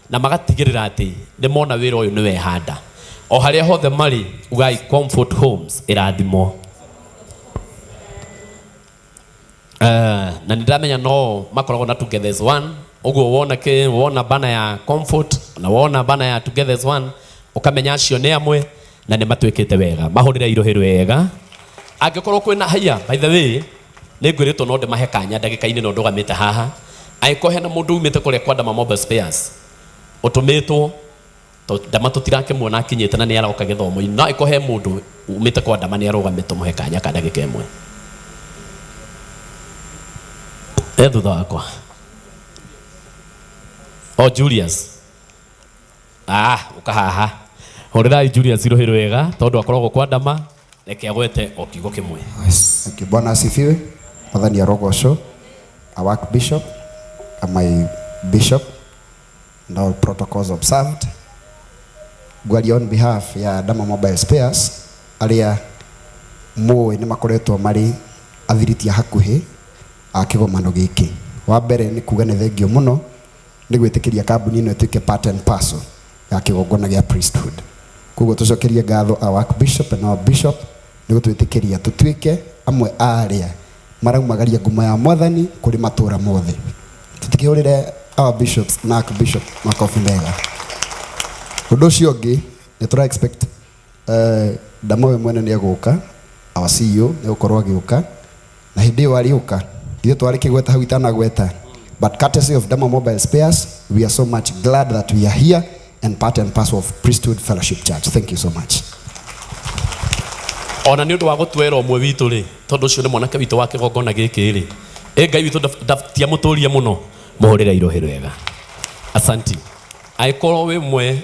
na magatigĩrĩra atĩ nĩ mona wĩra ũyũ nĩ wehanda o harĩa hothe marĩ ugai Comfort Homes ĩrathimwo. Na nĩndamenya no makoragwo na Together as One ũguo wona bana ya Comfort na wona bana ya Together as One ukamenya acio nĩ amwe na nĩ matuĩkĩte wega mahũrĩre irohĩ wega. Angĩkorwo kwĩna haya by the way nĩ ngwĩrĩtwo no ndĩmahe kanya ndagĩka-inĩ no ndũgamĩte haha angĩkorwo hena mũndũ umĩte kũrĩa kwa Ndama Mobile Spares ũtũmĩtwo to ndama tutirake muona akinyete na ni aroka githomo no ikohe mundu umite kwa ndama ni arogamite muhe kanya ka ndagika imwe thutha wakwa Julius ukahaha horirai Julius irohero wega tondu akoragwo kwa ndama reke agwete o kiugo kimwe. Okay, Bwana asifiwe. Mwathani arogocwo. A work bishop, my bishop, and all protocols observed. Gwari on behalf ya Dama Mobile Spares aria moe ni makoretwo mari athiriti hakuhi a kigomano giki. Wa mbere ni kuga ni thengio muno ni gwitikiria kambuni ino ituike part and parcel ya kigongona gia priesthood. Kugo tucokerie ngatho a work bishop and our bishop ni gutwitikiria tutuike amwe aria maraumagaria ngumo ya Mwathani kuri matura mothe. Tutikihurire our bishops na archbishop makofi mega. Undu ucio ungi ni tura expect Dama we mwene ni aguka our CEO ni gukorwo agiuka na hindi iyo ariuka ithuĩ twari kĩgweta hau itanagweta, but courtesy of Dama Mobile Spares we are so much glad that we are here and part and parcel of Priesthood Fellowship Church. Thank you so much. Ona ni undu wa gutwera omwe witu ri tondu ucio ni mwanake witu wa kigongona giki ri Ngai witu ndatia muturie muno muhurira irohero wega. Asanti. Aikorwo we mwe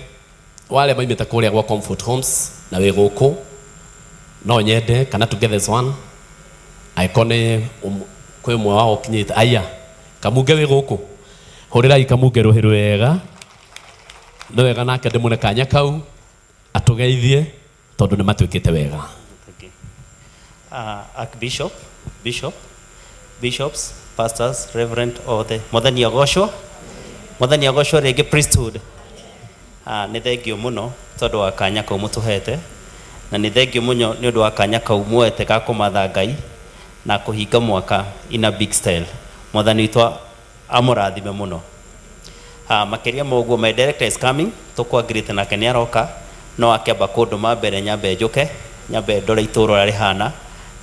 wale maimite kuria gwa Comfort Homes na we guku no nyende kana together as one aikone kwe mwe wao kinyite aya kamuge we guku hurira ikamuge rohero wega no wega nake ndimune kanya kau atugeithie tondu ni matwikite wega. Archbishop, bishops, pastors, reverend othe Mwathani agocwo rĩngĩ priesthood. Nĩ thengio mũno tondũ wa kanya kau mũtũhete na nĩ thengio mũno nĩ ũndũ wa kanya kau muoete ga kũmatha Ngai na kũhinga mwaka in a big style. Mwathani witũ amũrathime mũno. Makĩria moguo my director is coming, tũkwangĩrĩte nake nĩ aroka no akĩamba kũndũma mbere nyambe njũke nyambe ndore itũũra rĩhana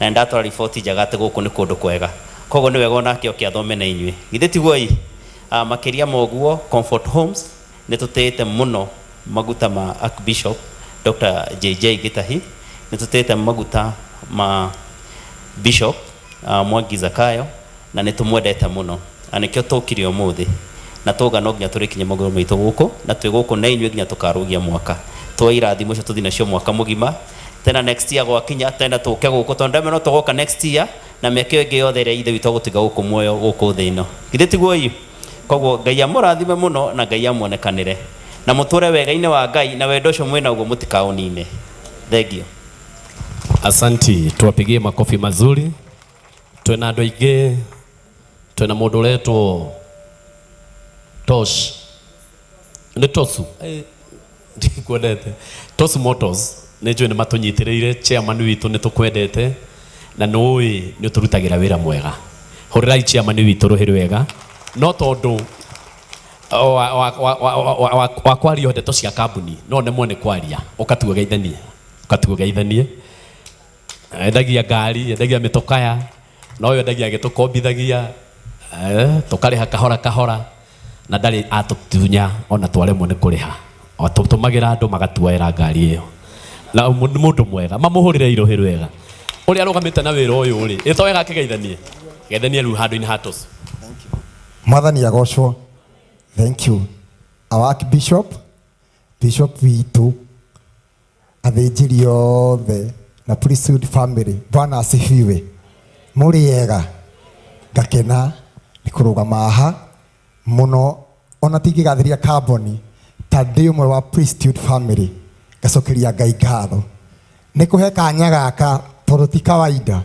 na ndatwara riboti njega atĩ gũkũ nĩ kũndũ kwega, koguo nĩ wega onake oke athome na inyuĩ githĩ tiguo ii. Makĩria moguo Comfort Homes nĩ tũtĩĩte mũno maguta ma Archbishop Dr. JJ Gitahi, nĩ tũtĩĩte maguta ma Bishop Mwangi Zakayo na nĩ tũmwendete mũno na nĩkĩo tũkire ũmũthĩ na tũga no nginya tũrĩkinye magũrũ maitũ gũkũ na twĩ gũkũ na inyuĩ nginya tũkarũgia mwaka twa irathimo icio tũthiĩ nacio mwaka mũgima tena next year gwakinya tena tũke gũkũ tondũ ndameno tũgoka next year na mĩaka ĩngĩ yothe ĩrĩa ithe witũ gũtiga gũkũ muoyo gũkũ thĩ ĩno githĩ tiguo ii. Koguo Ngai amũrathime mũno na Ngai amuonekanĩre na mũtũre wega-inĩ wa Ngai na wendo ũcio mwĩna guo mũtikaũnine. Thengio. Asanti, tuwapigie makofi mazuri. Twena andũ aingĩ, twena mũndũ ũretwo Tosh nĩ Tosu ndikwendete Tosu Motors nĩ njũĩ nĩ matũnyitĩrĩire chairman witũ nĩ tũkwendete na nĩũĩ nĩ ũtũrutagĩra wĩra mwega. Hũrĩrai chairman witũ rũhĩ rwega no tondũ wa kwaria ndeto cia kambuni no nemwo nĩ kwaria ũkatugeithanie endagia ngari endagia mĩtokaya no ũyũ endagia agĩtũkombithagia tũkarĩha kahora kahora na ndarĩ atũtunya ona twaremwo nĩ kũrĩha tũtũmagĩra andũ magatuoera ngari ĩyo na mũndũ mwega mamũhũrĩre irohĩ rwega ũrĩa arũgamĩte na wĩra ũyũ rĩ ĩto wega akĩgeithanie geithanie rĩu handũ-inĩ ha Tosu. Mwathani agocwo. Thank you. Our Archbishop, Bishop witũ, athĩnjĩri othe na priesthood family, Bwana asifiwe. Mũrĩ ega ngakena nĩ kũrũgama haha mũno ona tingĩgathĩria kamboni ta ndĩ ũmwe wa priesthood family ngacokeria Ngai ngatho nĩ kũhe kanya gaka tondũ ti kawaida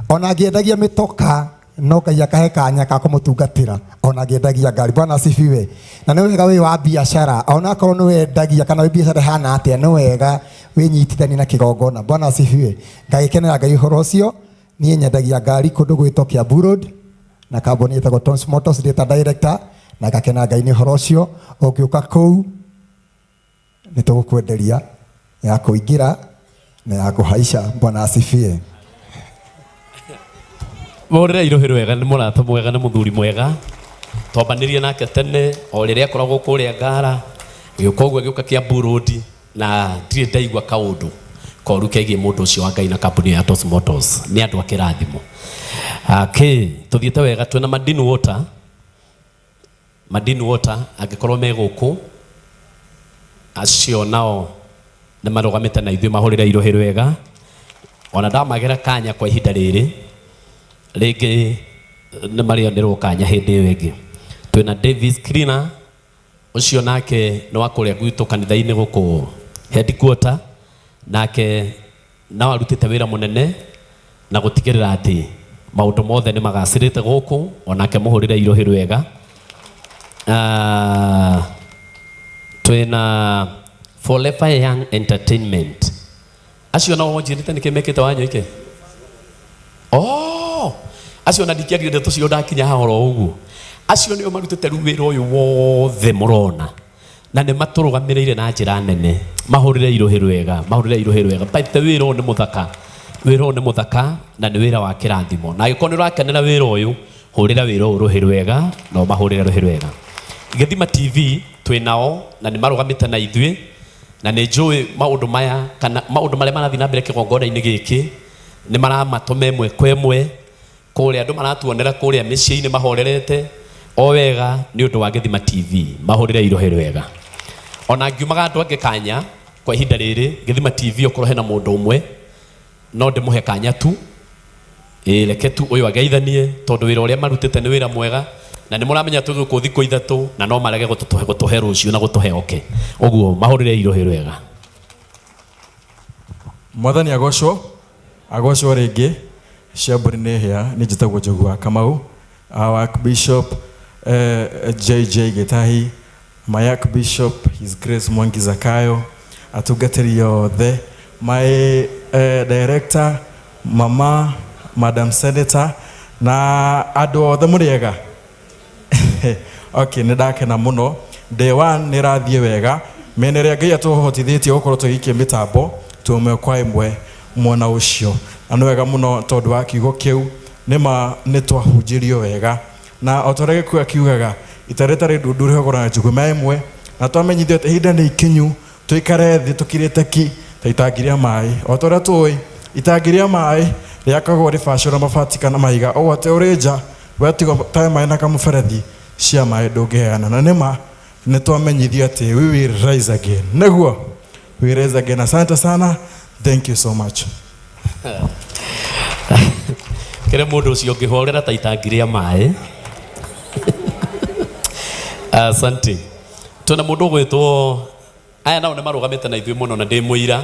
ona ngĩendagia mĩtoka no Ngai akahe kanya ka kũmũtungatĩra ona ngĩendagia ngari. Bwana asifiwe. Na nĩ wega wĩ wa biacara ona akorwo nĩ wendagia kana wĩ biacara hana atĩa nĩ wega wĩnyitithanie na kĩgongona. Bwana asifiwe. Ngagĩkenera Ngai ũhoro ũcio. Niĩ nyendagia ngari kũndũ gwĩtwo Kiambu Road na kambuni ĩtagwo Tosu Motors ndĩ ta director na ngakena Ngai nĩ ũhoro ũcio. Ũngĩũka kũu nĩ tũgũkwenderia ya kũingĩra na ya kũhaica. Bwana asifiwe. Mũhũrĩre irohĩ rwega nĩ mũrata mwega nĩ mũthuri mwega twambanĩrie nake tene o rĩrĩa akoragwo kũrĩa Ngara Gĩũkogwo gĩũka kĩa Burudi na ndirĩ ndaigua kaũndũ koru kegiĩ mũndũ ũcio wa Ngai na kambuni ya Tos Motors. Nĩ andũ a kĩrathimo. Tuthiĩte wega twĩna Madini Water. Madini Water angĩkorwo me gũkũ acio nao nĩ marũgamĩte na ithuĩ mahũrĩre irohĩ rwega. Ona ndamagera kanya kwa ihinda rĩrĩ rĩngĩ nĩ marĩonerwo kanya hĩndĩ ĩyo ĩngĩ. Twĩna Davis Cleaner ucio nake no akũrĩa gwitũ kanitha-inĩ gũkũ headquarter, nake no arutĩte wĩra mũnene na gũtigĩrĩra atĩ maũndũ mothe nĩ magacĩrĩte gũkũ, onake mũhũrĩre irohĩ rwega. Twĩna Forever Young Entertainment. Acio nao wonjirĩte nĩkĩ mekĩte wanyu ike? Acio na ndikiagire tũcio ndakinya hahoro ũguo. Acio nĩo marutĩte rĩu wĩra ũyũ wothe mũrona na nĩ matũrũgamĩrĩire na njĩra nene. Mahũrĩre irohĩ rwega, mahũrĩre irohĩ rwega. Baite wĩra ũyũ nĩ mũthaka, wĩra ũyũ nĩ mũthaka na nĩ wĩra wa kĩrathimo. Na angĩkorwo nĩ ũrakenera wĩra ũyũ, hũrĩra wĩra ũyũ rũhĩ rwega na mahũrĩre rũhĩ rwega. Gĩthima TV twĩnao na nĩ marũgamĩte na ithuĩ na nĩ njũĩ maũndũ maya kana maũndũ marĩa marathiĩ na mbere kĩgongona-inĩ gĩkĩ nĩ maramatũma ĩmwe kwa ĩmwe. Kũrĩa andũ maratuonera kũrĩa mĩciĩ-inĩ mahorerete o wega nĩ ũndũ wa Gĩthima TV, mahũrĩre irohĩ rwega. Ona ngiumaga andũ angĩ kanya kwa ihinda rĩrĩ Gĩthima TV okorwo hena mũndũ ũmwe no ndĩmũhe kanya tu, reke tu ũyũ ageithanie tondũ wĩra ũrĩa marutĩte nĩ wĩra mwega na nĩ mũramenya tũgũkũ thikũ ithatũ na no marege gũtũhe rũciũ na gũtũhe oke. Ũguo mahũrĩre irohĩ rwega. Mwathani agocwo rĩngĩ. Ciambũri nĩ hĩa, nĩ njĩtagwo Njogu wa Kamau. Our Archbishop JJ Getahi, my Archbishop His Grace Mwangi Zakayo, atungatĩri othe, my director Mama, Madam Senator na andũ othe mũrĩega. Okay, nĩ ndakena mũno. Day 1 nĩ rathiĩ wega. Mĩena ĩrĩa Ngai atũhotithĩtie gũkorwo tũgĩikia mĩtambo tũmwe kwa ĩmwe mwena ũcio. Na nĩ wega mũno tondũ wa kiugo kĩu nĩ twahunjĩrio wega. Na o ta ũrĩa Gĩkuũ akiugaga itarĩtarĩ ndundu rĩhogora njũgũma ĩmwe na twamenyithio atĩ ihinda nĩ ikinyu tũikare thĩ tũkirĩte ki ta itangi rĩa maĩ. O ta ũrĩa tũĩ itangi rĩa maĩ rĩakagwo rĩbacũra mabati kana mahiga, o atĩ ũrĩ nja wetiga taĩ maĩ na kamũberethi cia maĩ ndũngĩheana. Na nĩma nĩ twamenyithio atĩ we will rise again. Nĩguo we rise again. Asante sana. Thank you so much. Kĩrĩ mũndũ ũcio ũngĩhorera ta itangi rĩa maĩ. Asante. Tuna mũndũ ũgwĩtwo aya nao nĩ marũgamĩte na ithuĩ mũno na ndĩ mũira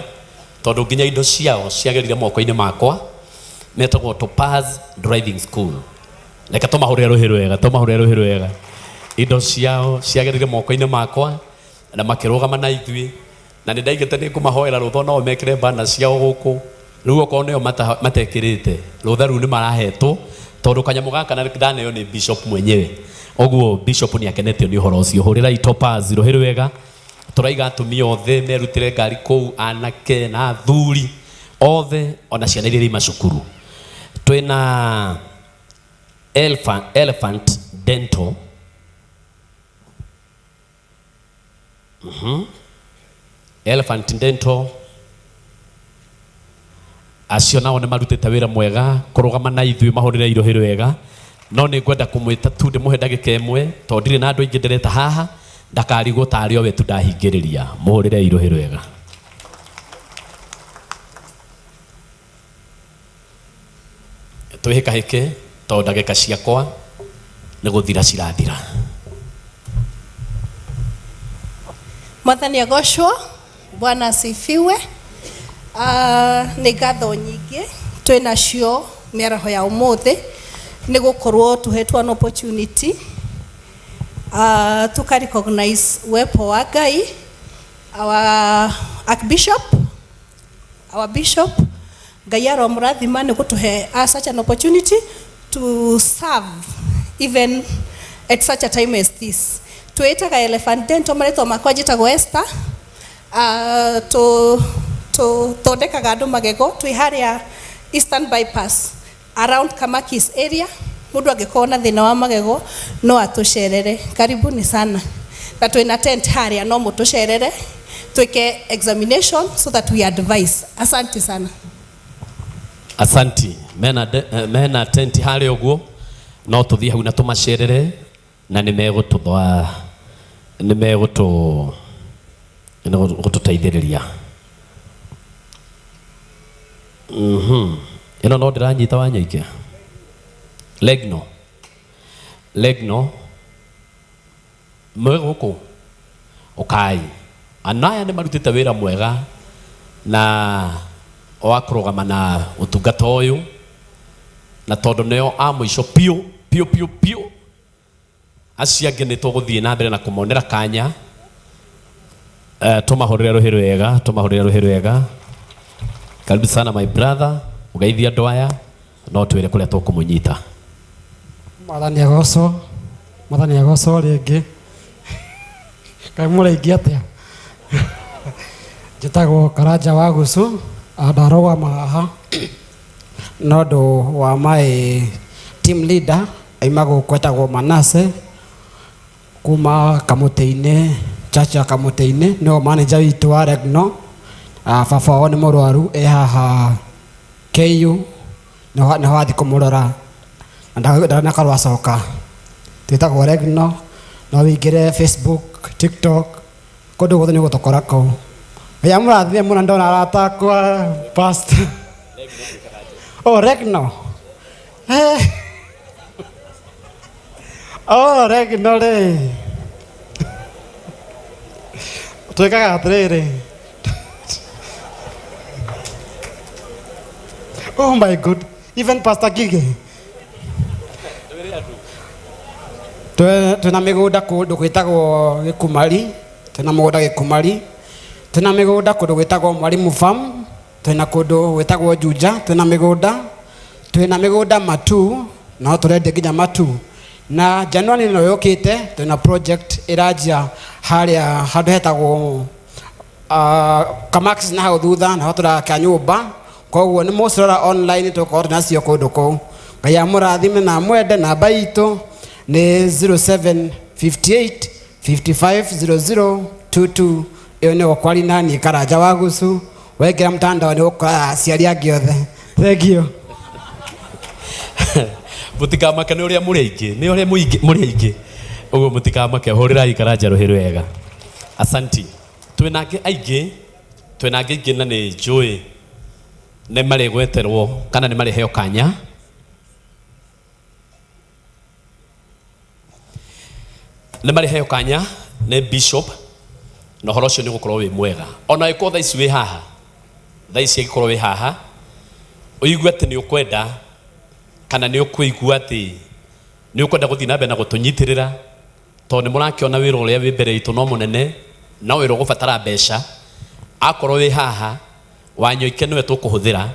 tondũ nginya indo ciao ciagerire moko-inĩ makwa. Metagwo Topaz Driving School. Reke tũmahũrĩre rũhĩ rwega, tũmahũrĩre rũhĩ rwega. Indo ciao ciagerire moko-inĩ makwa na makĩrũgama na ithuĩ na nĩ ndaigĩte nĩ kũmahoera rũtha nao mekĩre bana ciao gũkũ. Rĩu okorwo nĩo matekĩrĩte rũtha rũu nĩ marahetwo tondũ kanyamũ gaka ndaneo nĩ Bishop mwenyewe. Ũguo Bishop nĩ akenetio nĩ ũhoro ũcio. Hũrĩra Topaz rũhĩ rwega. Tũraiga atumia othe merutĩre ngari kũu, anake na athuri othe ona ciana iria irĩ macukuru. Twĩna Elephant Dental. Elephant Dental. Acio nao nĩ marutĩte wĩra mwega kũrũgama na ithuĩ mahũrĩre irohĩ rwega. No nĩ ngwenda kũmwĩta tu ndĩmũhe ndagĩka ĩmwe tondũ ndirĩ na andũ aingĩ ndĩreta haha, ndakarigwo tarĩ o we tu ndahingĩrĩria. Mũhũrĩre irohĩ rwega. Twĩhĩkahĩke tondũ ndagĩka ciakwa nĩ gũthira cirathira. Mwathani agocwo, Bwana asifiwe. Nĩ ngatho nyingĩ twĩnacio mĩaraho ya ũmũthĩ nĩ gũkorwo tũhetwo an opportunity to recognize uwepo wa Ngai, our Archbishop, our Bishop. Ngai aromũrathima nĩ gũtũhe such an opportunity to serve even at such a time as this. Twĩtaga Elephant Dental, marĩtwa makwa njĩtagwo Esther. Tũthondekaga andũ magego twĩ harĩa Eastern Bypass around Kamakis area. Mũndũ angĩkorwo na thĩna wa magego no atũcerere. Karibuni sana. na twina tent haria no mutucerere twike examination so that we advise. Asante sana. Asanti. Mena tent haria uguo no tuthie hau na tumacerere na nimegututaithiriria. Ino no ndiranyita Wanyaike. Legno mwego ukai anaya nĩ marutĩte wĩra mwega na wakurugama na utungata ũyũ na tondũ nĩo a mũico piũ acio angĩ nĩ tũgũthiĩ na mbere na kũmonera kanya. Tumahũrĩre rũhĩ rwega. Karibu sana my brother, ugeithia andũ aya no twĩre kũrĩa tũkũmũnyita. Mwathani agocwo rĩngĩ. Kaĩ mũraingĩ atĩa? Njĩtagwo Karanja wa Gucu, ndarũgama haha no ũndũ wa my team leader aima gũkũ etagwo Manase kuma Kamũtĩ-inĩ, church ya Kamũtĩ-inĩ, nĩo manager witũ wa Regno. Baba wao nĩ mũrwaru haha KU nĩho wathiĩ kũmũrora ndakarwo acoka. Twĩtagwo Regno, no wĩingĩre Facebook, TikTok, kũndũ guothe nĩ gũtũkora kũu. Ngai mũrathime mũno, ndona arata akwa pastor. Regno. Regno rĩ. Twĩkaga atĩrĩrĩ. Oh my God, even Pastor Gige. Twĩna mĩgũnda kũndũ gwĩtagwo Gĩkumari, twĩna mũgũnda Gĩkumari, twĩna mĩgũnda kũndũ gwĩtagwo Mwalimu Farm, twĩna kũndũ gwĩtagwo Juja, twĩna mĩgũnda Matu, no tũrendia nginya Matu. Na January ĩno yũkĩte twĩna project ĩranjia harĩa handũ hetagwo Kamax na hau thutha naho tũraka nyũmba, koguo nĩ mũcirora online tũkorwo nacio kũndũ kũu. Ngai amũrathime na mwende. Namba itũ nĩ 0758 550022. Iyo nĩ okwari nani Karanja wa Gucu. Wekĩra mtandao nĩ ũkora aciari angĩ othe. Thank you. Mũtikamake nĩ ũrĩa mũrĩ aingĩ. Ũguo mũtikamake, hũrĩrai Karanja rũhĩ rwega. Asanti. Twĩna angĩ aingĩ na nĩ njũĩ nĩ marĩgweterwo kana nĩ marĩheo kanya. Nĩ marĩheo kanya nĩ Bishop na ũhoro ũcio nĩ gũkorwo wĩ mwega. Ona ĩkorwo thaa ici wĩ haha, thaa ici angĩkorwo wĩ haha, ũigue atĩ nĩ ũkwenda kana nĩ ũkũigua atĩ nĩ ũkwenda gũthiĩ na mbere na gũtũnyitĩrĩra, tondũ nĩ mũrakĩona wĩra ũrĩa wĩ mbere itũ no mũnene na wĩra ũgũbatara mbeca. Akorwo wĩ haha, Wanyoike nĩwe tũkũhũthĩra,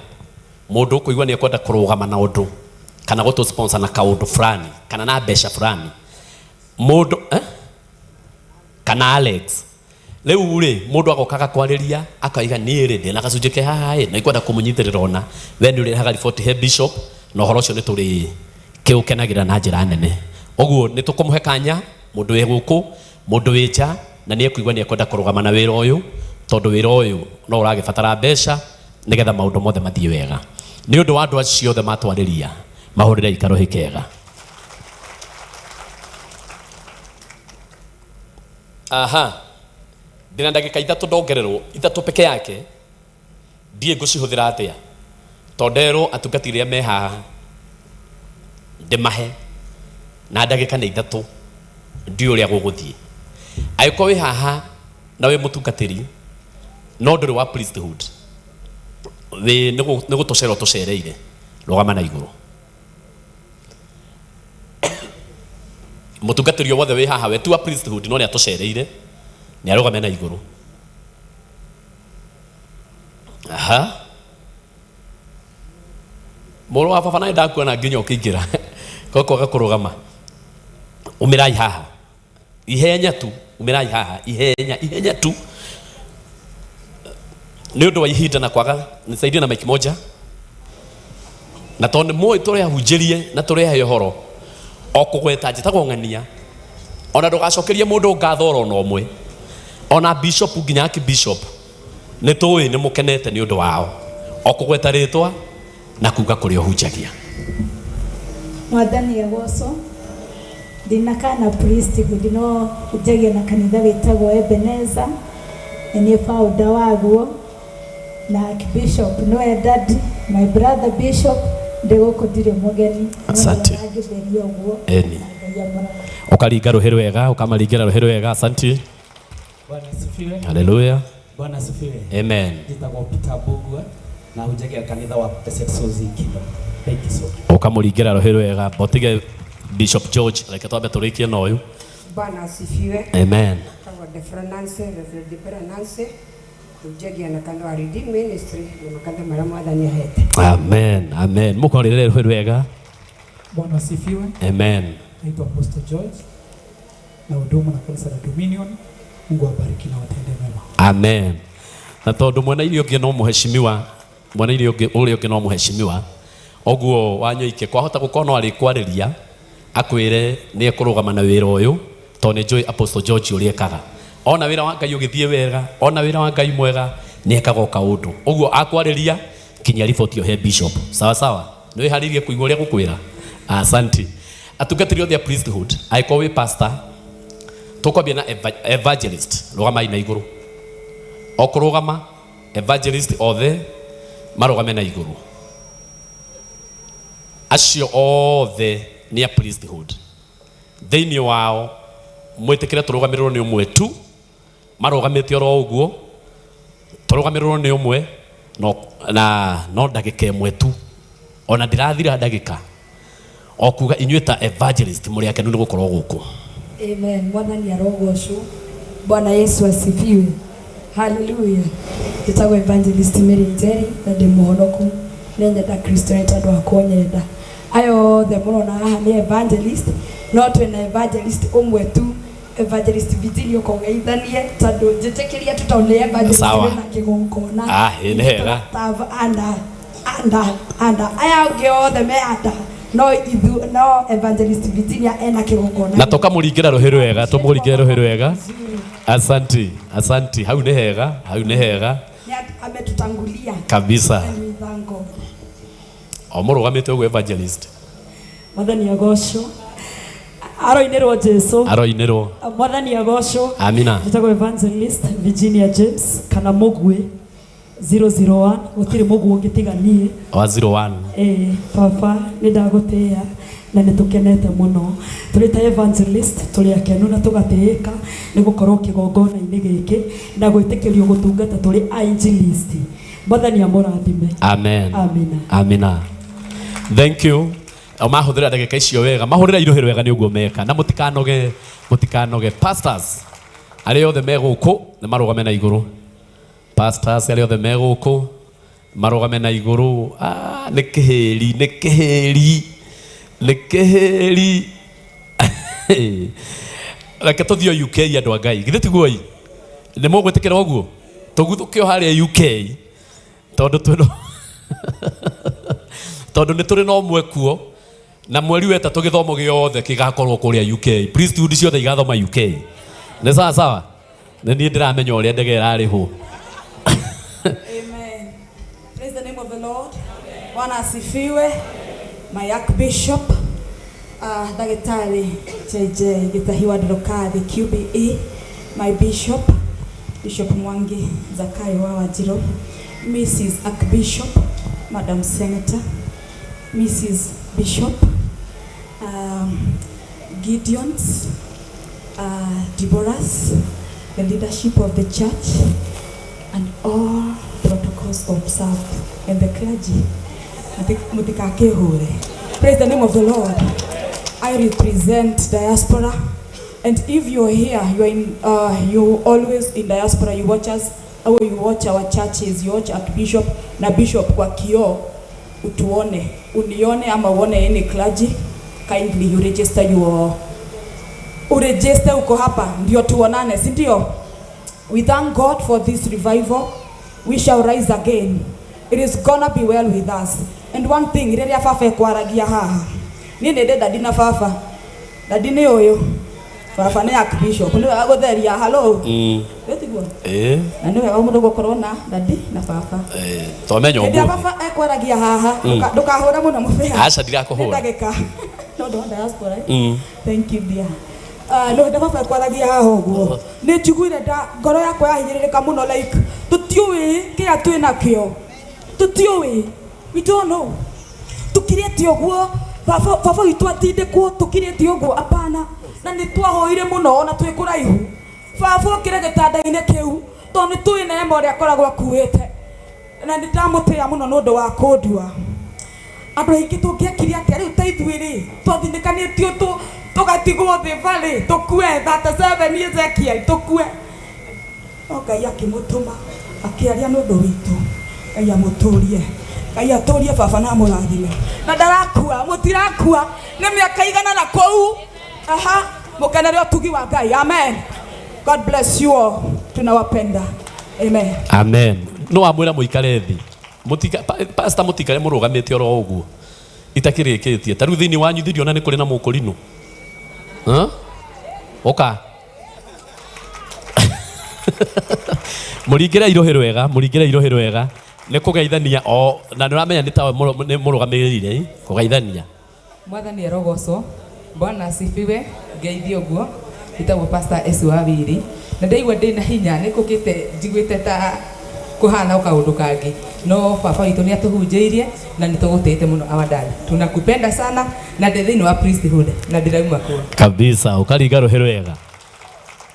mũndũ ũkũigua nĩ ekwenda kũrũgama na ũndũ kana gũtũ sponsor na kaũndũ fulani kana na mbeca fulani, mũndũ kana Alex. Rĩu rĩ mũndũ agokaga kwarĩria akaiga niĩ rĩ ndĩ na gacunjĩ ke haha na ikwenda kũmũnyitĩrĩra, ona we nĩ ũrĩhaga riboti he Bishop na ũhoro ũcio nĩ tũrĩ kĩũkenagĩra na njĩra nene. Ũguo nĩ tũkũmũhe kanya mũndũ wĩ gũkũ, mũndũ wĩ nja na nĩ ekũigua nĩ ekwenda kũrũgama na wĩra ũyũ, tondũ wĩra ũyũ no ũragĩbatara mbeca nĩgetha maũndũ mothe mathiĩ wega. Nĩ ũndũ wa andũ acio othe matwarĩria, mahũrĩre ikaro hĩkega. Ndĩna ndagĩka ithatũ ndongererwo, ithatũ peke yake, ndiĩ ngũcihũthĩra atĩa, tondũ nderwo atungatĩri arĩa me haha ndĩmahe na ndagĩka nĩ ithatũ, ndiũ ũrĩa gũgũthiĩ. Angĩkorwo wĩ haha na wĩ mũtungatĩri no ndũrĩ wa priesthood, nĩ gũtũcera ũtũcereire, rũgama na igũrũ. Mũtungatĩri o wothe wĩ haha we tu wa priesthood no nĩ atũcereire, nĩ arũgame na igũrũ. Mũrũ wa baba naĩ ndakuona nginya ũkĩingĩra koko gakũrũgama. Umĩrai haha ihenya tu, umĩrai haha ihenya tu. Nĩ ũndũ wa ihinda na kwaga nisaidie na maiki moja, na tondũ mũĩ tũrĩa hunjĩrie na tũrĩa he ũhoro o kũgweta njĩtagwo ng'ania ona ndugacokerie mundu ngathoro no mwe ona bishop nginya ki bishop ni tuwi ni mukenete ni undu wao okugweta ritwa na kuga kuri ohunjagia Mwathani Agoso ndinakana priest gudino ujagia na kanitha witagwo Ebenezer ni founder waguo na bishop no dad my brother bishop ndegoko dire mugeni asante eni ukaringa ruhiru wega ukamaringira ruhiru wega asante Bwana asifiwe haleluya Bwana asifiwe amen nditagwo Peter Bugwa na ujagia kanitha wa Sozi Kingdom. Thank you so much. Ukamuringira ruhiru wega botige Bishop George reke twambe turikie na uyu Bwana asifiwe amen tagwo Defranance Reverend Defranance ujagia na kanitha wa Redeem Ministry na makanitha mara mwathani ahete amen amen mukorire ruhiru wega Bwana asifiwe amen naitwa Apostle George na hudumu na kanisa la Dominion. Mungu awabariki na watende mema amen na tondu mwena ile ungi no muheshimiwa mwena ile ungi no muheshimiwa oguo wanyoike kwahota gukorwo ari kwariria akwire ni ekurugama na wira uyu to ni joy Apostle George uri ekaga ona wira wa Ngai ugithie wega ona wira wa Ngai mwega ni ekaga kaundu oguo akwariria kinya riboti he bishop sawa sawa ni haririe kuigwa ria gukwira asante atungatiri othe priesthood aiko wi pastor tukwambia na evangelist rugama ina iguru okurugama evangelist othe marugame na iguru acio othe ni a priesthood thini wao mwitikire turugamirwo ni umwe tu marugamite oro uguo turugamirwo ni umwe no ndagika imwe tu ona ndirathira ndagika okuga inyuita evangelist muri yake ni gukorwo guku amen mwathani arogocwo Bwana Yesu asifiwe haleluya nditagwo evangelist Mary Njeri na ndi muhonoku nenda Kristo nenda akonyenda ayo the murona haha ni evangelist no twina evangelist umwe tu evangelist Virginia kogeithanie tondu njitikiria tutaone evangelist na kigongona ni hega anda aya ungi othe me anda no evangelist Virginia ena kigongona na tukamuringira ruhiru wega tumuringira ruhiru wega asante hau ni hega ametutangulia kabisa omurugamite ugu evangelist Mwathani agocwo aroinirwo Jesu aroinirwo Mwathani agocwo amina nditagwo evangelist Virginia James kana mugwe 001 gutiri mugwe ungitiganie wa 01 baba nindagutia na nitukenete muno turi ta evangelist turi akenu na tugatiika ni gukorwo kigongona-ini giki na gwitikirio gutungata turi evangelist Mwathani amurathime amen amina amina thank you mahuthira ndagika icio wega mahurira iruhiru wega ni uguo meka na mutikanoge pastors ari othe meguku ni marugame na iguru pastors ari othe meguku marugame na iguru ni kiheri reke tuthio UK andu a Ngai githe tiguoi ni mugwitikira uguo tuguthukio haria UK tondu ni turi no mwe kuo na mweri weta tugithomo giothe kigakorwo kuria UK priesthood ciothe igathoma UK ni sawa sawa ni ni ndiramenya uria ndege irariho amen praise the name of the Lord Bwana asifiwe my archbishop Dagitari JJ Gitahiwa Ndrokathi QBE my bishop Bishop Mwangi Zakayo wa Wajiro Mrs. Archbishop Madam Senator Mrs. Bishop Gideons Deborahs the leadership of the church and all protocols observed and the clergy praise the name of the Lord I represent diaspora and if you are here you are in you always in diaspora you watch us or you watch our churches you watch Archbishop na bishop kwa kioo utuone unione ama uone any clergy kindly you register uregister uko hapa ndio tuonane si ndio we thank God for this revival we shall rise again it is gonna be well with us and one thing rĩrĩa baba ekwaragia haha niĩ nĩ ndĩ dadi na baba dadi nĩ ũyũ baba nĩ Archbishop nĩ wega gũtheria halo wetiguo na nĩ wega mũndũ gũkorwo na dadi na baba tomenya ũguo baba ekwaragia haha ndũkahũra mũno mũbĩra aca ndirakũhũra ndagĩka no ndo diaspora thank you dear no nda baba ekwaragia haha ũguo nĩ njiguire ngoro yakwa yahinyĩrĩrĩka mũno like tũtiũĩ kĩrĩa twĩ nakĩo tũtiũĩ we don't know tukirĩte ũguo baba witũ atindĩkwo tukirĩte ũguo apana na nĩ twahoire mũno ona twĩ kũraihu baba ũkĩre gĩtanda-inĩ kĩu tondũ nĩ tũĩ neema ũrĩa akoragwo akuĩte na nĩ ndamũtĩa mũno nĩ ũndũ wa kũndua andũ aingĩ tũngĩekire atĩa rĩu ta ithuĩ-rĩ twathinĩkanĩtio tũgatigwo thĩ barĩ tũkue 37 Ezekiel tũkue no Ngai akĩmũtũma akĩaria nĩ ũndũ witũ Ngai amũtũrie Ngai atũrie baba na mũrathime na ndarakua mũtirakua nĩ mĩaka igana na kũu aha mũkenere ũtugi wa Ngai amen. God bless you all tunawapenda amen amen. No amwĩra mũikare thĩ pastor mũtikare mũrũgamĩte oro ũguo itakĩrĩkĩtie ta rĩu thĩinĩ wanyu thiriona nĩ kũrĩ na mũkũrinũ oka mũringĩre irohĩro wega nĩ kũgeithania o na nĩ ũramenya nĩ tawe mũrũgamĩrĩire kũgeithania. Mwathani arogocwo Bwana asifiwe ngeithio ũguo itagwo pastor Esu Wawiri na ndaigua ndĩna hinya nĩ kũkĩte njiguĩte ta kuhana kaundu kangi no baba witũ nĩ atũhunjĩirie na nĩ tũgũtĩte mũno awadali tunakupenda sana na ndĩthĩinĩ wa priesthood na ndĩrauma kuo kabisa ũkaringa rũhĩrĩ wega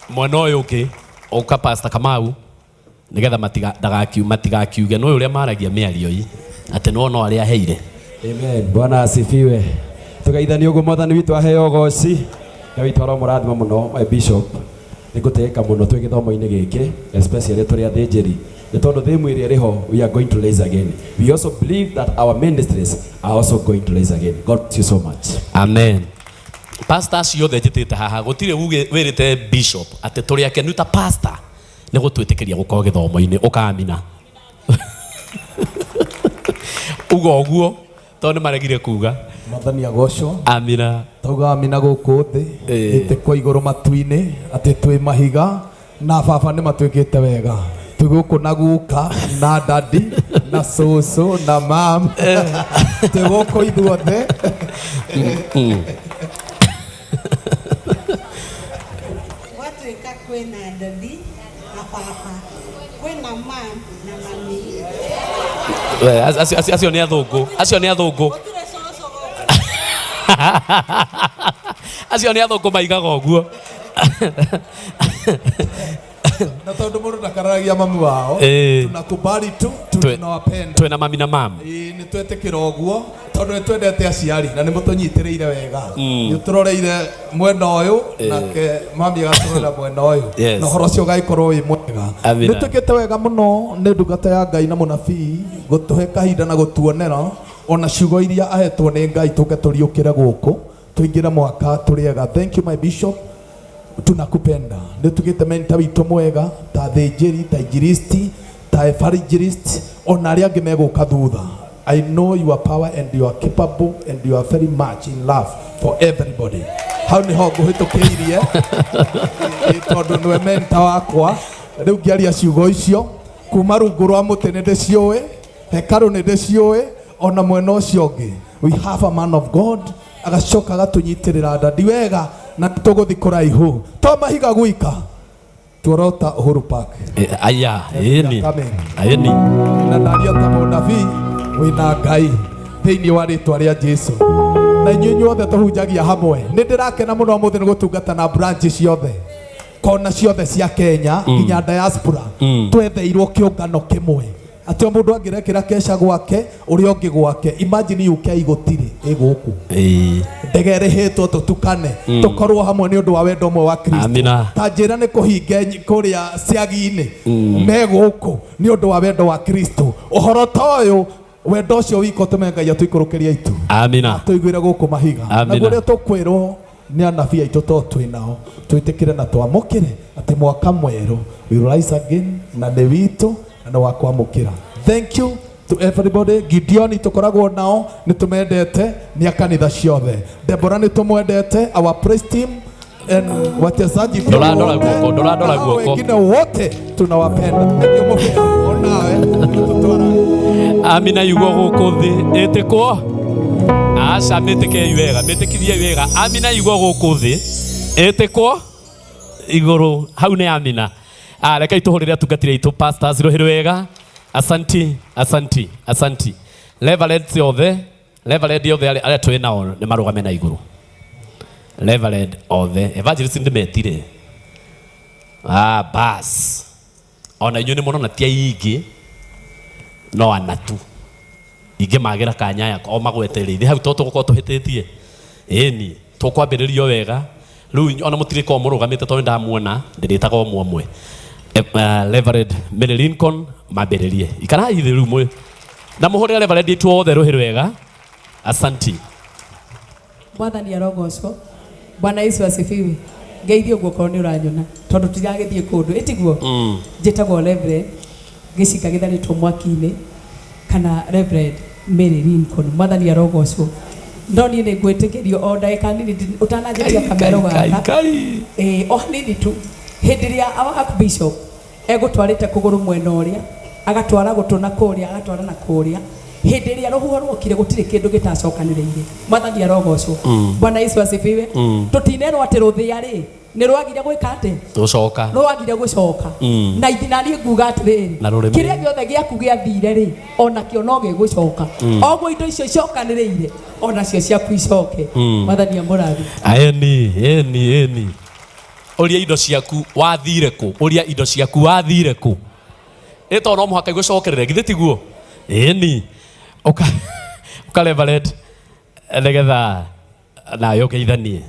mwana ũyũ ũngĩ ũka pastor Kamau nigetha matigakiuge no ũrĩa maragia mĩario ĩ atĩ no arĩa heire. Amen. Bwana asifiwe. Tugeithanie ũguo mwathani witũ aheo goci na witũ aro mũrathima mũno my bishop nĩngũtĩĩka mũno twĩ gĩthomo-inĩ gĩkĩ especially tũrĩ athĩnjĩri nĩ tondũ thĩ mwĩrĩ ĩrĩho we are going to rise again. We also believe that our ministries are also going to rise again. God bless you so much. Amen. Pastor ciothe njĩtĩte haha gũtirĩ wĩrĩte bishop atĩ tũrĩ akenu ta pastor nĩ gũtwĩtĩkĩria gũkorwo gĩthomo-inĩ ũkamina ugo ũguo tondũ nĩ maregire kuga Mwathani agocwo amina tauga amina gũkũ thĩ ĩtĩkwo igũrũ matu-inĩ atĩ twĩ mahiga na baba nĩ matwĩkĩte wega twĩ gũkũ na guka na dadi na cũcũ na mam twĩ gũkũ ithuothe watuĩka kwĩna dadi na baba kwĩna mam na mami acio nĩ athũngũ acio nĩ athũngũ maigaga ũguo na tondu mundu ndakararagia mamu wao tunakubali tu tunawapenda twena mami na mama ni twetikira uguo tondu ni twendete aciari na ni mutunyitirire wega ni turoreire mwena uyu nake mami agaturora mwena uyu na horo cio gaikorwo wi mwega ni twikite wega muno ni ndungata ya Ngai na munabii gutuhe kahinda na gutuonera ona ciugo iria ahetwo ni Ngai tuke turiukire guku tuingira mwaka turiega. Thank you my bishop tunakupenda nĩ tugĩte mentor witũ mwega ta thĩnjĩri ta injilisti ta evangelist ona arĩa angĩ megũka thutha. I know your power and you are capable and you are very much in love for everybody. Hau nĩho ngũhĩtũkĩirie tondũ nĩwe mentor wakwa rĩu ngĩaria ciugo icio kuma rungu rwa mũtĩ nĩ ndĩciũĩ hekarũ nĩ ndĩciũĩ ona mwena ũcio ũngĩ we have a man of God agacoka agatũnyitĩrĩra ndandi wega na tũgũthi kũraihu to mahiga gwika tuorota Uhuru Park aya ĩni na ndaria ta mũnabii wĩna Ngai thĩinĩ wa rĩtwa rĩa Jesu na inyuĩ inyuothe tũhunjagia hamwe nĩ ndĩrakena mũno mũthĩ nĩ gũtungata na branch ciothe kona ciothe cia Kenya nginya diaspora twetheirwo kĩũngano kĩmwe atĩ mũndũ angĩrekĩra keca gwake ũrĩa ũngĩ gwake imagine UK igũtirĩ ĩgũkũ ndege rĩhĩtwo tũtukane tũkorwo hamwe nĩ ũndũ wa wendo ũmwe wa Kristo ta njĩra nĩ kũhinge kũrĩa ciagi-inĩ megũkũ nĩ ũndũ wa wendo wa Kristo ũhoro ta ũyũ wendo ũcio wiko tũme Ngai atũikũrũkĩria itu tũiguĩre gũkũ mahiga naguo ũrĩa tũkwĩrwo nĩ anabii aitũ to twĩnao twĩtĩkĩre na twamũkĩre atĩ mwaka mwerũ we will rise again na nĩ witũ na wa kwamũkĩra. Thank you to everybody. Gideon tukoragwo nao nĩ tumendete nĩ kanitha ciothe. Deborah nĩ tumwendete, our praise team and wachezaji Dola guoko, dola guoko. Wengine wote tunawapenda. Ndio mfano nawe. Amina yugo guko thi etekwo. Aca meteke wega, metekirie wega. Amina yugo guko thi etekwo iguru hau ne amina. Reka ituhurire atungatire itu pastors rohero wega. Asanti. Reverend yothe aria twi nao ni marugame na iguru. Reverend othe evangelist ndimetire. Bas. Ona inyu ni muno na tia ingi no anatu. Ingi magira kanya ya o magwetereire hau toto guko tuhititie. Eni tukwambiririo wega. Riu ona mutire ko murugamite to ndamuona ndiritaga omwe. Reverend Mary Lincoln mambiririe. Ikara ithe riu mwe. Na muhurire Reverend itu othe ruhiru wega. Asanti. Mwathani arogocwo. Bwana Yesu asifiwe. Ngeithio guoko ni uranyona tondu tiragithie kundu itiguo njitagwo Reverend gicika githaritwo mwaki-ini kana Reverend Mary Lincoln. Mwathani arogocwo. Ndoni ni gwitikirio o ndagika nini utananjiria kamero gaka o nini tu hindi ria our Archbishop egutwarite kuguru mwena uria agatwara gutuna kuria agatwara na kuria hindi ria ruhuho rwokire gutire kindu gitacokaniriire. Mwathani arogocwo. Bwana Yesu asifiwe. Tutinerwo ati ruthia ri ni rwagire gwika ati tucoka rwagire gucoka na ithina ni nguga atiriri kiria giothe giaku giathire ri ona kio no gigucoka ogwo indo icio icokaniriire ona cio ciaku icoke. Mwathani amurathi. Eni uria indo ciaku wathire ku uria indo ciaku wathire ku ito no muhaka igucokerere githe tiguo. Eni uka Reverend negetha na yogeithanie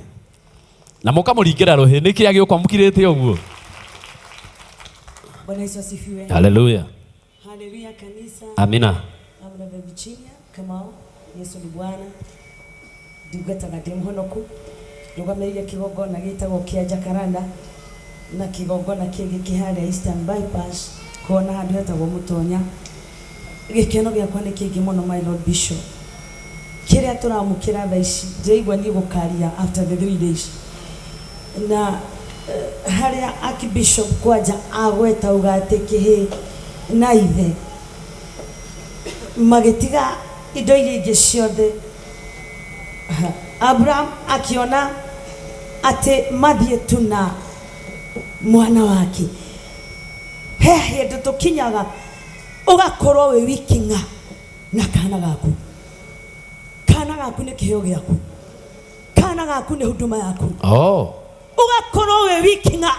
na mukamuringira ruhi niki agi ukwamukirite uguo. Bwana Yesu asifiwe. Haleluya. Haleluya kanisa. Amina. Abuna Virginia kama Yesu ni Bwana. Ndugataga ndi muhonoku. Rugamirire kigongona gitagwo kia Jacaranda na kigongona kingi kiharia Eastern Bypass kuona handu hetagwo Mutonya. Gikeno giakwa ni kingi muno my Lord Bishop. Kiria turamukira thaa ici ndigwa ni gukaria after the 3 days na haria Archbishop kwaja agweta ugate kihi na ithe magitiga indo iria ingi ciothe. Abraham akiona ati mathie tuna mwana wake hehe tukinyaga ugakorwo we wikinga na kana gaku ni kiheo giaku kana gaku ni huduma yaku ugakorwo we wikinga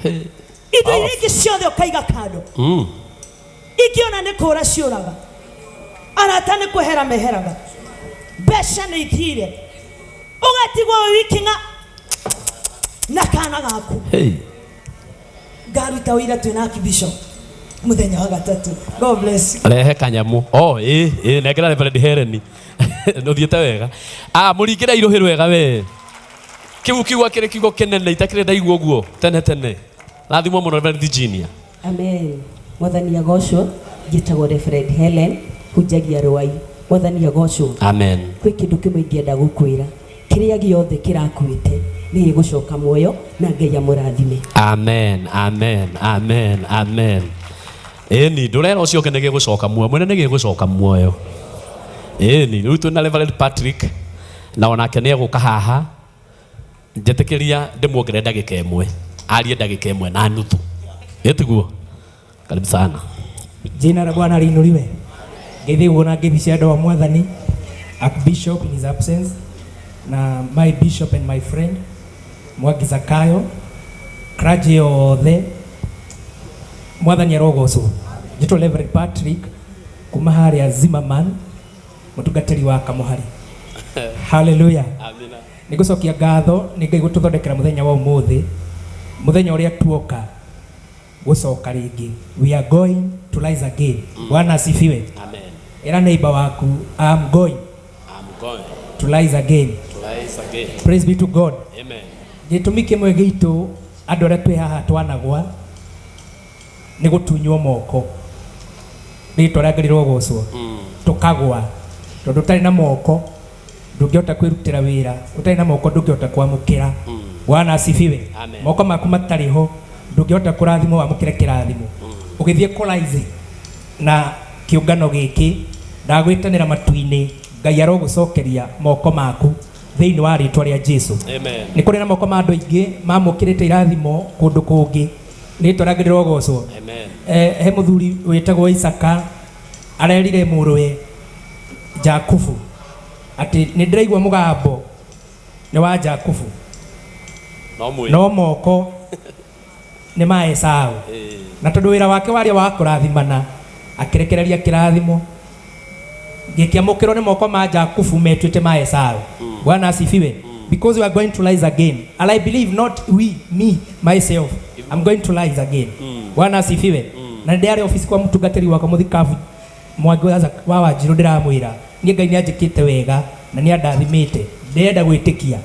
indo iria ingi ciothe ukaiga kando ikiona ni kura ciuraga arata ni kuhera meheraga besha ni ithire ugatigwo we wikinga na kana gaku garuta wira twina Archbishop muthenya wa gatatu. God bless you. Rehe kanyamu negera Reverend Helen no thiete wega muringira iruhiru wega we kiukiwa kire kigo kenene itakire ndaigwo guo tene rathimo muno Reverend Virginia. Amen. Mwathani agocwo njitagwo Reverend Helen hujagia Rwai. Mwathani agocwo. Amen. Kwi kindu kimwe ingienda gukwira kiria giothe kirakuite ni gucoka muoyo na Ngai amurathime. Amen. Eni ndurera ucio kenege gucoka muoyo mwene nege gucoka muoyo. Eni riu twina Reverend Patrick na onake ni eguka haha njetikiria ndimuongere ndagika imwe arie ndagika imwe na nuthu etiguo. Karibu sana. Jina la Bwana liinuliwe. Ngeithio na ngeithia andũ a Mwathani Archbishop in his absence na my bishop and my friend Mwangi Zakayo clergy othe Mwathani arogocwo. Njitwo Reverend Patrick kuma haria Zimmerman mutungatiri wa Kamuhari. Hallelujah. Amina. Nigucokia ngatho ni Ngai gututhondekera muthenya wa umuthi muthenya uria tuoka gucoka ringi. We are going to rise again. Bwana asifiwe. Amen. Era neighbor waku I'm going to rise again. Praise be to God. Amen. Gitumi kimwe gitu andu aria twi haha twanagwa ni gutunywo moko ni twarangirirwo gocwo tukagwa tondu tari na moko ndungihota kwirutira wira utari na moko ndungihota kwamukira Bwana asifiwe moko maku matariho ndungihota kurathimo wamukire kirathimo ugithie kolaize na kiungano giki ndagwitanira matuini Ngai arogucokeria moko maku thiini wa ritwa ria Jesu amen ni kuri na moko ma andu aingi mamukirite irathimo kundu kungi ritwa ria Ngai rogocwo amen he muthuri witagwo Isaka arerire muruwe Jakubu ati ni ndiraigua mugambo ni wa Jakubu no moko ni ma Esau na tondu wira wake waria wa kurathimana akirekereria kirathimo gikiamukirwo ni moko ma Jakubu metwite ma Esau Bwana asifiwe because we are going to rise again and I believe not me myself I'm going to rise again Bwana asifiwe na ndiari ofisi kwa mtungatiri wako muthikabu Mwangi wa Wanjiru ndiramwira nie Ngai nianjikite wega na ni andathimite ndenda gwitikia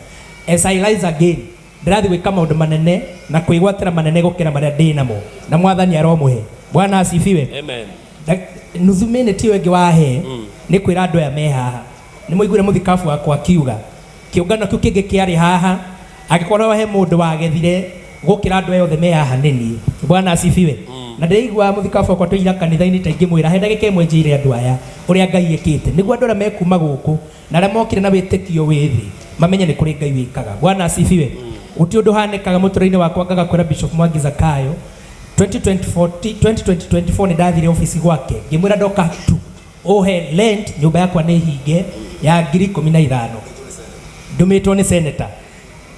as I rise again ndirathi gwika maundu manene na kwigwatira manene gukira maria ndinamo na Mwathani aromuhe Bwana asifiwe amen nuthu minute wengi wahe ni kwira andu aya me haha ni muigure muthikabu wakwa akiuga kiungano kiu kingi kiari haha agikorwo he mundu wagethire gukira andu aya othe me haha nini Bwana asifiwe na ndeigua muthikabu wakwa tuira kanitha-ini taingi mwira he ndagika imwe njire andu aya uria Ngai ekite niguo andu aria mekuma guku na aria mokire na witikio withi mamenye ni kuri Ngai wikaga Bwana asifiwe uti undu hanikaga mutura-ini wakwa ngaga Bishop Mwangi Zakayo 2024 ni ndathire ofisi gwake ngimwira ndoka tu ohe lent nyumba yakwa ni hinge ya 15,000 ndumitwo ni senator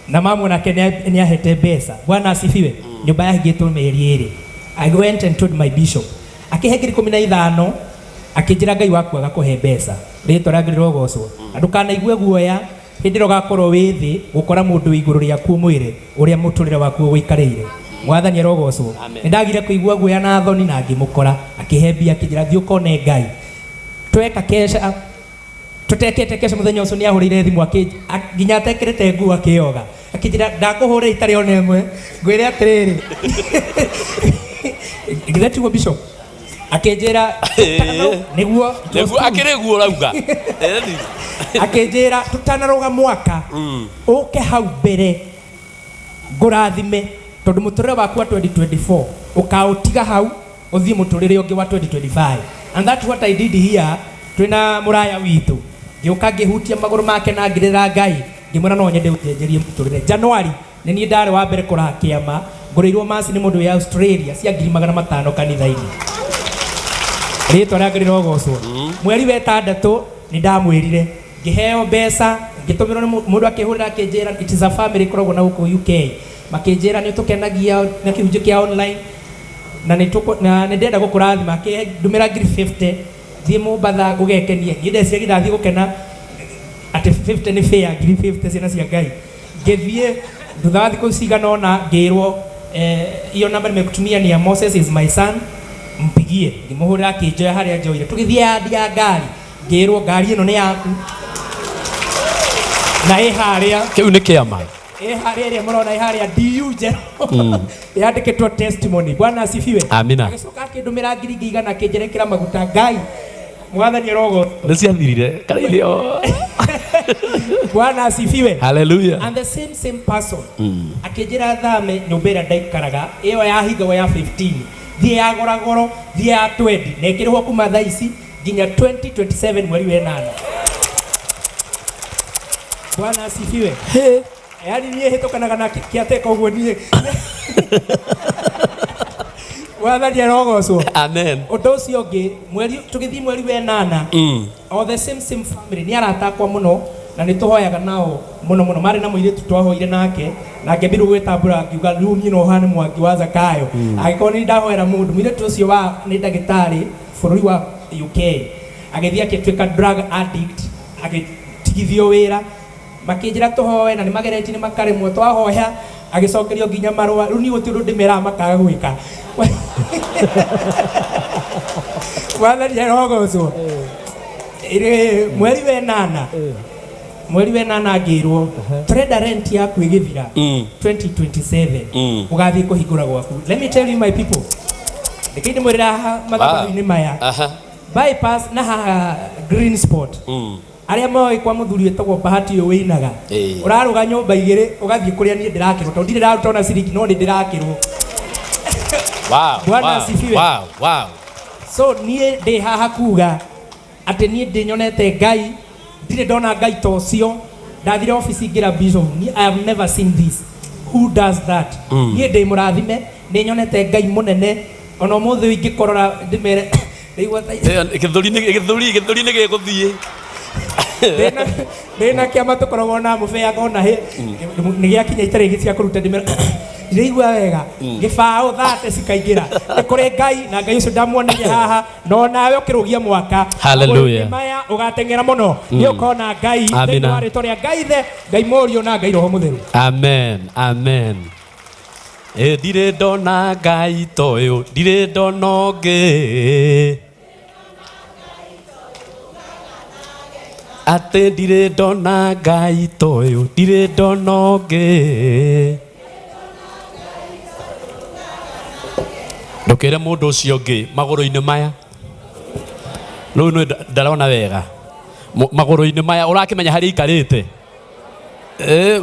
na mamu nake ni ahete mbeca Bwana asifiwe nyumba ya hingitwo mieri iri I went and told my bishop akihe 15,000 akijira Ngai waku agakuhe mbeca ritwa ria Ngai rogocwo ndukanaigwe guoya hindi rogakorwo withi gukora mundu iguru riaku mwire uria muturire waku wikarire Mwathani arogocwo ndagire kuigua guoya na thoni na ngimukora akihembia akijira thiukone Ngai tweka kesha tutekete kesha muthenya ucio ni ahurire thimu nginya atekirite nguo akioga akijira ndakuhura itari ona imwe ngwire atiriri ngithetiwo bishop akejera niguo akiriguo rauga akejera tutanaroga mwaka uke hau mbere ngurathime tondu muturire waku wa 2024 ukautiga hau uthie muturire ungi wa 2025 and that's what I did here twina muraya witu ngiuka ngihutia maguru make na ngirira Ngai ngimwira no nyende ujenjerie muturire January ni ni ndare wa mbere kura kiama ngurirwo masi ni mundu ya Australia cia 500 kanitha-ini ritwa ria Ngai rogocwo mweri wa 6 ni ndamwirire ngiheo mbeca ngitumirwo mundu akihurira akinjira it is a family koragwo na huko UK makinjira ni tukenagia na kihunjio kia online na ni ndenda gukurathima ndumira 50 thie Mombatha gugekenia ngide cia githathi gukena ati 50 ni fair 50 ciana cia Ngai ngithie thutha wa thiku cigana ona ngirwo iyo namba nimekutumia ni ya Moses is my son mpigie ngimuhurira akinjoya haria njoire tugithie ya ngari ngirwo ngari ino ni yaku na haria kiu ni kiama haria murona haria DU jero yandikitwo testimony Bwana asifiwe amina agicoka akindumira ngiri ngigana kinjerekera maguta Ngai Mwathani rogo niciathirire karaithio Bwana asifiwe hallelujah and the same person akinjira thame nyumba ira ndaikaraga iyo ya hinga ya 15 thie ya goragoro thie ya 20 nekirwo kuma thaa ici nginya 2027 mweri wa 8 Bwana asifiwe yani nie hitokanaga na kiateka uguo nie Mwathani arogocwo amen undu ucio ngi mweri tugithi mweri wa 8 all the same family ni aratakwa muno na ni tuhoyaga nao muno mari na muiritu twahoire nake na ngebiru gwitambura ngiuga riu nyina ohane Mwangi wa Zakayo agikoni ni ndahoera mundu muiritu ucio wa ni ndagitari bururi wa UK agithia akitwika drug addict agitigithio wira makinjira tuhoe na ni magereti ni makaremwo twahoya agicokerio nginya marwa riu ni guti ndimera makaga gwika Mwathani arogocwo ire mweri wa 8 mweri wa 8 ngirwo trade rent yaku igithira 2027 ugathie kuhingura gwaku let me tell you my people ndikindi mwirira mathabu-ini maya bypass na haha green spot aria moy kwa muthuri etagwo Bahati winaga uraruga nyumba igire ugathie kuria nie ndirakirwo to ndire raruta ona ciringi no ndirakirwo. Wow. Bwana asifiwe. Wow. So nie ndi haha kuga ati nie ndinyonete Ngai ndire ndona Ngai to cio ndathire office ngira bishop. I have never seen this. Who does that? Nie ndi murathime ni nyonete Ngai munene ona muthe wingikorora ndimere ndigwa githuri ni giguthie ndina kiama tukoragwo na mubea ngona he ni giakinya itarigi cia kuruta ndimere ndigwa wega gibao thate cikaingira ni kuri Ngai na Ngai ucio ndamuonire haha no nawe ukirugia mwaka. Hallelujah. Maya ugatengera muno ni ukona Ngai thini wa ritwa ria Ngai the Ngai morio na Ngai roho mutheru. Amen. Ndire ndona Ngai toyo ndire ndona ũngĩ ate ndire ndona Ngai toyo ndire ndona ũngĩ ndũkĩre mũndũ ũcio ũngĩ magũrũ-inĩ maya rĩu nĩ ndarona wega magũrũ-inĩ maya ũrakĩmenya harĩa ikarĩte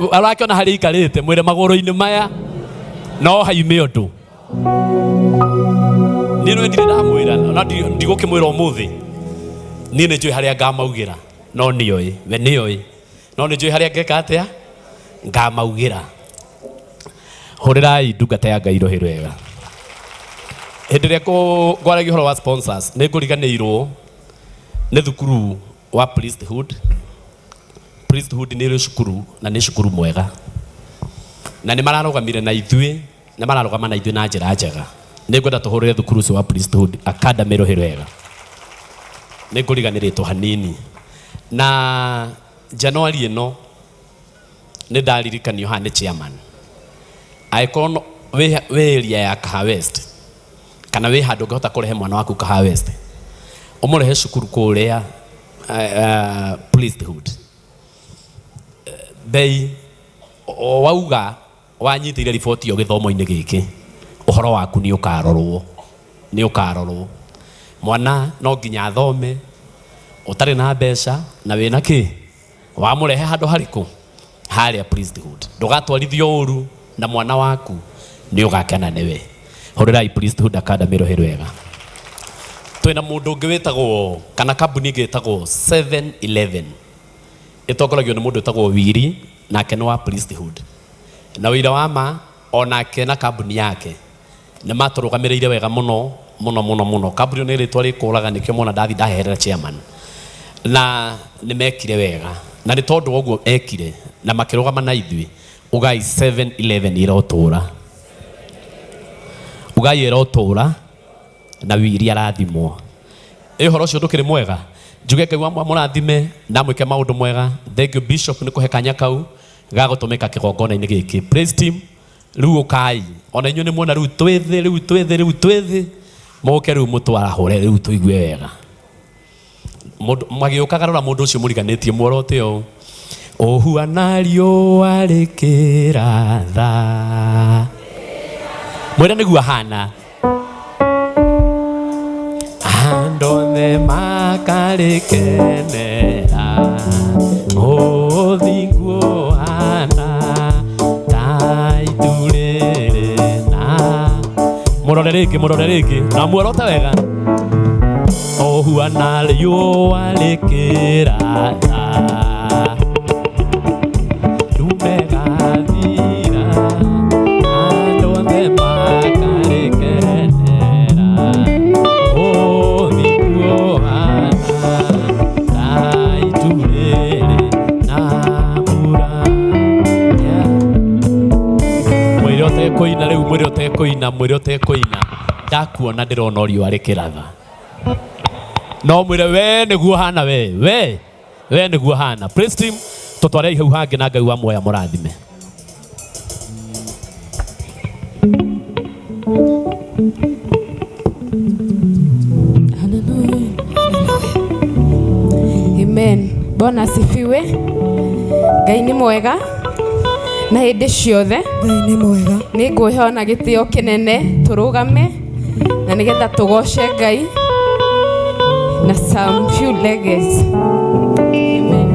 ũrakĩona harĩa ikarĩte mwĩre magũrũ-inĩ maya no haime ũndũ niĩ nĩ ndire ndamwĩra na ndigũkĩmwĩra ũmũthĩ niĩ nĩ njũĩ harĩa ngamaugĩra no nĩoĩ we nĩoĩ no nĩ njũĩ harĩa ngeka atĩa ngamaugĩra. Hũrĩrai ndungata ya Ngai rũhĩ rwega. Hĩndĩ ĩrĩa ngwaragia ũhoro wa sponsors nĩ ngũriganĩirwo nĩ thukuru wa priesthood nĩ rĩ cukuru na nĩ cukuru mwega na nĩ mararũgamire na ithuĩ na mararũgama na ithuĩ na njĩra njega. Nĩ ngwenda tũhũrĩre thukuru ũcio wa priesthood academy rũhĩ rwega. Nĩ ngũriganĩrĩtwo hanini na Januari ĩno nĩ ndaririkanio haha nĩ chairman angĩkorwo wĩ area ya Kaha West kana wĩ handũ ũngĩhota kũrehe mwana waku Kaha West ũmũrehe cukuru kũrĩa priesthood bei wauga wanyitĩire riboti ĩyo gĩthomo-inĩ gĩkĩ ũhoro waku nĩ ũkarorwo mwana no nginya athome ũtarĩ na mbeca na wĩna kĩ wamũrehe handũ harĩkũ harĩa priesthood ndũgatwarithio ũru na mwana waku nĩ ũgakena nĩwe. Hũrĩrai priesthood academy rũhĩ rwega. Twĩna mũndũ ũngĩ wĩtagwo kana kambuni ĩngĩ ĩtagwo 7-Eleven ĩtongoragio nĩ mũndũ wĩtagwo Wiri nake nĩ wa priesthood na wĩra wa ma onake na kambuni yake nĩ matũrũgamĩrĩire wega mũno. Kambuni nĩ rĩtwa rĩkũraga nĩkĩo mwana ndathi ndaherera chairman na nĩ mekire wega na nĩ tondũ ũguo ekire na makĩrũgama na ithuĩ ugai 7-Eleven ĩrotũra na Wiri arathimwo. Ũhoro ũcio ndũkĩrĩ mwega njuge Ngai wa mũrathime na mwĩke maũndũ mwega. Thengiũ bishop nĩ kũhe kanya kau ga gũtũmĩka kĩgongona-inĩ gĩkĩ. Praise team rĩu ũkai ona inyuĩ nĩ muona rĩu twĩthĩ mũke rĩu mũtwarahũre rĩu tũigue wega magĩũkaga rora mũndũ ũcio mũriganĩtie muorote ũũ ũhuana riũa rĩkĩratha mwĩra nĩguo ahana andũ othe makarĩkenera ũthingu ũhana ta itu rĩrĩ na mũrore rĩngĩ na muorote wega ũhuana riũa rĩkĩratha mwĩre ũtekũina ndakuona ndĩrona riũa rĩkĩratha no mwĩre we nĩguo hana we nĩguo hana. Praise team tũtware hau hangĩ na Ngai wa muoya mũrathime. Amen. Bwana asifiwe. Ngai nĩ mwega na hĩndĩ ciothe. Ngai nĩ mwega. Nĩ ngwĩhoya na gĩtĩo kĩnene tũrũgame na nĩgetha tũgoce Ngai na some few legs. Amen.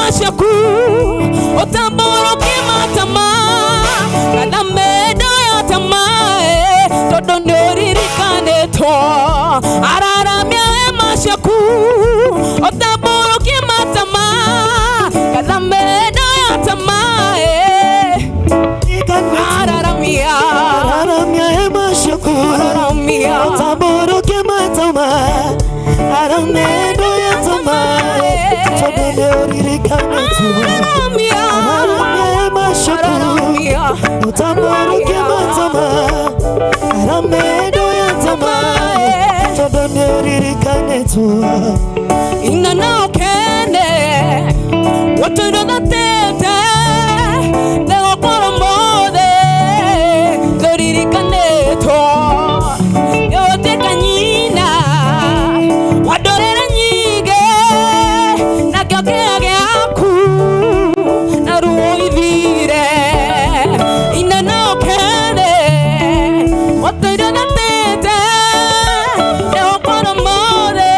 mashaku otamboro kimatama kana medo ya tamae todo nyoririkane to araramia mashaku otamboro kimatama kana medo ya tamae araramia mashaku araramia otamboro kimatama aramedo ya tamae todo nyoririkane to araramia mashaku otamboro kimatama aramedo ya tamae todo nyoririkane to inana okene watodo da tete de okoro mode nyoririkane to yote kanyina wadorera nyige na gyokeage aku na ruoivire inana okene watodo da tete de okoro mode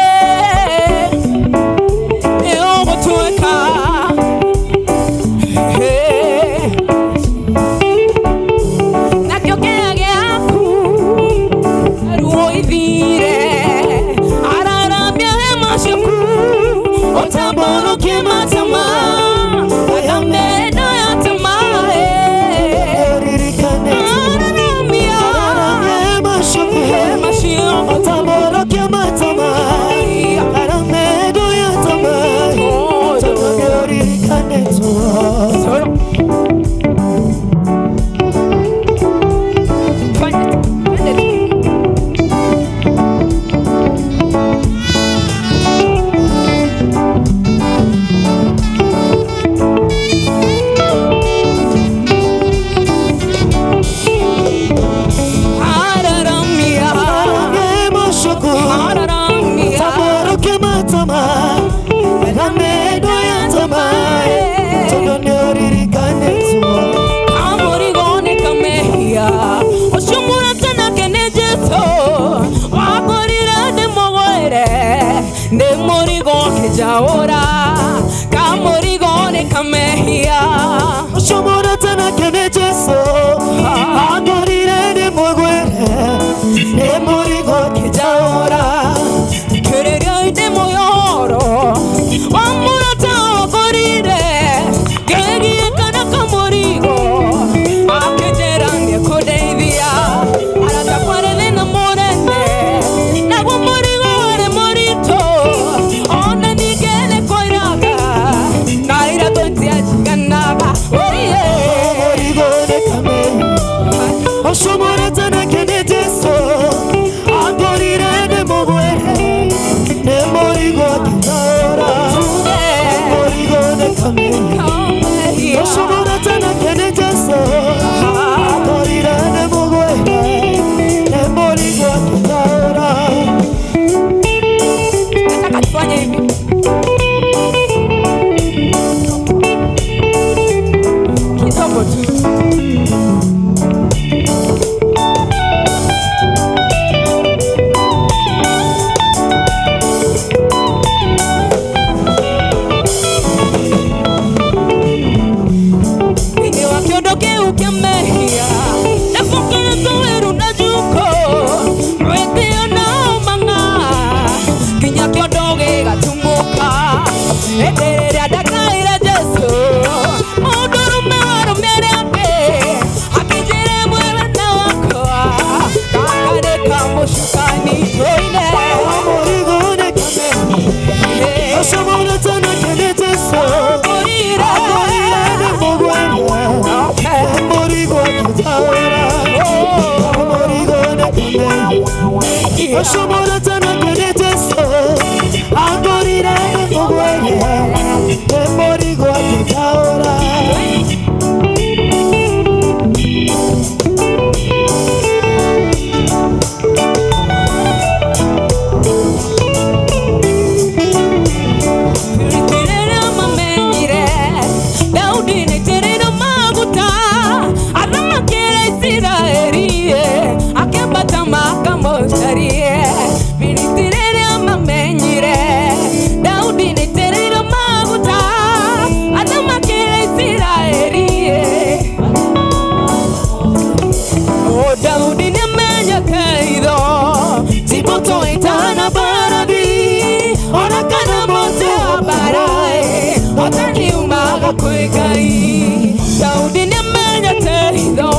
kwĩ Ngai Daudi nĩamenyete hitho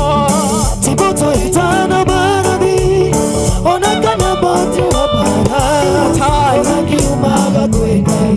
Tiboto itana barani ona kana moto wa bara ona kiumaga kwĩ Ngai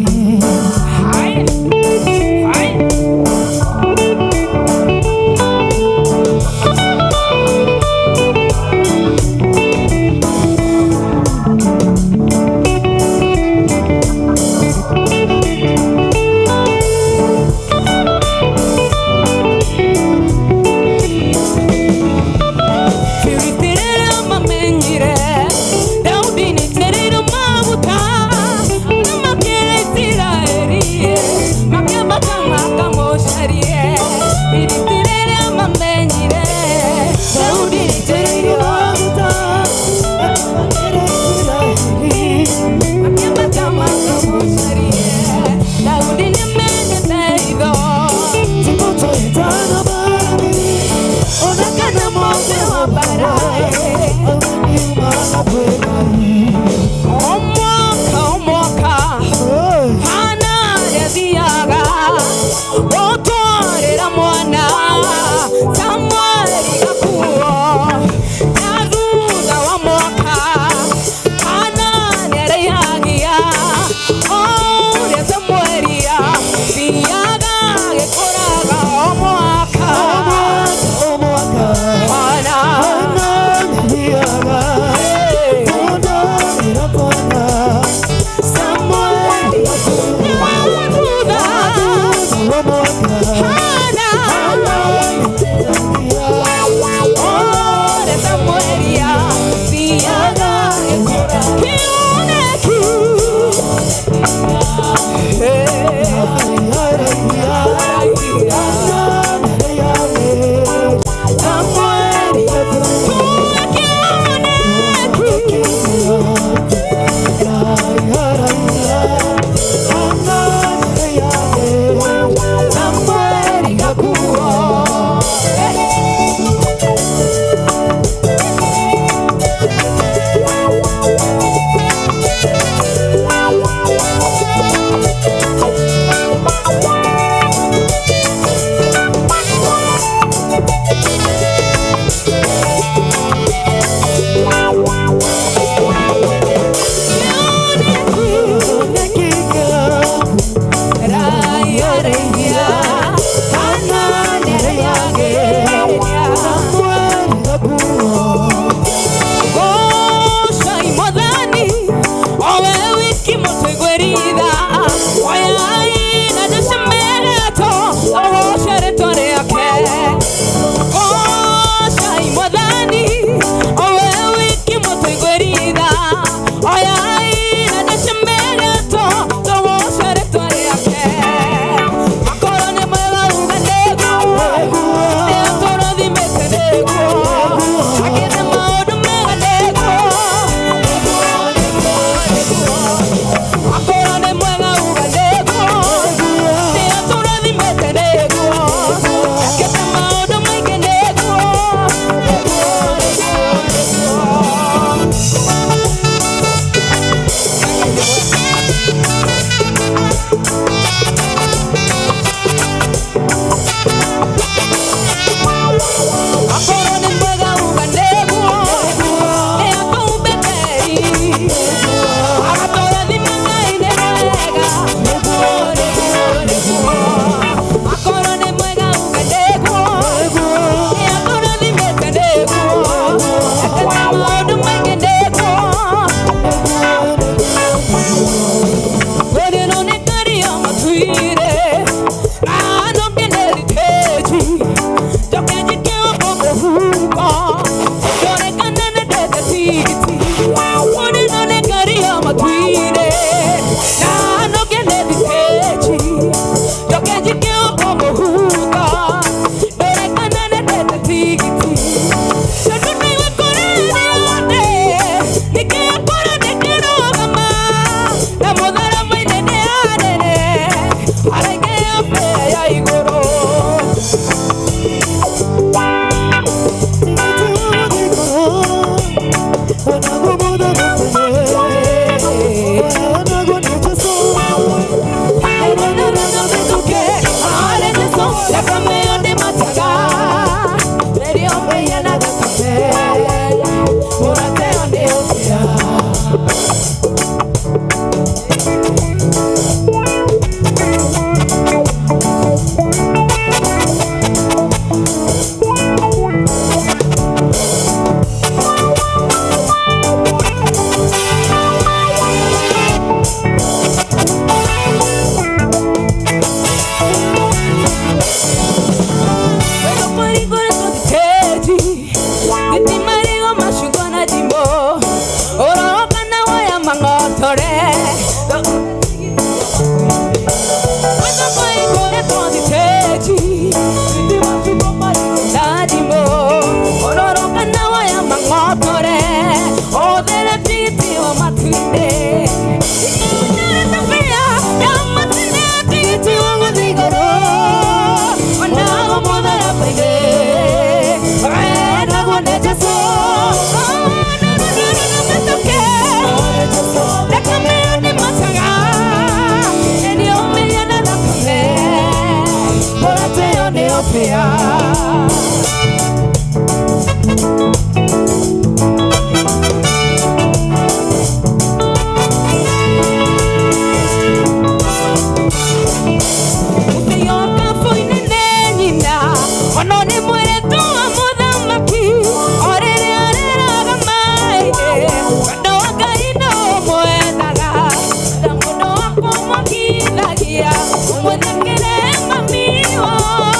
Mami, oh,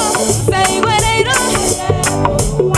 say what I don't.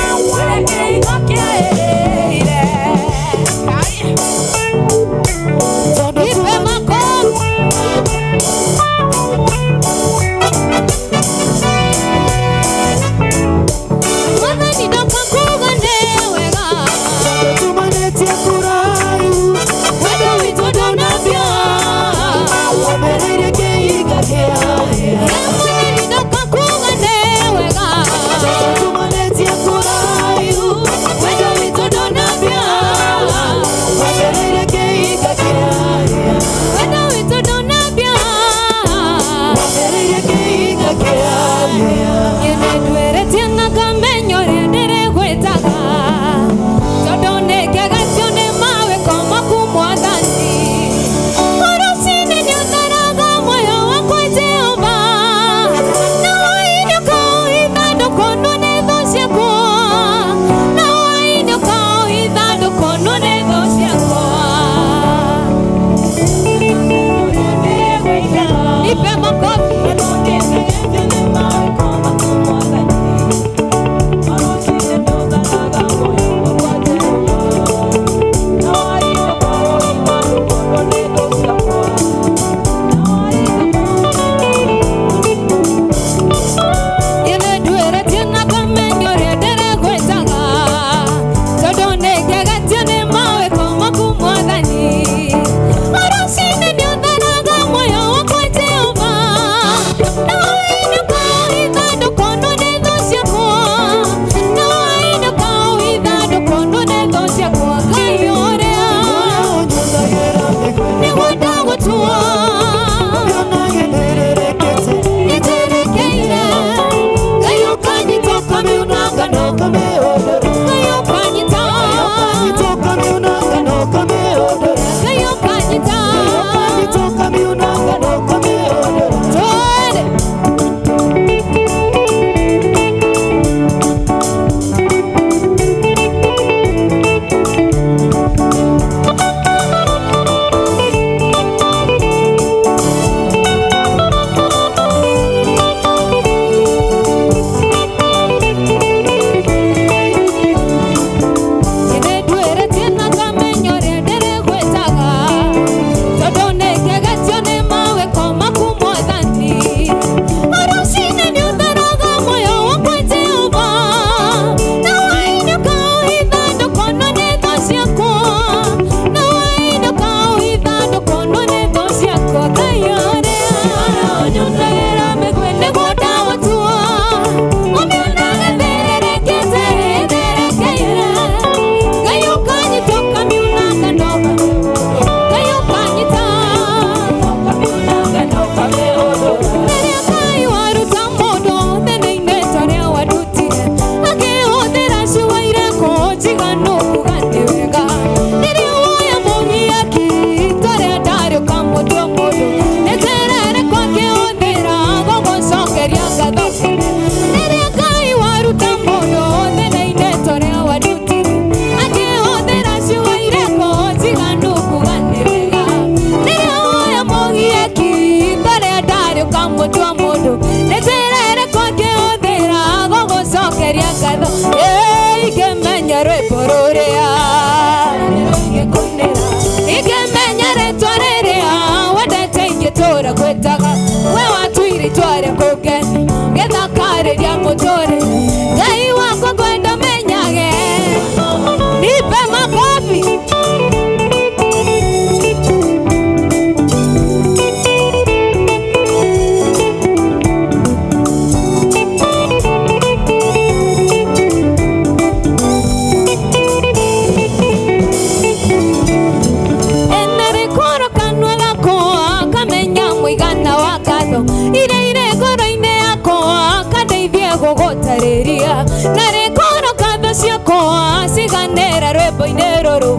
gũtarĩria na rĩkoro katho ciakwa ciganĩra rwĩmbo-inĩ rũrũ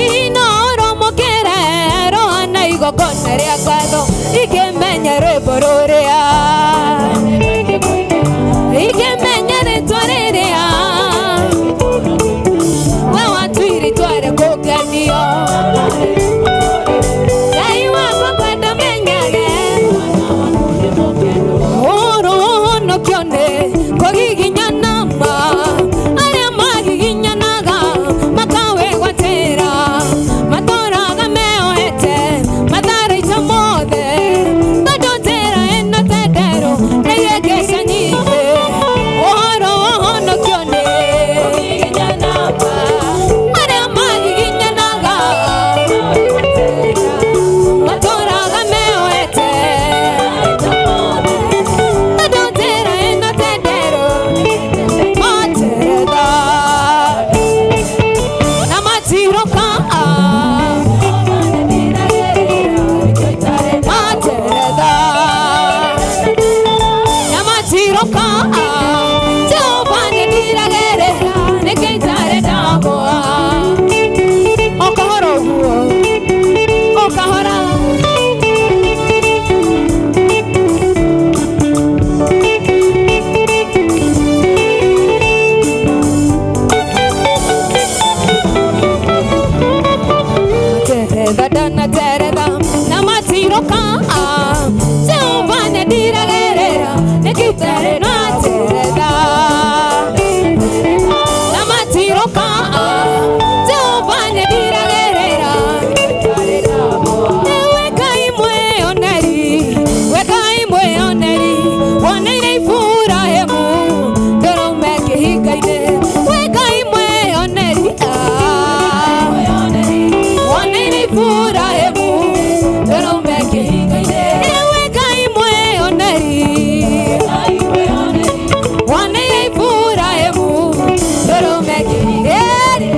inoromokere rohana igongona rĩa ngatho ikĩmenya rwĩmbo rũrĩa ikĩmenya rĩtwa rĩrĩa we watuire tware kũngenio Ngai wakwa kwenda menyage ũrũhonokio nĩ kũgiginyana ma arĩa magiginyanaga makawĩgwatĩra matũraga meohete matharaita mothe tondũ njĩra ĩno tenderũ nĩyengecanyite ũhoro ũhonokio nĩ kũgiginyana ma arĩa magiginyanaga matũraga meohete tondũ njĩra ĩno tenderũ materetha na matiroka materetha na matiroka Jehova nĩndiragĩrĩra nĩkĩ itarĩ ndagũa o kahora ũguo o kahora teretha ndanateretha na matiroka Jehova nĩndiragĩrĩra nĩkĩ itarĩ nateretha na matiroka Jehova nĩndiragĩrĩra Ngai mwĩoneri we Ngai mwĩoneri woneire Iburahĩmu ndũraume kĩhinga-inĩ we Ngai mwĩoneri woneire Iburahĩmu ndũraume kĩhinga-inĩ we Ngai mwĩoneri woneire Iburahĩmu ndũraume kĩhinga-inĩ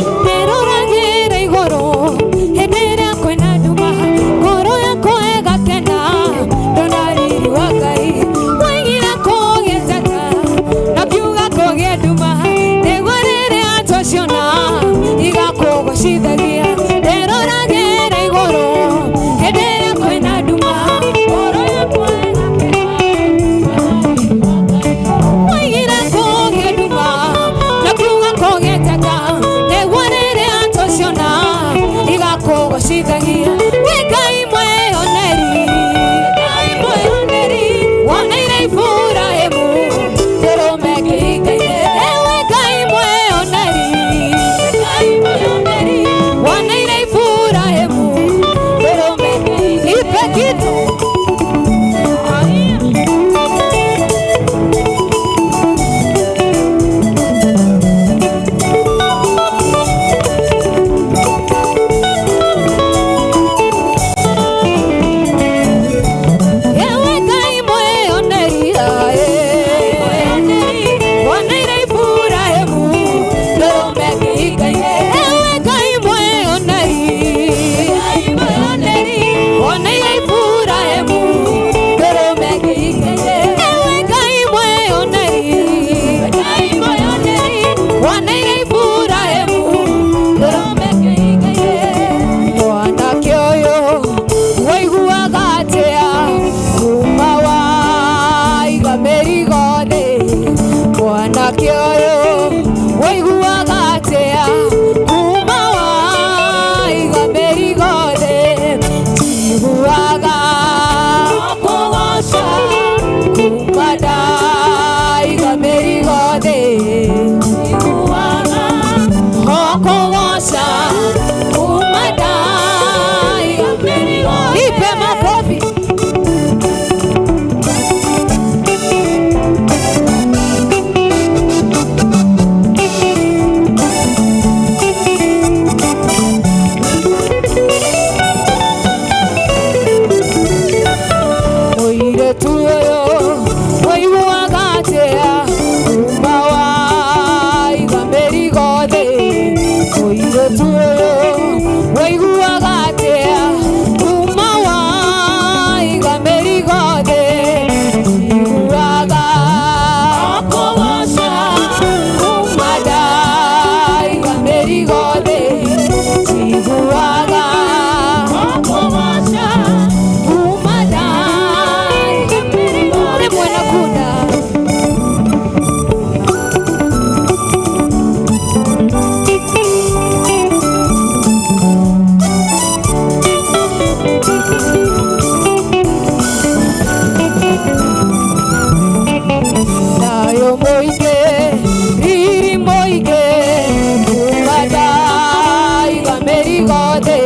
Nĩroragĩra igũrũ hĩndĩ ĩrĩa kwĩna nduma ngoro yakwa ĩgakena ndona riri wa Ngai waigĩra kũgĩe njata na kiuga kũgĩe nduma nĩguo rĩrĩa twaciona igakũgocithagia nĩroragĩra igũrũ hĩndĩ ĩrĩa kwĩna nduma ngoro yakwa waigĩra kũgĩe nduma na kiuga kũgĩe njata nĩguo rĩrĩa twaciona igakũgocithagia we Ngai mwĩoneri Ngai mwĩoneri woneire Iburahĩmu ndũrũme kĩhinga-inĩ we Ngai mwĩoneri Ngai mwĩoneri woneire Iburahĩmu ndũrũme kĩhinga-inĩ ipe kitu Ewe Ngai mwĩoneri woneire Iburahĩmu ndũrũme kĩhinga-inĩ ewe Ngai mwĩoneri woneire Iburahĩmu ndũrũme kĩhinga-inĩ ewe Ngai mwĩoneri woneire Iburahĩmu ndũrũme kĩhinga-inĩ mwanake ũyũ waiguaga atĩa kuma waiga mĩrigo thĩ mwanake ũyũ waiguaga atĩa kuma waiga mĩrigo thĩ njiguaga kũgoca kuma ndaiga mĩrigo thĩ njiguaga kũgoca kuma ndaiga mĩrigo thĩ ipe makofi mũirĩtu ũyũ waigua Dayo moige, riri moige, kumadai gameri gode.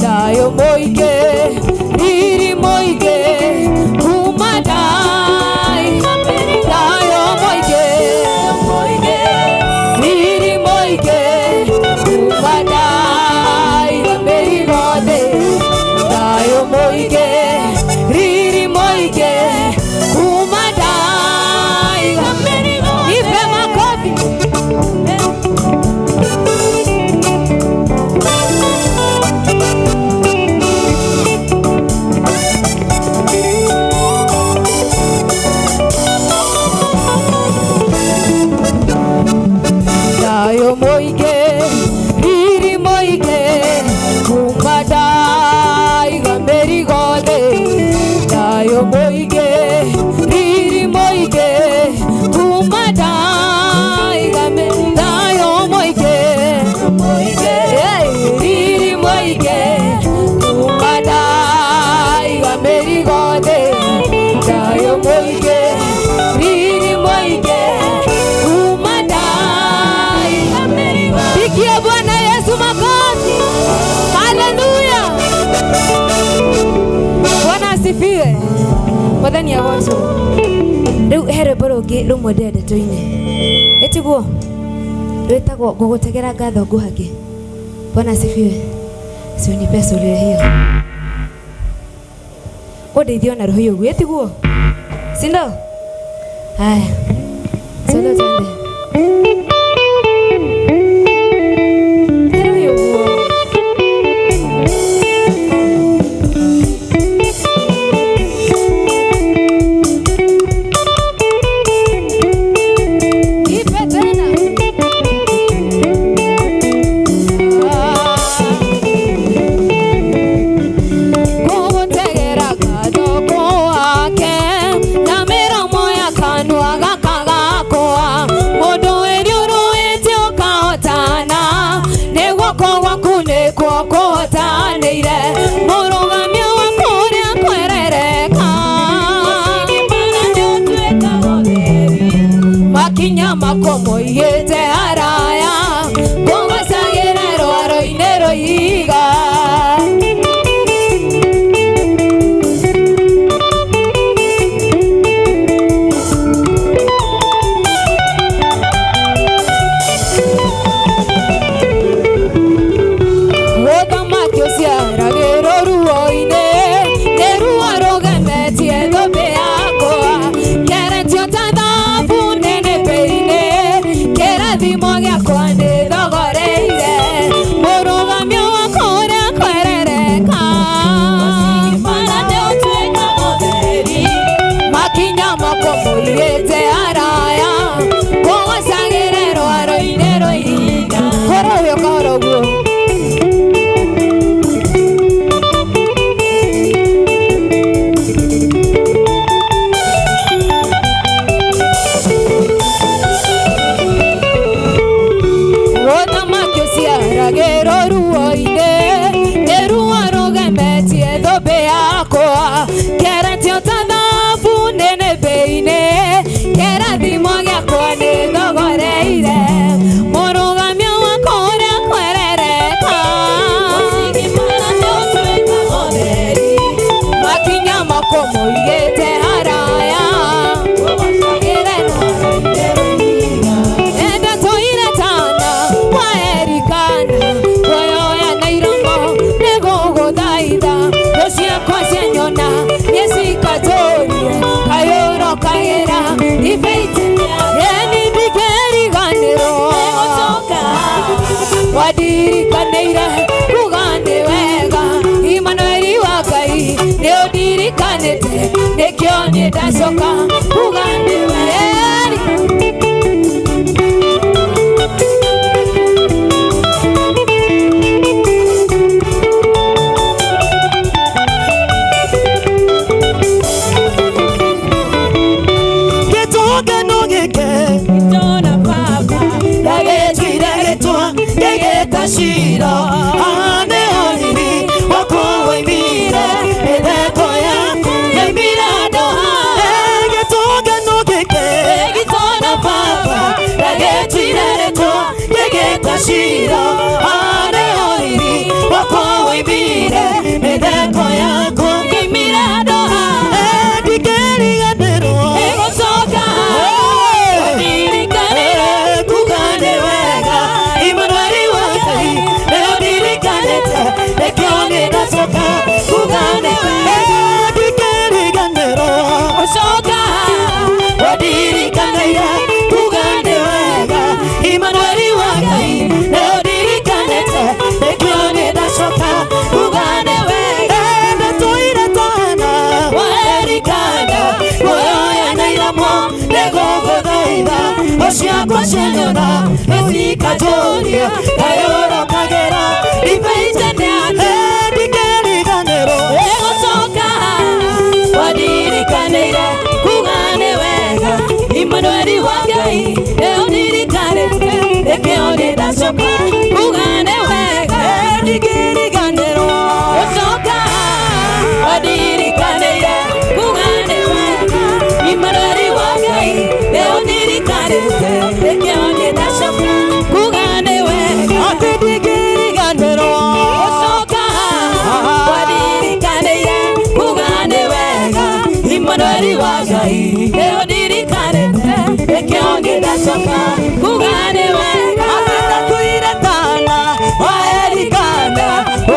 Dayo moige, riri moige, kumadai. Dayo moige, riri moige, kumadai gameri gode. Dayo moige, riri moige, kumadai gameri gode. Ipe makofi. Dayo moige, riri moige, kumadai gameri gode. Dayo moige, riri moige, kumadai gameri. Dayo moige, riri moige, kumadai gameri gode. Dayo moige, riri moige, kumadai gameri gode. Pigia Bwana Yesu makofi. Haleluya. Bwana asifiwe. Mwathani agocwo. Riu here borongi rumwe ndende toine. Etiguo. Rwetagwo ngugutegera ngatho nguhange. Bwana asifiwe. Sio ni pesa ile hiyo. Udeithio na roho hiyo etiguo. Si ndio? Haya. Solo twende. Makomo yete araya, como sagera ro inero iga. Woga makyo siara gero ruoine, neru aroga meti edo beako, garantio tada funene peine. Mogia kwande dogoreire morogamio akora kwerereka marande otweka moderi makinya makomo yete araya kwa sagerero aroinero iga koroyo korogo. Wadirikanira kugande wega Imanueli wakai neodirikanete nekyo nedasoka kugande wega. Getoga nogeke Dona papa Tashira ane olini wako imire edeko yako imira doha egetoga no keke egitona cianyona nĩcikajoria ngayũrũkagĩra ibaitania ndingĩriganĩrwo gũcoka wandirikaniire kuga nĩ wega Imanueli wa Ngai nĩũndirikanĩte rĩkĩo nĩndacoka kuga nĩ wega ndingĩriganĩrwo gũcoka wandirikaniire kuga nĩ wega Imanueli wa Ngai nĩũndirikanĩte rĩkĩo nĩndacoka kuga nĩ wega ndingĩriganĩrwo gũcoka wandirikaniire kuga nĩ wega Imanueli wa Ngai nĩũndirikanĩte rĩkĩo nĩndacoka kuga nĩ wega tuire tana waerikana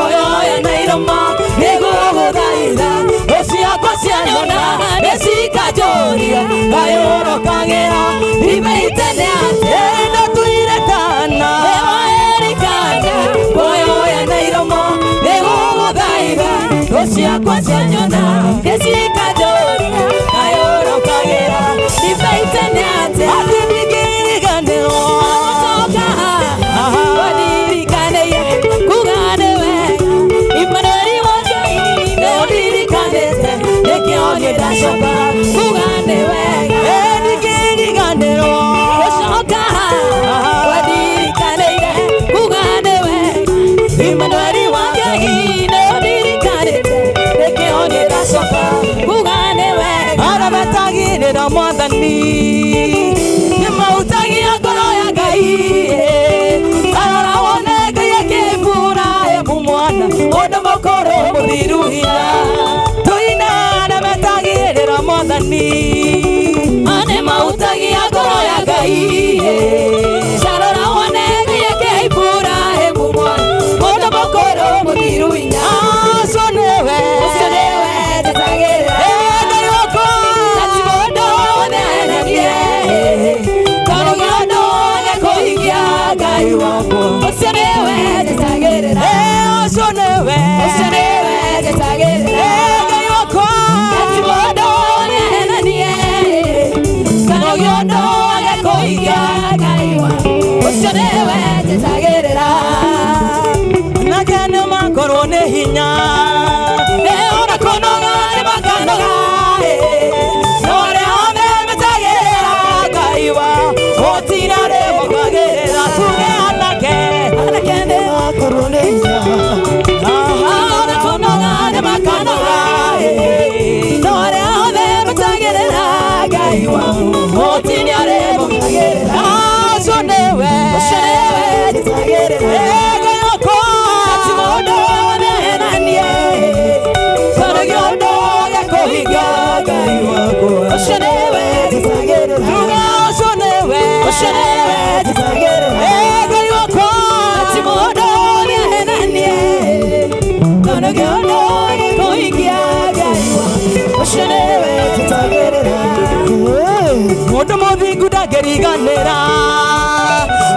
oyoya na iroma nĩgũgũthaitha ũciakwa cianyona nĩcikajoria ngayũrũkagĩra imeitene atĩ tuire tana waerikana oyoya na iroma nĩgũgũthaitha ũciakwa cianyona nĩcikajoria ngayũrũkagĩra imeitene atĩ ndingĩriganĩrwo gũcoka wandirikaniire kuga nĩ wega Imanueli wa Ngai nĩũndirikanĩte rĩkĩo nĩndacoka kuga nĩ wega ndingĩriganĩrwo gũcoka wandirikaniire kuga nĩ wega Imanueli wa Ngai nĩũndirikanĩte rĩkĩo nĩndacoka kuga nĩ wega arabatagĩrĩra Mwathani nĩmautagia ngoro ya Ngai arora wone Ngai akĩmbura ebu mwana mũndũ mũkũrũ mũthiru hinya tũina arabatagĩrĩra Mwathani nĩmautagia ngoro ya Ngai arora wone Ngai akĩmbura ebu mwana mũndũ mũkũrũ mũthiru hinya ũcio nĩwe ndetagĩrĩra Ngai wakwa ati mũndũ wothe enenie karũgĩondo gekũhingia Ngai wakwa ũcio nĩwe ndetagĩrĩra ũcio nĩwe ndetagĩrĩra Ngai wakwa ati mũndũ wothe enenie karũgĩondo gekũhingia Ngai wakwa ũcio nĩwe ndetagĩrĩra nake nĩmakorwo nĩ hinya ona kũnoga nĩmakanoga no arĩa othe metagĩrĩra Ngai wao gũtirarĩmũkagĩrĩra tuge anake nĩmakorwo nĩ hinya ona kũnoga nĩmakanoga no arĩa othe metagĩrĩra Ngai wao gũtirarĩmũkagĩrĩra ũcio nĩwe ndetagĩrĩra Ngai wakwa ati mũndũ wothe enanie karũgĩondo gekũhingia Ngai wakwa ũcio nĩwe ndetagĩrĩra ũcio nĩwe ndetagĩrĩra Ngai wakwa ati mũndũ wothe enanie karũgĩondo gekũhingia Ngai wakwa ũcio nĩwe ndetagĩrĩra mũndũ mũthingu ndangĩriganĩra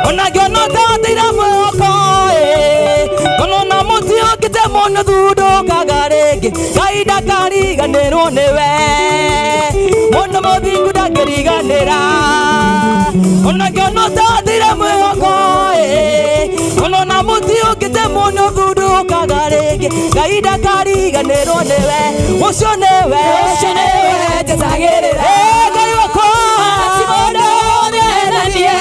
onagio no ndathira mwĩhoko onona mũtĩ ũngĩte mũno thundũkaga rĩngĩ Ngai ndakariganĩrwo nĩwe mũndũ mũthingu ndangĩriganĩra onagio no ndathira mwĩhoko onona mũtĩ ũngĩte mũno thundũkaga rĩngĩ Ngai ndakariganĩrwo nĩwe ũcio nĩwe ndetagĩrĩra Ngai wakwa ati mũndũ wothe enanie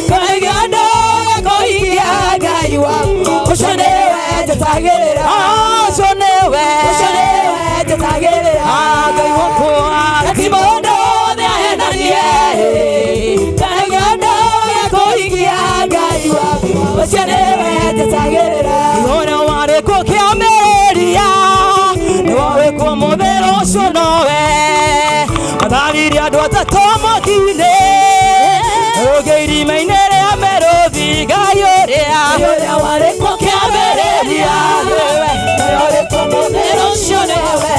karũgĩondo gekũhingia Ngai wakwa ũcio nĩwe ndetagĩrĩra ũcio nĩwe ndetagĩrĩra Ngai wakwa ati mũndũ wothe enanie karũgĩondo gekũhingia Ngai wakwa ũcio nĩwe ndetagĩrĩra ũrĩa warĩkuo kĩambĩrĩria nĩwe wĩkuo mũthero ũcio nowe atharirie andũ atatũ mwaki-inĩ rũgĩ irima-inĩ rĩa mĩrũthi Ngai ũrĩa warĩkuo kĩambĩrĩria nĩwe ũrĩkuo mũthero ũcio nĩwe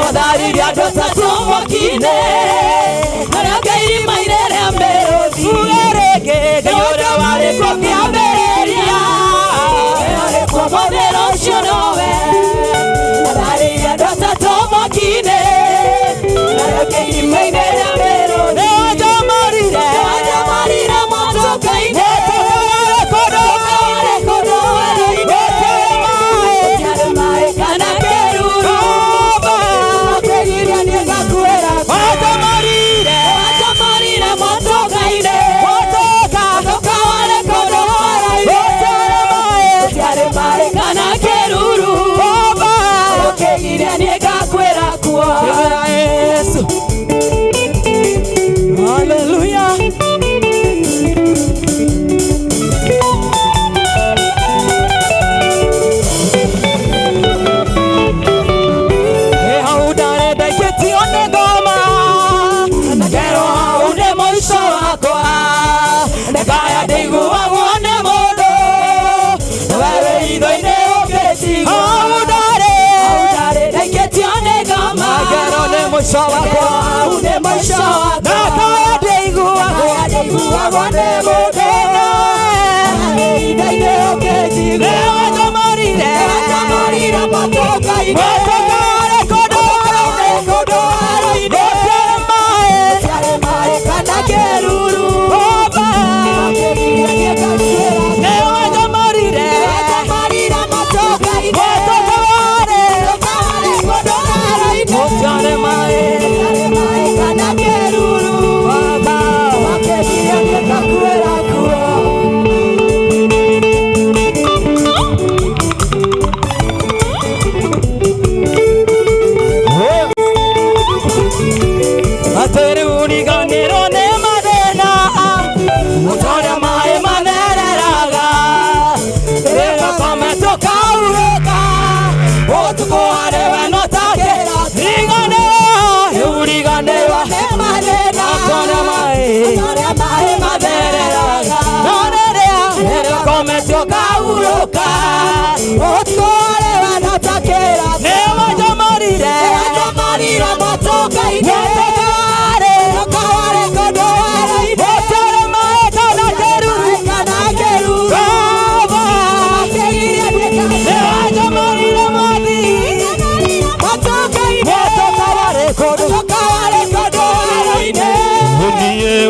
atharirie andũ atatũ mwaki-inĩ rũgĩ irima-inĩ rĩa mĩrũthi rĩngĩ Ngai ũrĩa warĩkuo kĩambĩrĩria ũrĩkuo mũthero ũcio nĩwe atharirie andũ atatũ mwaki-inĩ Ngai irima-inĩ rĩa mĩrũthi nĩwe njamũrire mwisho wakwa une mwisho wakwa nakaya ndeiguagwo nĩ mũndũ ĩithainĩ ũkĩnjigua nĩwajamũrire matoka-inĩ kũndũ gũtiarĩ maĩ kana kĩruru nĩwajamũrire matoka-inĩ gũtiarĩ maĩ kana kĩruru makĩria gĩkakuĩra kuo atĩriganirio nĩ mathĩna ũtorĩa maĩ mathereraga rĩgakome tũkaurũka ũtukũ harĩ we no takĩra riganĩrwo nĩ mathĩna ũtorĩa maĩ mathereraga no rĩgakome tũkaurũka ũtukũ harĩ we no takĩra nĩ wajamũrire matoka-inĩ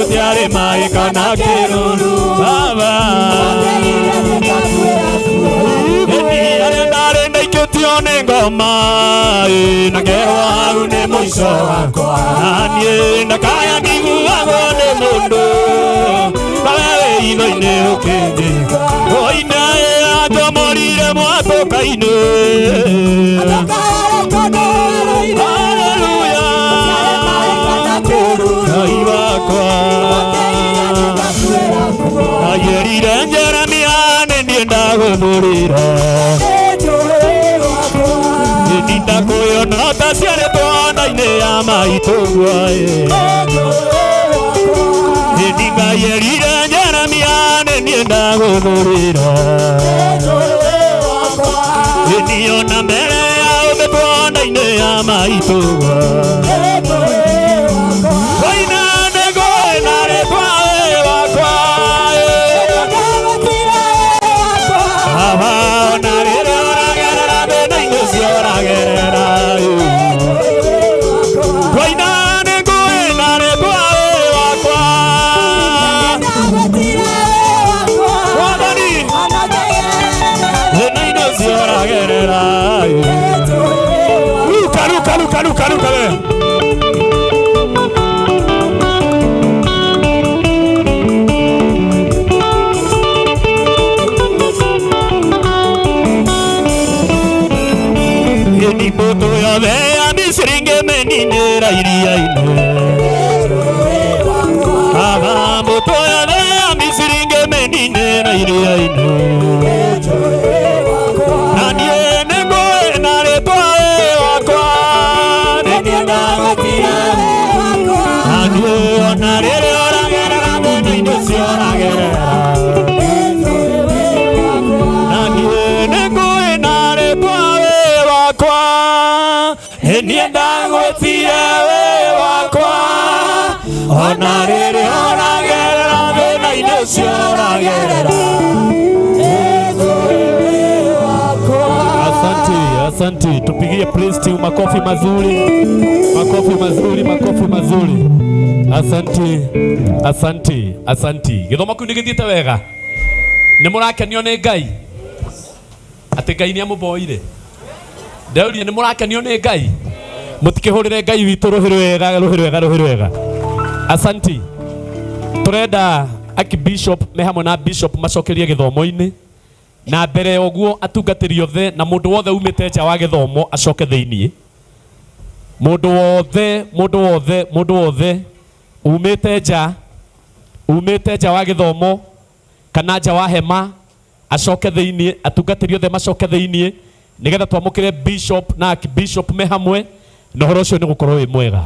utiare mai kana kiruru baba etiare ndare ndaiketio nĩ ngoma na ngerwa une mwisho wakwa niĩ ndakaya ndiguagwo nĩ mũndũ nawe itho-inĩ ũkĩnjigua oine anjomorire mwatũka-inĩ haleluya Ngai wakwa agerire Jeremia nĩ niĩ ndagũthũrire ndakũyona ta ciarĩ twana-inĩ ya maitũguo ndingagerire Jeremia nĩ niĩ ndagũthũrire ndiona mbere ya ũthĩ twana-inĩ ya maitũguo Luka ni moto ya vea misiringe meninera iriaine ava moto ya vea misiringe meninera iriaine nanie ngoe naretwa wakwa nenienda gũtira nanie ona rĩrĩ oragerera thĩna-inĩ cio oragerera nanie ngoe naretwa wakwa nenienda gũtira wakwa ona rĩrĩ oragerera thĩna-inĩ cio oragerera. Asante, tupigie praise team makofi mazuri. Asante. Gĩthomo kĩu nĩgĩthiĩte wega. Nĩmũrakenio nĩ Ngai. Atĩ Ngai nĩamũboire. Ndaurie nĩmũrakenio nĩ Ngai. Mũtikĩhũrĩre Ngai witũ rũhĩ rwega. Asante. Tũrenda Archbishop me hamwe na Bishop macokerie gĩthomo-inĩ. Na mbere oguo atungatĩri othe na mũndũ wothe umĩte nja wa gĩthomo acoke thĩinĩ. Mũndũ wothe umĩte nja wa gĩthomo kana nja wa hema acoke thĩinĩ, atungatĩri othe macoke thĩinĩ nĩgetha twamũkĩre Bishop na Archbishop me hamwe na ũhoro ũcio nĩ gũkorwo wĩ mwega.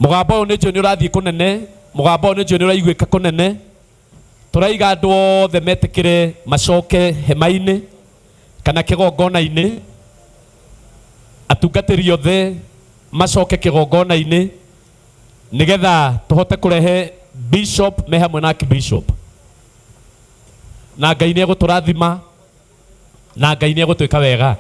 Mũgambo ũyũ nĩ njũĩ nĩ ũrathiĩ kũnene, mũgambo ũyũ nĩ njũĩ nĩ ũraiguĩka kũnene. Turaiga andũ othe metĩkĩre macoke hema-inĩ kana kĩgongona-inĩ atungatĩri othe macoke kĩgongona-inĩ nigetha tũhote kũrehe bishop me hamwe na archbishop, na Ngai nĩ egũtũrathima na Ngai nĩ egũtwĩka wega.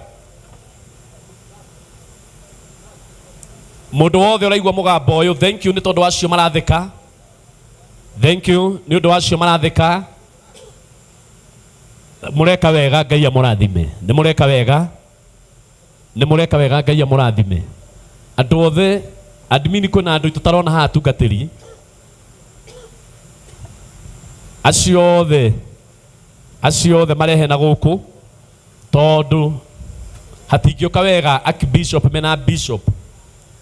Mũndũ wothe ũraigua mũgambo ũyũ, thank you nĩ tondũ wacio maratheka, thank you nĩ ũndũ wacio maratheka. Mũreka wega, Ngai amũrathime. Nĩ mũreka wega, nĩ mũreka wega, Ngai amũrathime. Andũ othe admin kwĩna andũ tũtarona haha atungatĩri acio othe marehe na gũkũ tondũ hatingĩũka wega archbishop mena bishop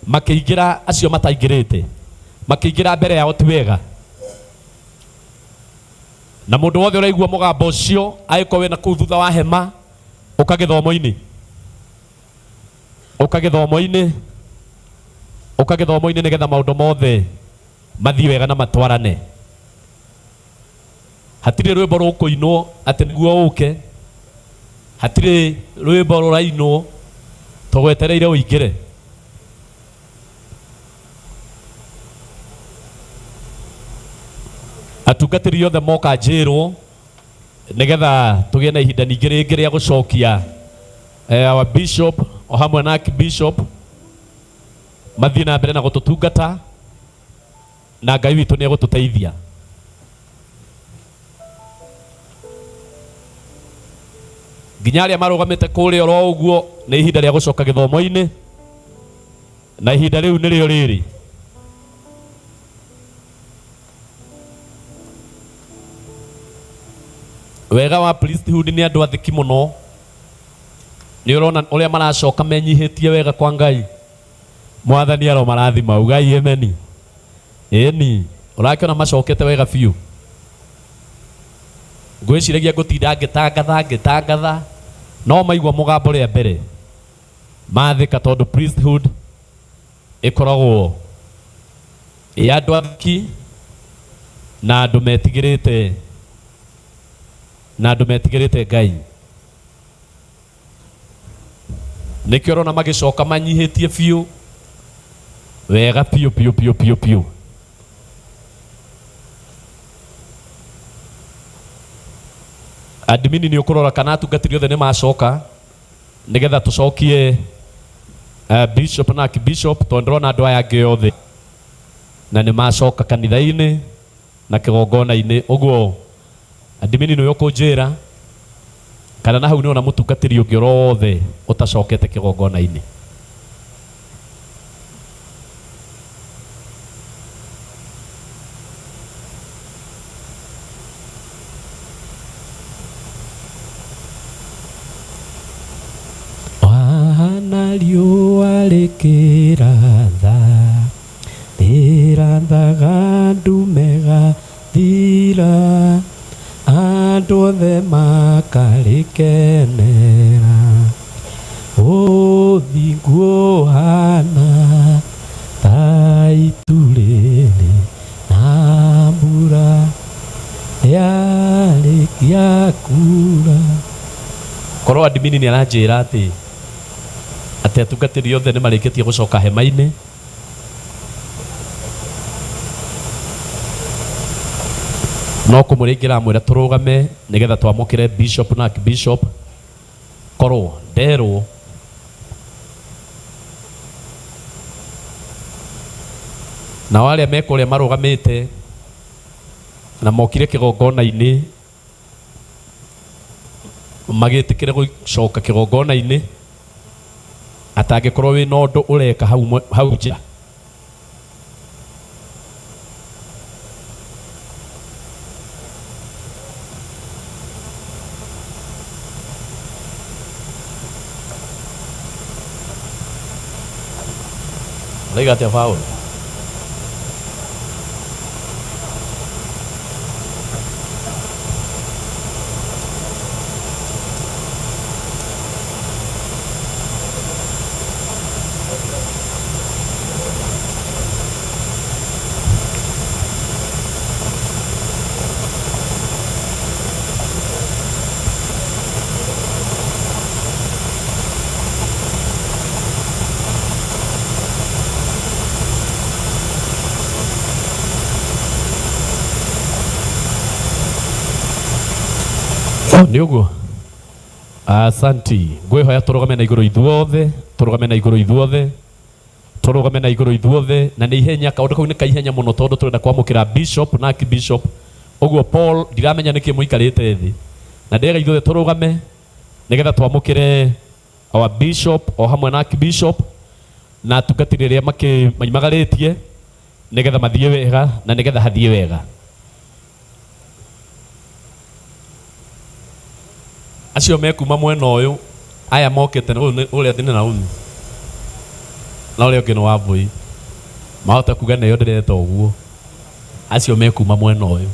makĩingĩra acio mataingĩrĩte, makĩingĩra mbere yao ti wega. Na mũndũ wothe ũraigua mũgambo ũcio agĩkorwo wĩna kũu thutha wa hema, ũka gĩthomo-inĩ, ũka gĩthomo-inĩ, ũka gĩthomo-inĩ nĩgetha maũndũ mothe mathiĩ wega na matwarane. Hatirĩ rwĩmbo rũkũinwo atĩ nĩguo ũke, hatirĩ rwĩmbo rũrainwo tũgwetereire ũingĩre. Atungatĩri othe moka njĩrwo nigetha tũgĩe na ihinda ningĩ rĩngĩ rĩa gũcokia our bishop o hamwe na archbishop mathiĩ na mbere na gũtũtungata, na Ngai witũ nĩ egũtũteithia. Nginya arĩa marũgamĩte kũrĩa oro ũguo nĩ ihinda rĩa gũcoka gĩthomo-inĩ, na ihinda rĩu nĩrĩo rĩrĩ. Wega wa priesthood nĩ andũ athiki mũno, nĩ ũrona ũrĩa maracoka menyihĩtie wega kwa Ngai. Mwathani aromarathima, ugai ameni. Ĩni ũrakĩona macokete wega biũ. Ngwĩciragia ngũtinda ngĩtangatha no maigua mũgambo rĩa mbere mathĩka, tondũ priesthood ĩkoragwo ĩ andũ athiki na andũ metigĩrĩte Ngai. Nĩkĩo ũrona magĩcoka manyihĩtie biũ wega piũ. Admin nĩ ũkũrora kana atungatĩri othe nĩ macoka nigetha tũcokie bishop na archbishop, tondũ ndĩrona andũ aya angĩ othe na nĩ macoka kanitha-inĩ na kĩgongona-inĩ. Ũguo admin nĩ ũkũnjĩra kana na hau nĩ ona mũtungatĩri ũngĩ orothe ũtacokete kĩgongona-inĩ. Wana riũa rĩkĩratha rĩrathaga ndume gathira, andũ othe makarĩkenera, ũthingu ũhana ta itu rĩrĩ na mbura yarĩkia kura. Korwo admin nĩ aranjĩra atĩ atungatĩri othe nĩ marĩkĩtie gũcoka hema-inĩ, no kũmũrĩngĩra mwĩra tũrũgame nigetha twamũkĩre bishop na archbishop. Korwo nderwo na arĩa mekũrĩa marũgamĩte na mokire kĩgongona-inĩ magĩtĩkĩre gũcoka kĩgongona-inĩ, atangĩkorwo wĩna ũndũ ũreka hau nja. Liga até Paulo. Nĩ ũguo. Asanti. Ngwĩhoya tũrũgame na igũrũ ithuothe, tũrũgame na igũrũ ithuothe. Tũrũgame na igũrũ ithuothe na nĩ ihenya kaũndũ kau nĩ kaihenya mũno tondũ tũrenda kwamũkĩra bishop na archbishop. Ũguo Paul ndiramenya nĩkĩ mũikarĩte thĩ. Na ndĩrenda ithuothe tũrũgame nĩgetha twamũkĩre our bishop o hamwe na archbishop na atungatĩri arĩa makimagarĩtie nĩgetha mathiĩ wega na nĩgetha hathiĩ wega. Acio mekuma mwena ũyũ aya mokĩte ũrĩa thĩ na ũmĩ na ũrĩa ũngĩ nĩ Wambui mahota kuga nayo ndĩreta ũguo. Acio mekuma mwena ũyũ.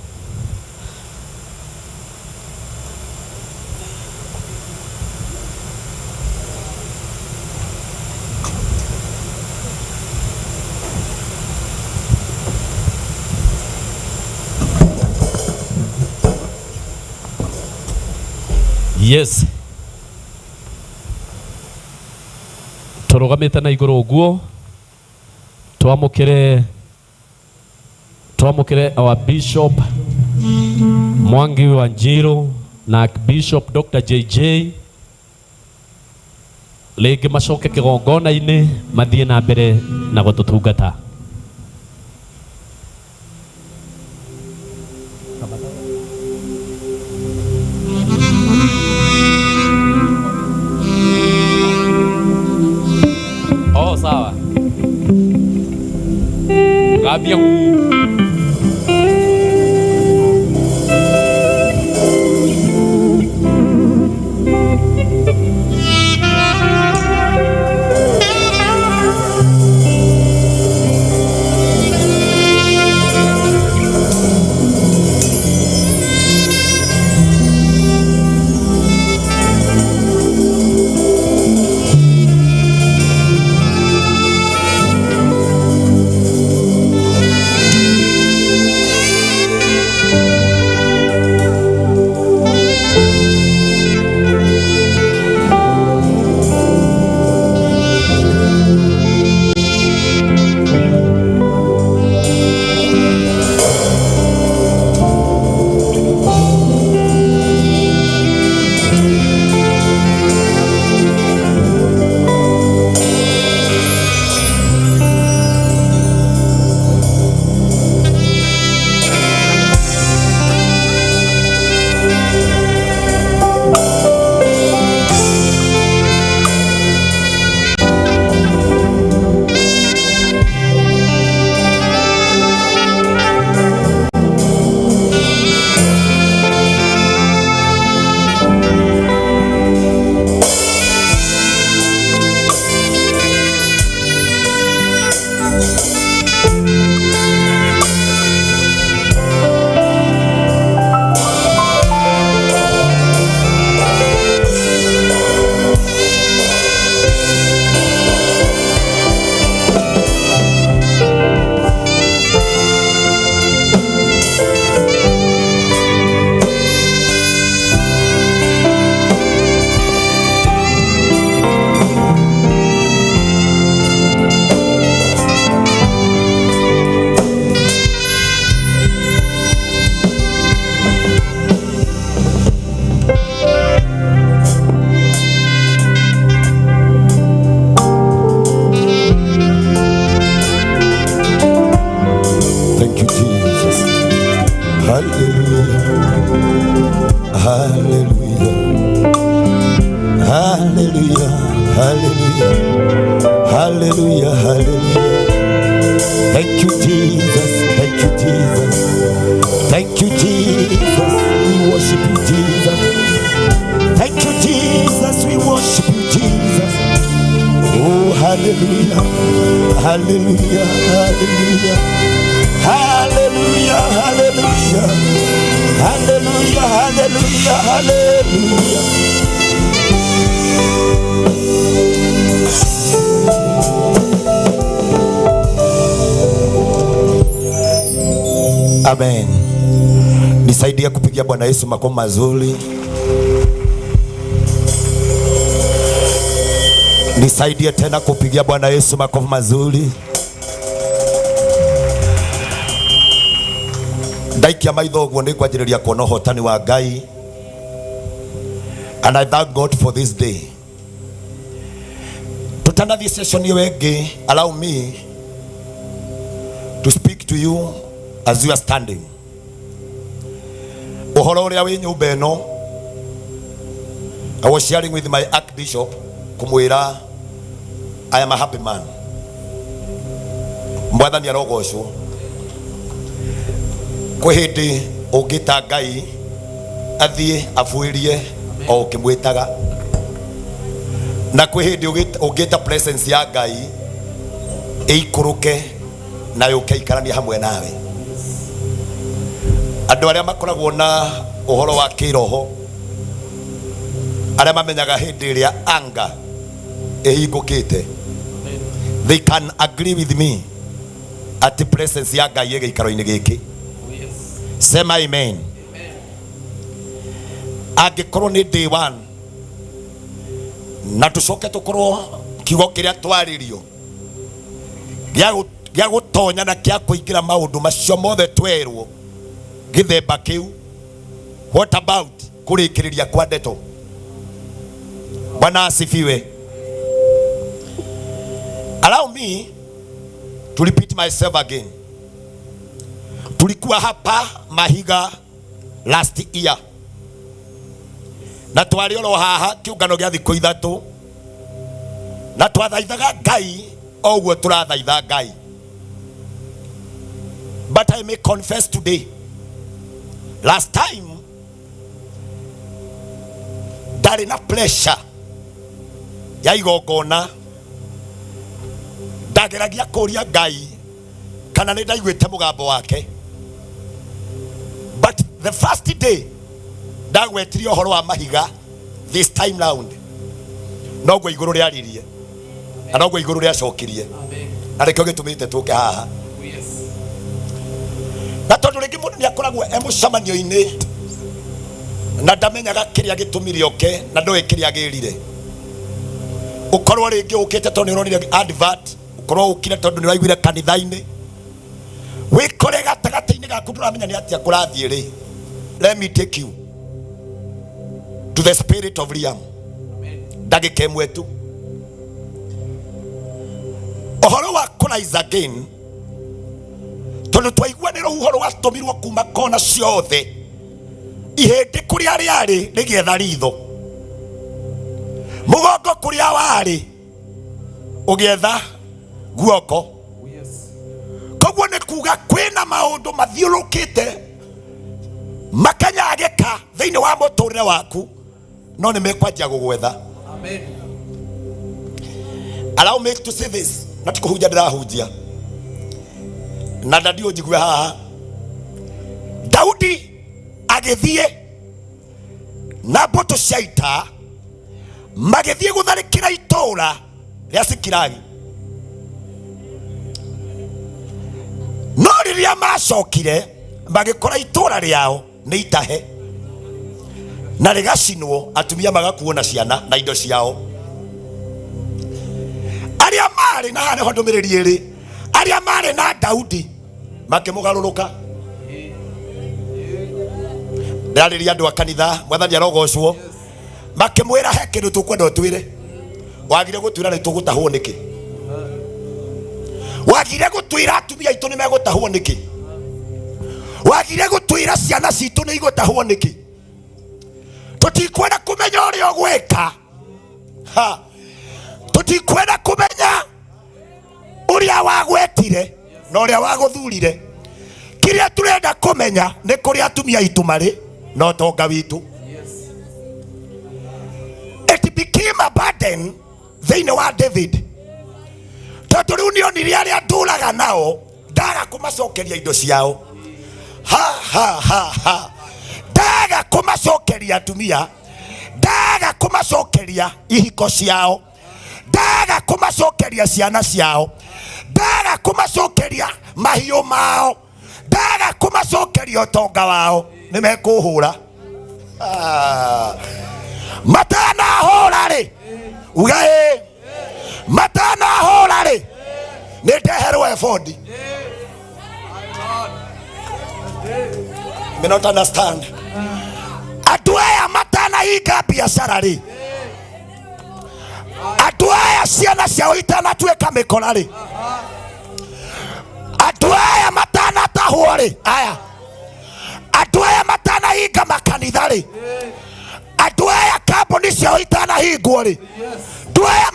Yes. Tũrũgamĩte na igũrũ ũguo twamũkĩre our bishop Mwangi Wanjiru na Archbishop Dr. JJ rĩngĩ macoke kĩgongona-inĩ mathiĩ na mbere na gũtũtungata. Sawa. Gabia Hallelujah, hallelujah. Thank you, Jesus. Thank you, Jesus. Thank you, Jesus. We worship you, Jesus. Thank you, Jesus. We worship you, Jesus. Oh, hallelujah. Hallelujah, hallelujah. Hallelujah, hallelujah. Hallelujah, hallelujah, hallelujah. Amen. Nisaidie kupigia Bwana Yesu makofi mazuri. Nisaidie tena kupigia Bwana Yesu makofi mazuri. Ndaikia maitho guo ni kwanjĩrĩria kuona ũhotani wa Ngai And I thank God for this day. Tutana this session yewege, allow me to speak to you as you are standing. Uhoro uria wi nyumba eno, I was sharing with my Archbishop kumwira I am a happy man. Mwathani arogocwo. Kwi hindi ungita Ngai athie afuirie o ukimwitaga, na kwi hindi ungita presence ya Ngai ikuruke na yukaikarania hamwe nawe. Andu aria makoragwo na uhoro wa kiroho, aria mamenyaga hindi iria anga ehingukite, they can agree with me at the presence ya Ngai igikaro-ini giki. Sema amen. Angikorwo ni day one na tucoke tukorwo kiugo kiria twaririo gia gutonya na kia kuingira maundu macio mothe twerwo githemba kiu, what about kurikiriria kwa ndeto? Bwana asifiwe. Allow me to repeat myself again. Tulikuwa hapa Mahiga last year, na twariolo haha kiungano gia thikũ ithatu, na twathaithaga Ngai oguo turathaitha Ngai. But I may confess today, last time ndari na pressure ya igongona, ndageragia kuria Ngai kana nĩ ndaiguĩte mũgambo wake. But the first day ndagwetirie ũhoro wa Mahiga, this time round noguo igũrũ rĩaririe na noguo igũrũ rĩacokirie, na nĩkĩo gĩtũmĩte tũke haha. Na tondũ rĩngĩ mũndũ nĩakoragwo mũcemanio-inĩ na ndamenyaga kĩrĩa gĩtũmire oke na ndoĩ kĩrĩa gĩrire. Ũkorwo rĩngĩ ũkĩte tondũ nĩũronire advert, ũkorwo ũkire tondũ nĩũraiguire kanitha-inĩ, wĩkore gatagatĩ-inĩ gaku ndũramenya nĩ atĩa kũrathiĩ rĩ. Let me take you to the spirit of Liam. Ndagĩka ĩmwe tu. Ũhoro wa kũrise again, tondũ twaiguanĩra ũhoro watũmirwo kuma kona ciothe, ihĩndĩ kũrĩa rĩarĩ rĩgĩetha ritho, mũgongo kũrĩa warĩ ũgĩetha guoko. Koguo nĩ kuga kwĩna maũndũ mathiũrũkĩte makanyagĩka thĩinĩ wa mũtũrĩre waku, no nĩ mekwanjia gũgwetha. Allow me to say this, na tikũhunja ndĩrahunjia na ndadio njigwe haha. Daudi agĩthiĩ na mbũtũ cia ita magĩthiĩ gũtharĩkĩra itũũra rĩa Sikilagi, no rĩrĩa macokire magĩkora itũũra rĩao nĩ itahe na rĩgacinwo, atumia magakuo na ciana na indo ciao. Arĩa marĩ na hane ndũmĩrĩri ĩrĩ, arĩa marĩ na Daudi makĩmũgarũrũka. Ndarĩria andũ a kanitha, Mwathani arogocwo, makĩmwĩra he kĩndũ tũkwenda ũtwĩre. Wagire gũtwĩra nĩ tũgũtahwo nĩkĩ? Wagire gũtwĩra atumia aitũ nĩ megũtahwo nĩkĩ? Wagire gũtwĩra ciana citũ nĩ igũtahwo nĩkĩ? Tũtikwenda kũmenya ũrĩa ũgwĩka. Tũtikwenda kũmenya ũrĩa wagwetire na ũrĩa wagũthurire. Kĩrĩa tũrenda kũmenya nĩ kũrĩa atumia aitũ marĩ na ũtonga witũ. It became a burden thĩinĩ wa David, tondũ rĩu nĩonire arĩa ndũraga nao ndaga kũmacokeria indo ciao. Ndaga kũmacokeria atumia, ndaga kũmacokeria ihiko ciao, ndaga kũmacokeria ciana ciao, ndaga kũmacokeria mahiũ mao, ndaga kũmacokeria ũtonga wao. Nĩ mekũhũra matanahũra rĩ, uga ĩ, matanahũra rĩ, nĩ ndeherwo ebodi. may not understand. Andũ aya matana hinga biacara ri andu aya ciana ciao itanatuika mikora ri andu aya matanatahwo ri aya andu aya matanahinga makanitha ri andu aya kambuni ciao itanahingwo ri andu aya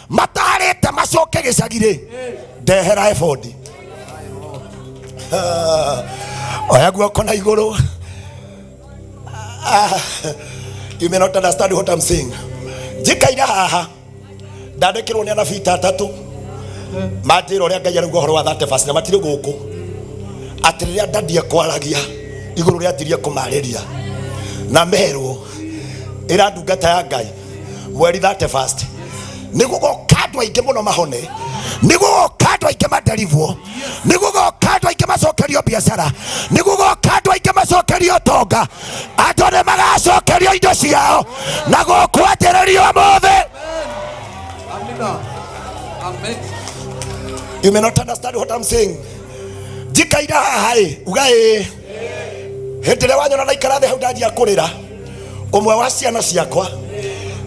matarite macoke gicagi ri ndehera ebodi oya guoko na iguru. You may not understand what I'm saying. Jikaira haha ndandikirwo ni anabii tatatu matiro ria Ngai arauga horo wa 31 na matire guku atiriria ndandie kwaragia iguru ria tirie kumariria na merwo ira ndungata ya Ngai mweri 31 nigugoka andu aingi muno mahone, nigugoka andu aingi maderivwo, nigugoka andu aingi macokerio biacara, nigugoka andu aingi macokerio tonga, andu ni magacokerio indo ciao na gukwatererio mothe. Amen. You may not understand what I'm saying. Jikaira haha ugae hendere wanyona na ikara the hau ndanjia kurira umwe wa ciana ciakwa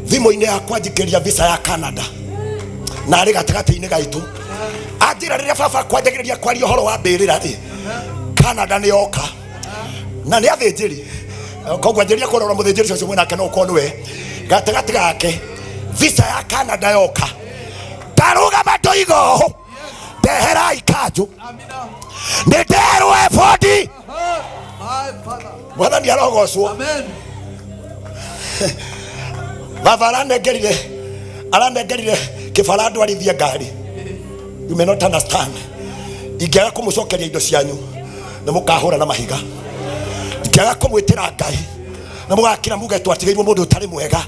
thimo-ini yakwa njikiria visa ya Canada na ari gatagati-ini gaitu anjira riria baba kwanjagiriria kwaria horo wa mbirira ri Canada ni oka na ni athinjiri koguo njiria kurora muthinjiri ucio mwina ke no ko niwe gatagati gake visa ya Canada yoka taruga matoigo ndehera ikanju nderwo ebodi mwathani arogocwo. Amen. Baba aranengerire kibara ndwarithia ngari. You may not understand. Ingĩaga kũmũcokeria indo cianyu nĩ mũkahũra na mahiga. Ingĩaga kũmwĩtĩra Ngai na mũgakira muge twatigĩirwo mũndũ ũtarĩ mwega.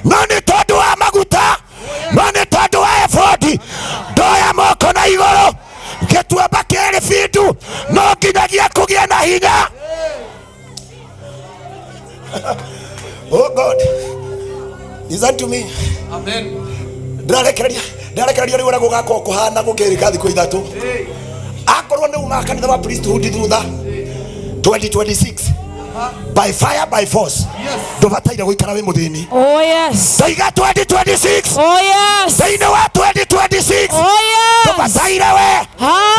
No nĩ tondũ wa maguta, no nĩ tondũ wa ebodi ndoya moko na igũrũ gĩtuamba kĩrĩ bindu no nginyagia kũgĩa na hinya. Oh God, listen to me. Amen. Ndarekereria riu rago gako kuhana gukirika thikũ ithatu akorwo nĩ uma kanitha wa priesthood thutha 2026 by fire by force. Ndubataire guikara wi muthini. Oh yes. Taiga 2026. Oh yes. Thĩinĩ wa 2026. Oh yes. Ndubataire we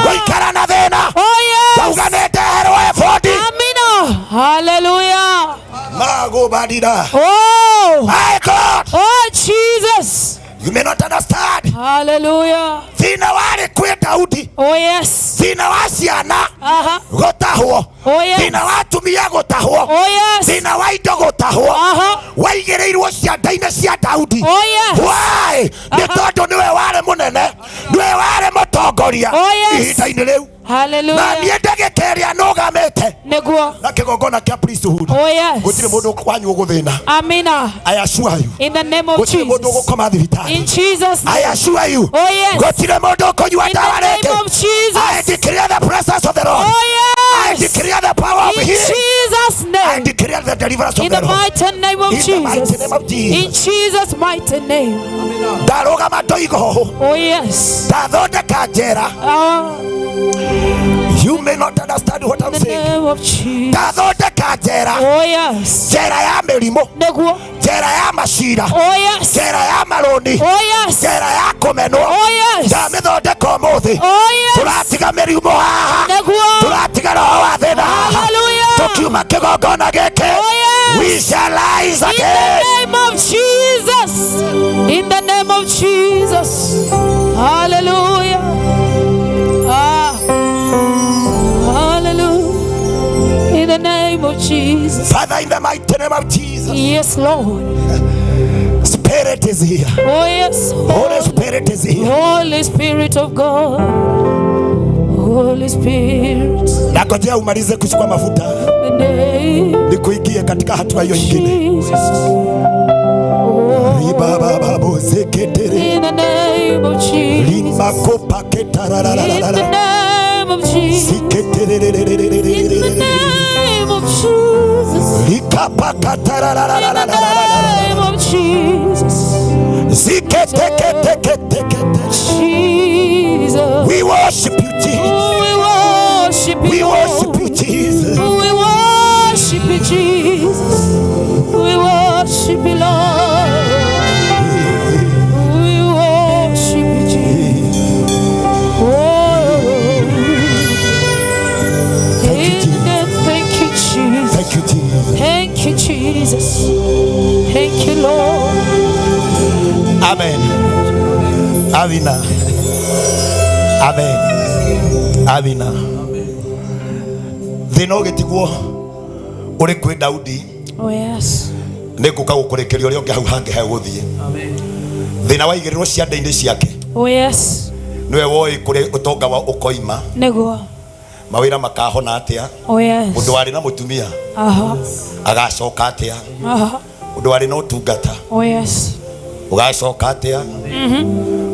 guikara na thĩna. Oh yes. Tauga nĩ ndeherwo ebodi. Amina. Hallelujah. Mago badida. Oh my God. Oh Jesus. You may not understand. Hallelujah. Thina wale kwe Daudi. Oh yes. Thina wa ciana gotahwo. Oh yes. Thina wa tumia gotahwo. Oh yes. Thina wa indo gotahwo. Waigereirwo cianda-inĩ cia Daudi. Oh yes. Why? Nĩ tondũ nĩwe warĩ mũnene, nĩwe warĩ mũtongoria ihinda-inĩ rĩu. Hallelujah. Na niĩ ndagĩkeria nũgamĩte nĩguo na kĩgongona kĩa priesthood. Oh yes. Gũtirĩ mũndũ wanyu ũgũthĩna. Amina. I assure you. In the name of Jesus. Gũtirĩ mũndũ ũgũkoma thibitarĩ. In Jesus' name. I assure you. Oh yes. Gũtirĩ mũndũ ũkũnyua ndawa rĩngĩ. In the name of Jesus. I declare the presence of the Lord. Oh yes. I declare the power of healing. In Jesus' name. I declare the deliverance of the Lord. In the mighty name of Jesus. In the mighty name of Jesus. In Jesus' mighty name. Amina. Ndarũgama ndoigo. Oh yes. Ndathondeka njĩra. You may not understand what I'm saying. Ndathondeka njĩra. Oh yes. Njĩra ya mĩrimũ. Nĩguo. Njĩra ya macira. Oh yes. Njĩra ya marũni. Oh yes. Njĩra ya kũmenwo. Oh yes. Ndamĩthondeka ũmũthĩ. Oh yes. Tũratiga mĩrimũ haha. Nĩguo. Tũratiga roho wa thĩna haha. Hallelujah. Tũkiuma kĩgongona gĩkĩ. Oh yes. We shall rise again. In the name of Jesus. In the name of Jesus. Hallelujah. Hallelujah. In the name of Jesus. Father, in the mighty name of Jesus. Yes, Lord. Spirit is here. Oh, yes. Holy Spirit is here. Holy Spirit of God. Holy Spirit. Nakojea umalize kuchukua mafuta. Nikuingie katika hatua hiyo nyingine. In the name of Jesus. In the name of Jesus. In the name of Jesus. In the name of Jesus. Jesus. We worship you, Jesus. We worship you. We worship you, Jesus. We worship you, Jesus. We worship Jesus. Thank you, Lord. Amen. Amina. Amen. Amina. Thina ugitiguo uri kwi Daudi. Oh yes. Nikuka gukurekeria uri ungi hau hange ha guthie. Amen. Thina wa igiriro cia ndeini ciake. Oh yes. Niwe woi kuri utonga wa ukoima. Nego. Mawira makahona atia. Oh yes. Mundu wari na mutumia. Aha. Agacoka atia. Aha. Mundu wari na utungata. Oh yes. Ugacoka atia.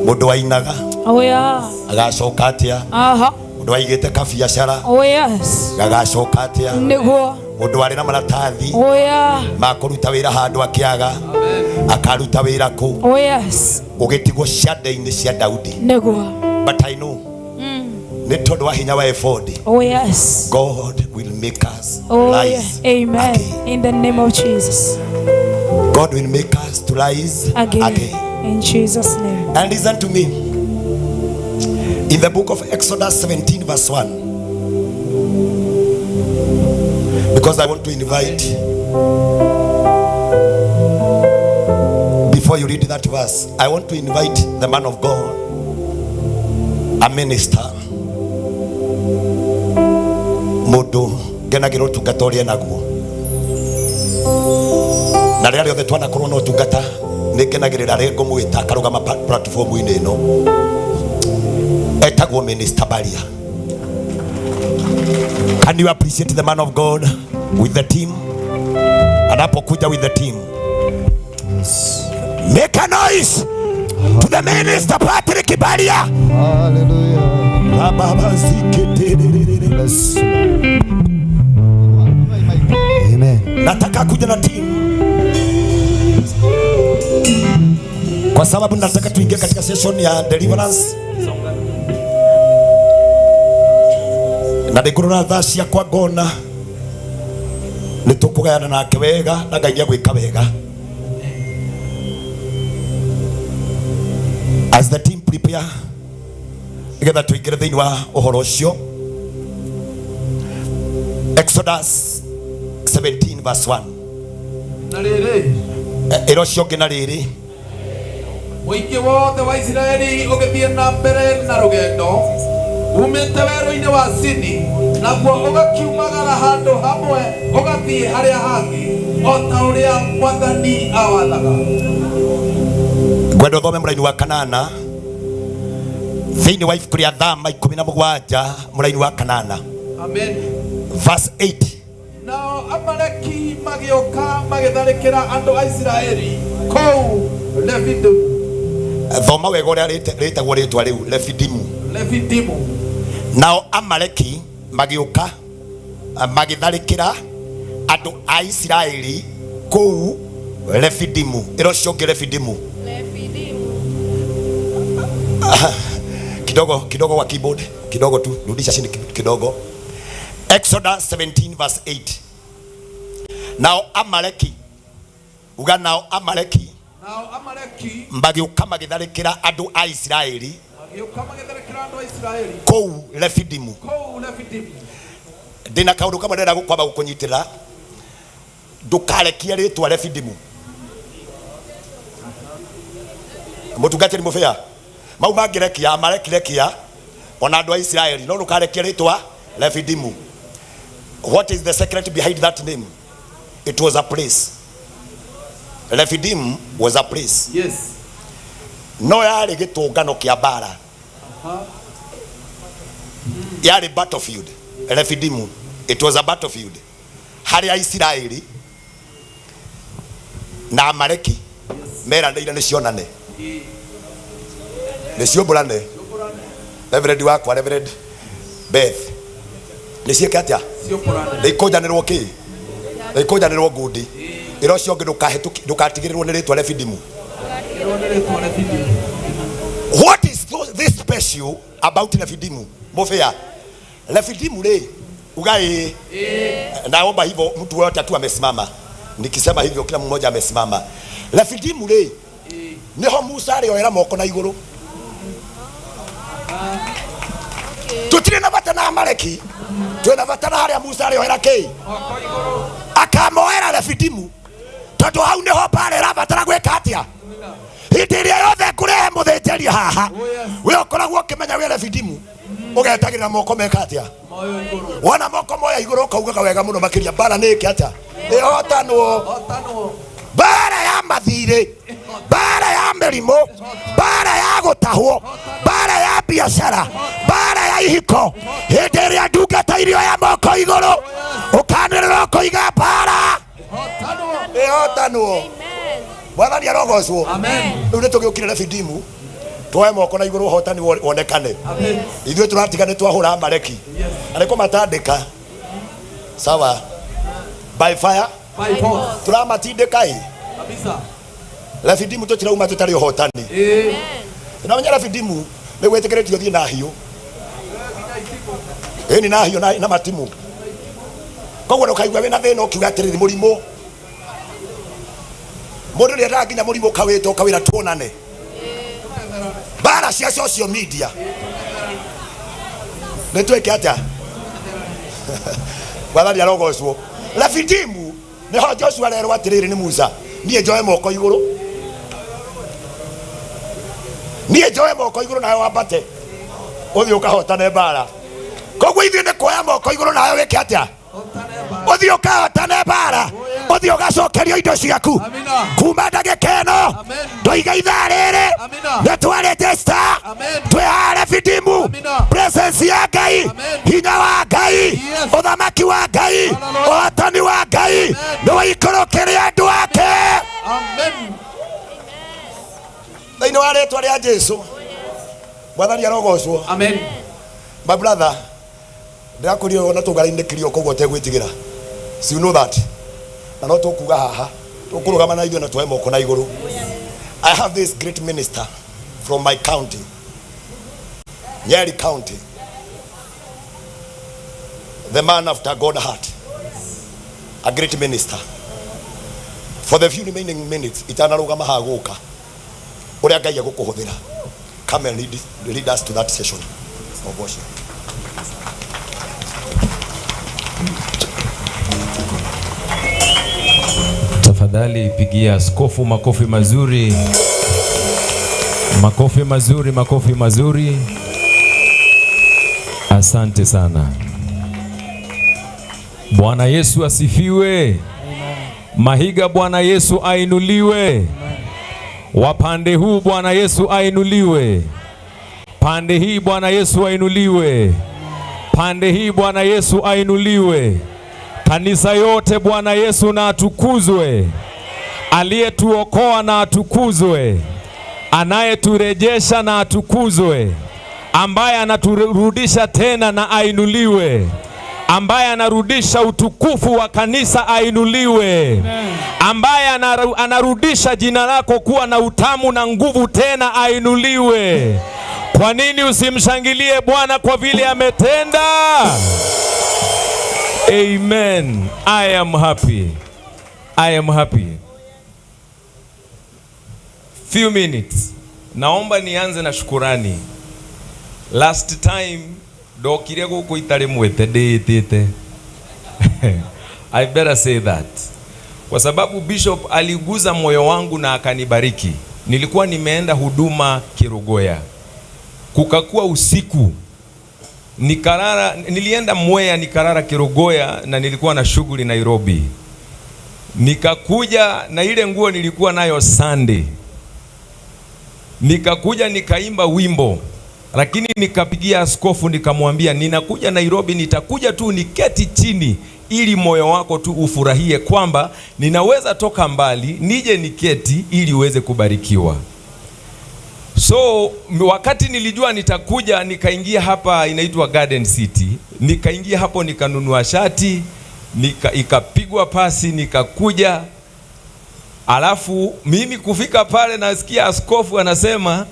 Mundu wainaga. Oh yeah. Agacoka atia. Aha. Mundu waigite kabiacara. Oh yes. Agacoka atia. Nego. Mundu wari na maratathi. Oh yeah. Makuruta wira handu akiaga. Akaruta wira ku. Oh yes. Ugitigwo ciande-ini cia Daudi. Nego. But I know. Ni tondu wa hinya wa efodi. Oh yes. God will make us Oh rise. yes. Amen. Again. In the name of Jesus. God will make us to rise again. In Jesus' name. And listen to me. In the book of Exodus 17 verse 1. Because I want to invite, before you read that verse, I want to invite the man of God, a minister, Modo genagiro tungatoria naguo. Na rĩrĩa rĩothe twanakorwo no tungata nĩ ngenagĩrĩra rĩrĩa ngũmwĩta akarũgama platform-inĩ ĩno, etagwo Minister Baria. Can you appreciate the man of God with the team? Anapokuja with the team, make a noise to the Minister Patrick Baria. Hallelujah. Amen. Nataka kuja na team kwa sababu nataka tuingie katika session ya deliverance. Na ndikurora thaa cia kwa ngona nitukugayana nake wega na Ngai agwika wega. As the team prepare, nigetha tuingire thiini wa uhoro ucio. Exodus 17 verse 1. Na riri ero cionge na riri muingi wothe wa Israeli ugithie na mbere na rugendo umite werũ-inĩ wa Sini, naguo ugakiumagara handũ hamwe ugathie haria hangi o ta uria Mwathani awathaga. Gwendo thome mũraini wa kanana thiini wa ibuku rĩa Thama 17 mũraini wa kanana. Amen. Verse 8. Nao Amaleki magĩũka magĩtharĩkĩra andũ a Isiraeli kũu Refidimu. Thoma wega ũrĩa rĩtagwo rĩtwa rĩu Refidimu. Refidimu. Nao Amaleki magĩũka magĩtharĩkĩra andũ a Isiraeli kũu Refidimu. Ĩro cionge Refidimu. Kidogo wa keyboard, kidogo tu, rudisha chini kidogo. Exodus 17 verse 8. Now Amaleki, uga now Amaleki magĩũka magĩtharĩkĩra andũ a Isiraeli kũu Refidimu. Ndĩna kaũndũ kamwe ndĩrenda kwamba gũkũnyitĩra, ndũkarekie rĩtwa Refidimu. Mũtungatĩri mũbĩa mau mangĩrekia Amaleki ona andũ a Isiraeli, no ndũkarekie rĩtwa Refidimu. What is the secret behind that name? It was a place. Refidim was a place. Yes. No yari gĩtũngano kĩa mbara. Yari battlefield. Refidim, it was a battlefield. Harĩa Isiraeli na Amaleki meranĩire nĩ cionane. Nĩ ciũmbũrane. Reverend wakwa, Reverend Beth, nĩ ciĩke atĩa? Nĩikũnjanĩrwo kĩ? Nĩikũnjanĩrwo ngundi. Ĩro cionge ndũkatigĩrĩrwo nĩ rĩtwa Refidimu. What is this special about Refidimu? Mũbĩa, Refidimu rĩ, ugai naomba hivyo mtu wote tu amesimama. Nikisema hivyo kila mmoja amesimama. Refidimu rĩ, niho Musa arĩoera moko na igũrũ. Tutirĩ na bata na Amaleki, twĩna bata na harĩa Musa arĩoera kĩ? Akamoera Refidimu tondu hau niho bare rabatara gwika atia hindi iria yothe kurehe muthinjĩria haha we ukoragwo ukimenya wĩre bidimu ugetagĩrĩra moko meka atia wona moko moya igũrũ ukaugaga wega mũno makĩria bara nĩ ĩkĩ atia ĩhotanwo bara ya mathirĩ bara ya mĩrimũ bara ya gũtahwo bara ya biacara bara ya ihiko hĩndĩ ĩrĩa ndungata irio ya moko igũrũ ũkanĩrĩra ũkoiga bara ĩhotanwo Mwathani arogocwo rĩu nĩ tũgĩũkire refidimu twoe moko na igũrũ ũhotani wonekane ithuĩ tũratiga nĩ twahũra Amaleki arĩkũ matandĩka sawa by fire tũramatindĩka refidimu tũtirauma tũtarĩ ũhotani na menya refidimu nĩ gwĩtĩkĩrĩtio thiĩ na hiũ ĩni na hiũ na matimu koguo ndũkaigua wĩna thĩna ũkiuga atĩrĩrĩ mũrimũ mũndũ nĩ endaga nginya mũrimũ kawĩtwo kawĩra tuonane bara cia social media nĩ twĩke atĩa Mwathani arogocwo refidimu nĩho Joshua arerwo atĩrĩrĩ nĩ Musa niĩ njoe moko igũrũ nawe wambate ũthiĩ ũkahotane bara koguo ithuĩ nĩ kuoya moko igũrũ nawe wĩke atĩa ũthiĩ ũkahotane bara ũthiĩ ũgacokerio indo ciaku kuma ndagĩka ĩno tũiga ithaa rĩrĩ nĩ twarĩte star twĩha refidimu presence ya Ngai hinya wa Ngai ũthamaki wa Ngai ũhotani wa Ngai nĩ waikũrũkĩria andũ ake thĩinĩ wa rĩtwa rĩa Jesũ Mwathani arogocwo my brother ndakũria ona tũngarainĩkirio koguo tegwĩtigĩra so you know that na no tũkuga haha tũkũrũgama na ithuĩ na twoe moko na igũrũ. I have this great minister from my county, Nyeri County, the man after God's heart, a great minister. For the few remaining minutes itanarũgama haha gũka ũrĩa Ngai agũkũhũthĩra, come and lead us to that session of worship. Tafadhali pigia askofu makofi mazuri. Makofi mazuri, makofi mazuri. Asante sana. Bwana Yesu asifiwe. Amen. Mahiga Bwana Yesu ainuliwe. Amen. Wapande huu Bwana Yesu ainuliwe. Pande hii Bwana Yesu ainuliwe. Pande hii Bwana Yesu ainuliwe. Kanisa yote Bwana Yesu na atukuzwe. Aliyetuokoa na atukuzwe. Anayeturejesha na atukuzwe. Ambaye anaturudisha tena na ainuliwe. Ambaye anarudisha utukufu wa kanisa ainuliwe. Ambaye anarudisha jina lako kuwa na utamu na nguvu tena ainuliwe. Kwa nini usimshangilie Bwana kwa vile ametenda? Amen. I am happy. I am happy. Few minutes. Naomba nianze na shukurani. Last time dokire guku itare mwete ndĩtĩte. I better say that. Kwa sababu Bishop aliguza moyo wangu na akanibariki. Nilikuwa nimeenda huduma Kirugoya. Kukakuwa usiku. Nilienda Mwea nikarara Kirugoya na nilikuwa na shughuli Nairobi. Nikakuja na ile nguo nilikuwa nayo Sunday. Nikakuja nikaimba wimbo. Lakini nikapigia askofu nikamwambia ninakuja Nairobi, nitakuja tu niketi chini ili moyo wako tu ufurahie kwamba ninaweza toka mbali nije niketi ili uweze kubarikiwa. So wakati nilijua nitakuja, nikaingia hapa inaitwa Garden City. Nikaingia hapo nikanunua shati, ikapigwa pasi, nikakuja. Alafu mimi kufika pale nasikia askofu anasema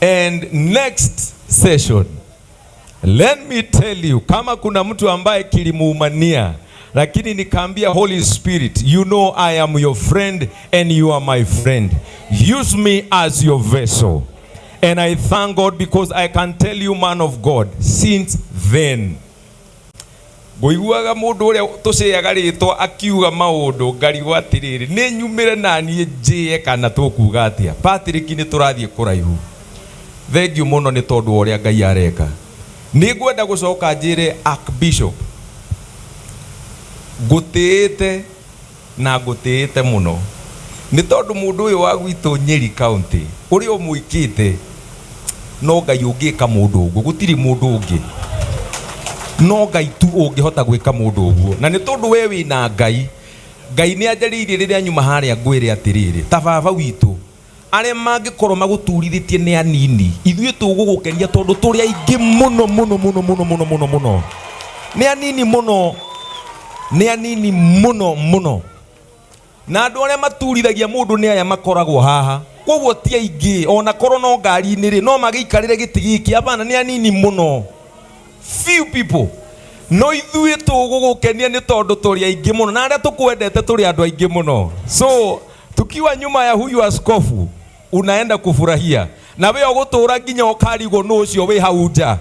and next session. Let me tell you, kama kuna mtu ambaye kilimuumania, lakini nikaambia Holy Spirit, you know I am your friend and you are my friend. Use me as your vessel. And I thank God because I can tell you, man of God, since then, Ngoiguaga mundu uria tuceaga ritwa akiuga maundu ngarigwo atiriri ni nyumire nani njie kana tukuga atia. Patrick ni turathie kuraihu. Thengiu muno ni tondu uria Ngai areka. Ni ngwenda gucoka njire Archbishop. Ngutiite na ngutiite muno. Ni tondu mundu uyu wa gwitu Nyeri County uria muikite no Ngai ungika mundu uguo, gutiri mundu ungi. No Ngai tu ungihota gwika mundu uguo. Na ni tondu we wina Ngai, Ngai ni ajaririe riria nyuma haria ngwire atiriri. Ta baba witu aria mangikorwo maguturithitie ni anini, ithuĩ tũgũgũkenia tondu tũrĩ aingĩ muno muno muno muno muno muno muno. Ni anini muno, ni anini muno muno. Na andũ arĩa maturithagia mũndũ nĩ aya makoragwo haha. Koguo ti aingĩ, ona korwo no ngari-inĩ rĩ no magĩikarĩre gĩtĩ gĩkĩ. Hapana, ni anini muno. Few people. No ithuĩ tũgũgũkenia nĩ tondu tũrĩ aingĩ muno, na arĩa tũkwendete tũrĩ andũ aingĩ muno. So tukiwa nyuma ya huyu askofu unaenda kufurahia, na wewe ugutura nginya ukarigwo no ucio we hau nja.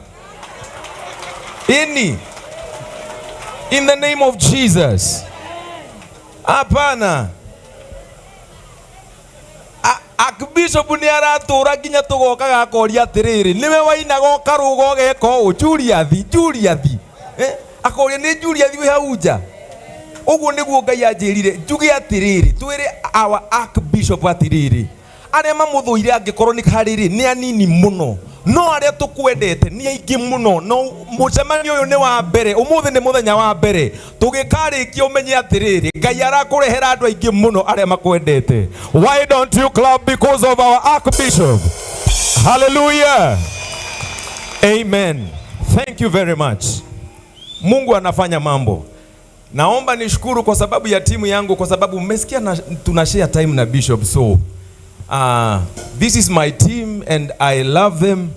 In the name of Jesus. Hapana. Archbishop ni aratura nginya tugokaga akoria atiriri, niwe wainaga ukaruga ugeka ũ Juliathi akoria ni Juliathi we hau nja. Uguo niguo Ngai anjirire njuge atiriri, twire our Archbishop atiriri, aria mamuthuire angikorwo ni hariri ni anini muno, no aria tukwendete ni aingi muno. No mucemanio uyu ni wa mbere, umuthi ni muthenya wa mbere, tugikarikia umenye atiriri Ngai arakurehera andu aingi muno aria makwendete. Why don't you clap because of our Archbishop? Hallelujah. Amen. Thank you very much. Mungu anafanya mambo. Naomba nishukuru kwa sababu ya timu yangu, kwa sababu mmesikia tuna share time na Bishop. So this is my team and I love them.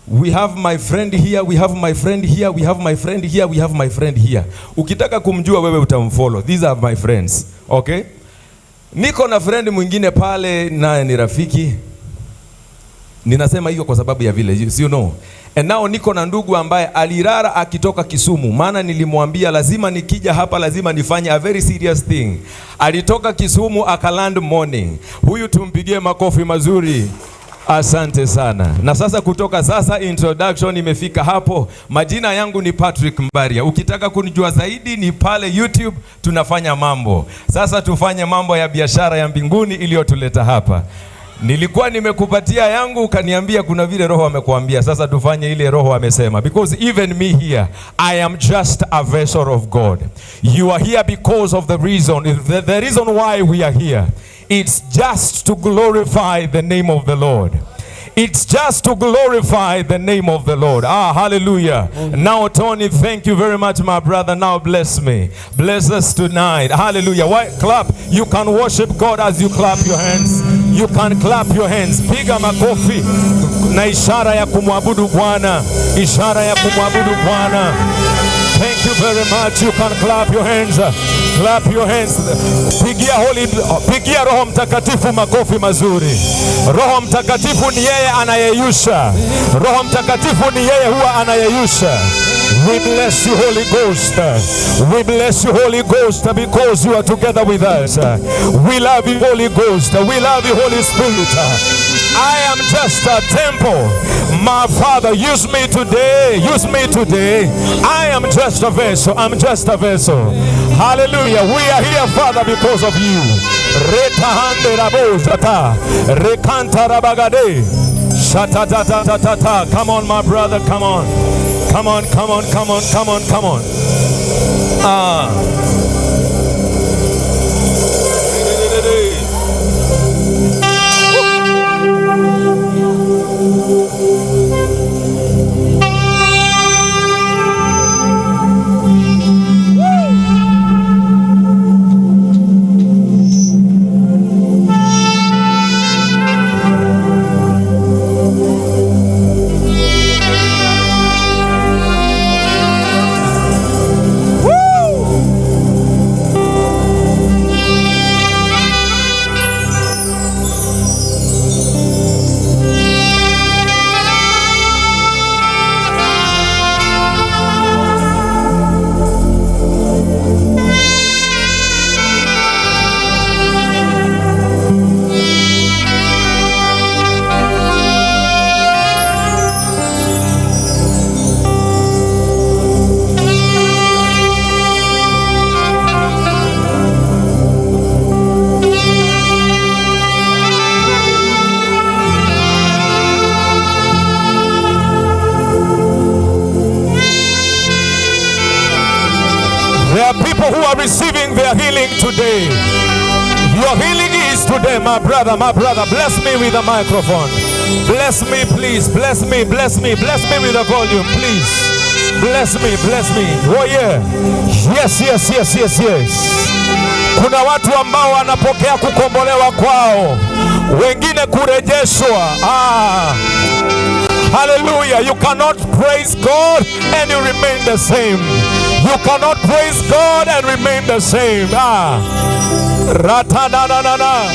We have my friend here, we have my friend here, we have my friend here, we have my friend here. Ukitaka kumjua wewe utamfollow. These are my friends. Okay? Niko na friend mwingine pale naye ni rafiki. Ninasema hiyo kwa sababu ya vile, you know. And now niko na ndugu ambaye alirara akitoka Kisumu, maana nilimwambia lazima nikija hapa lazima nifanye a very serious thing. Alitoka Kisumu akaland morning. Huyu tumpigie makofi mazuri. Asante sana. Na sasa kutoka sasa introduction imefika hapo. Majina yangu ni Patrick Mbaria. Ukitaka kunijua zaidi ni pale YouTube tunafanya mambo. Sasa tufanye mambo ya biashara ya mbinguni iliyotuleta hapa. Nilikuwa nimekupatia yangu ukaniambia kuna vile Roho amekuambia, sasa tufanye ile Roho amesema. Because even me here, I am just a vessel of God. You are here because of the reason why we are here. It's just to glorify the name of the Lord. It's just to glorify the name of the Lord. Hallelujah. Now Tony, thank you very much my brother. Now bless me. Bless us tonight. Hallelujah. Why clap? You can worship God as you clap your hands. You can clap your hands. Piga makofi na ishara ya kumwabudu Bwana. Ishara ya kumwabudu Bwana. Thank you very much. You can clap your hands. Clap your hands. Pigia Roho Mtakatifu makofi mazuri. Roho Mtakatifu ni yeye anayeyusha. Roho Mtakatifu ni yeye huwa anayeyusha. We bless you, Holy Ghost. We bless you, Holy Ghost, because you are together with us. We love you, Holy Ghost. We love you, Holy Spirit. I am just a temple. My Father, use me today. Use me today. I am just a vessel. I'm just a vessel. Hallelujah. We are here, Father, because of you. Come on, my brother. Come on. Come on, come on, come on, come on, come on. There are people who are receiving their healing today. Your healing is today, my brother, my brother. Bless me with the microphone. Bless me, please. Bless me, bless me. Bless me with the volume, please. Bless me, bless me. Oh yeah. Yes, yes, yes, yes, yes. Kuna watu ambao wanapokea kukombolewa kwao, wengine kurejeshwa. Hallelujah. You cannot praise God and you remain the same. You cannot praise God and remain the same. Ratananana.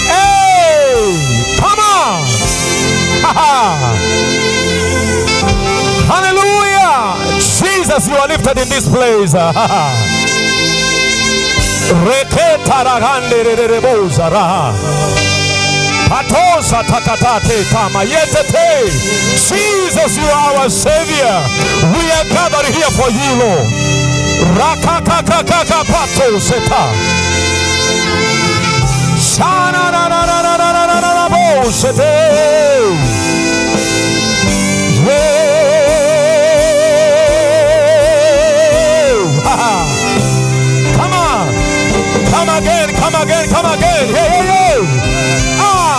Hey, come on. Hallelujah. Jesus, you are lifted in this place. Patosa takatate tama yetete. Jesus, you are our Savior. We are gathered here for you, Lord. Rakakakakaka patoseta. Shana na na na na na na na na bosete. Come on. Come again, come again, come again. Hey, hey, hey.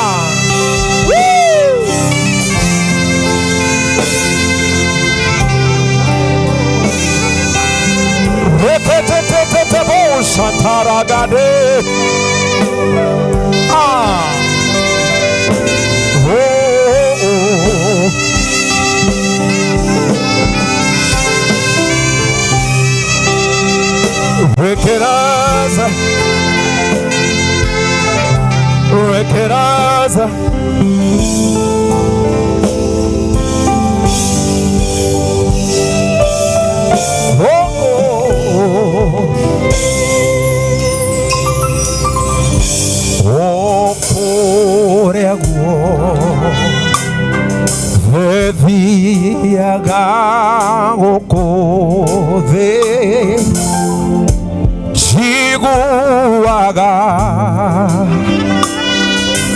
Requeraza.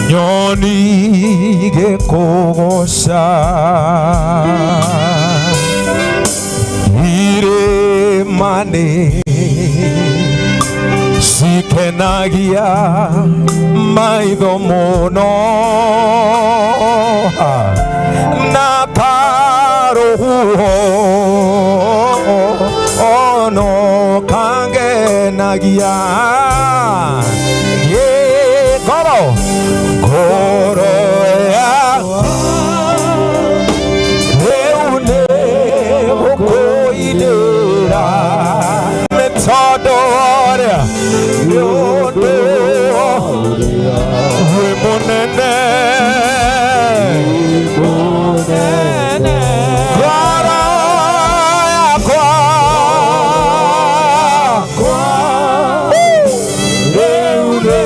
Nyoni gekogosha ire mane sikenagia maitho muno na karohuho ono kangenagia Goro Goro ya Leune Okoidera Metadore Yodo Wimonene Goro ya kwa Leune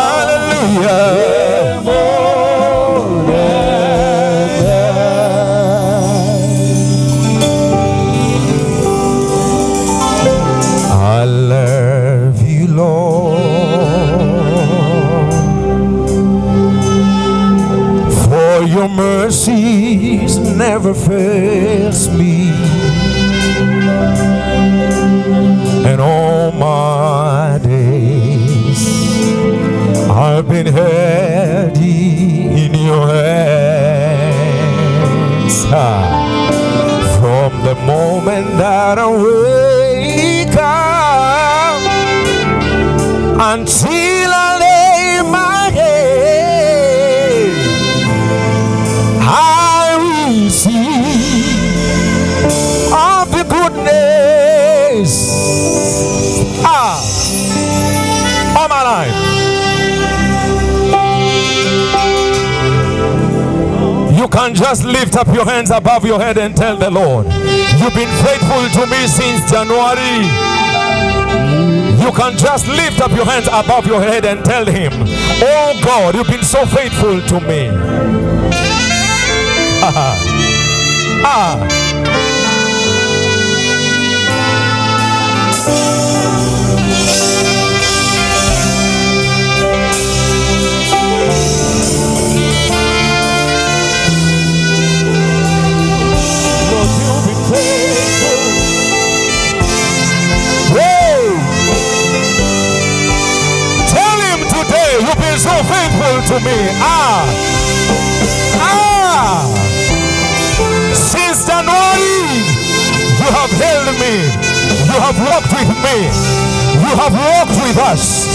Hallelujah. never fails me. And all my days I've been held in your hands. From the moment that I wake up until I lay my head, I will see of the goodness all my life. You can just lift up your hands above your head and tell the Lord, you've been faithful to me since January. You can just lift up your hands above your head and tell him, oh God, you've been so faithful to me. You've been so faithful to me. Since January, you have held me. You have walked with me. You have walked with us.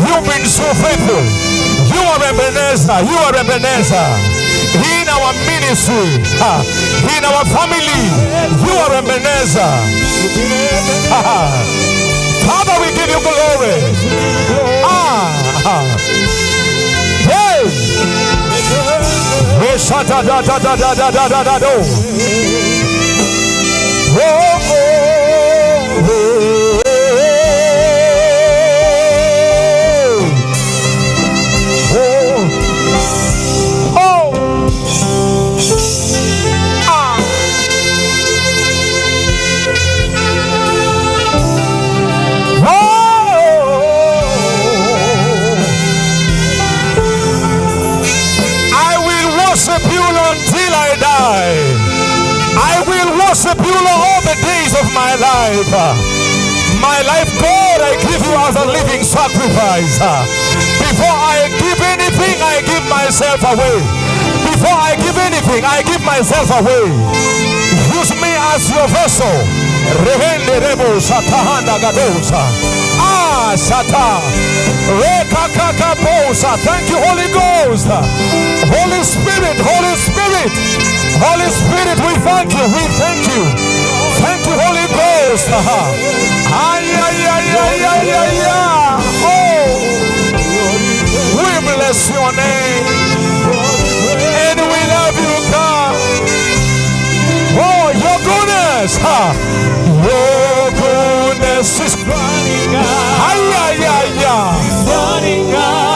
You've been so faithful. You are Ebenezer. You are Ebenezer. In our ministry, in our family, you are Ebenezer. Father, we give you glory. Hey! I will worship you all the days of my life. My life, God, I give you as a living sacrifice. Before I give anything, I give myself away. Before I give anything, I give myself away. Use me as your vessel. Thank you, Holy Ghost. Holy Spirit, Holy Spirit, Holy Spirit, we thank you, we thank you. Thank you, Holy Ghost. Oh, we bless your name and we love you, God. Oh, your goodness, your goodness is running out. It's running out.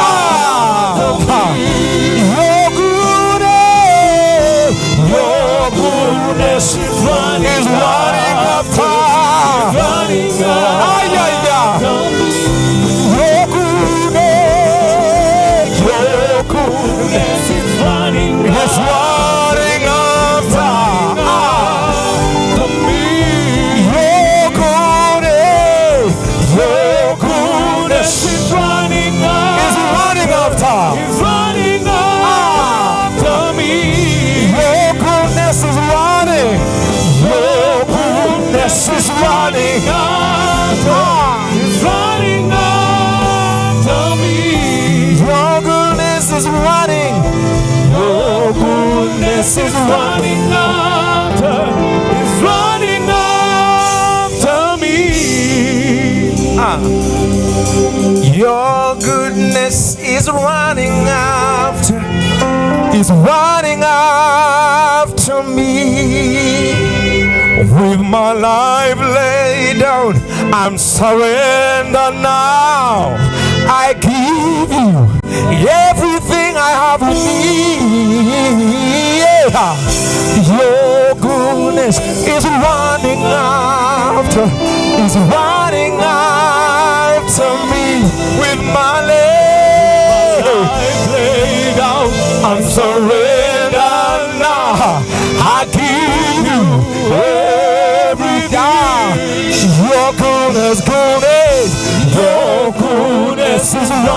Your goodness is running after. Running out. Your goodness is running out. It's running after me. Your goodness is running out. It's running after. It's running after me. Your goodness is running. Your goodness is running after. It's running after me. Your goodness is running. Your goodness is running after. It's running after me. Your goodness is running after. Is running after me. With my life laid down, I'm surrendered now. I give you everything I have in me. Your goodness is running after, is running after me. With my life laid down, I'm surrendered now.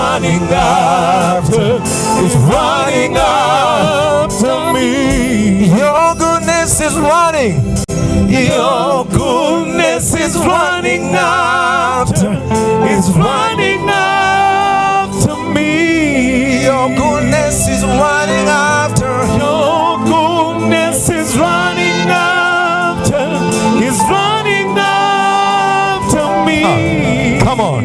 running after, is running after me. Your goodness is running. Your goodness is running after, is running after me. Your goodness is running after. Your goodness is running after, is running after me. Come on.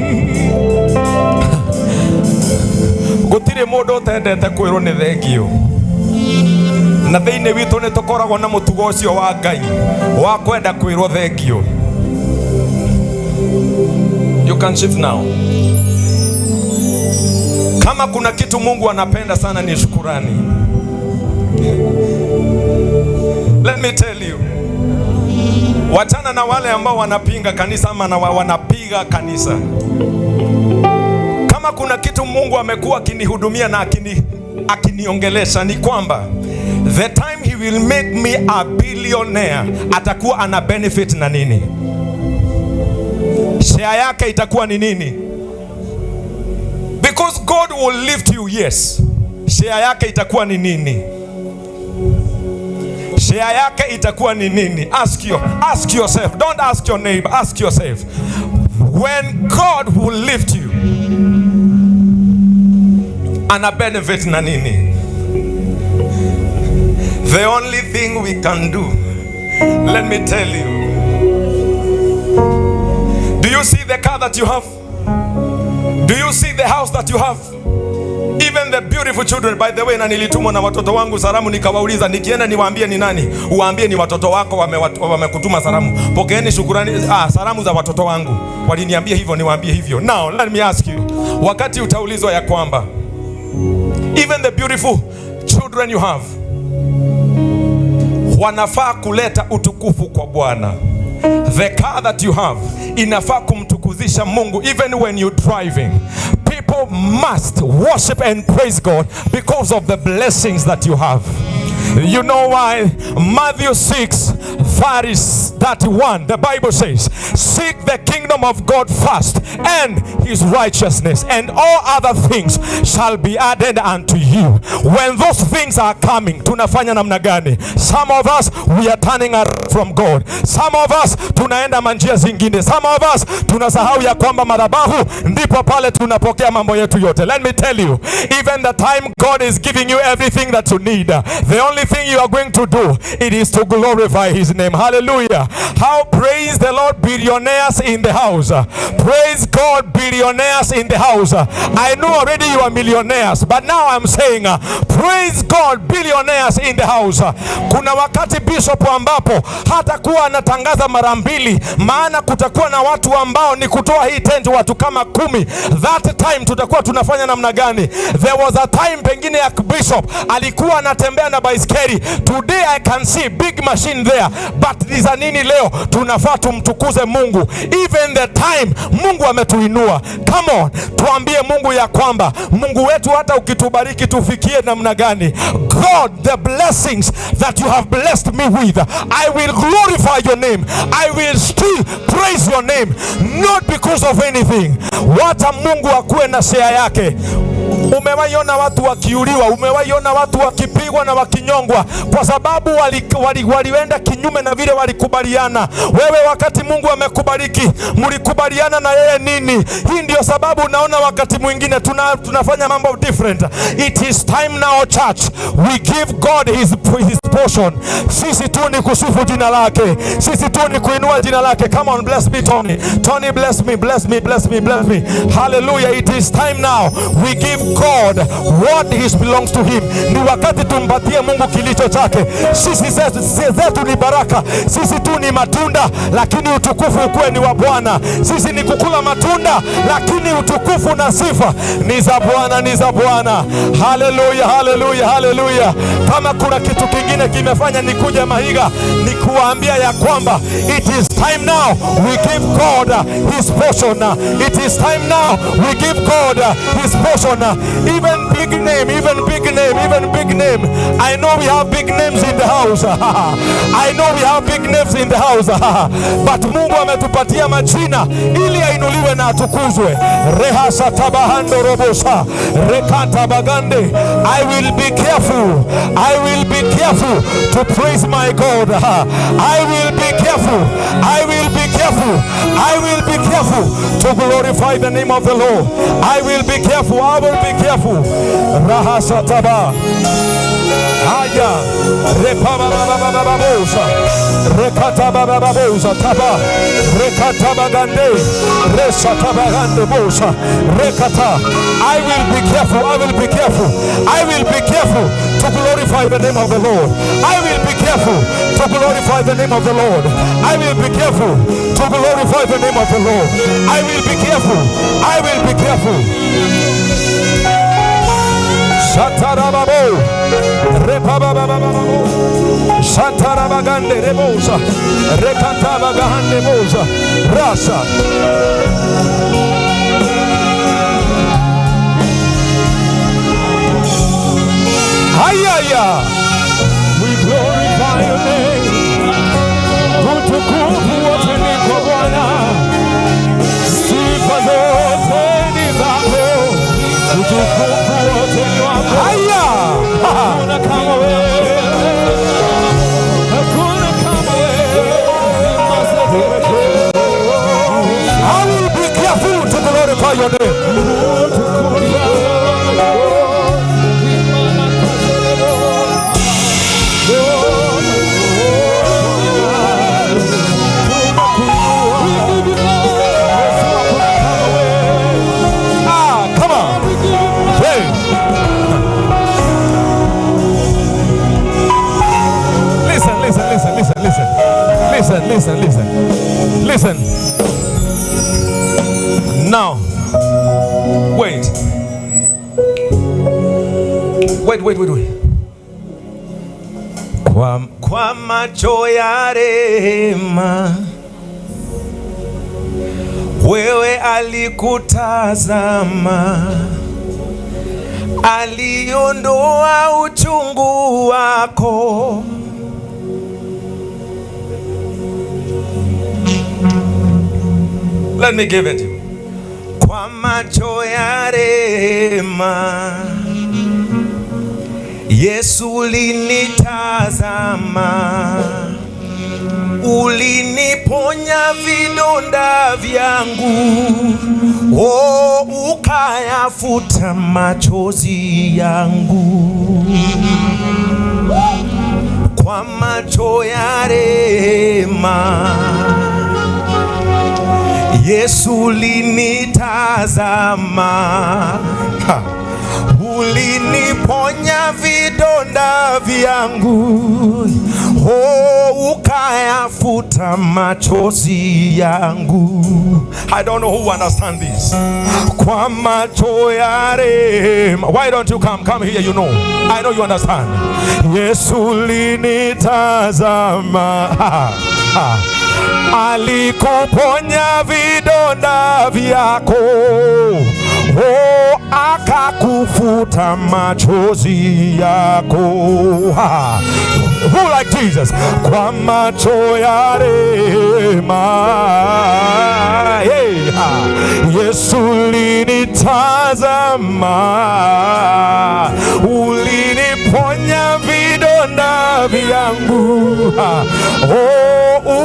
Gutire mundu utendete kwirwo ni thengio. Na thĩinĩ witũ nĩ tũkoragwo na mũtugo ũcio wa Ngai wa kwenda kwĩrwo thengio. You can shift now. Kama kuna kitu Mungu anapenda sana ni shukurani. Let me tell you. Wachana na wale ambao wanapinga kanisa ama wanapiga kanisa. Kama kuna kitu Mungu amekuwa akinihudumia na akiniongelesha ni kwamba the time he will make me a billionaire, atakuwa ana benefit na nini? Share yake itakuwa ni nini? Because God will lift you, yes. Share yake itakuwa ni nini? Share yake itakuwa ni nini? Ask yourself. Don't ask your neighbor. Ask yourself. When God will lift you, ana benefit na nini? The only thing we can do, let me tell you. Do you see the car that you have? Do you see the house that you have? Even the beautiful children. By the way, na nilitumwa na watoto wangu salamu, nikawauliza nikienda niwaambie ni nani? Uwaambie ni watoto wako wamekutuma salamu. Pokeeni shukrani, salamu za watoto wangu. Waliniambia hivyo, niwaambie hivyo. Now, let me ask you. Wakati utaulizwa ya kwamba even the beautiful children you have wanafaa kuleta utukufu kwa Bwana. The car that you have inafaa kumtukuzisha Mungu. Even when you're driving, people must worship and praise God because of the blessings that you have. You know why? Matthew 6:31, the Bible says, seek the kingdom of God first and his righteousness, and all other things shall be added unto you. When those things are coming, tunafanya namna gani? Some of us, we are turning from God. Some of us, tunaenda manjia zingine. Some of us, tunasahau ya kwamba madhabahu ndipo pale tunapokea mambo yetu yote. Let me tell you, even the time God is giving you everything that you need, the only thing you are going to do, it is to glorify his name. Hallelujah. How praise the Lord, billionaires in the house. Praise God, billionaires in the house. I know already you are millionaires, but now I'm saying praise God, billionaires in the house. Kuna wakati bishop ambapo hatakuwa anatangaza mara mbili, maana kutakuwa na watu ambao ni kutoa hii tent watu kama 10. That time tutakuwa tunafanya namna gani? There was a time pengine ya bishop alikuwa anatembea na baiskeli. Today I can see big machine there, but niza nini leo? Tunafaa tumtukuze Mungu. Even the time Mungu ametuinua. Come on, tuambie Mungu ya kwamba Mungu wetu hata ukitubariki tufikie namna gani? God, the blessings that you have blessed me with, I will glorify your name. I will still praise your name, not because of anything. Wacha Mungu akuwe na share yake. Umewaiona watu wakiuliwa, umewaiona watu wakipigwa na wakinyongwa kwa sababu walienda kinyume na vile walikubaliana. Wewe wakati Mungu amekubariki, mlikubaliana na yeye nini? Hii ndio sababu unaona wakati mwingine tunafanya mambo different. It is time now, church, we give God his portion. Sisi tu ni kusifu jina lake. Sisi tu ni kuinua jina lake. Come on, bless me Tony. Tony, bless me, bless me, bless me, bless me. Hallelujah. It is time now. We give God what belongs to him. Ni wakati tumpatie Mungu kilicho chake. Sisi zetu ni baraka. Sisi tu ni matunda, lakini utukufu ukuwe ni wa Bwana. Sisi ni kukula matunda, lakini utukufu na sifa ni za Bwana, ni za Bwana. Hallelujah, hallelujah, hallelujah. Kama kuna kitu kingine kimefanya nikuja Mahiga, ni kuambia ya kwamba it is time now we give God his portion. It is time now we give God his portion. Even big name, even big name, even big name. I know we have big names in the house. I know we have big names in the house. But Mungu ametupatia majina ili ainuliwe na atukuzwe. Rehasa tabahando robosa. Rekata bagande. I will be careful. I will be careful to praise my God. I will be careful. I will be careful. I will be careful to glorify the name of the Lord. I will be careful. I will be careful. Rahasa taba. Aya, repaba bababosa, rekata bababosa taba, rekata bagande, resata bagande bosa, rekata. I will be careful. I will be careful. I will be careful to glorify the name of the Lord. I will be careful to glorify the name of the Lord. I will be careful to glorify the name of the Lord. I will be careful. I will be careful. Shatarababo, repababababo, shatarabagande rebosa, rekantabagande bosa, rasa. Hayaya, we glorify your name. Utukufu wote ni kwa Bwana, sifa zote ni zako. Utukufu wote ni wako. Haya, hakuna kama wewe, hakuna kama wewe. I will be careful to glorify your name. Listen. Now, wait. Kwa macho ya rehema wewe alikutazama, aliondoa uchungu wako. Let me give it. Kwa macho ya rehema Yesu ulinitazama, uliniponya vidonda vyangu, ukayafuta machozi yangu. Kwa macho ya rehema Yesu ulinitazama, uliniponya vidonda vyangu, ukayafuta machozi yangu. I don't know who understand this. Kwa macho ya rehema. Why don't you come here, you know. I know you understand. Yesu ulinitazama, alikuponya vidonda vyako, akakufuta machozi yako. Who like Jesus? Kwa macho ya rehema Yesu ulinitazama, uliniponya vidonda vyangu,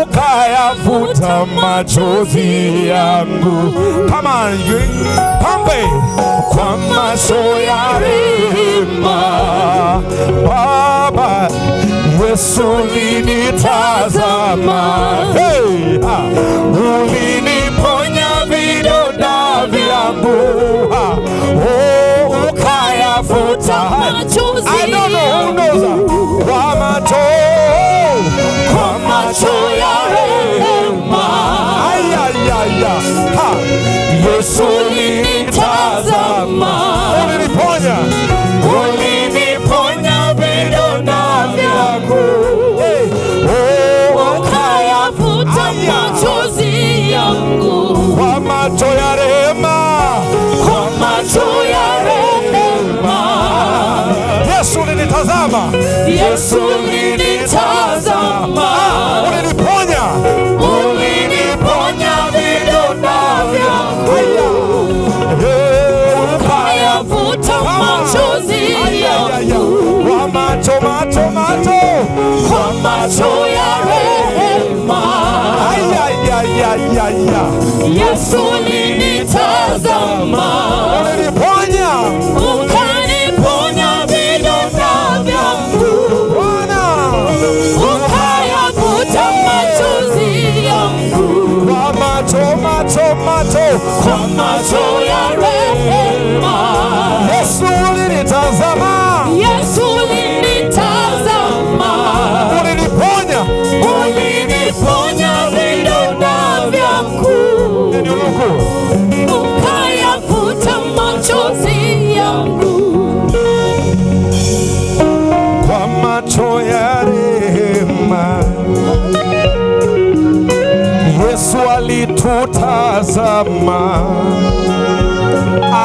ukayafuta machozi yangu. Come on, pambe. Kwa macho ya rehema Baba Yesu ulinitazama, uliniponya vidonda vyangu, ukayafuta machozi. I don't know who knows that. Kwa macho ya rehema Yesu ulinitazama, uliniponya vidonda vyangu, ukayafuta machozi yangu. Kwa macho ya rehema, kwa macho ya rehema Yesu ulinitazama, uliniponya vidonda vyangu, ukayafuta machozi yangu kwa macho ya rehema. Yesu ulinitazama, ukaniponya vidonda vyangu, ukayafuta machozi yangu kwa macho ya rehema. Yesu ulinitazama, uliniponya vidonda vyangu, ukayafuta machozi yangu kwa macho ya rehema. Yesu alitutazama,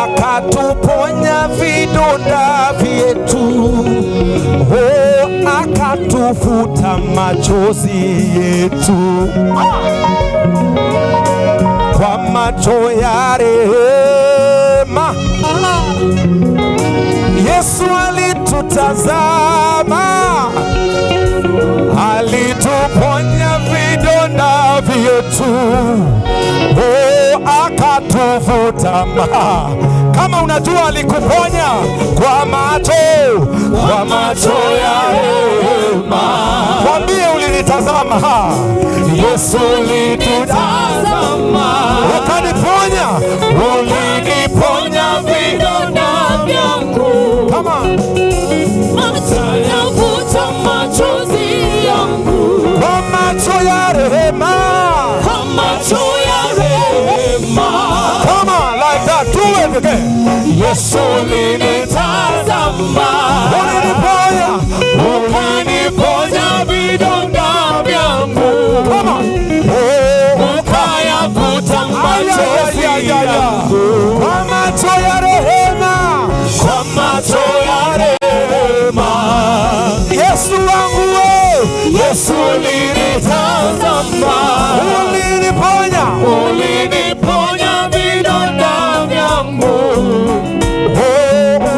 akatuponya vidonda vyetu, akatufuta machozi yetu kwa macho ya rehema. Yesu alitutazama, alituponya vidonda vyetu, akatufuta. Kama unajua alikuponya kwa macho ya rehema, mwambie ulinitazama. Yesu ulinitazama, ukaniponya, uliniponya vidonda vyangu. Come on. Ukayafuta machozi yangu kwa macho ya rehema, Come on, like that, do it again. Yesu ulinitazama, ukaniponya vidonda vyangu. Come on. Ukayafuta machozi yangu kwa macho ya rehema, Yesu wangu, Yesu ulinitazama, uliniponya vidonda vyangu,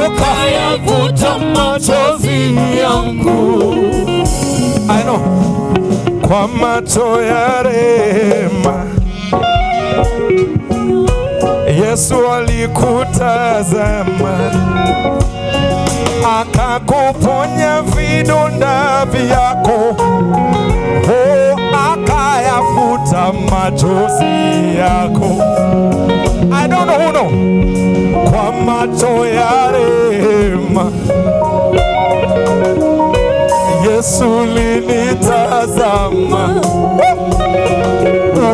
ukayafuta machozi yangu. I know. Kwa macho ya rehema Yesu alikutazama, akakuponya vidonda vyako, akayafuta machozi yako. I don't know who know. Kwa macho ya rehema Yesu ulinitazama,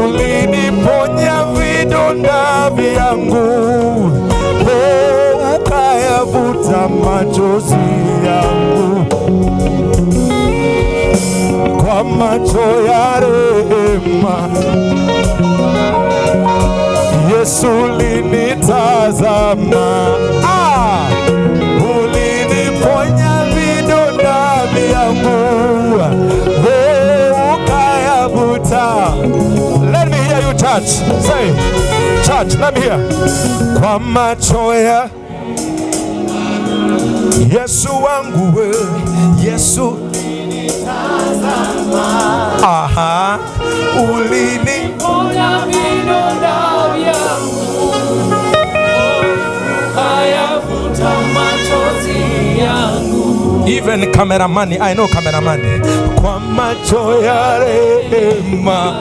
uliniponya vidonda vyangu, ukayafuta machozi yangu kwa macho ya rehema. Yesu ulinitazama, uliniponya vidonda vyangu, ukayafuta. Let me hear you, church. Say, church, let me hear. Kwa macho ya Yesu wangu, Yesu ulinitazama, uliniponya vidonda vyangu, ukayafuta machozi yangu. Even cameraman, I know cameraman. Kwa macho ya rehema,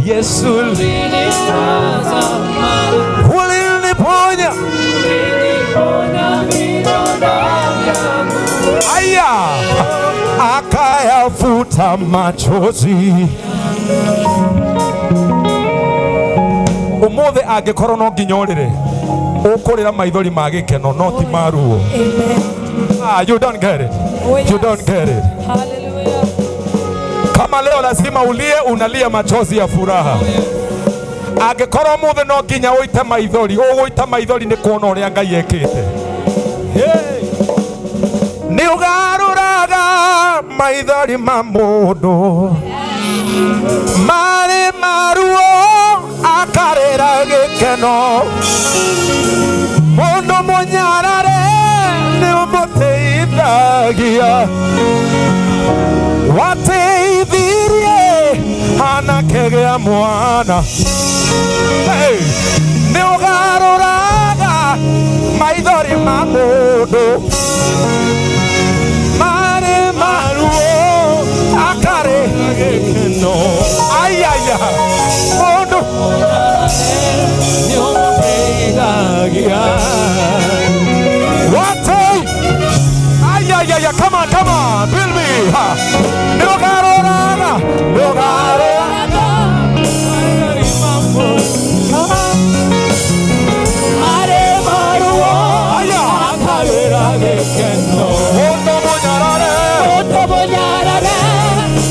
Yesu ulinitazama, uliniponya vidonda vyangu, akayafuta machozi. Umuthe angikorwo no nginya urire ukurira maithori ma gikeno no ti maruo. You don't get it. You don't get it. Hallelujah. Kama leo lazima ulie, unalia machozi ya furaha. Angikorwo muthe no nginya uite maithori, uguita maithori ni kuona uria Ngai ekite. nĩ ũgarũraga maithori ma mũndũ marĩ maruo akarĩra gĩkeno mũndũ mũnyarare nĩ ũmũteithagia wateithirie anake gĩa mwana nĩ ũgarũraga maithori ma mũndũ marĩ maruo akarĩra gĩkeno ayaya mũndũ nĩ ũmũteithagia ayaya come on build me nĩ ũgarũraga marĩ maruo akarĩra gĩkeno mũndũ mũnyarare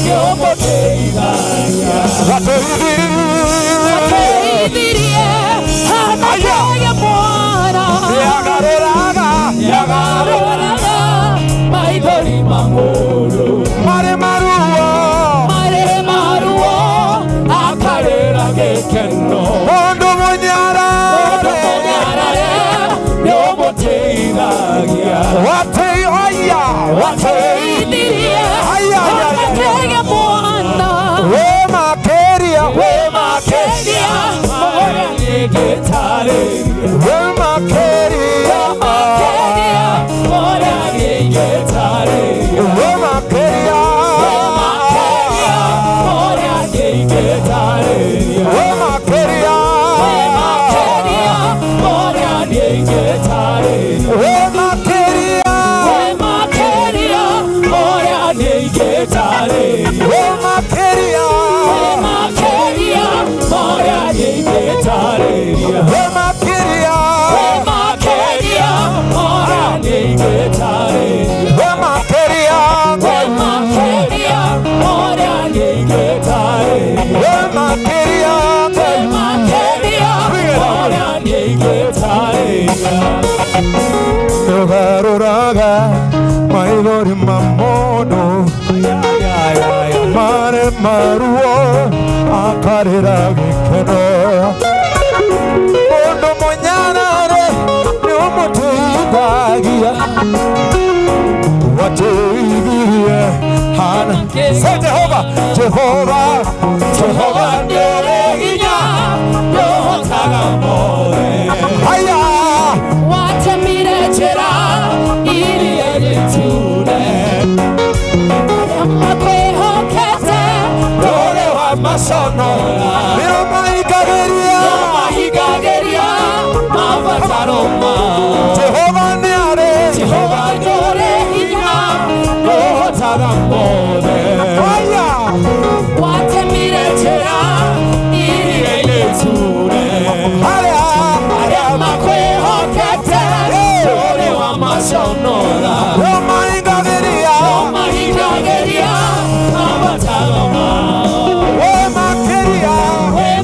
nĩ ũmũteithagia wateithirie anake gĩa mwana nĩagarũraga maithori ma mũndũ marĩ maruo akarĩra gĩkeno mũndũ mũnyarare nĩ ũmũteithagia wateithirie anake gĩa mwana we makĩria mũhora nĩngĩtarĩria we makĩria mũhora nĩngĩtarĩria we makĩria mũhora nĩngĩtarĩria we makĩria mũhora nĩngĩtarĩria we makĩria mũhora nĩngĩtarĩria we makĩria mũhora nĩngĩtarĩria we makĩria mũhora nĩngĩtarĩria we makĩria mũhora nĩngĩtarĩria we makĩria mũhora nĩngĩtarĩria ũgarũraga maithori ma mũndũ marĩ maruo akarĩra gĩkeno mũndũ mũnyarare nĩ ũmũteithagia wateithirie say Jehova nĩũrĩ hinya ndũhotaga mothe haya watemire njĩra iria rĩtune makwĩhokete ndũrĩ wa maconora nĩũmahingagĩria mabataro mao Jehova nĩarĩ hinya ndũhotaga mothe watemire njĩra iria rĩtune arĩa makwĩhokete ndũrĩ wa maconora nĩũmahingagĩria mabataro mao we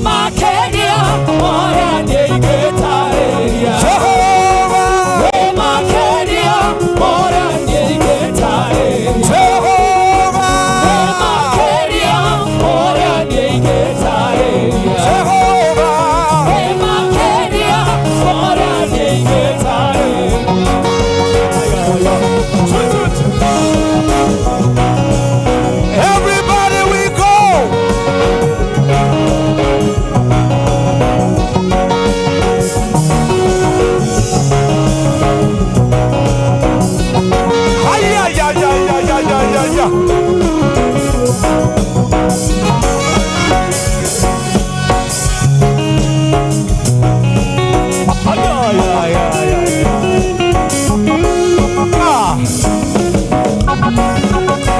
makĩria mũhora nĩngĩtarĩria Jehova we makĩria mũhora nĩngĩtarĩria Jehova we makĩria mũhora nĩngĩtarĩria Jehova we makĩria mũhora nĩngĩtarĩria everybody we go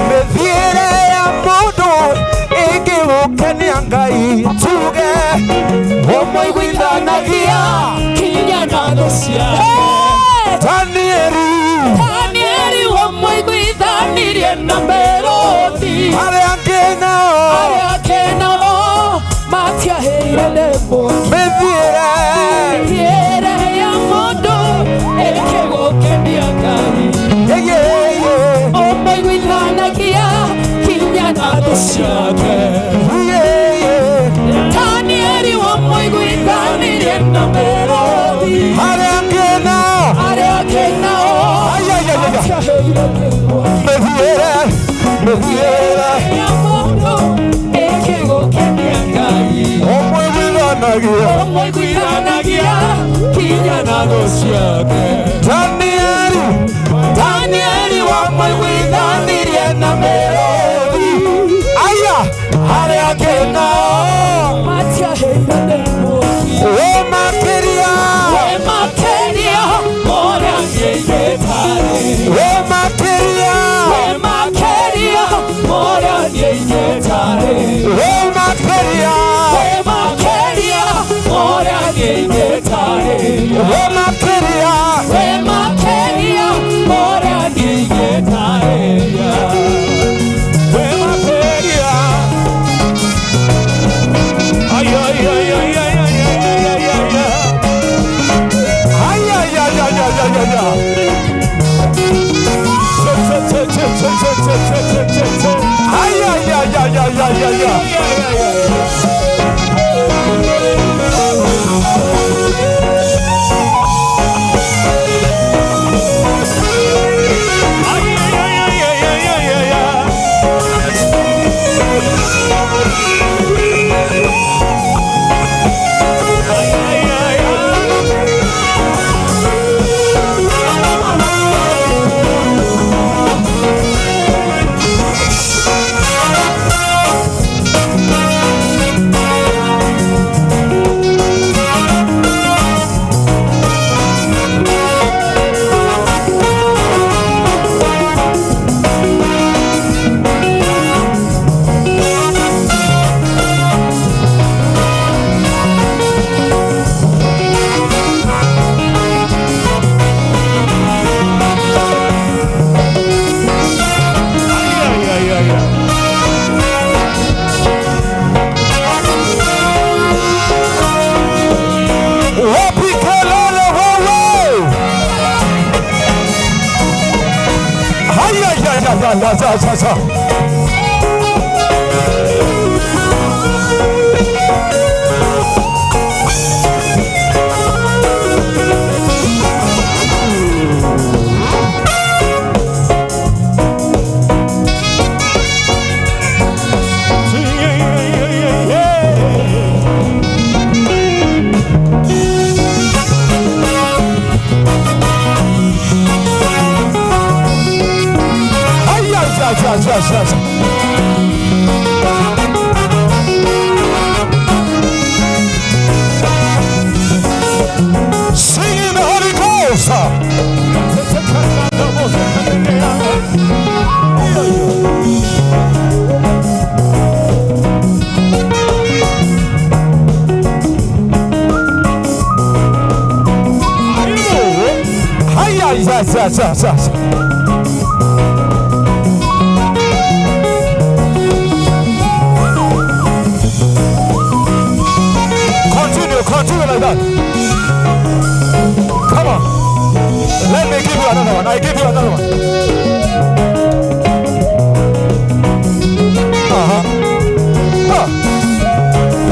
mĩthiĩre ya mũndũ ĩngĩgũkenia Ngai tuge ũmũiguithanagia kinya na thũ ciake Danieli ũmũiguithanirie na mbĩrũthi arĩa angĩ nao matiahĩire nĩmo mĩthiĩre ya mũndũ ĩngĩgũkenia Ngai Danieli wa mwithanirie na melodi aya hare akena matia heirane mwoki we makeria mora nyenyetare we makeria mora nyenyetare we makeria mora nyenyetare we makeria mora nyenyetare we makeria ay ay ay ay ay Singing the Holy Ghost. Continue like that. Come on. Let me give you another one. I give you another one.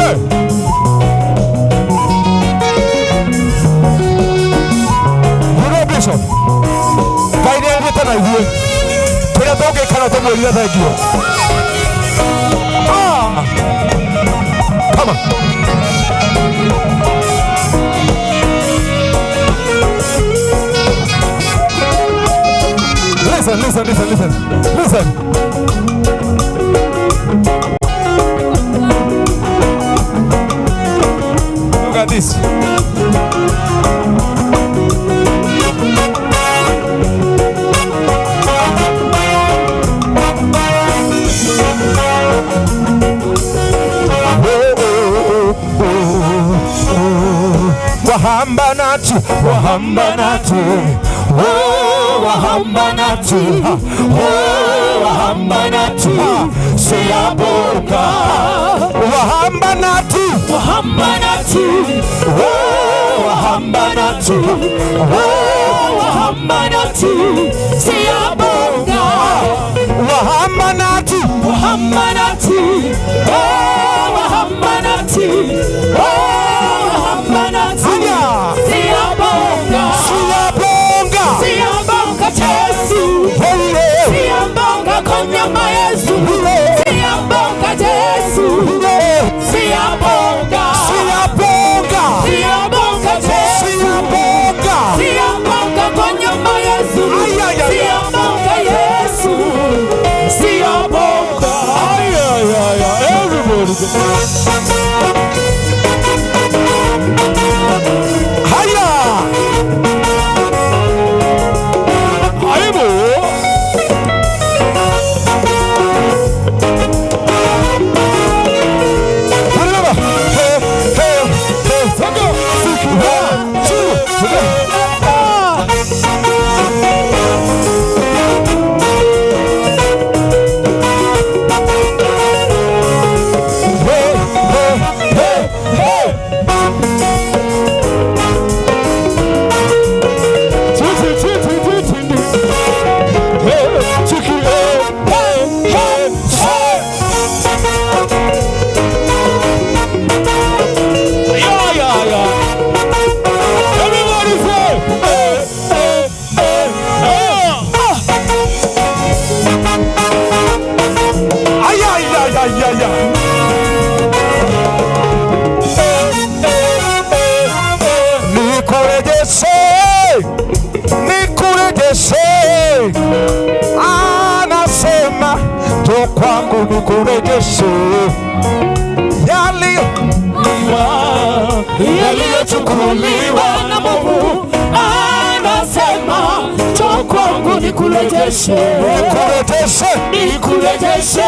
Hey. You know, Bishop, by the end of the night, we are talking kind of thank you. Come on. Listen. Look at this. Wahambanatu. Siyaboka. Wahambanatu. Siyaboka. Siyabonga Yesu. Haya. Aibu. Anasema to kwangu nikurejeshe yaliyochukuliwa na Mungu. Anasema to kwangu nikurejeshe, nikurejeshe, nikurejeshe.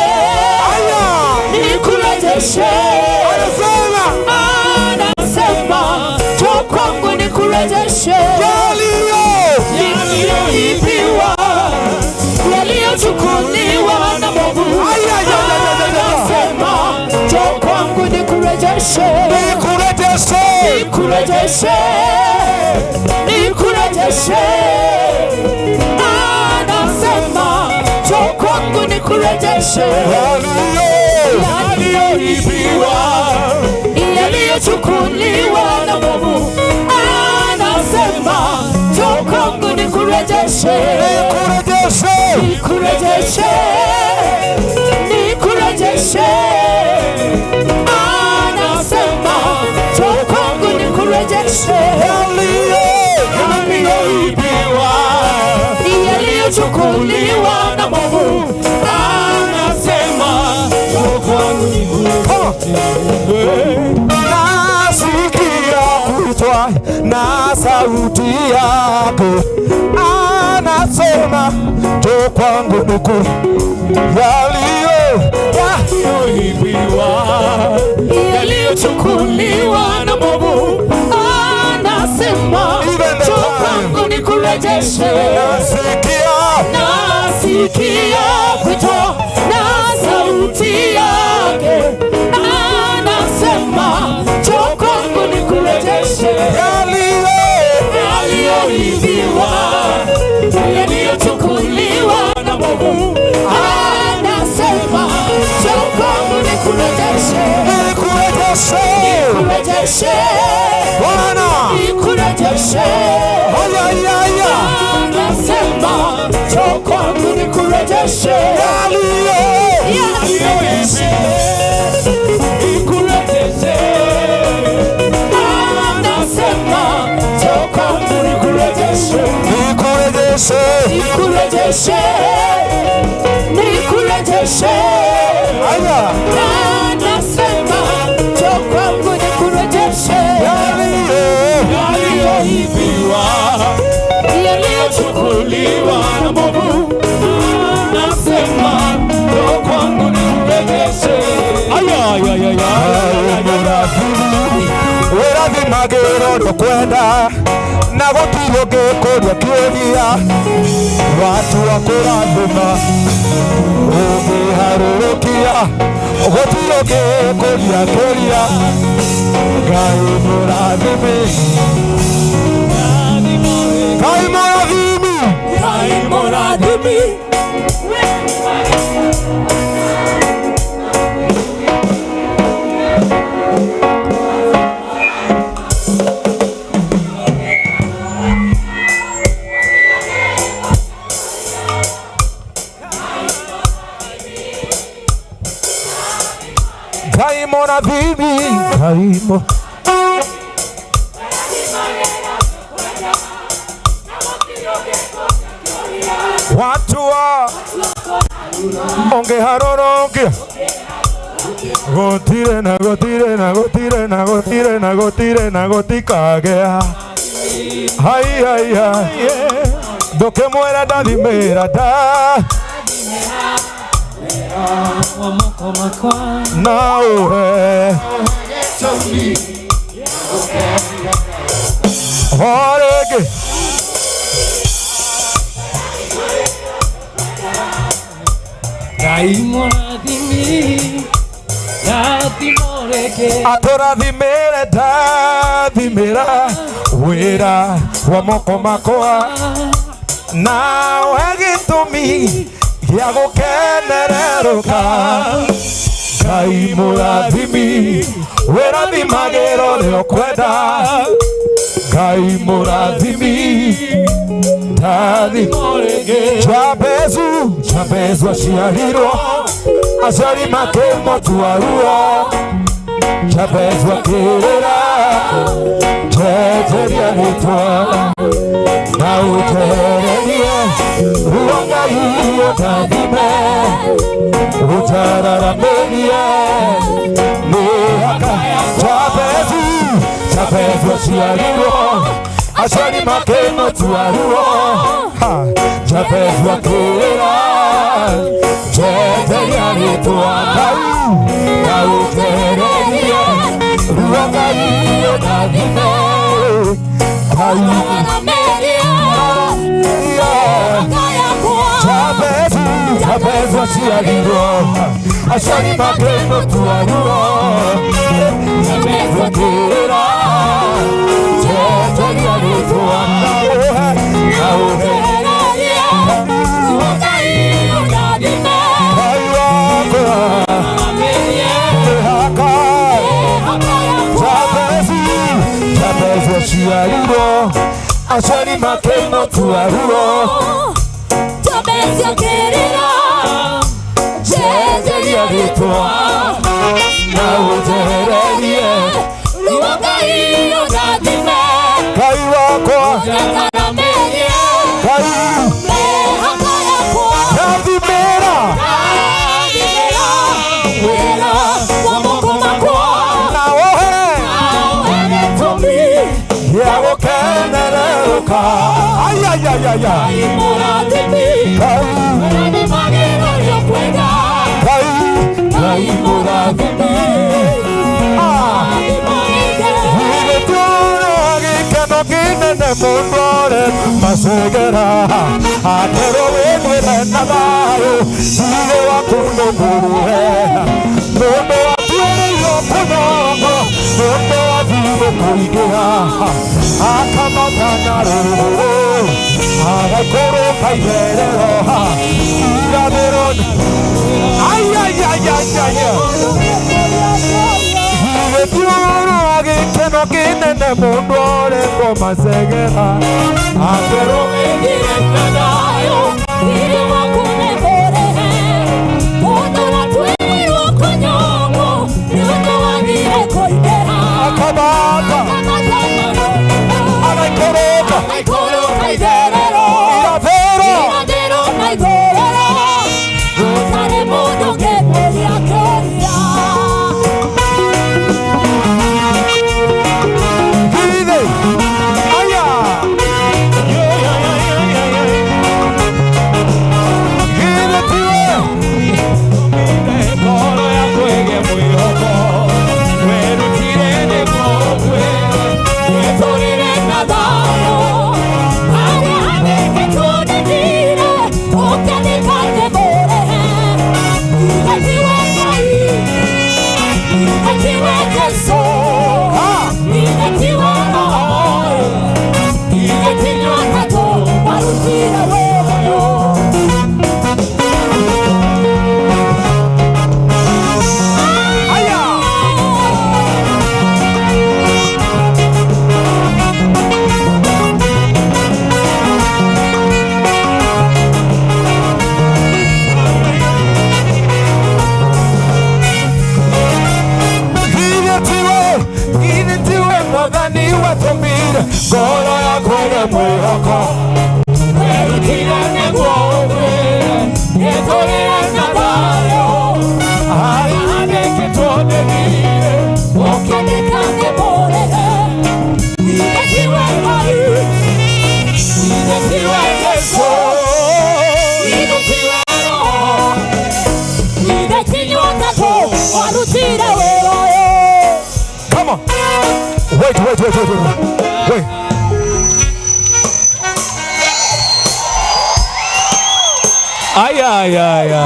Anasema to kwangu nikurejeshe yaliyoibiwa, yaliyochukuliwa na Mungu. Anasema njoo kwangu nikurejeshe, nikurejeshe, nikurejeshe, nikurejeshe. Anasema njoo kwangu nikurejeshe yaliyoibiwa, yaliyochukuliwa na Mungu. Anasema njoo kwangu nikurejeshe, nikurejeshe, nikurejeshe. Anasema njoo kwangu nikurejeshe yaliyoibiwa, yaliyochukuliwa na Mungu. Anasema njoo kwangu nikurejeshe. Nasikia kuitwa na sauti yako. Anasema njoo kwangu yaliyoibiwa, yaliyochukuliwa na Mungu. Anasema njoo kwangu nikurejeshe. Nasikia kuitwa na sauti yake. Anasema njoo kwangu nikurejeshe yaliyoibiwa, yaliyochukuliwa na Mungu. Anasema njoo kwangu nikurejeshe, nikurejeshe, nikurejeshe Bwana, nikurejeshe. Anasema njoo kwangu nikurejeshe yaliyoibiwa, nikurejeshe. Anasema njoo kwangu nikurejeshe, nikurejeshe, nikurejeshe, nikurejeshe. Anasema njoo kwangu nikurejeshe yaliyoibiwa, yaliyochukuliwa na Mungu. Anasema njoo kwangu nikurejeshe. Wĩrathimagĩrwo ndũkwenda na gũtirĩ ũngĩkũria kĩũria, watu wa kũrathima ũngĩharũrũkia, gũtirĩ ũngĩkũria kĩũria. Ngai mũrathimi, Ngai mũrathimi, Ngai mũrathimi. Ngai mũrathimi, Ngai watu wa ongeharũrũkia, gotire na gotire na gotire na gotire na gotire na gotikagea hai hai hai doke muera dathimera da na uhe orege aturathimire ndathimira wira wa moko makwa nawe gitumi gia gukenereruka Ngai murathimi wirathimagirwo rio kwenda Ngai murathimi Jabezu aciarirwo aciari makĩmũtuaruo Jabezu akĩrĩra njeteria rĩtwa na ũnjererie ruo Ngai ũndathime ũnjararamĩrie nĩ haka Jabezu aciarirwo aciari makĩmũtuaruo Jabezu akĩrĩra njeteria rĩtwa na ũnjererie ruo Ngai ũndathime Jabezu aciarirwo aciari makĩmũtuaruo Jabezu akĩrĩra njeteria rĩtwa na ũnjererie ruo Ngai ũndathime Jabezu aciarirwo aciari makĩmũtuaruo Jabezu akĩrĩra njeteria rĩtwa na ũnjererie ruo Ngai ũndathime Ngai wakwa ndathimĩra wĩra wa moko makwa na wohe gĩtũmi gĩa gũkenererũka Ngai mũrathimi wĩrathimagĩrwo rio kwenda Ngai mũrathimi gĩkeno kĩnene mũndũ ũrĩ macegera akerwo wĩmwĩre na thayũ thirĩ waku ndũmũruhe mũndũ watuĩrĩirwo kũnyongo mũndũ wathirĩ kũingĩha akamotanya rũrũ agaikũrũka itherero irathĩro gĩthiũrũra gĩkeno kĩnene mũndũ ũrĩkwo macegera akerwo wĩgire na thayũ thirĩ waku nĩ mũrĩhe mũndũ watuĩrĩirwo kũnyongwo nĩ ũndũ wathire kũingĩha akamata agaikũrũka itherero irathĩro na ithũĩro gũtarĩ mũndũ ũngĩmũria kĩũria ngoro yakwa ĩrĩ mwĩhoko werutire nĩguo ũgwĩre gĩtũrĩre na thayũ harĩa handĩkĩtwo Aya.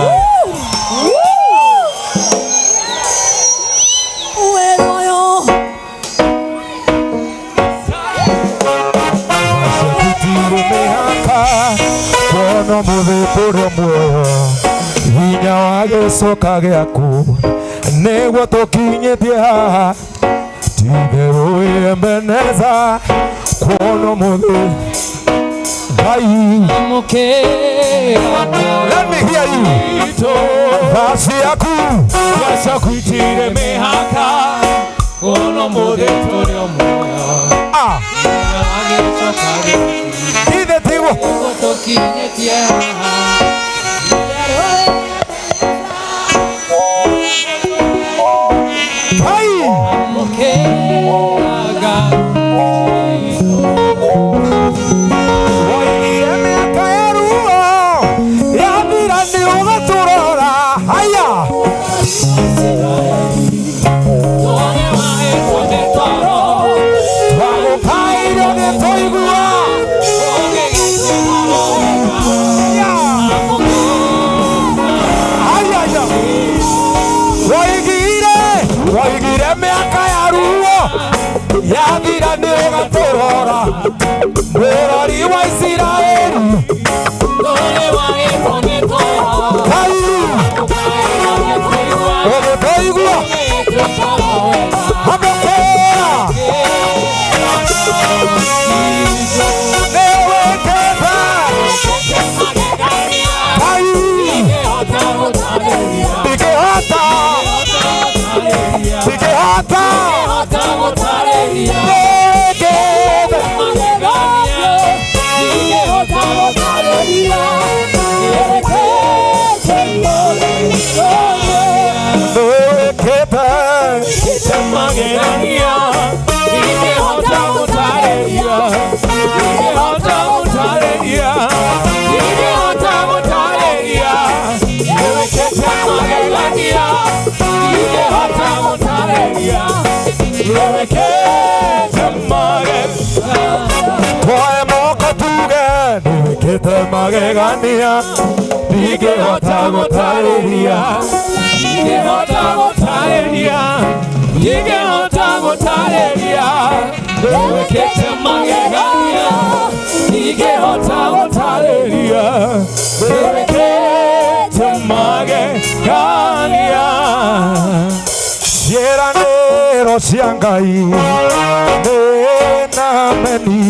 Kono muthitũre muoyo hinya wa gĩcoka gĩaku nĩguo tũkinyĩtie haha titherũ Ebeneza kono muthi Ngai let me hear you basi yaku wacha kuitire mihaka kono muthitũre muoyo Ide tiwo tokinyetie Hai mokeaga Oye miaka eruo yabira ni ugaturora haya Tone wae tone toro Twago kairo ne toigua Waigire miaka ya ruo yathira nĩ ũgaturora mũrori wa Isiraeli ndũrĩ wagĩtwo nĩ toro Ngai ũgĩtũigua amũkĩra nĩ wĩkĩte Ngai ndingĩhota Sikihata gũtarĩria ndĩkĩte magegania Sikihota gũtarĩria ndĩkĩte magegania Sikihota gũtarĩria Sikihota gũtarĩria Sikihota gũtarĩria ndĩkĩte magegania Sikihota gũtarĩria ndĩkĩte magegania Twoe moko tuge ndĩkĩte magegania ndingĩhota gũtarĩria ndingĩhota gũtarĩria ndingĩhota gũtarĩria ndĩkĩte magegania ndingĩhota gũtarĩria ndĩkĩte magegania Ciĩranĩro cia Ngai nĩna meni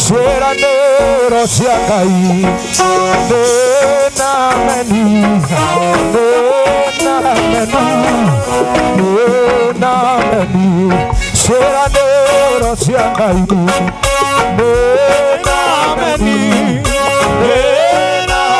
ciĩranĩro cia Ngai nĩna meni ciĩranĩro cia Ngai nĩna meni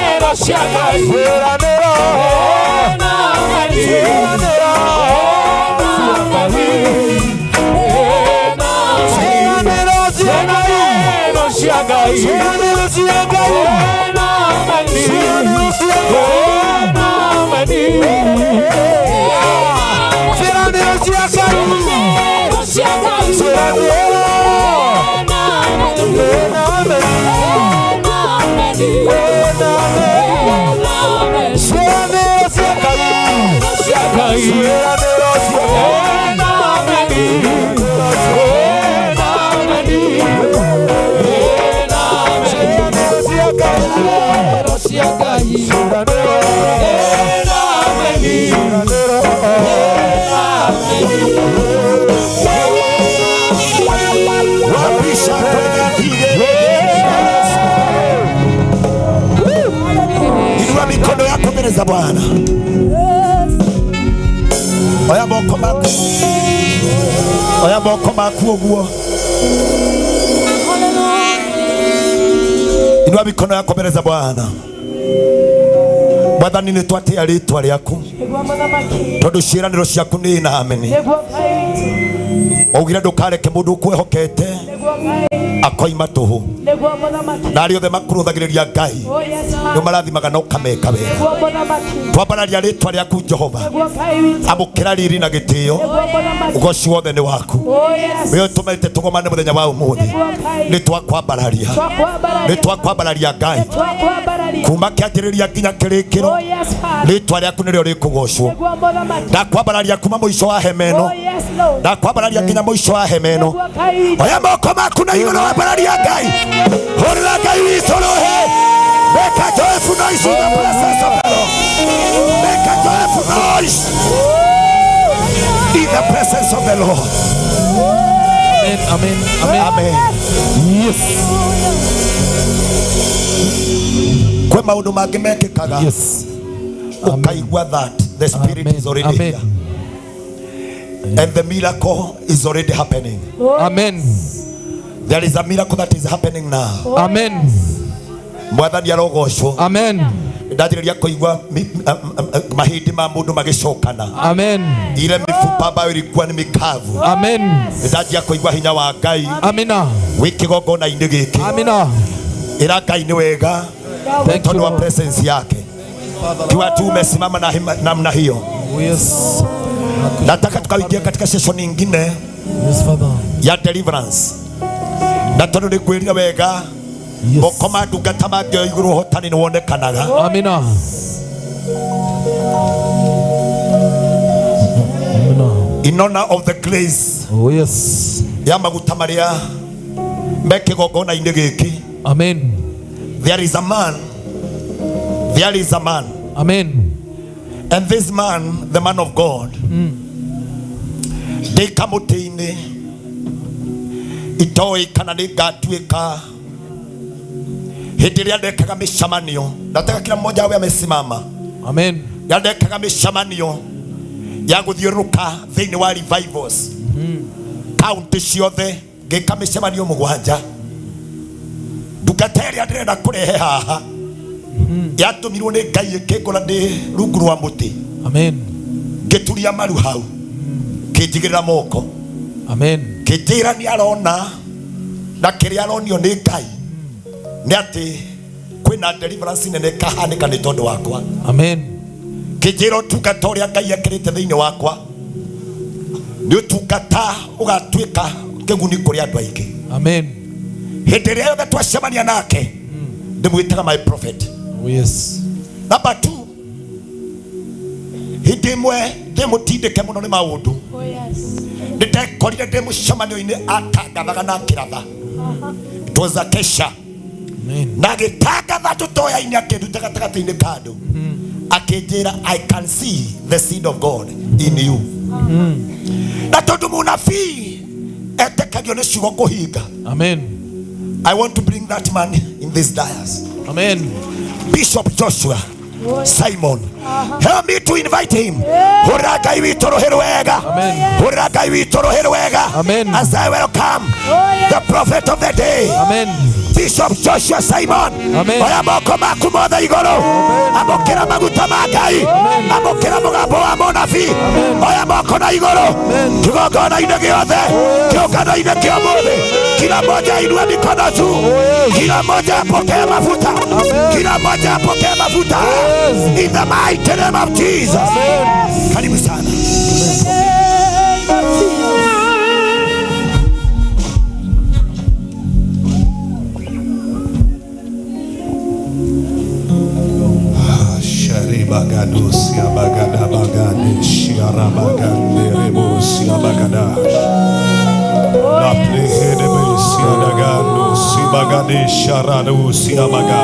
ciĩranĩro cia Ngai nĩna meni ciĩranĩro cia Ngai nĩna meni ciĩranĩro cia Ngai Inua mikono yako mbele za Bwana. Oya moko maku oguo. Inua mikono yako mbele za Bwana. Mwathani nĩ twatia rĩtwa rĩaku tondũ ciĩranĩro ciaku nĩ na ameni. Ougire ndũkareke mũndũ kwĩhokete akoima tũhũ, na arĩa othe makurũthagĩrĩria Ngai nĩ marathimaga na ũkameka wega. Twambararia rĩtwa rĩaku Jehova, amũkĩra riri na gĩtĩo, ũgoci wothe nĩ waku. Wee ũtũmĩte tũgomane mũthenya wa ũmũthĩ, nĩ twakwambararia Ngai kuma kĩanjĩrĩria nginya kĩrĩkĩro. Rĩtwa rĩaku nĩrĩo rĩkũgocwo. Ndakwambararia kuma mũico wa hema ĩno, ndakwambararia nginya mũico wa hema ĩno. Oya moko maku na igũrũ wambararia Ngai. Hũrĩra Ngai witũ rũhĩ. Make a joyful noise in the presence of the Lord. Make a joyful noise in the presence of the Lord. Amen, amen, amen. Yes. Kwe maundu mangĩ mekĩkaga. Yes. Ukaigua that the spirit is already here. And the miracle is already happening. Amen. There is a miracle that is happening now. Amen. Mwathani arogocwo. Amen. Ndathĩrĩria kũigua mahĩndĩ ma mũndũ magĩcokana. Amen. Ile mifupa ambayo ilikuwa ni mikavu. Amen. Ndathĩrĩria kũigua hinya wa Ngai. Amina. Wĩkĩgongona-inĩ gĩkĩ. Amina. Ĩra Ngai nĩ wega tondũ wa presence yake. Kiwa tu umesimama na namna hiyo. Yes. Nataka tukaingia katika session nyingine. Yes, Father. Ya deliverance. Na tondũ nĩ kwĩrire wega mokoma ndungata mangĩ igũrũ hotani nĩ wonekanaga. Amina. In honor of the grace. Oh yes. Ya maguta marĩa mekĩgongona-inĩ gĩkĩ. Amen. There is a man. There is a man. Amen. And this man, the man of God, ndĩkamũtĩ-inĩ itoĩ kana nĩ ngatuĩka hĩndĩ ĩrĩa ndekaga mĩcemanio. Nataka kila mmoja awe amesimama. Amen. Ndekaga mĩcemanio ya gũthiũrũrũka thĩinĩ wa revivals kaunti ciothe, ngĩka mĩcemanio mũgwanja. Ndungata ĩrĩa ndĩrenda kũrehe haha yatũmirwo nĩ Ngai ĩkĩngora ndĩ rungu rwa mũtĩ. Amen. Ngĩturia maru hau, kĩnjigĩrĩra moko. Amen. Kĩnjĩra nĩ arona na kĩrĩa aronio nĩ Ngai nĩ atĩ kwĩna deliverance nene kahanĩka nĩ tondũ wakwa. Amen. Kĩnjĩra ũtungata ũrĩa Ngai ekĩrĩte thĩinĩ wakwa nĩ ũtungata ũgatuĩka kĩguni kũrĩ andũ aingĩ. Amen. Hĩndĩ ĩrĩa yothe twacemania nake ndĩmwĩtaga my prophet. Oh yes. Number 2, hĩndĩ ĩmwe ndĩmũtindĩke mũno nĩ maũndũ. Oh yes. Ndĩtekorire ndĩ mũcemanio-inĩ atangathaga na kĩratha. It was a kesha. Na gĩtangatha tũtoya-inĩ akĩnduta gatagatĩ-inĩ ka andũ. Akĩnjĩra I can see the seed of God in you. Na tondũ mũnabii etekagio nĩ ciugo kũhinga. Amen. I want to bring that man in this dais. Amen. Bishop Joshua Simon. Help me to invite him. Hũrĩra Ngai witũ rũhĩ rwega. Hũrĩra Ngai witũ rũhĩ rwega. As I welcome the prophet of the day. Amen. Bishop Joshua Simon. Amen. Oya moko maku mothe igũrũ. Amũkĩra maguta ma Ngai. Amũkĩra mũgambo wa mũnabii. Oya moko na igũrũ. Kĩgongona-inĩ gĩothe. Kĩũngano-inĩ kĩa ũmũthĩ. Kila mmoja inua mikono juu. Kila mmoja apokee mafuta. Kila mmoja apokee mafuta. In the mighty name of Jesus. Karibu sana. Bagadusia bagada bagade shiara bagande rebosia bagada la plehede besia dagando si bagade sharado sia baga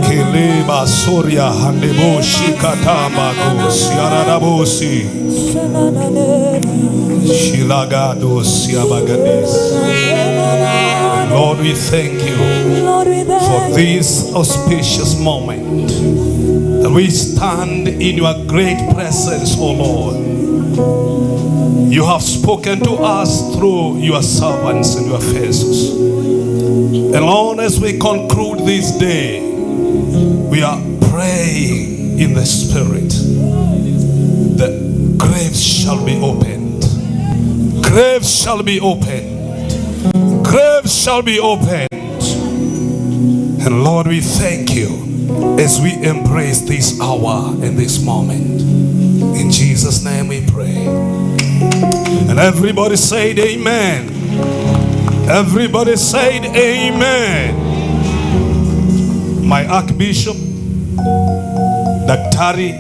keleba soria handebo shikatama go siara dabosi shilagado sia bagades. Lord, we thank you for this auspicious moment. We stand in your great presence, O Lord. You have spoken to us through your servants and your faces. And Lord, as we conclude this day, we are praying in the Spirit. The graves shall be opened. Graves shall be opened. Graves shall be opened. And Lord, we thank you as we embrace this hour and this moment. In Jesus' name we pray. And everybody said amen. Everybody said amen. My Archbishop, Daktari,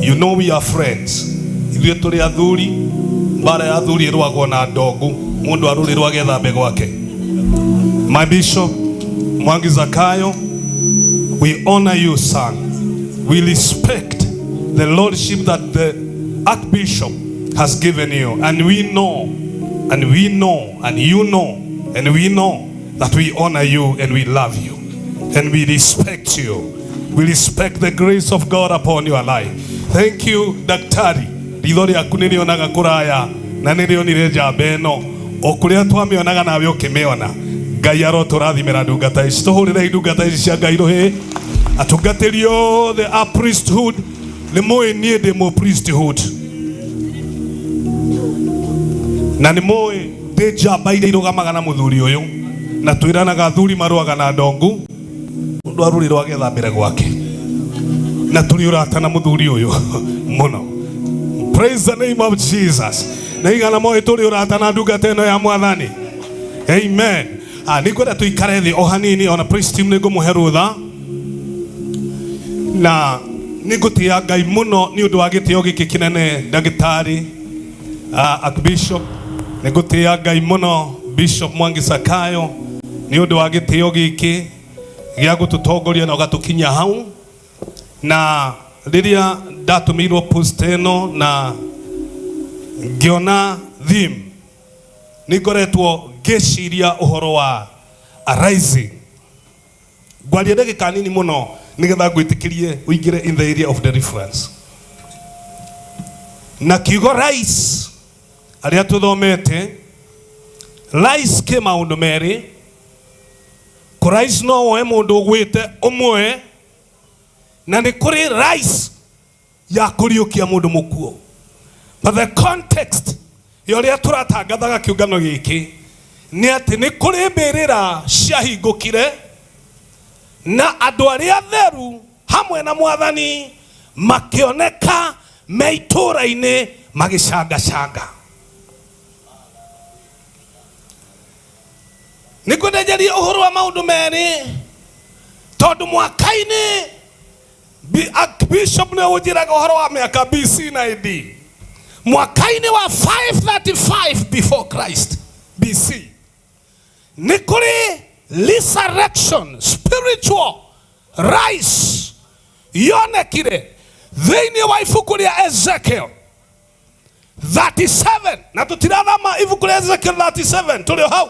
you know we are friends. Ithuĩ tũrĩ athuri, mbara ya athuri ĩrũagwo na ndogu, mũndũ arũrĩrwo agethambe gwake. My Bishop, Mwangi Zakayo, we honor you, son. We respect the lordship that the Archbishop has given you, and we know, and we know, and you know, and we know that we honor you and we love you and we respect you. We respect the grace of God upon your life. Thank you, Daktari. Ritho rĩaku nĩ rĩonaga kũraya na nĩ rĩonire njamba ĩno o kũrĩa twamĩonaga nawe ũkĩmĩona. Ngai arotũrathimĩra ndungata ici. Tũhũrĩre ndungata ici cia Ngai rũhĩ. Atungatĩri othe a priesthood nĩ mũĩ niĩ ndĩ mũ priesthood. Na nĩ mũĩ ndĩ njamba iria irũgamaga na mũthuri ũyũ na twĩranaga athuri marũaga na ndongu mũndũ arũrĩrwo agethambĩre gwake na tũrĩ ũrata na mũthuri ũyũ mũno. Praise the name of Jesus. Na igana moĩ tũrĩ ũrata na ndungata ĩno ya Mwathani. Amen. Nĩ kwenda tũikare thĩ o hanini, ona praise team nĩ ngũmũhe rũtha na nĩ ngũtĩa Ngai mũno nĩ ũndũ wa gĩtĩo gĩkĩ kĩnene Ndagĩtarĩ Archbishop. Nĩ ngũtĩa Ngai mũno Bishop Mwangi Zakayo nĩ ũndũ wa gĩtĩo gĩkĩ gĩa gũtũtongoria na ũgatũkinya hau. Na rĩrĩa ndatũmĩirwo post ĩno na ngĩona theme, nĩ ngoretwo ngĩciria ũhoro wa arising. Ngwaria ndagĩka nini mũno nĩgetha ngwĩtĩkĩrie ũingĩre in the area of deliverance. Na kiugo rise arĩa tũthomete, rise kĩ maũndũ merĩ. Kũrise no woe mũndũ ũgwĩte ũmwe, na nĩ kũrĩ rise ya kũriũkia mũndũ mũkuũ. But the context ya ũrĩa tũratangathaga kĩũngano gĩkĩ nĩ atĩ nĩ kũrĩ mbĩrĩra ciahingũkire na andũ arĩa atheru hamwe na Mwathani makĩoneka me itũũra-inĩ magĩcangacanga. Nĩ kwendejeria ũhoro wa maũndũ merĩ tondũ mwaka-inĩ Archbishop nĩ ũnjĩraga ũhoro wa mĩaka BC na AD. Mwaka-inĩ wa 535 before Christ BC nĩ kũrĩ resurrection, spiritual rise yonekire thĩinĩ wa ibuku rĩa Ezekiel 37. Na tũtirathama ibuku rĩa Ezekiel 37, tũrĩ hau.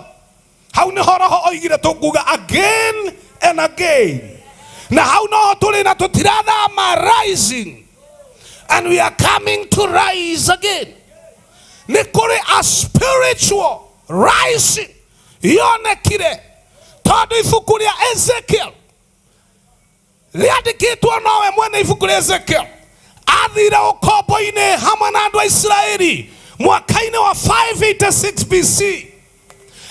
Hau nĩ horoho oigire tũkuga again and again. Na hau no tũrĩ na tũtirathama rising, and we are coming to rise again. Nĩ kũrĩ a spiritual rising yonekire tondũ ibuku rĩa Ezekiel rĩandĩkĩtwo nowe mwene ibuku rĩa Ezekiel athire ũkombo-inĩ hamwe na andũ a Isiraeli mwaka-inĩ wa 586 BC.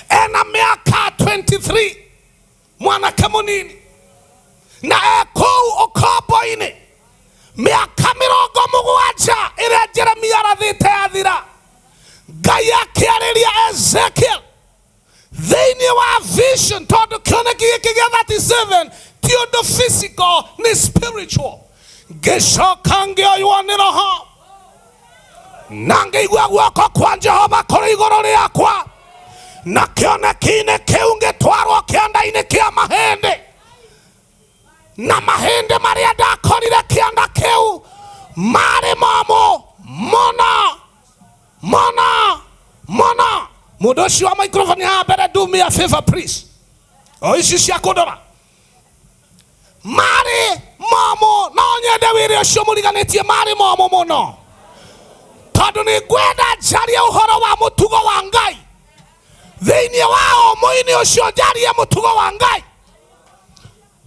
Ena miaka 23, mwanake mũnini, na kũu ũkombo-inĩ miaka 70 ĩrĩa Jeremia arathĩte yathira. Ngai akĩarĩria Ezekiel thĩinĩ wa vision, tondũ kĩoneki gĩkĩ gĩa 37 ti ũndũ physical, nĩ spiritual. Ngĩcoka ngĩoywo nĩ Roho na ngĩigua guoko kwa Jehova kũrĩ igũrũ rĩakwa, na kĩoneki-inĩ kĩu ngĩtwarwo kĩanda-inĩ kĩa mahĩndĩ, na mahĩndĩ marĩa ndakorire kĩanda kĩu marĩ momũ mũno mũno mũno. Mũndũ ũcio wa microphone ya mbere, do me a favor please. O ici cia kũndora marĩ momũ, no nyende wĩra ũcio mũriganĩtie, marĩ momũ mũno tondu ni ngwenda njarie uhoro wa mutugo wa Ngai thiini wao muini ucio njarie mutugo wa Ngai.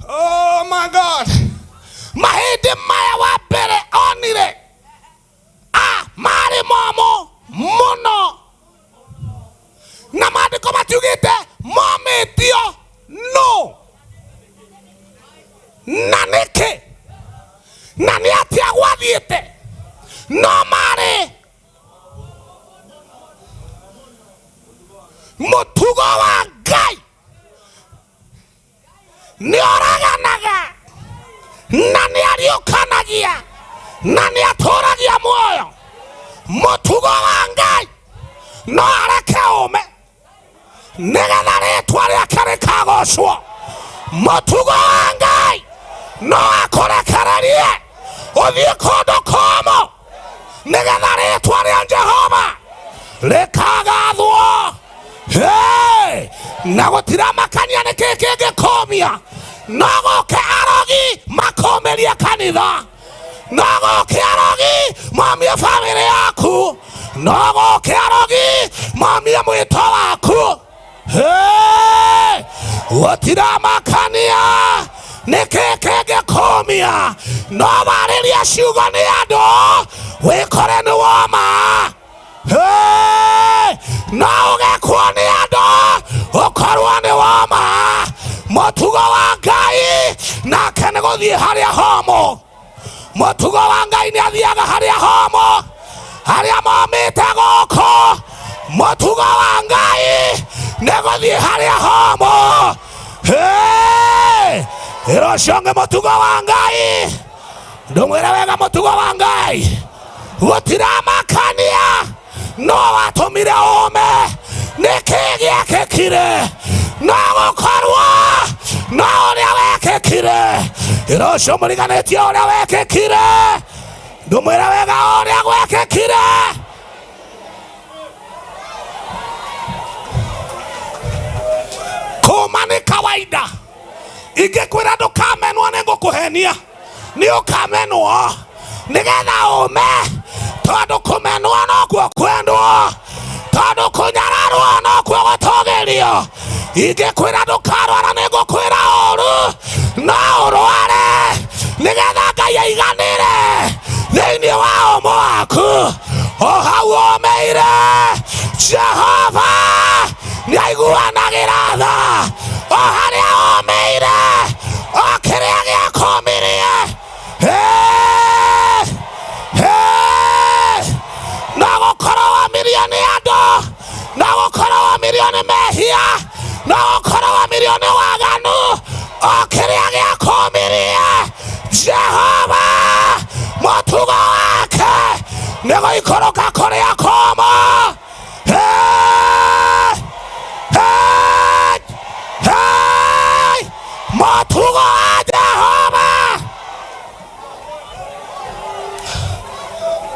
Oh my God, mahindi maya wa mbere onire mari momo muno na maandiko matiugite momitio no na niki na ni atia gwathiite no mari mutugo wa Ngai ni oraganaga na ni ariukanagia na ni aturagia muoyo. Mutugo wa Ngai no areke ume nigetha ritwa riake rikagocwo. Mutugo wa Ngai no akurekererie uthie kundu kumu nigetha ritwa ria Jehova rikagathwo. Na gutira makania niki kingikumia no guke arogi makomeria kanitha, no guke arogi mamie family yaku, no guke arogi mamie mwito waku. Gutira makania niki kingikumia no bariria ciugo ni andu wikore ni woma. Na ugekwo ni andu ukorwo ni woma. Mutugo wa Ngai nake ni guthie haria homo. Mutugo wa Ngai ni athiaga haria homo haria momite guku. Mutugo wa Ngai ni guthie haria homo. Iroconge mutugo wa Ngai ndumwire wega. Mutugo wa Ngai gutira makania no watumire ume niki giakikire no gukorwo no uria wekikire. Irocio muriganitie uria wekikire ndumwire wega uria gwekikire. Kuma ni kawaida ingikwira ndukamenwo ni ngukuhenia ni ukamenwo nigetha ume tondu kumenwo no kuo kwendwo tondu kunyararwo no kuo gutogerio. Ingikwira ndukarwara ni ngukwira uru no urware nigetha Ngai aiganire thiini wa umo waku. O hau umeire Jehova ni aiguanagira tha. O haria umeire o kiria giakumirie. Na gukora wa milioni andu, na gukora wa milioni mehia, na gukora wa milioni waganu o kiria giakumirie. Jehova mutugo wake ni guikoroka kuria kumu. Mutugo wa Jehova.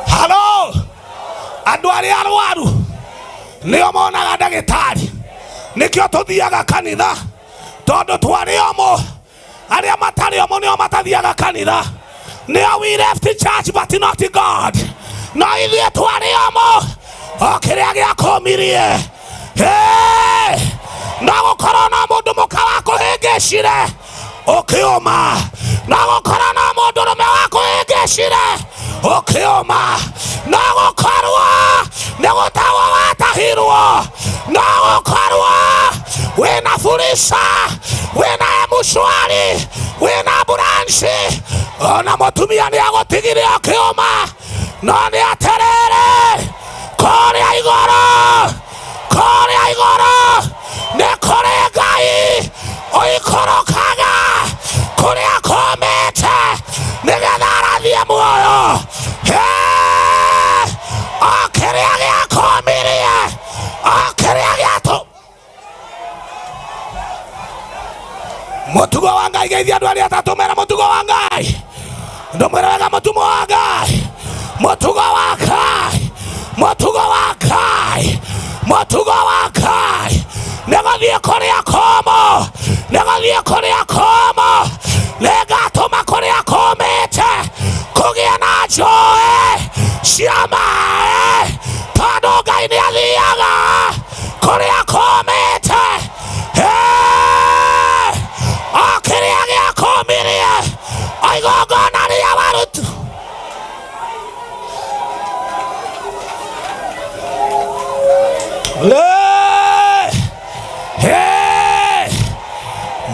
Halo, andu aria arwaru nio monaga ndagitari, nikio tuthiaga kanitha tondu twari omo. Aria matari omo nio matathiaga kanitha. Nio we left the church but not God. No ithie twari omo o kiria giakumirie. No gukorwo na mundu muka wakuhingicire ukiuma, no gukorwo na mundu rume wakuhingicire ukiuma, no gukorwo ni gutawa watahirwo, no gukorwo wina furisa, wina emushwari, wina buranshi, ona mutumia ni agutigire ukiuma. No ni aterere kuria igoro, kuria igoro ni kuri Ngai uikorokaga kuria komete nigetha arathie muoyo. O kiria giakumirie, o kiria giatu. Mutugo wa Ngai geithia andu aria atatumira mutugo wa Ngai. Ndumwire wega mutugo wa Ngai, mutugo wa Ngai, mutugo wa Ngai, mutugo wa Ngai. Negothie kuria kumu, negothie kuria kumu, negatuma kuria kumite kugia na joe, ciamaĩ tondũ Ngai nĩ athiaga kũrĩa kũmĩte. O kĩrĩa gĩakũmirie o igongona rĩa warutu.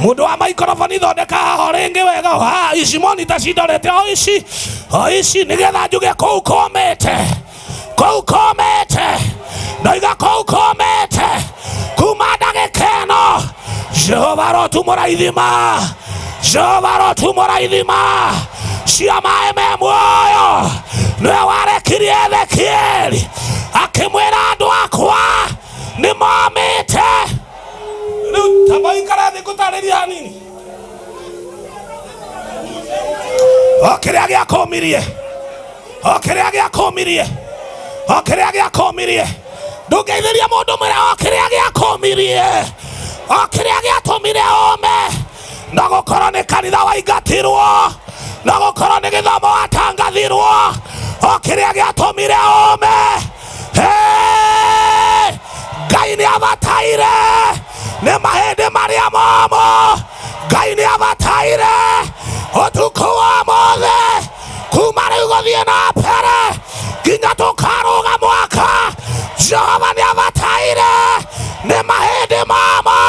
Mundu wa maikrofoni thondeka haho ringi wega. Ici monita cindorete o ici nigetha njuge kũu kũmĩte ndoiga kũu kũmĩte kuma ndagĩka ĩno. Jehova rotu mũraithima, Jehova rotu mũraithima, ciamaĩ me muoyo nĩwe warekirie Ezekieli akĩmwĩra andũ akwa nĩ momĩte. Rĩu tamba ikara thĩ ngũtarĩria hanini o kĩrĩa gĩakũmirie ndũngeithĩria mũndũ mwĩra o kĩrĩa gĩatũmire ũme. Na gũkorwo nĩ kanitha waingatirwo, na gũkorwo nĩ gĩthomo watangathirwo, o kĩrĩa gĩatũmire ũme. Ngai nĩ abataire nĩ mahĩndĩ marĩa momũ. Ngai nĩ abataire ũtukũ wa mothe kuma rĩu gũthiĩ na mbere nginya tũkarũga mwaka. Jehova nĩ abataire nĩ mahĩndĩ momũ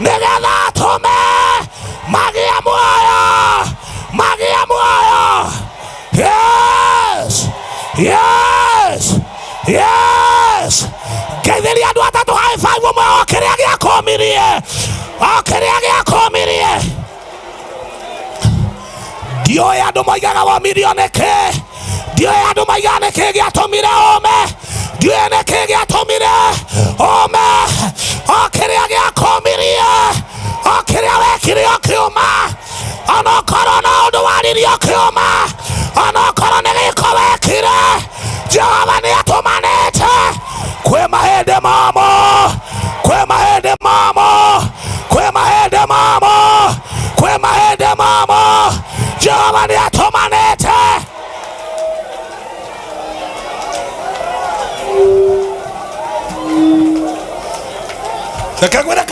nĩgetha atũme magĩe muoyo. Yes. Ngeithĩria andũ atatũ high five ũmwe o kĩrĩa gĩakũmirie. Ndiũĩ andũ moigaga womirio nĩkĩ, ndiũĩ andũ moigaga nĩkĩ gĩatũmire ũme, ndiũĩ nĩkĩ gĩatũmire ũme. O kĩrĩa gĩakũmirie, o kĩrĩa wekire ũkĩũma, onokorwo na ũndũ waririe ũkĩũma, onokorwo nĩ gĩko wekire, Jehova nĩ atũmanĩte. Kwĩ mahĩndĩ momũ, Jehova nĩ atũmanĩte. Reke ngwĩre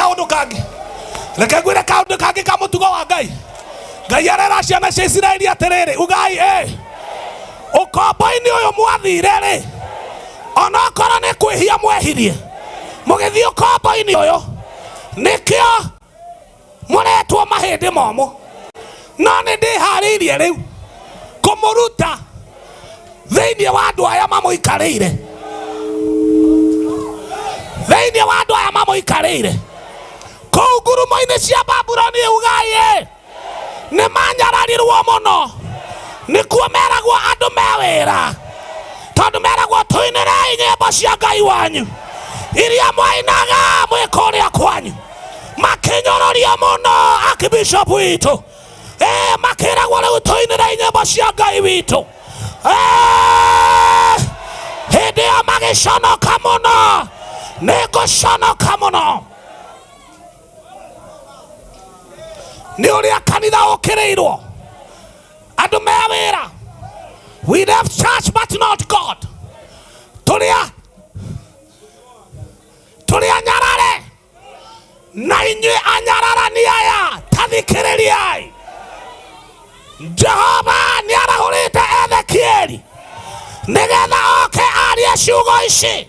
kaũndũ kangĩ ka mũtugo wa Ngai. Ngai arera ciana cia Isiraeli atĩrĩrĩ, ugai ũkombo-inĩ ũyũ mwathire-rĩ, onokorwo nĩ kwĩhia mwehirie mũgĩthiĩ ũkombo-inĩ ũyũ, nĩkĩo mũretwo mahĩndĩ momũ. No nĩ ndĩharĩirie rĩu kũmũruta thĩinĩ wa andũ aya mamũikarĩire kũu ngurumo-inĩ cia Babuloni. Ugai nĩ manyararirwo mũno, nĩkuo meragwo andũ me wĩra, tondũ meragwo tũinĩrei nyĩmbo cia Ngai wanyu iria mwainaga mwĩ kũrĩa kwanyu. Makĩnyororia mũno Archbishop witũ, makĩragwo rĩu tũinĩrei nyĩmbo cia Ngai witũ. Hĩndĩ ĩyo magĩconoka mũno, nĩ ngũconoka mũno nĩ ũrĩa kanitha ũkĩrĩirwo andũ me wĩra. We love church but not God. Tũrĩ anyarare na inyuĩ anyararani aya tathikĩrĩriai. Jehova nĩ arahũrĩte Ezekieli nĩgetha oke arie ciugo ici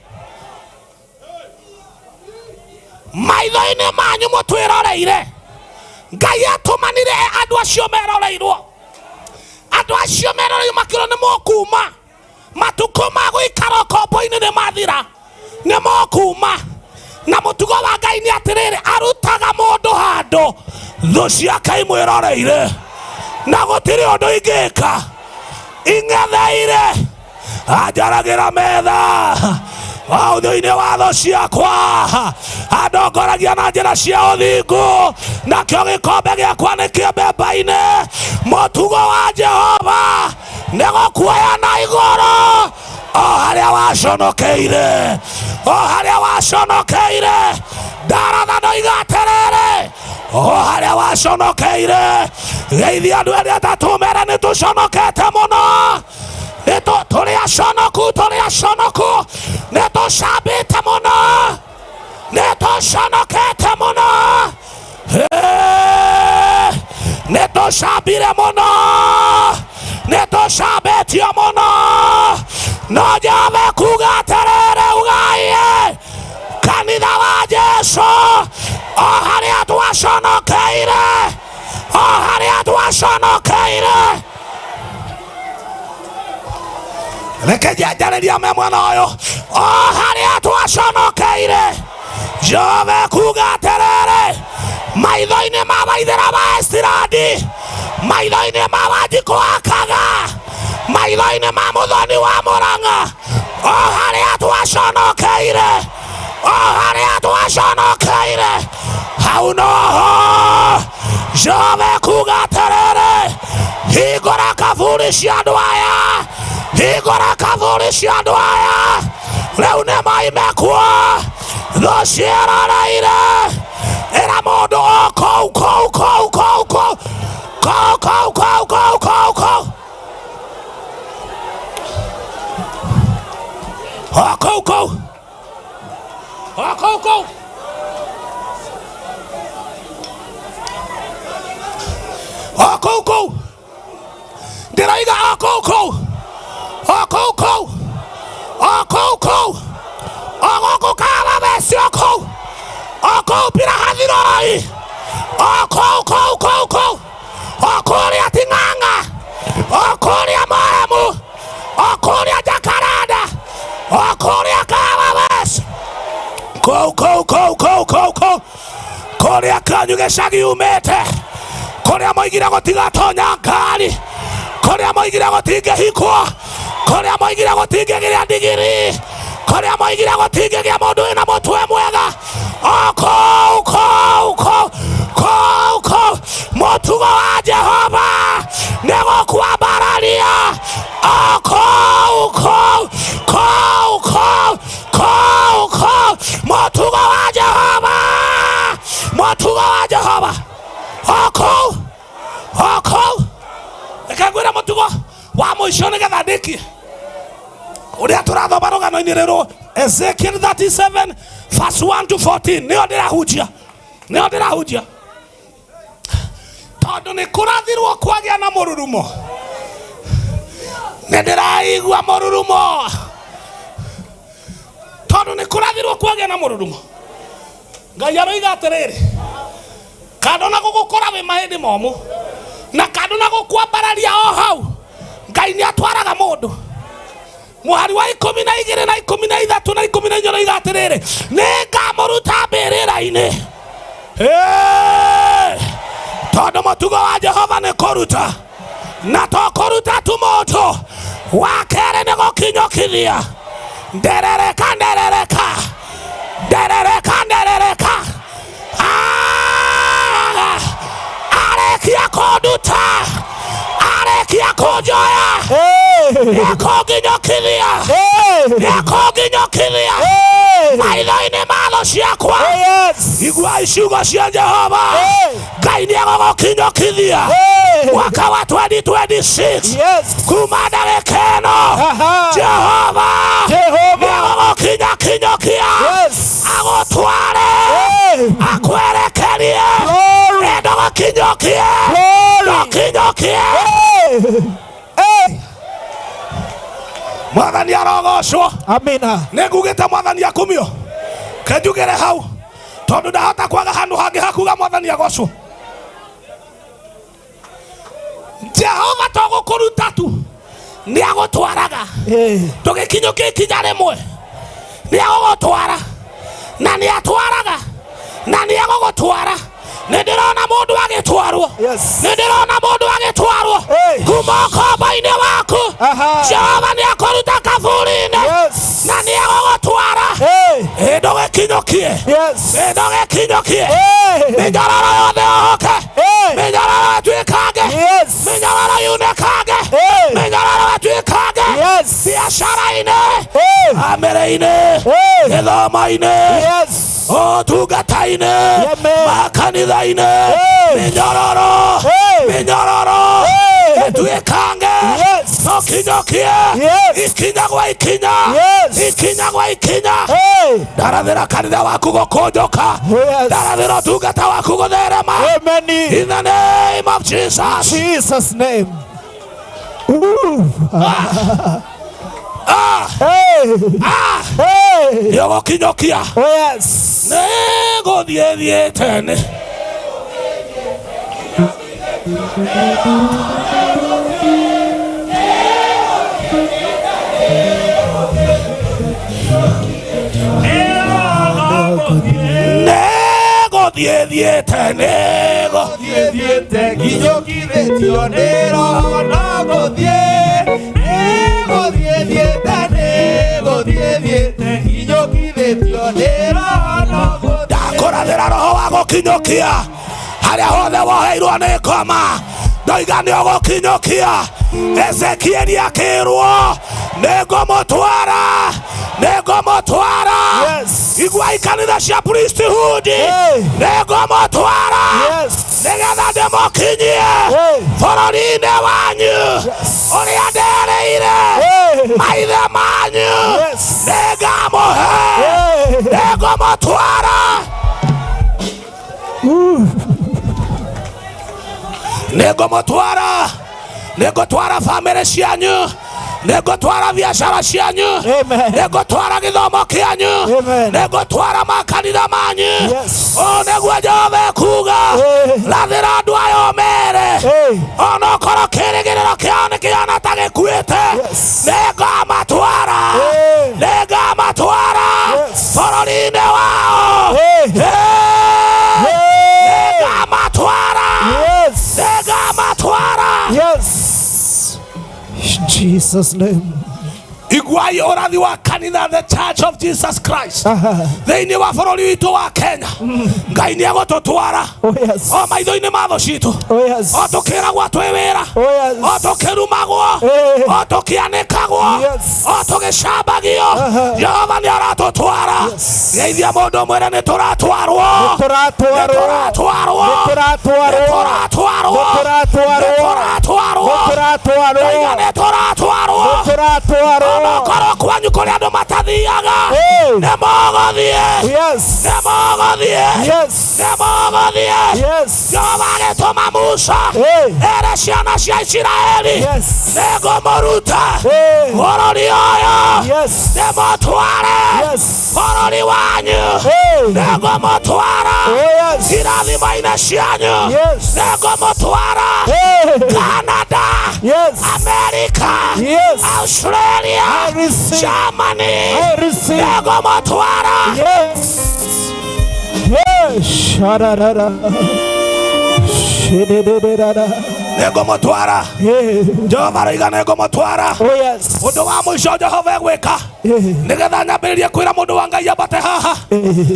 maitho-inĩ manyu mũtwĩroreire. Ngai atũmanire andũ acio meroreirwo, andũ acio meroreirwo makĩrwo nĩ mũkuma, matukũ ma gũikara ũkombo-inĩ nĩ mathira, nĩ mũkuma. Na mũtugo wa Ngai nĩ atĩrĩrĩ, arutaga mũndũ handũ thũ ciake imwĩroreire, na gũtirĩ ũndũ ingĩka, ing'etheire anjaragĩra metha thĩinĩ wa thũ ciakwa, andongoragia na njĩra cia ũthingu, nakĩo gĩkombe gĩakwa nĩ kĩmbemba-inĩ. Mũtugo wa Jehova nĩ gũkuoya na igũrũ o harĩa waconokeire, ndaratha ndoiga atĩrĩrĩ, o harĩa waconokeire. Geithia andũ erĩ atatũ mere nĩ tũconokete mũno, Neto tuli ashonoku neto shabite muno neto shonokete muno neto shabire muno neto shabetio muno nojave kugaterere ugaie kanitha wa Jesu haria twashonokeire haria twashonokeire reke njenjarĩria me mwena ũyũ haria twashonokeire Jehova kuga atĩrĩrĩ maitho-inĩ ma maithĩra ma Estiradi maitho-inĩ ma Wanjikũ wa Kaga maitho-inĩ ma Mũthoni wa Mũrang'a haria twashonokeire haria twashonokeire hau noho Jehova kuga atĩrĩrĩ hingũra kaburi cia andũ aya hingũra kaburi cia andũ aya rĩu nĩ moime kuo thũ ciĩroreire ĩra mũndũ kou ndĩroiga gũkũ kaba becio kũu kũu pira hathiroi kũu kũrĩa Ting'ang'a kũrĩa Maremu kũrĩa Jacaranda kũrĩa kaba becio kũu kũrĩa kanyu gĩcagi umĩte kũrĩa moigire gũtigatonya ngari kũrĩa moigire gũtingĩhikwo kũrĩa moigire gũtingĩgĩria ndigiri kũrĩa moigire gũtingĩgĩa mũndũ wĩna mũtwe mwega mũtugo wa Jehova nĩ gũkwambararia mũtugo wa Jehova reke ngwĩre mũtugo wa mũico nĩgetha ndĩkie ũrĩa tũrathoma rũgano-inĩ rũrũ Ezekiel 37 verse 1 to 14 nĩyo ndĩrahunjia tondũ nĩ kũrathirwo kwagĩa na mũrurumo nĩ ndĩraigua mũrurumo tondũ nĩ kũrathirwo kwagĩa na mũrurumo Ngai aroiga atĩrĩrĩ kando na gũgũkora wĩ mahĩndĩ momũ na kando na gũkwambararia hau Ngai nĩ atwaraga mũndũ mũhari wa 12 na 13 na 14 oiga atĩrĩrĩ nĩ ngamũruta mbĩrĩra-inĩ tondũ mũtugo wa Jehova nĩ kũruta na to kũruta tu mũndũ wa kerĩ nĩ gũkinyũkithia nderereka arĩkia kũnduta arĩkia kũnjoya nĩakũnginyũkithia maitho-inĩ ma thũ ciakwa igua iciugo cia Jehova Ngai nĩegũgũkinyũkithia mwaka wa 2026 kuma ndagĩka ĩno Jehova nĩegũgũkinyũkia agũtware akwerekerie ndũgũkinyũkie Mwathani arogocwo amina nĩ ngugĩte Mwathani akumio kenjugĩre hau tondũ ndahota kwaga handũ hangĩ hakuga Mwathani agocwo Jehova to gũkũruta tu nĩ agũtwaraga tũgĩkinyũkia ikinya rĩmwe nĩ agũgũtwara na nĩ atwaraga na nĩ agũgũtwara nĩ ndĩrona mũndũ agĩtwarwo kuma ũkombo-inĩ waku Jehova nĩ akũruta kaburi-inĩ na nĩ agũgũtwara ndũgĩkinyũkie mĩnyororo yothe ohoke mĩnyororo ĩtuĩkange mĩnyororo yunĩkange mĩnyororo ĩtuĩkange biacara-inĩ bamĩrĩ-inĩ gĩthomo-inĩ ũtungata-inĩ makanitha-inĩ mĩnyororo ĩtuĩkange Gokinyokie. Ikinya gwa ikinya. Ikinya gwa ikinya. Ndarathira kanitha waku gukunjuka. Ndarathira tungata waku gutherema. In the name of Jesus. Jesus name. Yogokinyokia. Nego die tene. Nego die tene. Nego die tene. Kinyokire tionero. Nego die. Nego die tene. Nego die tene. Kinyokire tionero. Ndakũrathĩra roho wa gũkinyũkia harĩa hothe woheirwo nĩ ngoma. Ndoiga nĩ ũgũkinyũkia. Ezekieli akĩrwo nĩ ngũmũtwara. Nĩ ngũmũtwara. Igua ikanitha cia priesthood. Nĩ ngũmũtwara. Nĩgetha ndĩmũkinyie bũrũri-inĩ wanyu ũrĩa nderĩire maithe manyu. Nĩ ngamũhe. Nĩ ngũmũtwara. Nĩ ngũmũtwara. Nĩ ngũtwara bamĩrĩ cianyu. Nĩ ngũtwara biacara cianyu. Nĩ ngũtwara gĩthomo kĩanyu. Nĩ ngũtwara makanitha manyu. O nĩguo Jehova ekuuga. Rathĩra andũ aya ũmere ona okorwo kĩĩrĩgĩrĩro kĩao nĩ kĩhana ta gĩkuĩte. Nĩ ngamatwara. Nĩ ngamatwara bũrũri-inĩ wao. Nĩ ngamatwara. Nĩ ngamatwara. In Jesus name. Iguai ũrathi wa kanitha, the Church of Jesus Christ. Thĩinĩ wa bũrũri witũ wa Kenya. Ngai nĩ egũtũtwara. O maitho-inĩ ma thũ citũ. O tũkĩragwo twĩ wĩra. O tũkĩrumagwo. O tũkĩanĩkagwo. O tũgĩcambagio. Jehova nĩ aratũtwara. Geithia mũndũ mwĩre nĩ tũratwarwo. Nĩ tũratwarwo. Nĩ tũratwarwo. Onokorwo kwanyu kũrĩa andũ matathiaga. Nĩ mũgũthiĩ. Nĩ mũgũthiĩ. Nĩ mũgũthiĩ. Jehova agĩtũma Musa ere ciana cia Isiraeli. Nĩ ngũmũruta bũrũri ũyũ. Ndĩmũtware bũrũri wanyu. Nĩ ngũmũtwara irathimo-inĩ cianyu. Nĩ ngũmũtwara Canada, America, Australia, Germany. Nĩ ngũmũtwara. Nĩ ngũmũtwara. Jehova aroiga nĩ ngũmũtwara. Ũndũ wa mũico Jehova egwĩka nĩgetha nyambĩrĩrie kwĩra mũndũ wa Ngai ambate haha.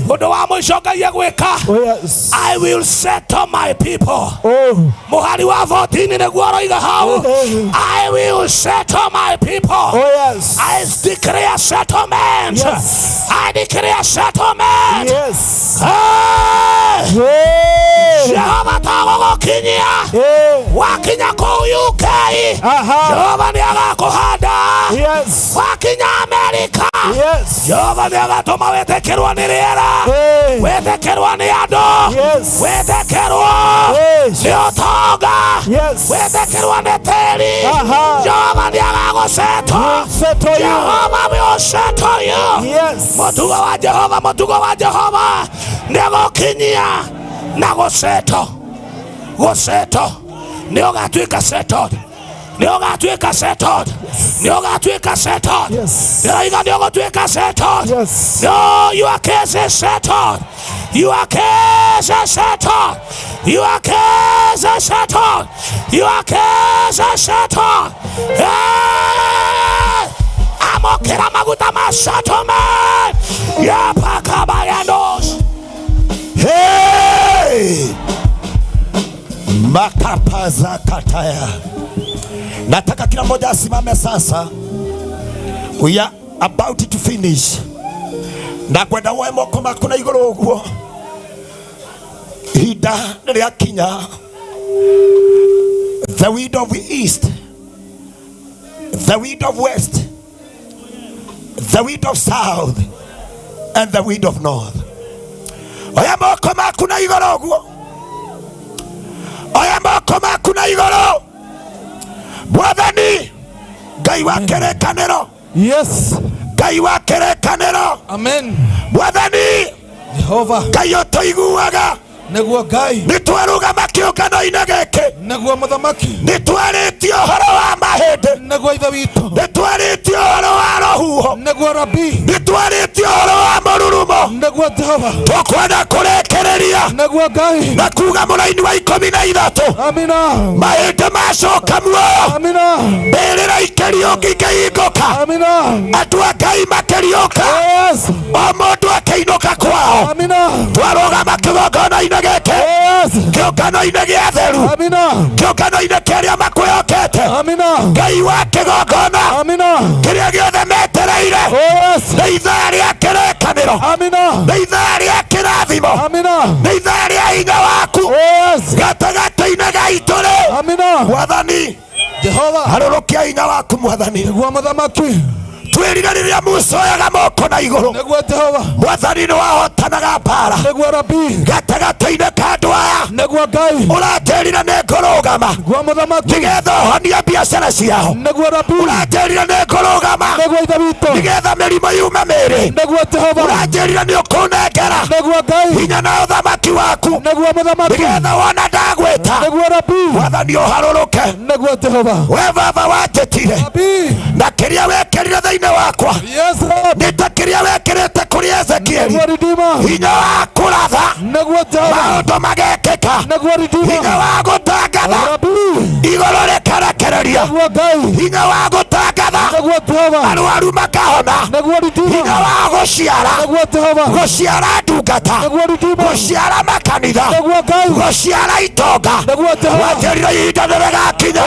Ũndũ wa mũico Ngai egwĩka. I will settle my people. Mũhari wa 14 nĩguo aroiga hau. I will settle my people. I declare settlement. I declare settlement. Jehova tagũgũkinyia. Wakinya kũu UK. Jehova nĩ agakũhanda. Wakinya America. Jehova nĩ agatũma wĩtĩkĩrwo nĩ rĩera. Wĩtĩkĩrwo nĩ andũ. Wĩtĩkĩrwo nĩ ũtonga. Wĩtĩkĩrwo nĩ tĩri. Jehova nĩ agagũsettle. Jehova will settle you. Mũtugo wa Jehova, mũtugo wa Jehova nĩ gũkinyia na gũsettle. Gũsettle. Nĩ ũgatuĩka settled. Nĩ ũgatuĩka settled. Nĩ ũgatuĩka settled. Ndĩroiga nĩ ũgũtuĩka settled. No, your case is settled. Your case is settled. Your case is settled. Your case is settled. Amokĩra maguta ma settlement. Yapakabayandos. Hey! Makapaza kataya. Nataka kila mmoja asimame sasa. We are about to finish. Na kwenda woe moko makuna igũrũ ũguo. Ihinda nĩrĩakinya. The wind of the east, the wind of west, the wind of south, and the wind of north. Oya moko maku na igoro guo. Oya moko maku na igoro. Mwathani Ngai wa kerekanero. Yes. Ngai wa kerekanero. Amen. Mwathani Jehova Ngai otoiguaga. Neguo Ngai nitwarugama kiungano-inĩ gĩkĩ. Neguo mũthamaki nitwarĩtie ũhoro wa mahĩndĩ. Neguo ithe witũ nitwarĩtie ũhoro wa rohuho. Neguo Rabi nitwarĩtie ũhoro wa mũrurumo. Neguo Jehova tũkwenda kũrekereria. Neguo Ngai na kuga mũraini wa 13. Amina. mahĩndĩ macoka muoyo. Amina. mbĩrĩra ikĩriũka ikĩhingũka. Amina. andũ a Ngai makĩriũka. Yes. o mũndũ akĩinũka kwao. Amina. twarũgama kĩgongona-inĩ gĩkĩ. kĩũngano-inĩ gĩa theru. Amina. kĩũngano-inĩ kĩrĩa makwĩhokete. Amina. Ngai wa kĩgongona. Amina. kĩrĩa gĩothe metereire. nĩ ithaa rĩa kĩrĩkanĩro. Amina. nĩ ithaa rĩa kĩrathimo. Amina. nĩ ithaa rĩa hinya waku. gatagatĩ-inĩ gaitũ rĩ. Amina. Mwathani Jehova harũrũkia hinya waku Mwathani. Neguo mũthamaki twĩrire rĩrĩa Musa oyaga moko na igũrũ. Neguo Jehova Mwathani nĩ wahotanaga mbara. Neguo Rabi gatagatĩ-inĩ ka andũ aya. Neguo Ngai ũranjĩrire nĩ ngũrũgama. Neguo mũthamaki nĩgetha ũhonie biacara ciao. Neguo Rabi ũranjĩrire nĩ ngũrũgama. Neguo ithe witũ nĩgetha mĩrimũ yume mĩĩrĩ. Neguo Jehova ũranjĩrire nĩ ũkũnengera. Neguo Ngai hinya na ũthamaki waku. Neguo mũthamaki nĩgetha wona ndagwĩta. Neguo Rabi Mwathani ũharũrũke. Neguo Jehova we baba wanjĩtire. na kĩrĩa wekĩrire thĩinĩ wakwa. Yes Lord. nĩ ta kĩrĩa wekĩrĩte kũrĩ Ezekieli. Neguo Redeemer hinya wa kũratha. Neguo Jehova maũndũ magekĩka. Neguo Redeemer hinya wa gũtangatha. Rabi igũrũ rĩkarekereria. Neguo Ngai hinya wa gũtangatha. Neguo Jehova arwaru makahona. Neguo Redeemer hinya wa gũciara. Neguo Jehova gũciara ndungata. Neguo Redeemer gũciara makanitha. Neguo Ngai gũciara itonga. Neguo Jehova wanjĩrire ihinda nĩrĩgakinya.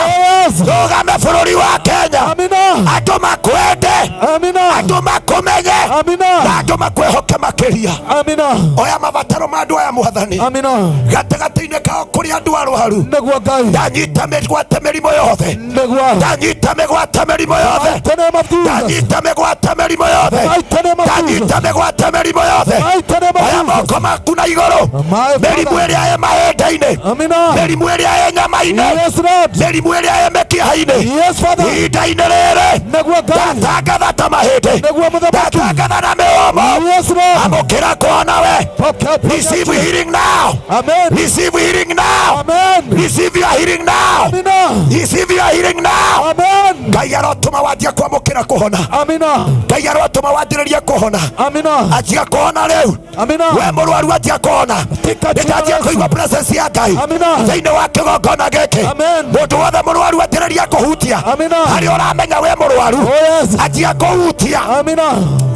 rũgame bũrũri wa Kenya. Amina. andũ makwende. Amina. andũ makũmenye. Amina. na andũ makwĩhoke makĩria. Amina. oya mabataro ma andũ aya Mwathani. Amina. gatagatĩ-inĩ kao kũrĩ andũ arwaru. Neguo Ngai ndanyita mĩgwate mĩrimũ yothe. Neguo ndanyita mĩgwate mĩrimũ yothe. Mighty name of Jesus. ndanyita mĩgwate mĩrimũ yothe. Mighty name of Jesus. ndanyita mĩgwate mĩrimũ yothe. Mighty name of oya Jesus. moko maku na igũrũ. My mĩrimũ Father. ĩrĩa ĩ mahĩndĩ-inĩ. Amina. mĩrimũ ĩrĩa ĩ nyama-inĩ. Yes Lord. mĩrimũ ĩrĩa ĩ mĩkiha-inĩ. Yes Father. ihinda-inĩ rĩrĩ Neguo Ngai ndatangatha ta mahĩndĩ. Neguo mũthamaki ndatangatha na mĩhũmũ. Yes Lord. amũkĩra kuona we. Pokea receive healing now. Amen. receive healing now. Amen. receive your healing now. Amina. receive your healing now. Amen. Ngai arotũma wanjia kwamũkĩra kũhona. Amina. Ngai arotũma wanjĩrĩrie kũhona. Amina. anjia kũhona rĩu. Amina. we mũrwaru anjia kũhona. nĩndanjia kũigua presence ya Ngai Amina. thĩinĩ wa kĩgongona gĩkĩ. Amen. mũndũ wothe mũrwaru anjĩrĩria kũhutia. Amina. harĩa ũramenya we mũrwaru. Oh yes. anjia kũhutia. Amina.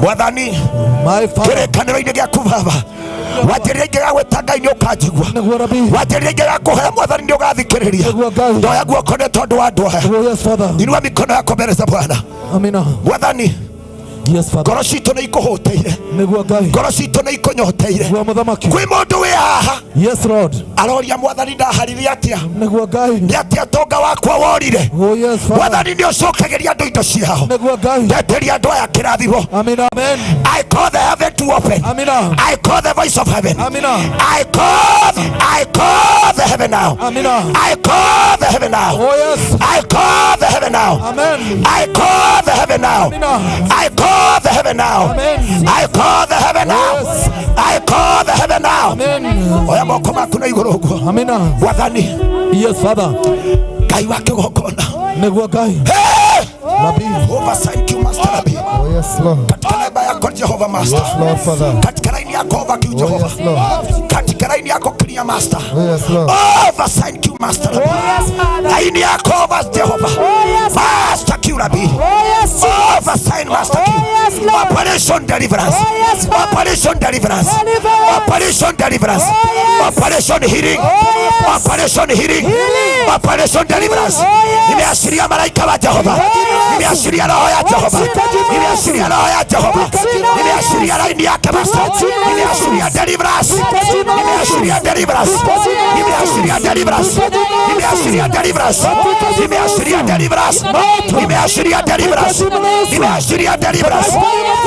Mwathani My Father. kĩrĩkanĩro-inĩ gĩaku baba. wanjĩrĩria ingĩ gagwĩta Ngai nĩ ũkanjigua. Neguo Rabi wanjĩrĩria ingĩ gakũhe Mwathani nĩ ũgathikĩrĩria. Neguo Ngai ndoya guoko nĩ tondũ wa andũ aya. Oh yes Father. inua mikono yako mbele za Bwana. Amina. Mwathani Yes Father. ngoro citũ nĩ ikũhũtĩire. Neguo Ngai ngoro citũ nĩ ikũnyoteire. Neguo mũthamaki kwĩ mũndũ wĩ haha Yes Lord. aroria Mwathani ndaharire atĩa. Neguo Ngai nĩ atĩa tonga wakwa worire. Oh yes Father. Mwathani nĩ ũcokagĩria andũ indo ciao. Neguo Ngai ndeteria andũ aya kĩrathimo. Amina. Amen. I call the heaven to open. Amina. I call the voice of heaven. Amina. I call the heaven now. Amina. I call the heaven now. Oh yes. I call the heaven now. Amen. I call the heaven now. Amina. I call the heaven now. Amen. I call the heaven now. Yes. I call the heaven now. Amen. oya moko maku na igũrũ ũguo. Amina. Mwathani Yes Father. Ngai wa kĩgongona. Neguo Ngai Hey! Rabi. Oversight you master Rabi. Oh yes Lord. Katika namba yako Jehova master. Yes Lord Father. Katika laini yako overkill Oh Jehova. yes Lord. Katika laini yako clear master. Oh yes Lord. Oversight you master Rabi. Laini yako over Jehova. Master Q Rabi. Oversight master Q. Operation deliverance. Operation deliverance. Operation deliverance. Operation healing. Operation healing. Operation deliverance. Nimeashiria malaika wa Jehova. Nimeashiria roho ya Jehova. Nimeashiria roho ya Jehova. Nimeashiria laini yake Master. Nimeashiria deliverance. Nimeashiria deliverance. Nimeashiria deliverance. Nimeashiria deliverance. Nimeashiria deliverance. Nimeashiria deliverance. Nimeashiria deliverance.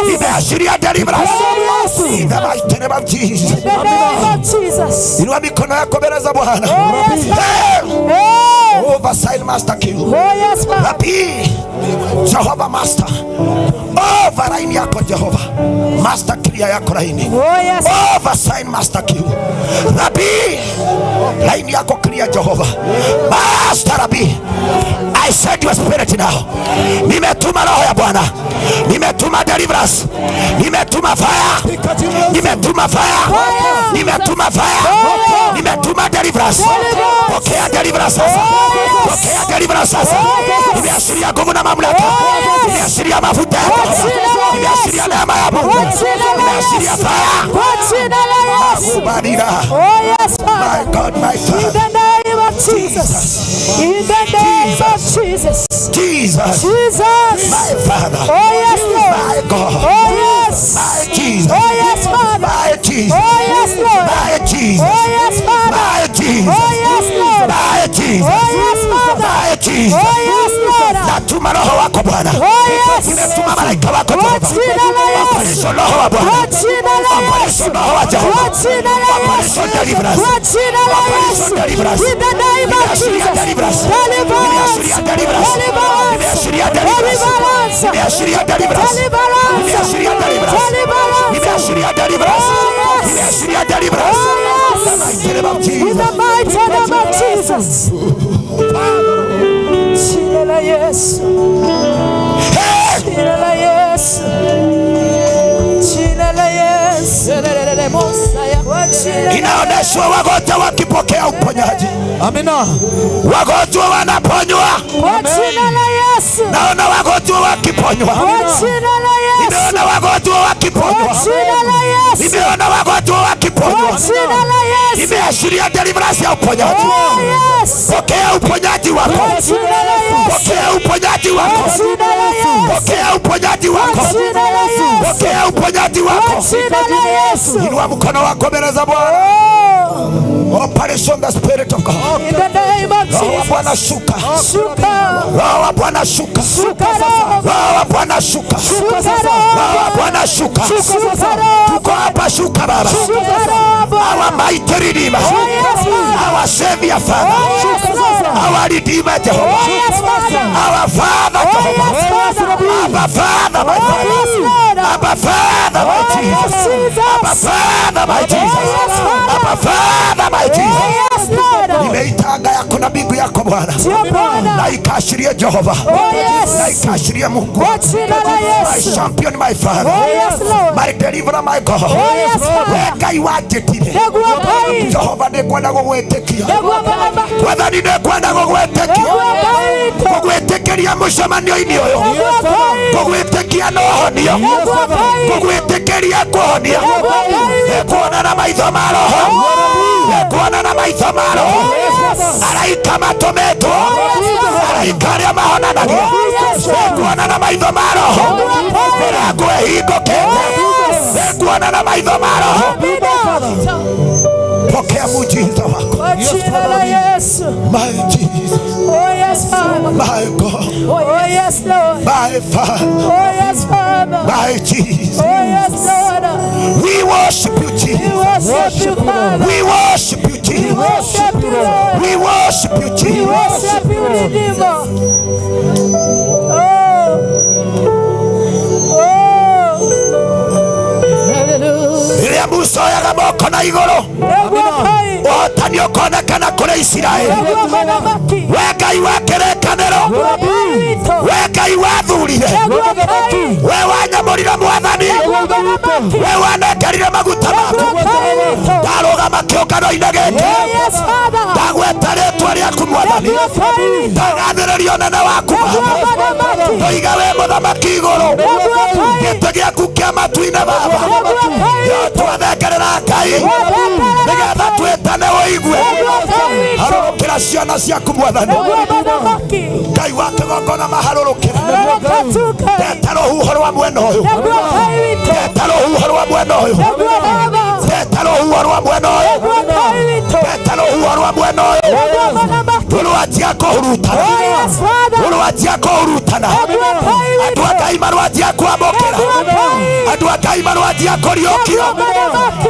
Nimeashiria deliverance. In the mighty name of Jesus. Inua mikono yako mbele za Bwana. Oversight Master King. Rabbi Jehova Master. Over laini yako Jehova. Master clear yako laini. Oversight Master King. Rabbi laini yako clear Jehova. Master Rabbi, I said your spirit now. Nimetuma roho ya Bwana. Nimetuma deliverance. Nimetuma fire. Nimetuma fire. Nimetuma fire. Nimetuma deliverance. Pokea deliverance sasa. Pokea deliverance sasa. Nimeashiria nguvu na mamlaka. Nimeashiria mafuta. Nimeashiria neema ya Mungu. Nimeashiria fire. My God, my Father. In the name of Jesus. In the name of Jesus. Jesus. Jesus. My Father. Oh yes, Lord. My God. Oh yes. My Jesus. Oh yes, Father. My Jesus. Oh yes, Lord. My Jesus. Oh yes, Father. My Jesus. Oh yes, Lord. My Jesus. Oh yes, Father. My Jesus. Oh yes, Lord. Natuma roho wako Bwana. Oh yes. Nimetuma malaika wako Jehova. Operation roho wa Bwana. Operation roho wa Jehova. Operation deliverance. Operation deliverance. In the name of Jesus. Deliverance. Deliverance. Deliverance. Deliverance. Deliverance. Deliverance. Deliverance. In the mighty name of Jesus. Jina la Yesu. Jina la Yesu. Jina la Yesu. Inaonyeshwa wagonjwa wakipokea uponyaji. Amina. Wagonjwa wanaponywa. Kwa jina la Yesu. Naona wagonjwa wakiponywa. Kwa jina la Yesu. Nimeona wagonjwa wakiponywa. Kwa jina la Yesu. Nimeona wagonjwa wakiponywa. Kwa jina la Yesu. Nimeashiria deliverance ya uponyaji. Yes. Pokea uponyaji wako. Kwa jina la Yesu. Pokea uponyaji wako. Kwa jina la Yesu. Pokea uponyaji wako. Kwa jina la Yesu. Pokea uponyaji wako. Kwa jina la Yesu. Inua mkono wako mbele za Bwana. Operation the Spirit of God. In the name of Jesus. Roho wa Bwana shuka. Shuka. Roho wa Bwana shuka. Shuka roho. Roho wa Bwana shuka. Shuka roho. Roho wa Bwana shuka. Shuka roho. Tuko hapa shuka Baba. Shuka roho. Our mighty Redeemer. Our Savior Father. Our Redeemer Jehovah. Our Father Jehovah. Our Father my Father. Our Father my Jesus. Our Father my Jesus. Our Father my Jesus. Nimeitanga yako na mbingu yako Bwana. Na ikaashiria Jehova. Na ikaashiria Mungu. My champion my Father. My deliverer my God. Weka iwajitire. Jehova nekwenda gugwitikia. Wathani nekwenda gugwitikia. Gugwitikiria mucemanio-ini uyu. Gugwitikia na uhonio. Gugwitikiria kuhonia. Nekuona na maitho ma roho. Nekuona na maitho ma roho. Araika matumetwo. Araika aria mahonanagia. Nekuona na maitho ma roho. Mirango ihingukite. Nekuona na maitho ma roho. Pokea muujiza wako. Kwa jina la Yesu. My Jesus. Oh yes, Father. My God. Oh yes, Lord. My Father. Oh yes, Father. My Jesus. Oh yes, Lord. We worship you, Jesus. We worship you, Father. We worship you, Jesus. We worship you, Lord. We worship you, Jesus. We worship you, Redeemer. Oh. Rĩrĩa Musa oyaga moko na igũrũ, ũhotani ũkonekana kũrĩ Isiraeli. We Ngai wa kĩrĩkanĩro, we Ngai wathurire, we wanyamũrire Mwathani, we wanengerire maguta maku. Ndarũgama kĩũngano-inĩ gĩkĩ, ndagweta rĩĩtwa rĩaku Mwathani, ndagathĩrĩria ũnene waku Baba, ndoiga we mũthamaki igũrũ, gĩtĩ gĩaku kĩa matu-inĩ Baba, twathengerera Ngai nĩgetha twĩtane ũigue, harũrũkĩra na ciana ciaku mwathani Ngai wa kĩgongona maharũrũkĩre ndeta rũhuho rwa mwena ũyũ ndeta rũhuho rwa mwena ũyũ ndeta rũhuho rwa mwena ũyũ ndeta rũhuho rwa mwena ũyũ rũrwanjia kũhurutana rũrwanjia kũhurutana andũ a Ngai marwanjia kwamũkĩra andũ a Ngai marwanjia kũriũkio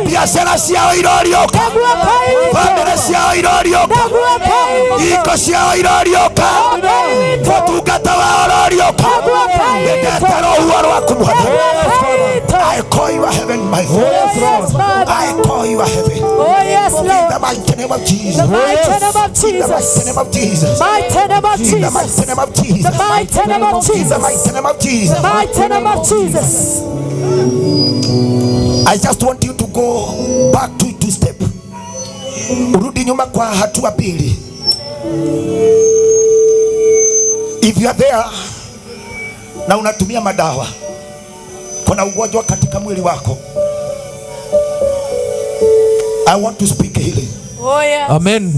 biacara ciao iroriũka bamĩrĩ ciao iroriũka iko ciao iroriũka ũtungata wao ũroriũka ndeta rũhuho rwaku mwathani I call you a heaven, my Father. I call you a heaven. Oh yes, Lord. In the mighty name of Jesus. The mighty name of Jesus. In the mighty name of Jesus. Mighty name of Jesus. In the mighty name of Jesus. The mighty name of Jesus. In the mighty name of Jesus. The mighty name of Jesus. I just want you to go back two step. Urudi nyuma kwa hatua pili. If you are there na unatumia madawa, kuna ugonjwa katika mwili wako, I want to speak healing. Oh yes. Amen.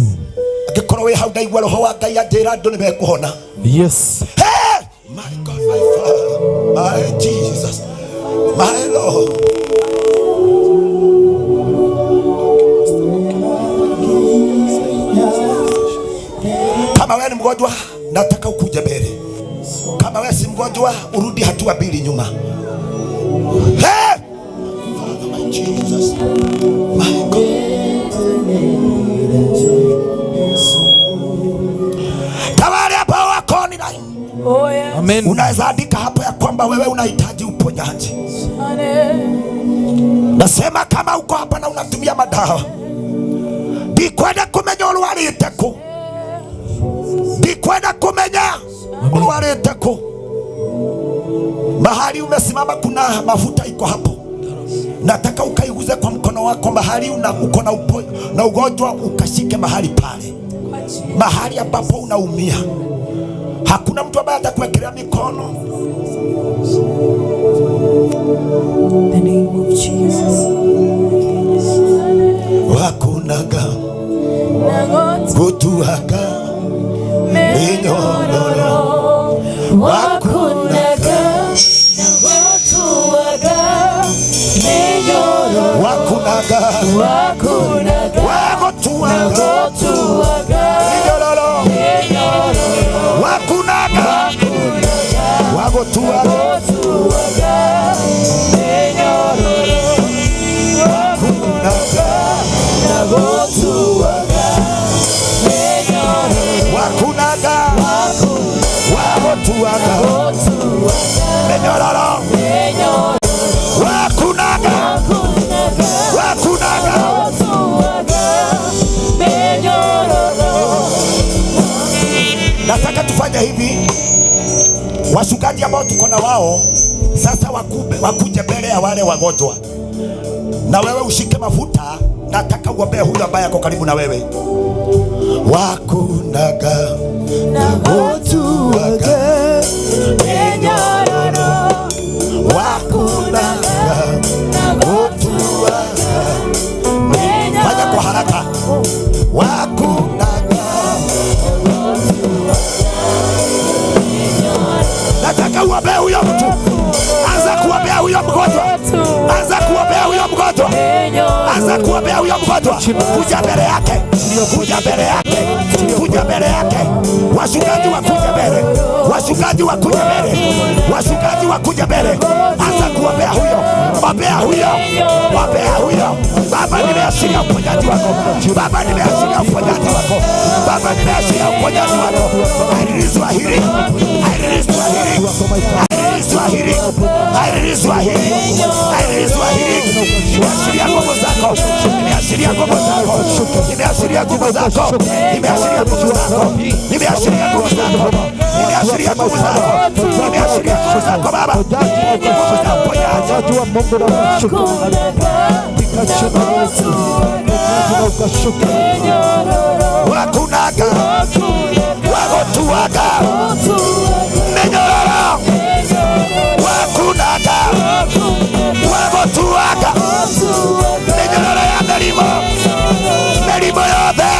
Agĩkorwo wĩ hau ndaigua roho wa Ngai anjĩra andũ nĩmekũhona. Yes. Hey! My God, my Father, my Jesus, my Lord. Kama wewe ni mgonjwa, nataka ukuje mbele. Kama wewe si mgonjwa, urudi hatua mbili nyuma. Hey! Father, my Jesus, my God. Tawari hapa wako ni nani? Oh yes. Amen. Unaweza andika hapo ya kwamba wewe unahitaji uponyaji. Nasema kama uko hapa na unatumia madawa, ndikwenda kumenya urwarite ku, ndikwenda kumenya urwarite ku. Mahali umesimama kuna mafuta iko hapo, nataka ukaiguze kwa mkono wako. Mahali uko na ugonjwa, ukashike mahali pale, mahali ambapo unaumia. Hakuna mtu ambaye atakuwekelea mikono. The name of Jesus. Wakunaga gutuhaga minyororo, Wakunaga gutuhaga minyororo, wakunaga wagutuhaga minyororo, wakunaga wagutuhaga Nataka tufanye hivi, wasukaji ambao tuko na wao sasa wakuje mbele ya wale wagonjwa, na wewe ushike mafuta. Nataka uombee huyo ambaye ako karibu na wewe. Wakunaga nagotuaga enyororo, wakunaga nagotuaga. Fanya kwa haraka. Wakunaga. Nataka uombee huyo mtu. Anza kuombea huyo mgonjwa. Anza kuombea huyo mgonjwa. Anza kuombea huyo mgonjwa. Kuja mbele yake. Kuja mbele yake. Kuja mbele yake. Washikaji wakuja mbele. Washikaji wakuja mbele. Washikaji wakuja mbele. Anza kuombea huyo. Ombea huyo. Ombea huyo. Baba, nimeashiria uponyaji wako. Baba, nimeashiria uponyaji wako. Baba, nimeashiria uponyaji wako. I release your healing. I release your healing. I release your healing. I release your healing. I release your healing. Nimeashiria nguvu zako. Nimeashiria nguvu zako. Nimeashiria nguvu zako. Nimeashiria nguvu zako. Nimeashiria nguvu zako. Nimeashiria nguvu zako. Nimeashiria nguvu zako Baba. Nguvu za uponyaji. Wakunaga wagotuaga minyororo, wakunaga wagotuaga minyororo ya milimo yothe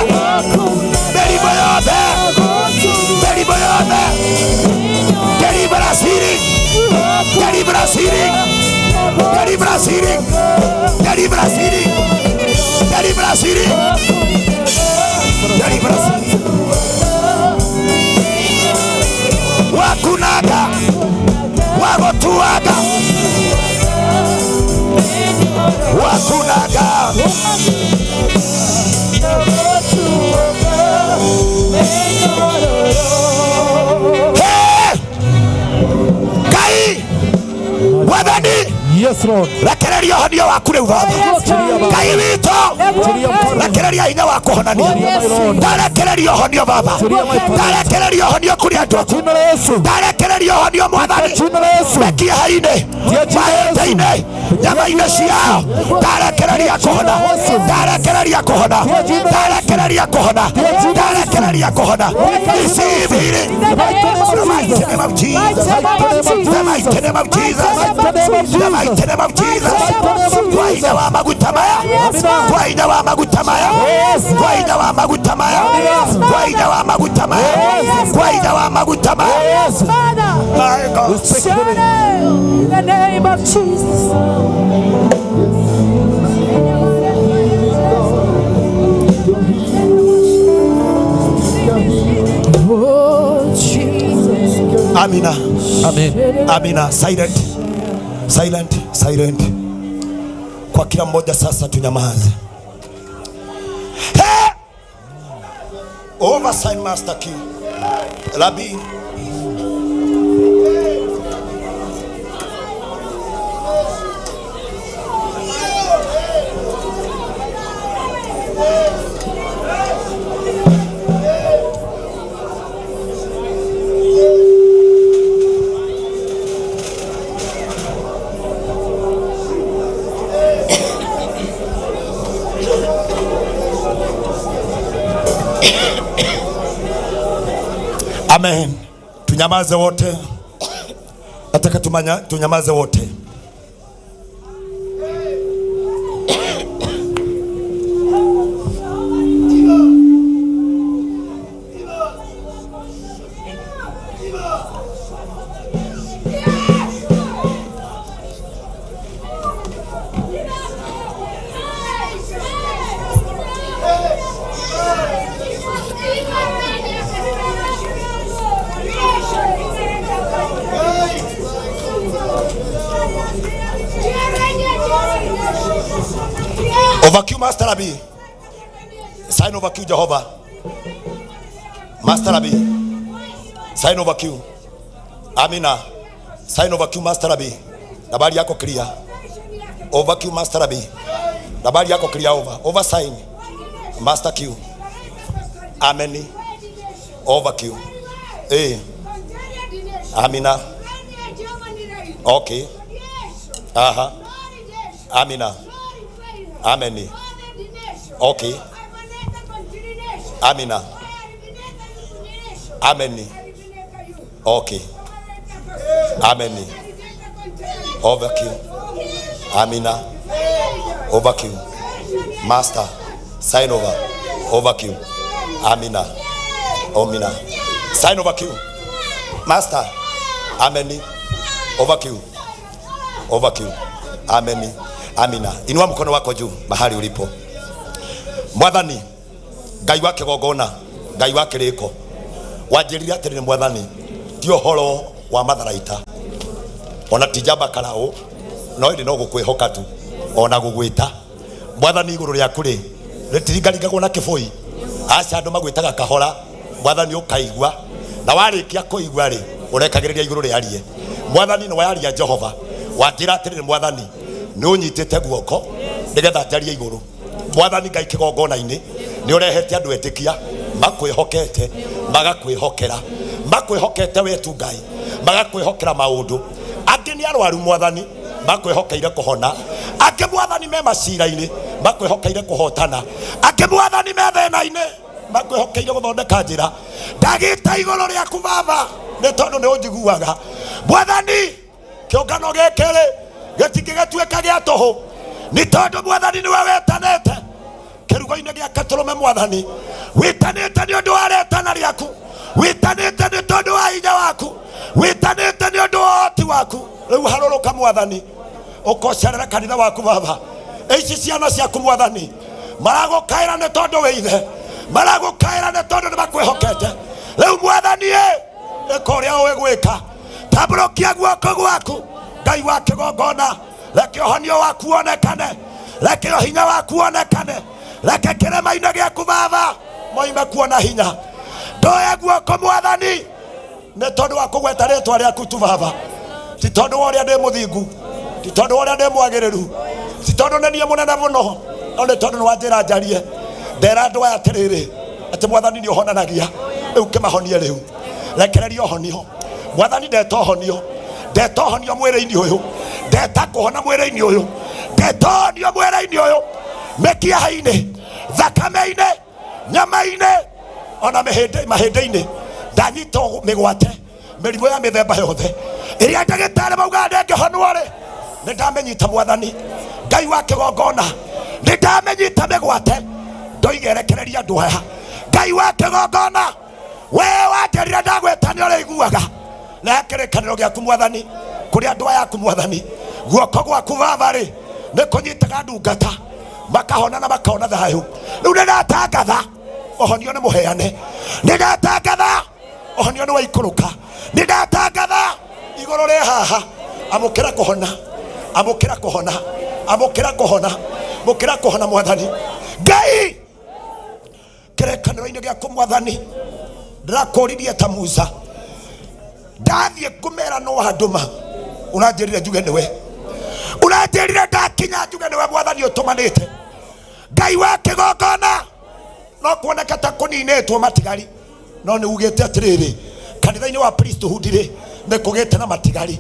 Deliverance healing. Deliverance healing. Deliverance healing. Deliverance healing. Wakunaga. Wagotuaga. Wakunaga. Hey! Kai! Wadani! Yes, Lord. Rekereria honio waku riu baba. Ngai witũ. Rekereria hinya wa kũhonania. Ndarekereria honio baba. Ndarekereria honio kũrĩ andũ aku. Ndarekereria honio Mwathani. Mĩkiha-inĩ, mahĩndĩ-inĩ, nyama-inĩ ciao. Ndarekereria kũhona. Ndarekereria kũhona. Ndarekereria kũhona. Ndarekereria kũhona. Receive healing. The mighty name of Jesus. The mighty name of Jesus. The mighty name of Jesus. Waina wa maguta maya. Waina wa maguta maya. Waina wa maguta maya. Waina wa maguta maya. Waina wa maguta maya. My God. In the name of Jesus. Oh Jesus. Amina. Amen. Amina. Silent. Silent. Silent. Kwa kila mmoja sasa tunyamaze. Hey! Oversight Master Q. Rabbi. Amen. Tunyamaze wote. Nataka tunyamaze wote. Over Q Master Rabbi. Sign over Q Jehovah. Master Rabbi. Sign over Q. Amina. Sign over Q Master Rabbi. Nabari yako clear. Over Q Master Rabbi. Nabari yako clear over. Over sign. Master Q. Amen. Over Q. Eh. Amina. Okay. Aha. Amina. Amen. Okay. Amina. Amen. Okay. Amen. Overkill. Amina. Overkill. Master. Sign over. Overkill. Amina. Omina. Sign overkill. Master. Amen. Overkill. Overkill. Amen. Amina. Inua mkono wako juu mahali ulipo. Mwathani, Ngai wa kigongona, Ngai wa kiriko. Wanjĩrire atĩrĩ nĩ Mwathani, ti ũhoro wa matharaita. Ona tijamba karao, no ĩrĩ no gũkwĩhoka tu, ona gũgwĩta. Mwathani igũrũ rĩaku rĩ, rĩtiringaringagwo na kĩbũi. Aca andũ magwĩtaga kahora, Mwathani ũkaigua. Na warĩkia kũigua rĩ, ũrekagĩrĩria igũrũ rĩarie. Mwathani nĩ waria Jehova. Wanjĩra atĩrĩ nĩ Mwathani, nĩ ũnyitĩte guoko nĩgetha njarie igũrũ. Mwathani Ngai kĩgongona-inĩ nĩ ũrehete andũ etĩkia makwĩhokete magakwĩhokera, makwĩhokete we tu Ngai, magakwĩhokera maũndũ. Angĩ nĩ arwaru Mwathani makwĩhokeire kũhona, angĩ Mwathani me macira-inĩ makwĩhokeire kũhotana, angĩ Mwathani me thĩna-inĩ makwĩhokeire gũthondeka njĩra. Ndagĩta igũrũ rĩaku Baba nĩ tondũ nĩ ũnjiguaga. Mwathani kĩũngano gĩkĩ rĩ gĩtingĩgĩtuĩka gĩa tũhũ, nĩ tondũ Mwathani nĩwe wetanĩte kĩrugo-inĩ gĩake tũrũme. Mwathani witanĩte nĩ ũndũ wa rĩtana rĩaku, witanĩte nĩ tondũ wa hinya waku, witanĩte nĩ ũndũ wa ũhoti waku. Rĩu harũrũka Mwathani, ukocerera kanitha waku baba ici ciana ciaku mwathani maragukaira ni tondu wi ithe maragukaira ni tondu ni makwihokete riu mwathani ika uria uwi gwika tambũrũkia guoko gwaku Ngai wa kĩgongona reke ũhonio waku wonekane reke hinya waku wonekane reke kĩrĩma-inĩ gĩaku baba moime kuona hinya ndoya guoko mwathani nĩ tondũ wa kũgweta rĩtwa rĩaku tu baba ti tondũ wa ũrĩa ndĩ mũthingu ti tondũ wa ũrĩa ndĩ mwagĩrĩru ti tondũ nĩ niĩ mũnene mũno no nĩ tondũ nĩ wanjĩra njarie ndera andũ aya atĩrĩrĩ atĩ mwathani nĩ ũhonanagia rĩu kĩmahonie rĩu rekereria ũhonio mwathani ndeta ũhonio mwĩrĩ-inĩ ũyũ ndeta kũhona mwĩrĩ-inĩ ũyũ ndeta ũhonio mwĩrĩ-inĩ ũyũ mĩkiha-inĩ thakame-inĩ nyama-inĩ ona mahĩndĩ-inĩ ndanyita mĩgwate mĩrimũ ya mĩthemba yothe ĩrĩa ndagĩtarĩ maugaga ndĩngĩhonwo-rĩ nĩ ndamenyita mwathani Ngai wa kĩgongona nĩ ndamenyita mĩgwate ndoigerekereria andũ aya Ngai wa kĩgongona we wanjĩrire ndagweta nĩ ũrĩiguaga na kĩrĩkanĩro gĩaku mwathani kũrĩ andũ aya aku mwathani guoko gwaku baba-rĩ nĩ kũnyitaga ndungata makahona na makaona thayũ rĩu nĩ ndatangatha ũhonio nĩ mũheane nĩ ndatangatha ũhonio nĩ waikũrũka nĩ ndatangatha igũrũ rĩ haha amũkĩra kũhona amũkĩra kũhona amũkĩra kũhona mũkĩra kũhona mwathani Ngai kĩrĩkanĩro-inĩ gĩaku mwathani ndĩrakũririe ta Musa ndathiĩ ngũmera no handũma ũranjĩrire njuge nĩwe ũranjĩrire ndakinya njuge nĩwe mwathani ũtũmanĩte Ngai wa kĩgongona no kuoneka ta kũninĩtwo matigari no nĩ ugĩte atĩrĩrĩ kanitha-inĩ wa priesthood-rĩ nĩ kũgĩte na matigari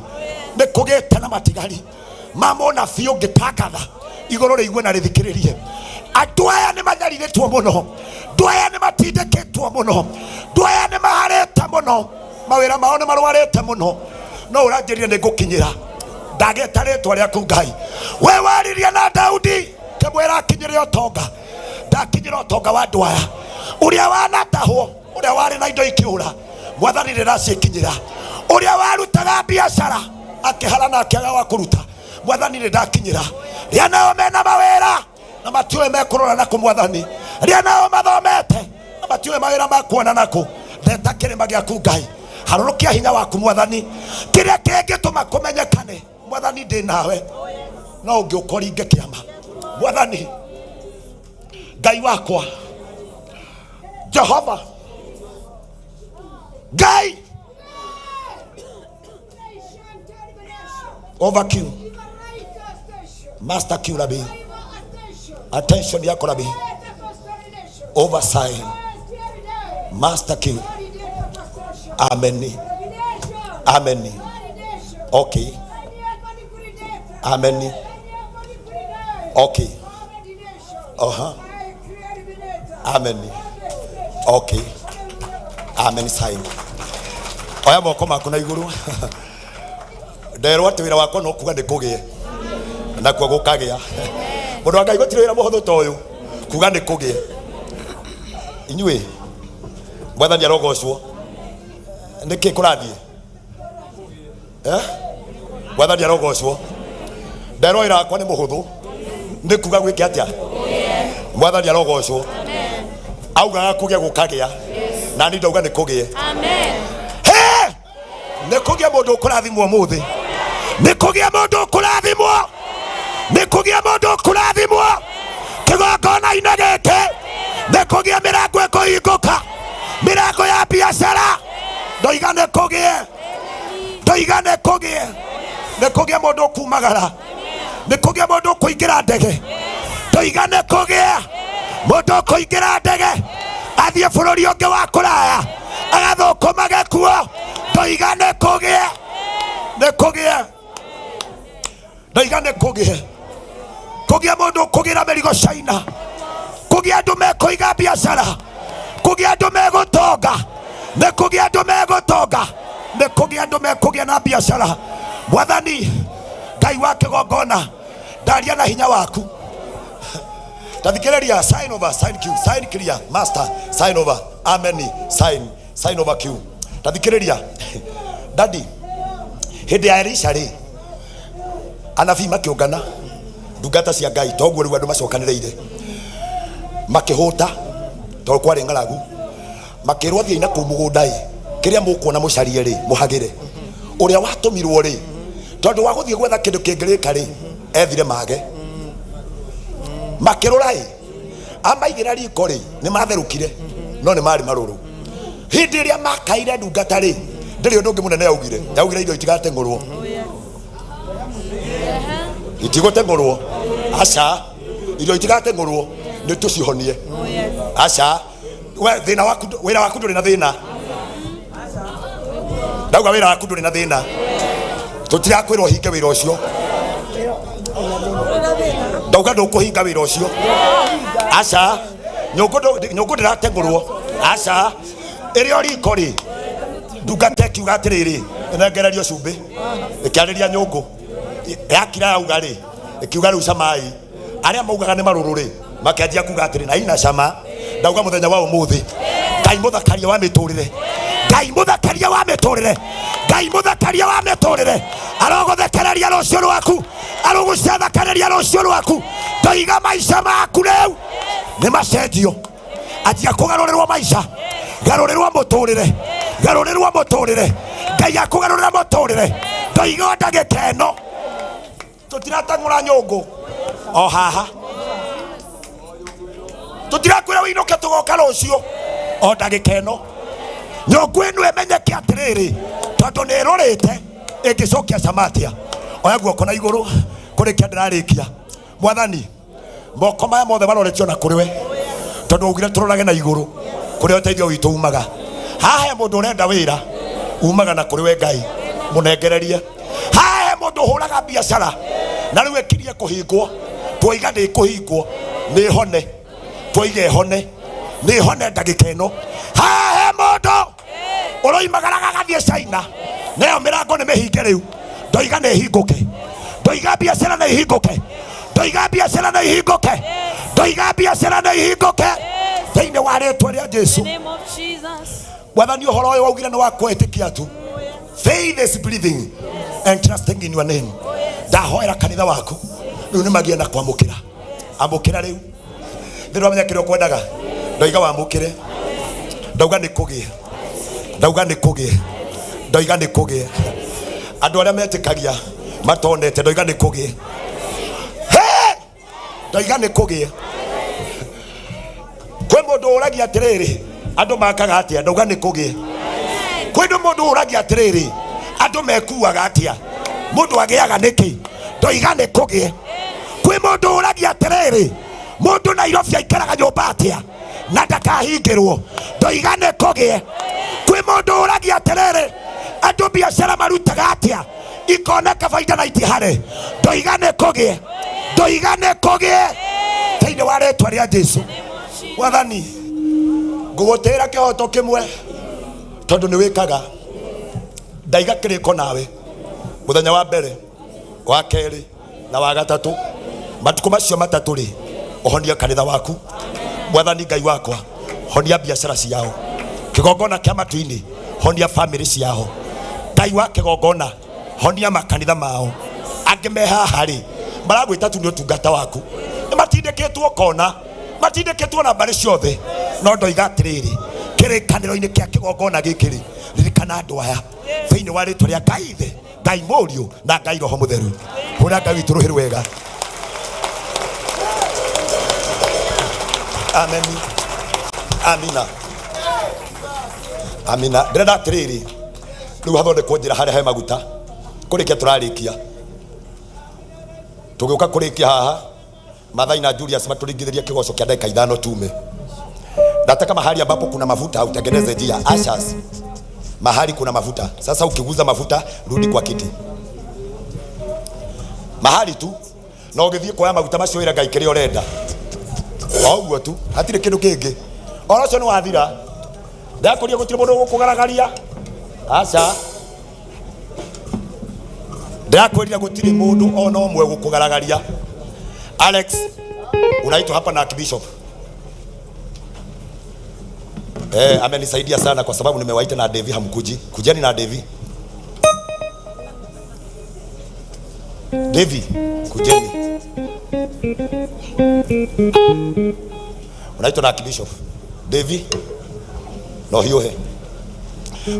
nĩ kũgĩte na matigari mamona biũ ngĩtangatha igũrũ rĩigue na rĩthikĩrĩrie andũ aya nĩ manyarirĩtwo mũno andũ aya nĩ matindĩkĩtwo mũno andũ aya nĩ maharĩte mũno mawĩra mao nĩ marwarĩte mũno no ũranjĩrire nĩ ngũkinyĩra ndageta rĩtwa rĩaku Ngai we waririe na Daudi kĩmwĩra akinyĩre ũtonga ndakinyĩra ũtonga wa andũ aya ũrĩa wanatahwo ũrĩa warĩ na indo ikĩũra mwathani nĩraciĩkinyĩra ũrĩa warutaga biacara akĩhara na akĩaga wa kũruta mwathani nĩ ndakinyĩra rĩa nao mena mawĩra na matiũĩ mekũrora nakũ mwathani rĩa nao mathomete na matiũĩ mawĩra makuona nakũ ndeta kĩrĩma gĩaku Ngai harũrũkia hinya waku mwathani kĩrĩa kĩngĩtũma kũmenyekane mwathani ndĩ nawe no ũngĩ ũkoringe kĩama mwathani Ngai wakwa Jehova Ngai over Q Master Q Rabi attention yako Rabi over sign Master Q Amen. Amen. Okay. Amen. Okay. Amen. Okay. Amen sign. Oya moko maku na iguru. Nderwo atĩ wĩra wakwa no kuga ndĩkũgĩe na kuo gũkagĩa. Mũndũ wa Ngai gũtirĩ wĩra mũhũthũ ta ũyũ kuga ndĩkũgĩe. Inyuĩ mwathani arogocwo nĩkĩ kũrathiĩ mwathani arogocwo nderwo wĩra wakwa nĩ mũhũthũ nĩ kuga gwĩke atĩa mwathani arogocwo augaga kũgĩa gũkagĩa na niĩ ndauga nĩ kũgĩe nĩ kũgĩa mũndũ ũkũrathimwo mũthĩ nĩ kũgĩa mũndũ ũkũrathimwo nĩ kũgĩa mũndũ ũkũrathimwo kĩgongona-inĩ gĩkĩ nĩ kũgĩa mĩrango ĩkũhingũka mĩrango ya biacara ndoiga nĩ kũgĩe ndoiga nĩ kũgĩe nĩ kũgĩa mũndũ ũkumagara nĩ kũgĩa mũndũ ũkũingĩra ndege ndoiga nĩ kũgĩe mũndũ ũkũingĩra ndege athiĩ bũrũri ũngĩ wa kũraya agathũkũmage kuo ndoiga nĩ kũgĩe nĩ kũgĩe ndoiga nĩ kũgĩe kũgĩa mũndũ ũkũgĩra mĩrigo China kũgĩa andũ mekũiga biacara kũgĩa andũ megũtonga nĩ kũgĩa andũ megũtonga nĩ kũgĩa andũ mekũgĩa na biacara mwathani Ngai wa kĩgongona ndaria na hinya waku tathikĩrĩria sign over sign Q sign clear master sign over amen sign over Q tathikĩrĩria daddy hĩndĩ ya Elisha rĩ anabii makiungana ndungata cia Ngai toguo riu andu macokanireire makihuta to kwari ngaragu makirwo thie na kumugundai kiria mukuona mucarie ri muhagire uria watumirwo ri tondu wa guthie gwetha kindu kingirika ri ethire mage makirora ri amaigira riko ri ni matherukire no ni mari maruru hindi iria makaire ndungata ri ndiri undu ungi munene yaugire indo itigatengurwo itigotengurwo aca indo itigatengurwo ni tucihonie aca we thina waku wira waku nduri na thina ndauga wira waku nduri na thina tutirakwirwo hinge wira ucio ndauga ndukuhinga wira ucio aca nyungu ndiratengurwo aca irio riko ri ndungata kiuga atiriri nengererio cumbi ikiariria nyungu yakira auga ri ikiuga riu camai aria maugaga ni maruru ri makianjia kuga atiri na ina cama ndauga muthenya wa umuthi Ngai muthakaria wa miturire Ngai muthakaria wa miturire Ngai muthakaria wa miturire arogothekereria rucio rwaku arogucathakareria rucio rwaku ndoiga maica maku riu ni macenjio anjia kugarũrĩrwo maica garũrĩrwo mũtũrĩre garũrĩrwo mũtũrĩre Ngai akugarũrĩra mũtũrĩre ndoiga ndagĩka ĩno tutiratang'ũra nyũngũ o haha tutirakwĩra wĩinũke tũgoka rũciũ o ndagĩka ĩno nyũngũ ĩno ĩmenyeke atĩrĩrĩ tondũ nĩ ĩrũrĩte ĩngĩcokia Samatia oya guoko na igũrũ kũrĩkia ndĩrarĩkia Mwathani moko maya mothe maroretio na kũrĩ we tondũ ugire tũrorage na igũrũ kũrĩa ũteithio witũ umaga haha mũndũ ũrenda wĩra umaga na kũrĩ we Ngai mũnengererie haha mũndũ ũhũraga biacara na rĩu ĩkirie kũhingwo twoiga ndĩ kũhingwo nĩ hone twoige hone nĩ hone ndagĩka ĩno haha mũndũ ũroimagaraga gathiĩ China nayo mĩrango nĩ mĩhinge rĩu ndoiga nĩ hingũke ndoiga biacara nĩ hingũke ndoiga biacara nĩ hingũke ndoiga biacara nĩ hingũke thĩinĩ wa rĩtwa rĩa Jesu Mwathani ũhoro ũyũ waugire nĩ wa kwĩtĩkia tu faith is believing and trusting in your name ndahoera kanitha waku rĩu nĩ magie na kwamũkĩra amũkĩra rĩu ndĩramenya kĩrĩa ũkwendaga ndoiga wamũkĩre ndauga nĩ kũgĩa ndauga nĩ kũgĩa ndoiga nĩ kũgĩa andũ arĩa metĩkagia matonete ndoiga nĩ kũgĩa ndoiga nĩ kũgĩa kwĩ mũndũ ũragia atĩrĩrĩ andũ makaga atĩa ndauga nĩ kũgĩa kwĩ mũndũ ũragia atĩrĩrĩ andũ mekuaga atĩa mũndũ agĩaga nĩkĩ ndoiga nĩ kũgĩa kwĩ mũndũ ũragia atĩrĩrĩ mũndũ Nairobi aikaraga nyũmba atĩa na ndakahingĩrwo ndoiga nĩ kũgĩa kwĩ mũndũ ũragia atĩrĩrĩ andũ biacara marutaga atĩa ikoneka baida na itihare ndoiga nĩ kũgĩa ndoiga nĩ kũgĩa thĩinĩ wa rĩtwa rĩa Jesu Mwathani ngũgũtĩra kĩhoto kĩmwe tondũ nĩ wĩkaga ndaiga kĩrĩko nawe mũthenya wa mbere wa kerĩ na wa gatatũ matukũ macio matatũ rĩ ũhonia kanitha waku Mwathani Ngai wakwa honia biacara ciao kĩgongona kĩa matu-inĩ honia family ciao Ngai wa kĩgongona honia makanitha mao angĩ me haha rĩ maragwĩta tu nĩ ũtungata waku matindĩkĩtwo kona matindĩkĩtwo na mbarĩ ciothe no ndoiga atĩrĩrĩ kĩrĩkanĩro-inĩ kĩa kĩgongona gĩkĩ rĩ ririkana andũ aya thĩinĩ wa rĩtwa rĩa Ngai Ithe Ngai Mũriũ na Ngai Roho Mũtheru hũra Ngai witũ rũhĩ rwega amen amina amina ndĩrenda atĩrĩrĩ rĩu hathondekwo njĩra harĩa he maguta kũrĩkia tũrarĩkia tũgĩũka kũrĩkia haha Mathai na Julius maturingithiria kigoco kia dakika 5 tume. Nataka mahali ambapo kuna mafuta utengeneze njia. Ashas. Mahali kuna mafuta. Sasa ukiguza mafuta rudi kwa kiti. Mahali tu na ũgĩthiĩ kuoya maguta macio wĩra Ngai kĩrĩa ũrenda. Oguo tu hatirĩ kĩndũ kĩngĩ. Oro cio nĩ wathira. Ndakũria gũtirĩ mũndũ gũkũgaragaria. Aca. Ndakwĩrira gũtirĩ mũndũ ona ũmwe gũkũgaragaria. Alex, unaitwa hapa na Archbishop. Amenisaidia sana kwa sababu nimewaita na Devi hamkuji. Kujeni na Devi. David, kujeni. Unaitwa na Bishop. David. No hiyo he.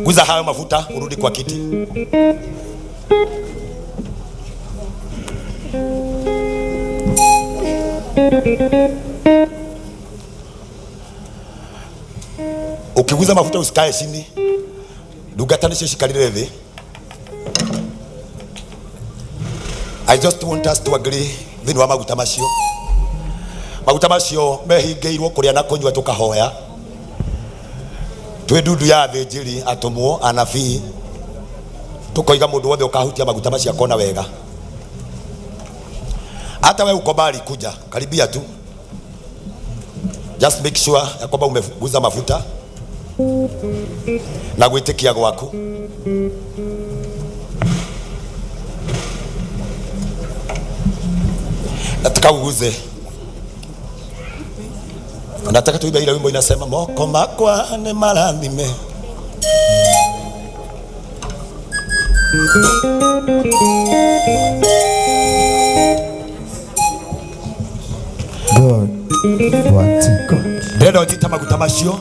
Guza hayo mafuta urudi kwa kiti. Ukiguza mafuta usikae chini. Ndugatanishe shikarire thĩ. I just want us to agree thĩinĩ wa maguta macio. Maguta macio mehingĩirwo kũrĩa na kũnyua tũkahoya. Twĩ ndundu ya thĩnjĩri atũmwo anabii. Tũkoiga mũndũ wothe ũkahutia maguta macio akona wega. Hata wewe uko bali kuja, karibia tu. Just make sure ya kwamba umeguza mafuta na gwĩtĩkia gwaku. Nataka uguze. Nataka tuimbe ile wimbo inasema moko makwa ni marathime. God, God. Ndendo njita maguta macio.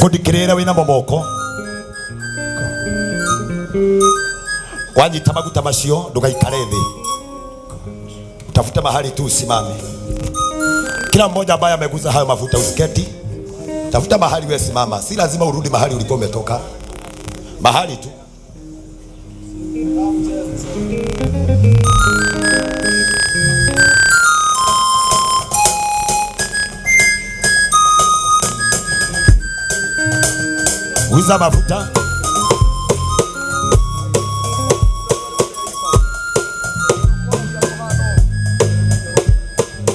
Ngũthikĩrĩra wĩna momoko. Wanyita maguta macio ndũgaikare thĩ. Tafuta mahali tu usimame. Kila mmoja ambaye ameguza hayo mafuta usiketi. Tafuta mahali wewe simama. Si lazima urudi mahali ulikuwa umetoka. Mahali tu. Guza mafuta.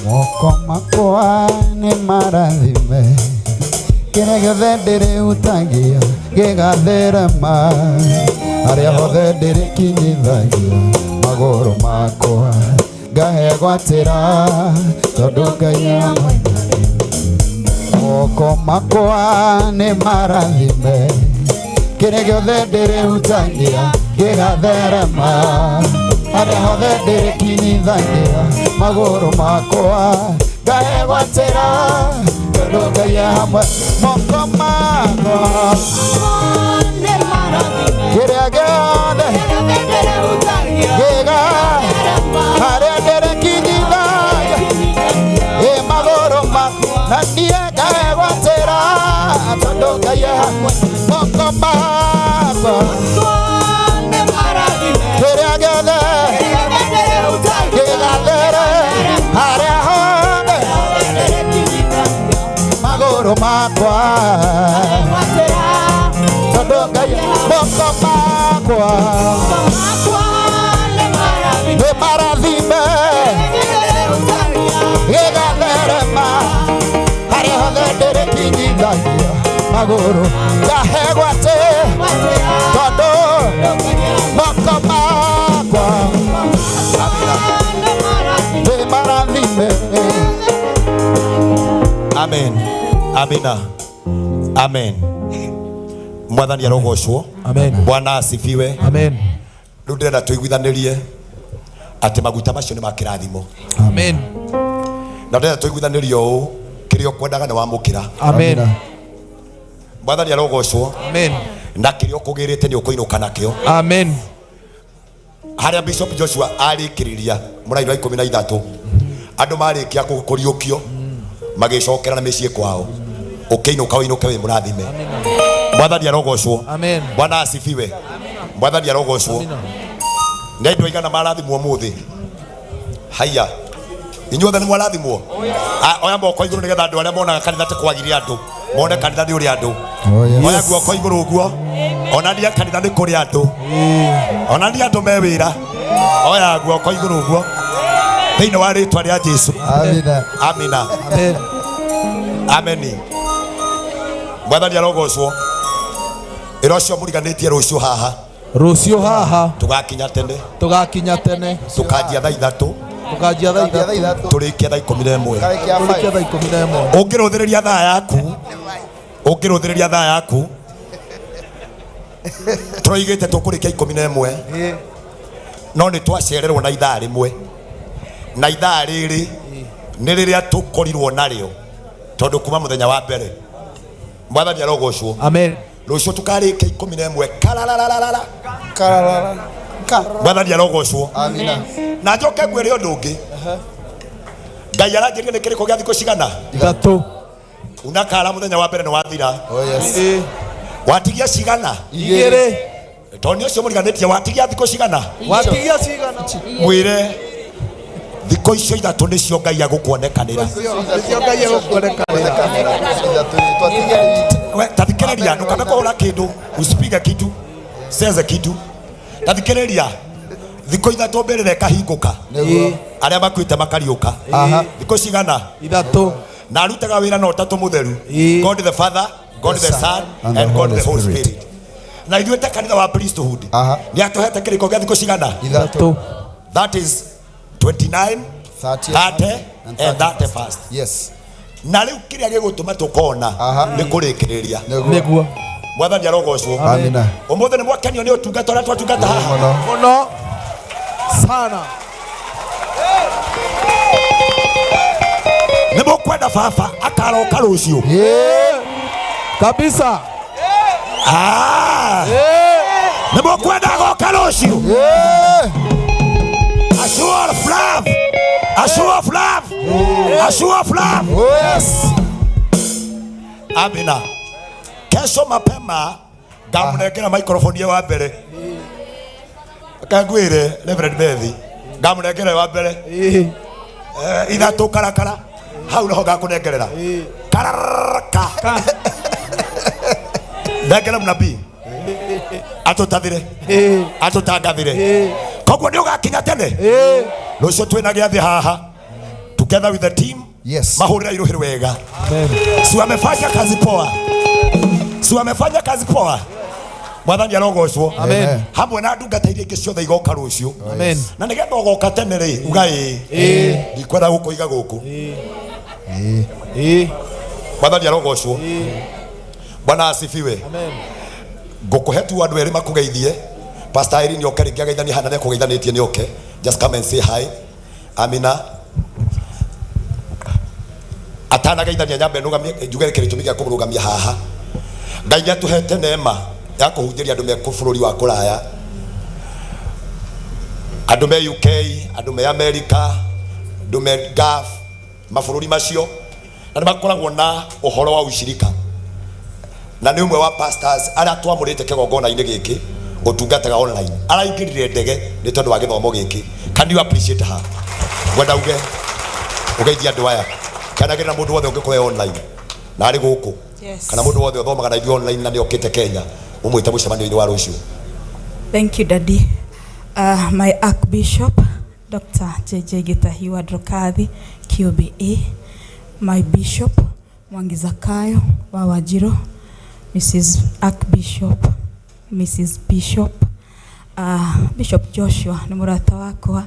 Moko makwa ni marathime. Kĩrĩa gĩothe ndĩrĩhutagia gĩgatherema. Harĩa hothe ndĩrĩkinyithagia magũrũ makwa ngahegwatĩra tondũ Ngai moko makwa nĩ marathime. Kĩrĩa gĩothe ndĩrĩhutagia gĩgatherema. Harĩa hothe ndĩrĩkinyithagia magũrũ makwa ngahegwatĩra tondũ Ngai hamwe. Moko makwa nĩ marathime. Kĩrĩa gĩothe gĩgatherema. Harĩa ndĩrĩkinyithagia magũrũ makwa na niĩ ngahegwatĩra tondũ Ngai hamwe. Moko makwa nĩ marathime. Kĩrĩa gĩothe gĩgatherema. Harĩa hothe magũrũ makwa tondũ Ngai. Moko makwa nĩ marathime. Gĩgatherema. Harĩa hothe ndĩrĩkinyithagia magũrũ ngahegwatĩra tondũ moko makwa nĩ marathime. Amen. Amina. Amen. Mwathani arogocwo. Amen. Bwana asifiwe. Amen. Rĩu ndĩrenda tũiguithanĩrie atĩ maguta macio nĩ makĩrathimo. Amen. Na ndĩrenda tũiguithanĩrie ũũ kĩrĩa ũkwendaga nĩ wamũkĩra. Amen. Mwathani arogocwo. Amen. Na kĩrĩa ũkũgĩrĩte nĩ ũkũinũka nakĩo. Amen. Harĩa Bishop Joshua arĩkĩrĩria mũraini wa 13 andũ marĩkia kũriũkio magĩcokera na mĩciĩ kwao. Ũkĩinũka ũinũke wĩ mũrathime. Mwathani arogocwo. Amen. Bwana asifiwe. Mwathani arogocwo. Nĩ andũ aigana marathimwo mũthĩ? Haya. Inyuothe nĩ mwarathimwo? Oya moko igũrũ nĩgetha andũ arĩa monaga kanitha ta kwagĩrĩra andũ mone kanitha nĩ ũrĩ andũ. Oya guoko igũrũ ũguo. Onania kanitha nĩ kũrĩ andũ. Onania andũ me wĩra. Oya guoko igũrũ ũguo. Thĩinĩ wa rĩĩtwa rĩa Jesũ. Amina. Amina. Amen. Amen. Mwathani arogocwo. Ĩra ũcio mũriganĩtie rũciũ haha. Rũciũ haha. Tũgakinya tene. Tũgakinya tene. Tũkanjia thaa 3. Tũkanjia thaa 3. Tũrĩkia thaa 11. Tũrĩkia thaa 11. Ũngĩrũthĩrĩria thaa yaku. Ũngĩrũthĩrĩria thaa yaku. Tũroigĩte tũkũrĩkia 11. no nĩ twacererwo na ithaa rĩmwe, na ithaa rĩrĩ nĩ rĩrĩa tũkorirwo narĩo tondũ kuma mũthenya wa mbere. Mwathani arogocwo. Amen. Rũciũ tukarĩkia 11 karararara kararara. Mwathani arogocwo. Amina. Na njoke ngwĩre ũndũ ũngĩ. Ngai aranjĩrire nĩ kĩrĩko gĩa thikũ cigana? 3. Unakara mũthenya wa mbere nĩ wathira. Oh yes. Watigia cigana? 2. Toni ũcio mũriganĩtie watigia thikũ cigana? Watigia cigana? Mwĩre thikũ icio 3 nĩcio Ngai agũkuonekanĩra. Nĩcio Ngai agũkuonekanĩra. Tathikĩrĩria ndũkame kũhũra kĩndũ, usipige kitu, seze kitu. Tathikĩrĩria thikũ 3 mbere na kahingũka. Arĩa makuĩte makariũka. Thikũ cigana? 3. Na arutaga wĩra na 3 mũtheru. God the Father, God the Son and God the Holy Spirit. Na ithuĩ ta kanitha wa priesthood nĩ atũhete kĩrĩko gĩa thikũ cigana? 3. That is 29, 30 and 31st. Yes. Na rĩu kĩrĩa gĩgũtũma tũkona nĩ kũrĩkĩrĩria. Nĩguo. Mwathani arogocwo. Amina. Ũmũthĩ nĩ mwakenio nĩ ũtungata ũrĩa twatungata haha. Mũno sana. Nĩ mũkwenda baba akaroka rũciũ. Kabisa. Nĩ mũkwenda agoka rũciũ. A show of love. A show of love. A show of love. Oh yes. Amina. Kesho mapema ngamũnengera microphone wa mbere. Kangwire Reverend Bethi. Ngamũnengera wa mbere. Ithatũ karakara. Hau no ngakũnengerera. Karaka. Nengera mũnabii. Atũtathire. Atũtangathire. Koguo nĩ ũgakinya tene. Rũciũ twĩna gĩathĩ haha. Together with the team. Yes. Mahũrĩra iruhĩ wega. Si wamefanya kazi poa. Si wamefanya kazi poa. Mwathani arogocwo. Amen. Hamwe na ndungata iria ingĩ ciothe igoka rũciũ. Amen. Na nĩgetha ũgoka tene rĩ, uga ndikwenda gũkũ iga gũkũ. Mwathani arogocwo. Bwana asifiwe. Amen. Ngũkũhe tu andũ erĩ makũgeithie. Pastor Irene oke rĩngĩ ageithanie hana nĩkũgeithanĩtie nĩ oke. Just come and say hi. Amina. Atanageithania nyambe nũgamie njugere kĩrĩ gĩa kũmũrũgamia haha. Ngai atũhete neema ya kũhunjĩria andũ me bũrũri wa kũraya. Andũ me UK, andũ me America, andũ me Gulf, mabũrũri macio. Na nĩmakoragwo na ũhoro wa ushirika. Na nĩ ũmwe wa pastors arĩa twamũrĩte kĩgongona-inĩ gĩkĩ ũtungataga online. Araingĩrire ndege nĩ tondũ wa gĩthomo gĩkĩ. Can you appreciate her? Gwenda uge ũgeithia andũ aya. Kana gĩna mũndũ wothe ũngĩkoe online na arĩ gũkũ. Kana mũndũ wothe ũthomaga na ithuĩ online na nĩ okĩte Kenya ũmwĩte mũcemanio-inĩ wa rũciũ. Thank you, Daddy. My Archbishop, Dr. JJ Gitahiwa Drokathi, QBE. My Bishop, Mwangi Zakayo wa Wajiro. Mrs. Archbishop, Mrs. Bishop, Bishop Joshua nĩ mũrata wakwa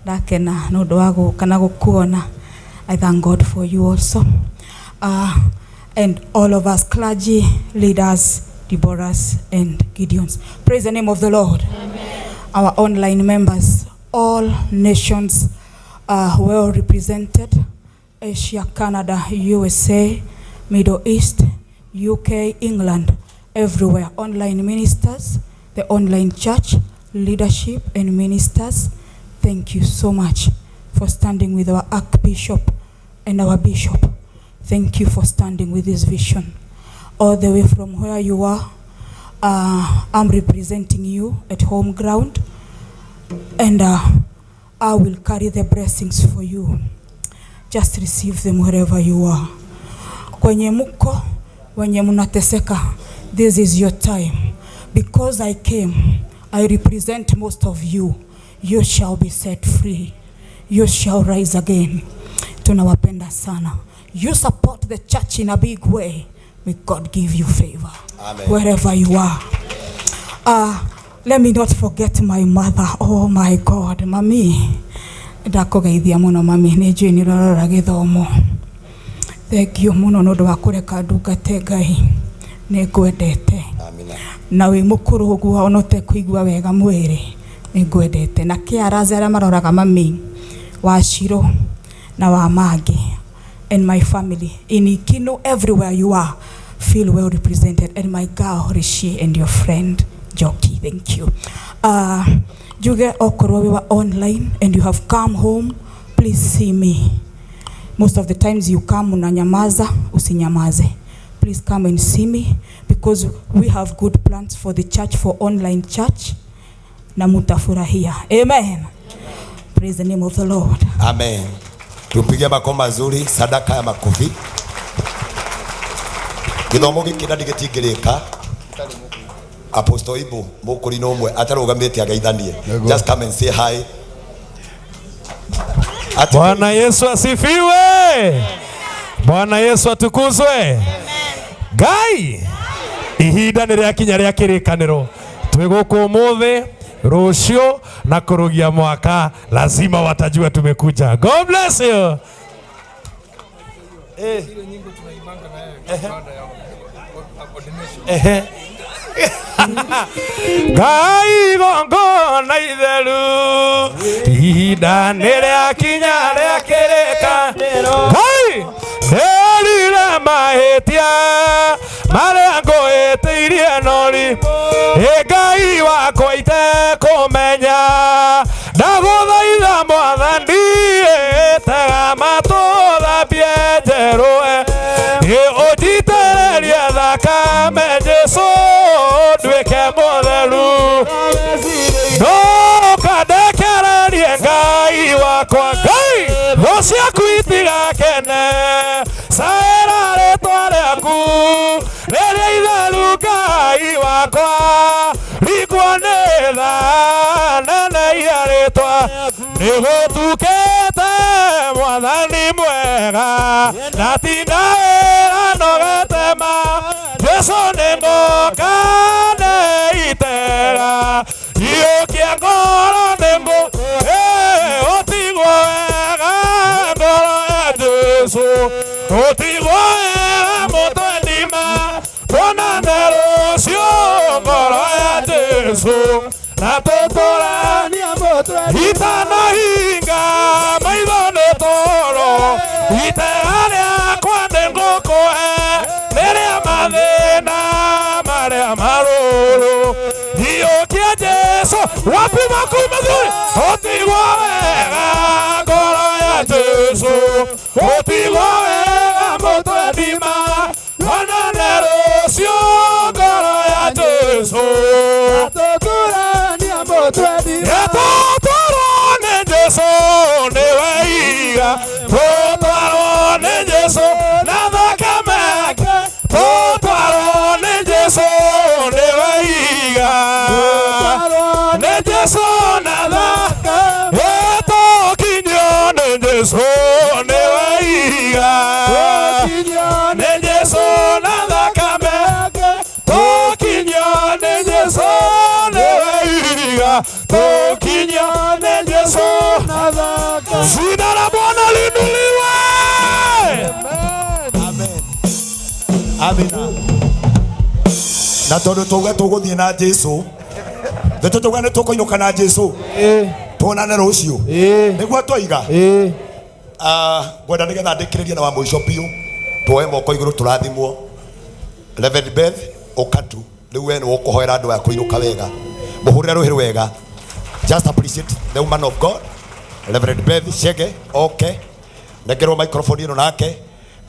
ndakena nĩ ũndũ wa gũkana gũkuona. I thank God for you also, and all of us clergy, leaders, Deborahs and Gideons. Praise the name of the Lord. Amen. Our online members, all nations well represented: Asia, Canada, USA, Middle East, UK, England, everywhere. Online ministers, the online church, leadership and ministers, thank you so much for standing with our Archbishop and our Bishop. Thank you for standing with this vision. All the way from where you are, I'm representing you at home ground, and I will carry the blessings for you. Just receive them wherever you are. Kwenye muko, wenye munateseka, this is your time. Because I came, I represent most of you. You shall be set free. You shall rise again. Tunawapenda sana. You support the church in a big way. May God give you favor. Amen. Wherever you are. Let me not forget my mother. Oh my God, mami. Ndakugeithia muno mami, nĩnjũĩ nĩũrarora gĩthomo. Thank you muno nĩ ũndũ wa kũreka ndungate Ngai. Nĩngwendete. Amina. Na wĩ mũkũrũ ũguo ona ũtekũigua wega mwĩrĩ. ngwendete na kiaraza ara maroraga mami wa Shiro na wa Mage and my family in Ikino, everywhere you are, feel well represented. And my girl Rishi and your friend Joki, thank you. Juge Okoro, we were online and you have come home, please see me. Most of the times you come unanyamaza, usinyamaze. Please come and see me because we have good plans for the church, for online church. Na mutafurahia. Amen. Praise the name of the Lord. Amen. Tupige makofi mazuri, sadaka ya makofi. Githomo giki na ndigitingirika. Apostle Ibu mukuri no mwe atarugamite agaithanie. Just come and say hi. Bwana Yesu asifiwe. Bwana Yesu atukuzwe. Ngai ihinda nĩ rĩakinya rĩa kĩrĩkanĩro. Twĩ gũkũ ũmũthĩ, rũciũ na kũrũgia mwaka, lazima watajua tumekuja. God bless you. Ngai gongona itheru, ihinda nĩ rĩakinya rĩa kĩrĩkanĩro. Ngai nderire mahĩtia marĩa ngũhĩtĩirie nori, Ngai wakwa itekũmenya, ndagũthaitha Mwathani tega matũ thambie njerũe, ũnjitĩrĩrie thakame Jesũ nduĩke mũtheru, ndũkandekererie Ngai wakwa. Ngai thũ ciaku itigakene, caĩra rĩĩtwa rĩaku rĩrĩa itheru Ngai wakwa, rĩngwo nĩ tha nene ya rĩĩtwa, nĩgũtukĩte Mwathani mwega, na ti wĩra nogete ma, Jesũ nĩ ngoka nĩitera, iyũkia ngoro nĩmũ ũtigwo wega ngoro ya Jesũ, ũtigwo wega mũtwe ndima, tuonane rũciũ ngoro ya Jesũ, na tũtũrania mũtwe itanahinga maitho nĩ toro, itega rĩakwa nĩ ngũkũhe rĩrĩa mathĩna marĩa marũrũ, iyũkia Jesũ wapi makuĩ mazuri, ũtigwo wega ngoro ya Jesũ, ũtigwo wega mũtwe ndima, tuonane rũciũ ngoro ya Jesũ, tũtũrania mũtwe ndima, tũtwarwo nĩ Jesũ nĩwe iga, tũtwarwo nĩ Jesũ na thakame yake, tũtwarwo nĩ Jesũ nĩwe iga, nĩ Jesũ na thakame, tũkinyio nĩ Jesũ nĩwe iga, nĩ Jesũ na thakame yake, tũkinyio nĩ Jesũ nĩwe iga, tũkinyio nĩ Jesũ na thakame. Jina la Bwana liinuliwe. Amen. Amina. Na tondu tuga tuguthie na Jesu, tutuga ni tukoinuka na Jesu, tuonane rucio niguo twiga. Ngwenda nigetha ndikiririe na wa muico biu, tuoe moko iguru turathimwo. Reverend Beth Okatu, riu we ni ukuhoera andu aya kuinuka wega, muhurire ruhiru wega. Just appreciate the woman of God, Reverend Beth Shege. Okay, negerwo microphone ino nake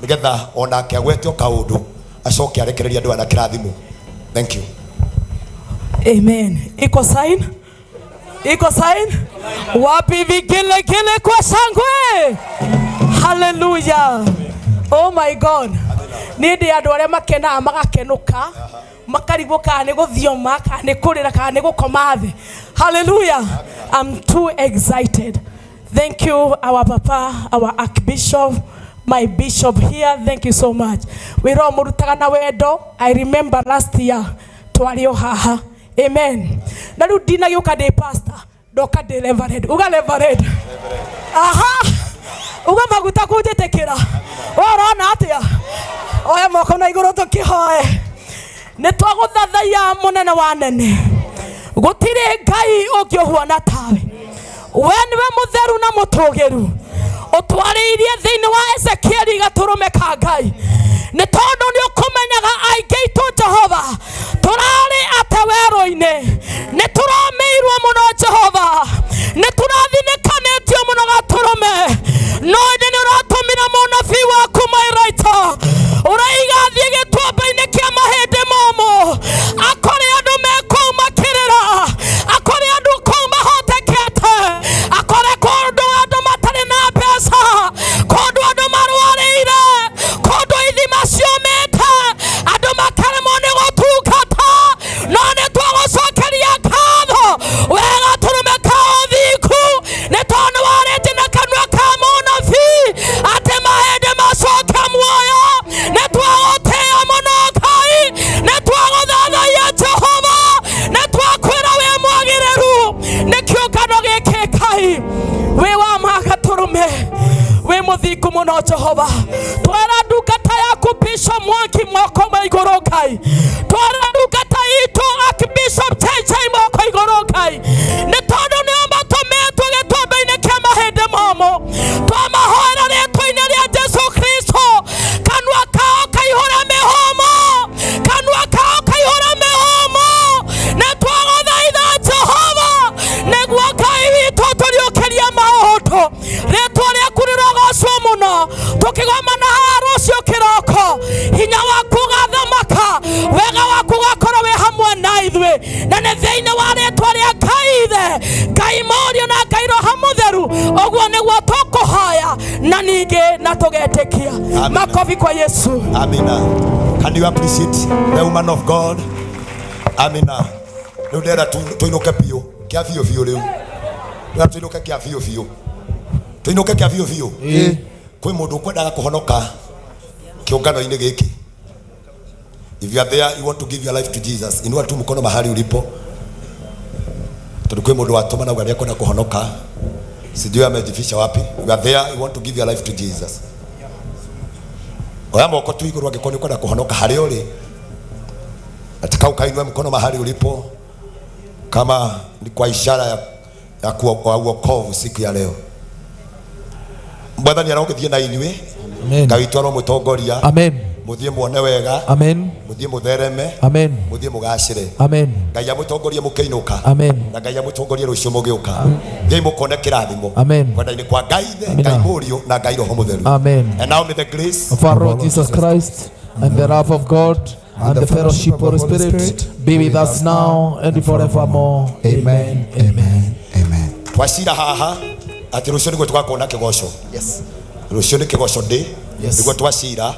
nigetha onake agwetio kaundu acoke arekereria andu ana kirathimo. Thank you. Amen. Iko sign? Iko sign? Wapi vigile kile kwa shangwe? Hallelujah. Oh my God. Nindi andu aria makena magakenuka, makarigũka nĩ gũthioma kana nĩ kũrĩra kana nĩ gũkoma thĩ. Hallelujah. I'm too excited. Thank you, our Papa, our Archbishop, my Bishop here. Thank you so much. Wĩra mũrutaga na wendo. I remember last year twarĩ o haha. Amen. Na rĩu ndinagĩũka ndĩ pastor, ndoka ndĩ reverend. Uga reverend. Aha. Uga maguta kũnjĩtĩkĩra. Ũrona atĩa? Oya moko na igũrũ tũkĩhoe. Nĩ twagũthathaiya mũnene wa nene, gutire ngai ungihwana tawe we niwe mutheru na mutugiru utwariirie thiini wa Ezekieli gaturume ka ngai ni tondu ni ukumenyaga aingi itu Jehova turari ate weru-ini ni turameirwo muno Jehova ni turathinekanitio muno gaturume no ndi ni uratumira munabii waku Mairaita uraiga thie gituamba-ini kia mahindi momo akori andu mekumakirira akori andu kumahotekete akore kundu andu matari na mbeca kundu andu marwarire kundu ithima ciumite andu makaremwo ni gutungata no ni twagucokeria ngatho wega turume ka uthiku ni tondu warite na kanua ka munabii ati mahindi macoke muoyo ni twagutia muno Ngai ni twaguthathaia Jehova ni twakwira we mwagiriru ni kiungano giki Ngai we wa magaturume we muthingu muno Jehova twara ndungata yaku Bishop Mwangi moko ma iguru Ngai twara ndungata itu Archbishop JJ moko iguru Ngai ni tondu ni amatumetwo gitumba-ini kia mahindi momo twamahoera ritwa-ini ria Jesu Kristo kanua kao kaihura mihomo kanua kao kaihura mihomo ni twaguthaitha Jehova niguo Ngai witu turiukiria maundu ritwa riaku rirogocwo muno tukigomana rucio kiroko hinya waku gathamaka wega waku gakorwo wi hamwe na ithuĩ na nĩ thĩinĩ wa rĩtwa rĩa Ngai Ithe Ngai Mũriũ na Ngai Roho Mũtheru ũguo nĩguo tũkũhoya na ningĩ na tũgetĩkia makofi kwa Yesu. Amina. Can you appreciate the woman of God? Amina. Rĩu ndĩrenda tũinũke biũ kĩa biũ biũ rĩu ndĩrenda tũinũke kĩa biũ biũ tũinũke kĩa biũ biũ kwĩ mũndũ ũkwendaga kũhonoka kĩũngano-inĩ gĩkĩ. If you are there, you want to give your life to Jesus, inua tu mkono mahali ulipo. Tulikuwa mundu watuma na gari yako na kuhonoka. Sijui amejificha wapi. You are there, you want to give your life to Jesus. Oya moko tu iguru angĩkorwo kwenda kuhonoka harĩ uri. Nataka ukainue mkono mahali ulipo kama ni kwa ishara ya kuokoa wokovu siku ya leo. Mwathani arogithie na inyuĩ. Amen. Ngai twaro mũtongoria. Amen. Muthie muone wega. Amen. Muthie muthereme. Amen. Muthie mugacire. Amen. Ngai amutongorie mukeinuka. Amen. Na Ngai amutongorie rucio mugiuka. Ngai mukone kirathimo. Amen. Kwenda-ini kwa Ngai Ithe, Ngai Mũriũ na Ngai Roho Mũtheru. Amen. And now may the grace of our Lord Jesus Christ and the love of God and the fellowship of the Holy Spirit be with us now and forevermore. Amen. Amen. Amen. Twacira haha ati rucio niguo tugakona kigoco. Yes. Rucio ni kigoco ndi. Yes. Niguo twacira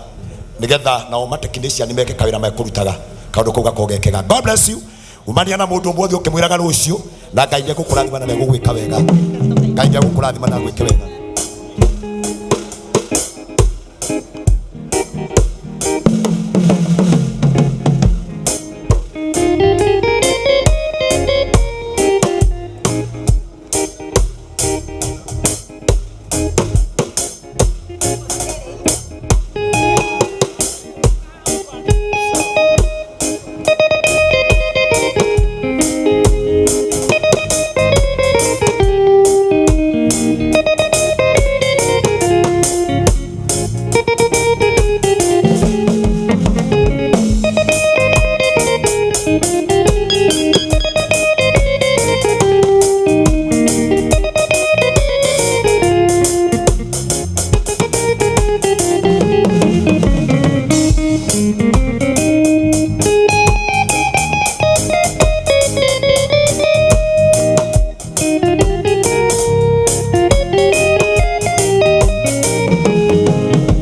nigetha nao mateknician meke kawira mekurutaga kaundu kau gakogekega. God bless you. Umania na mundu mothe ukimwiraga rucio na Ngai agukurathima na megugwika wega. Ngai agukurathima na gwike wega.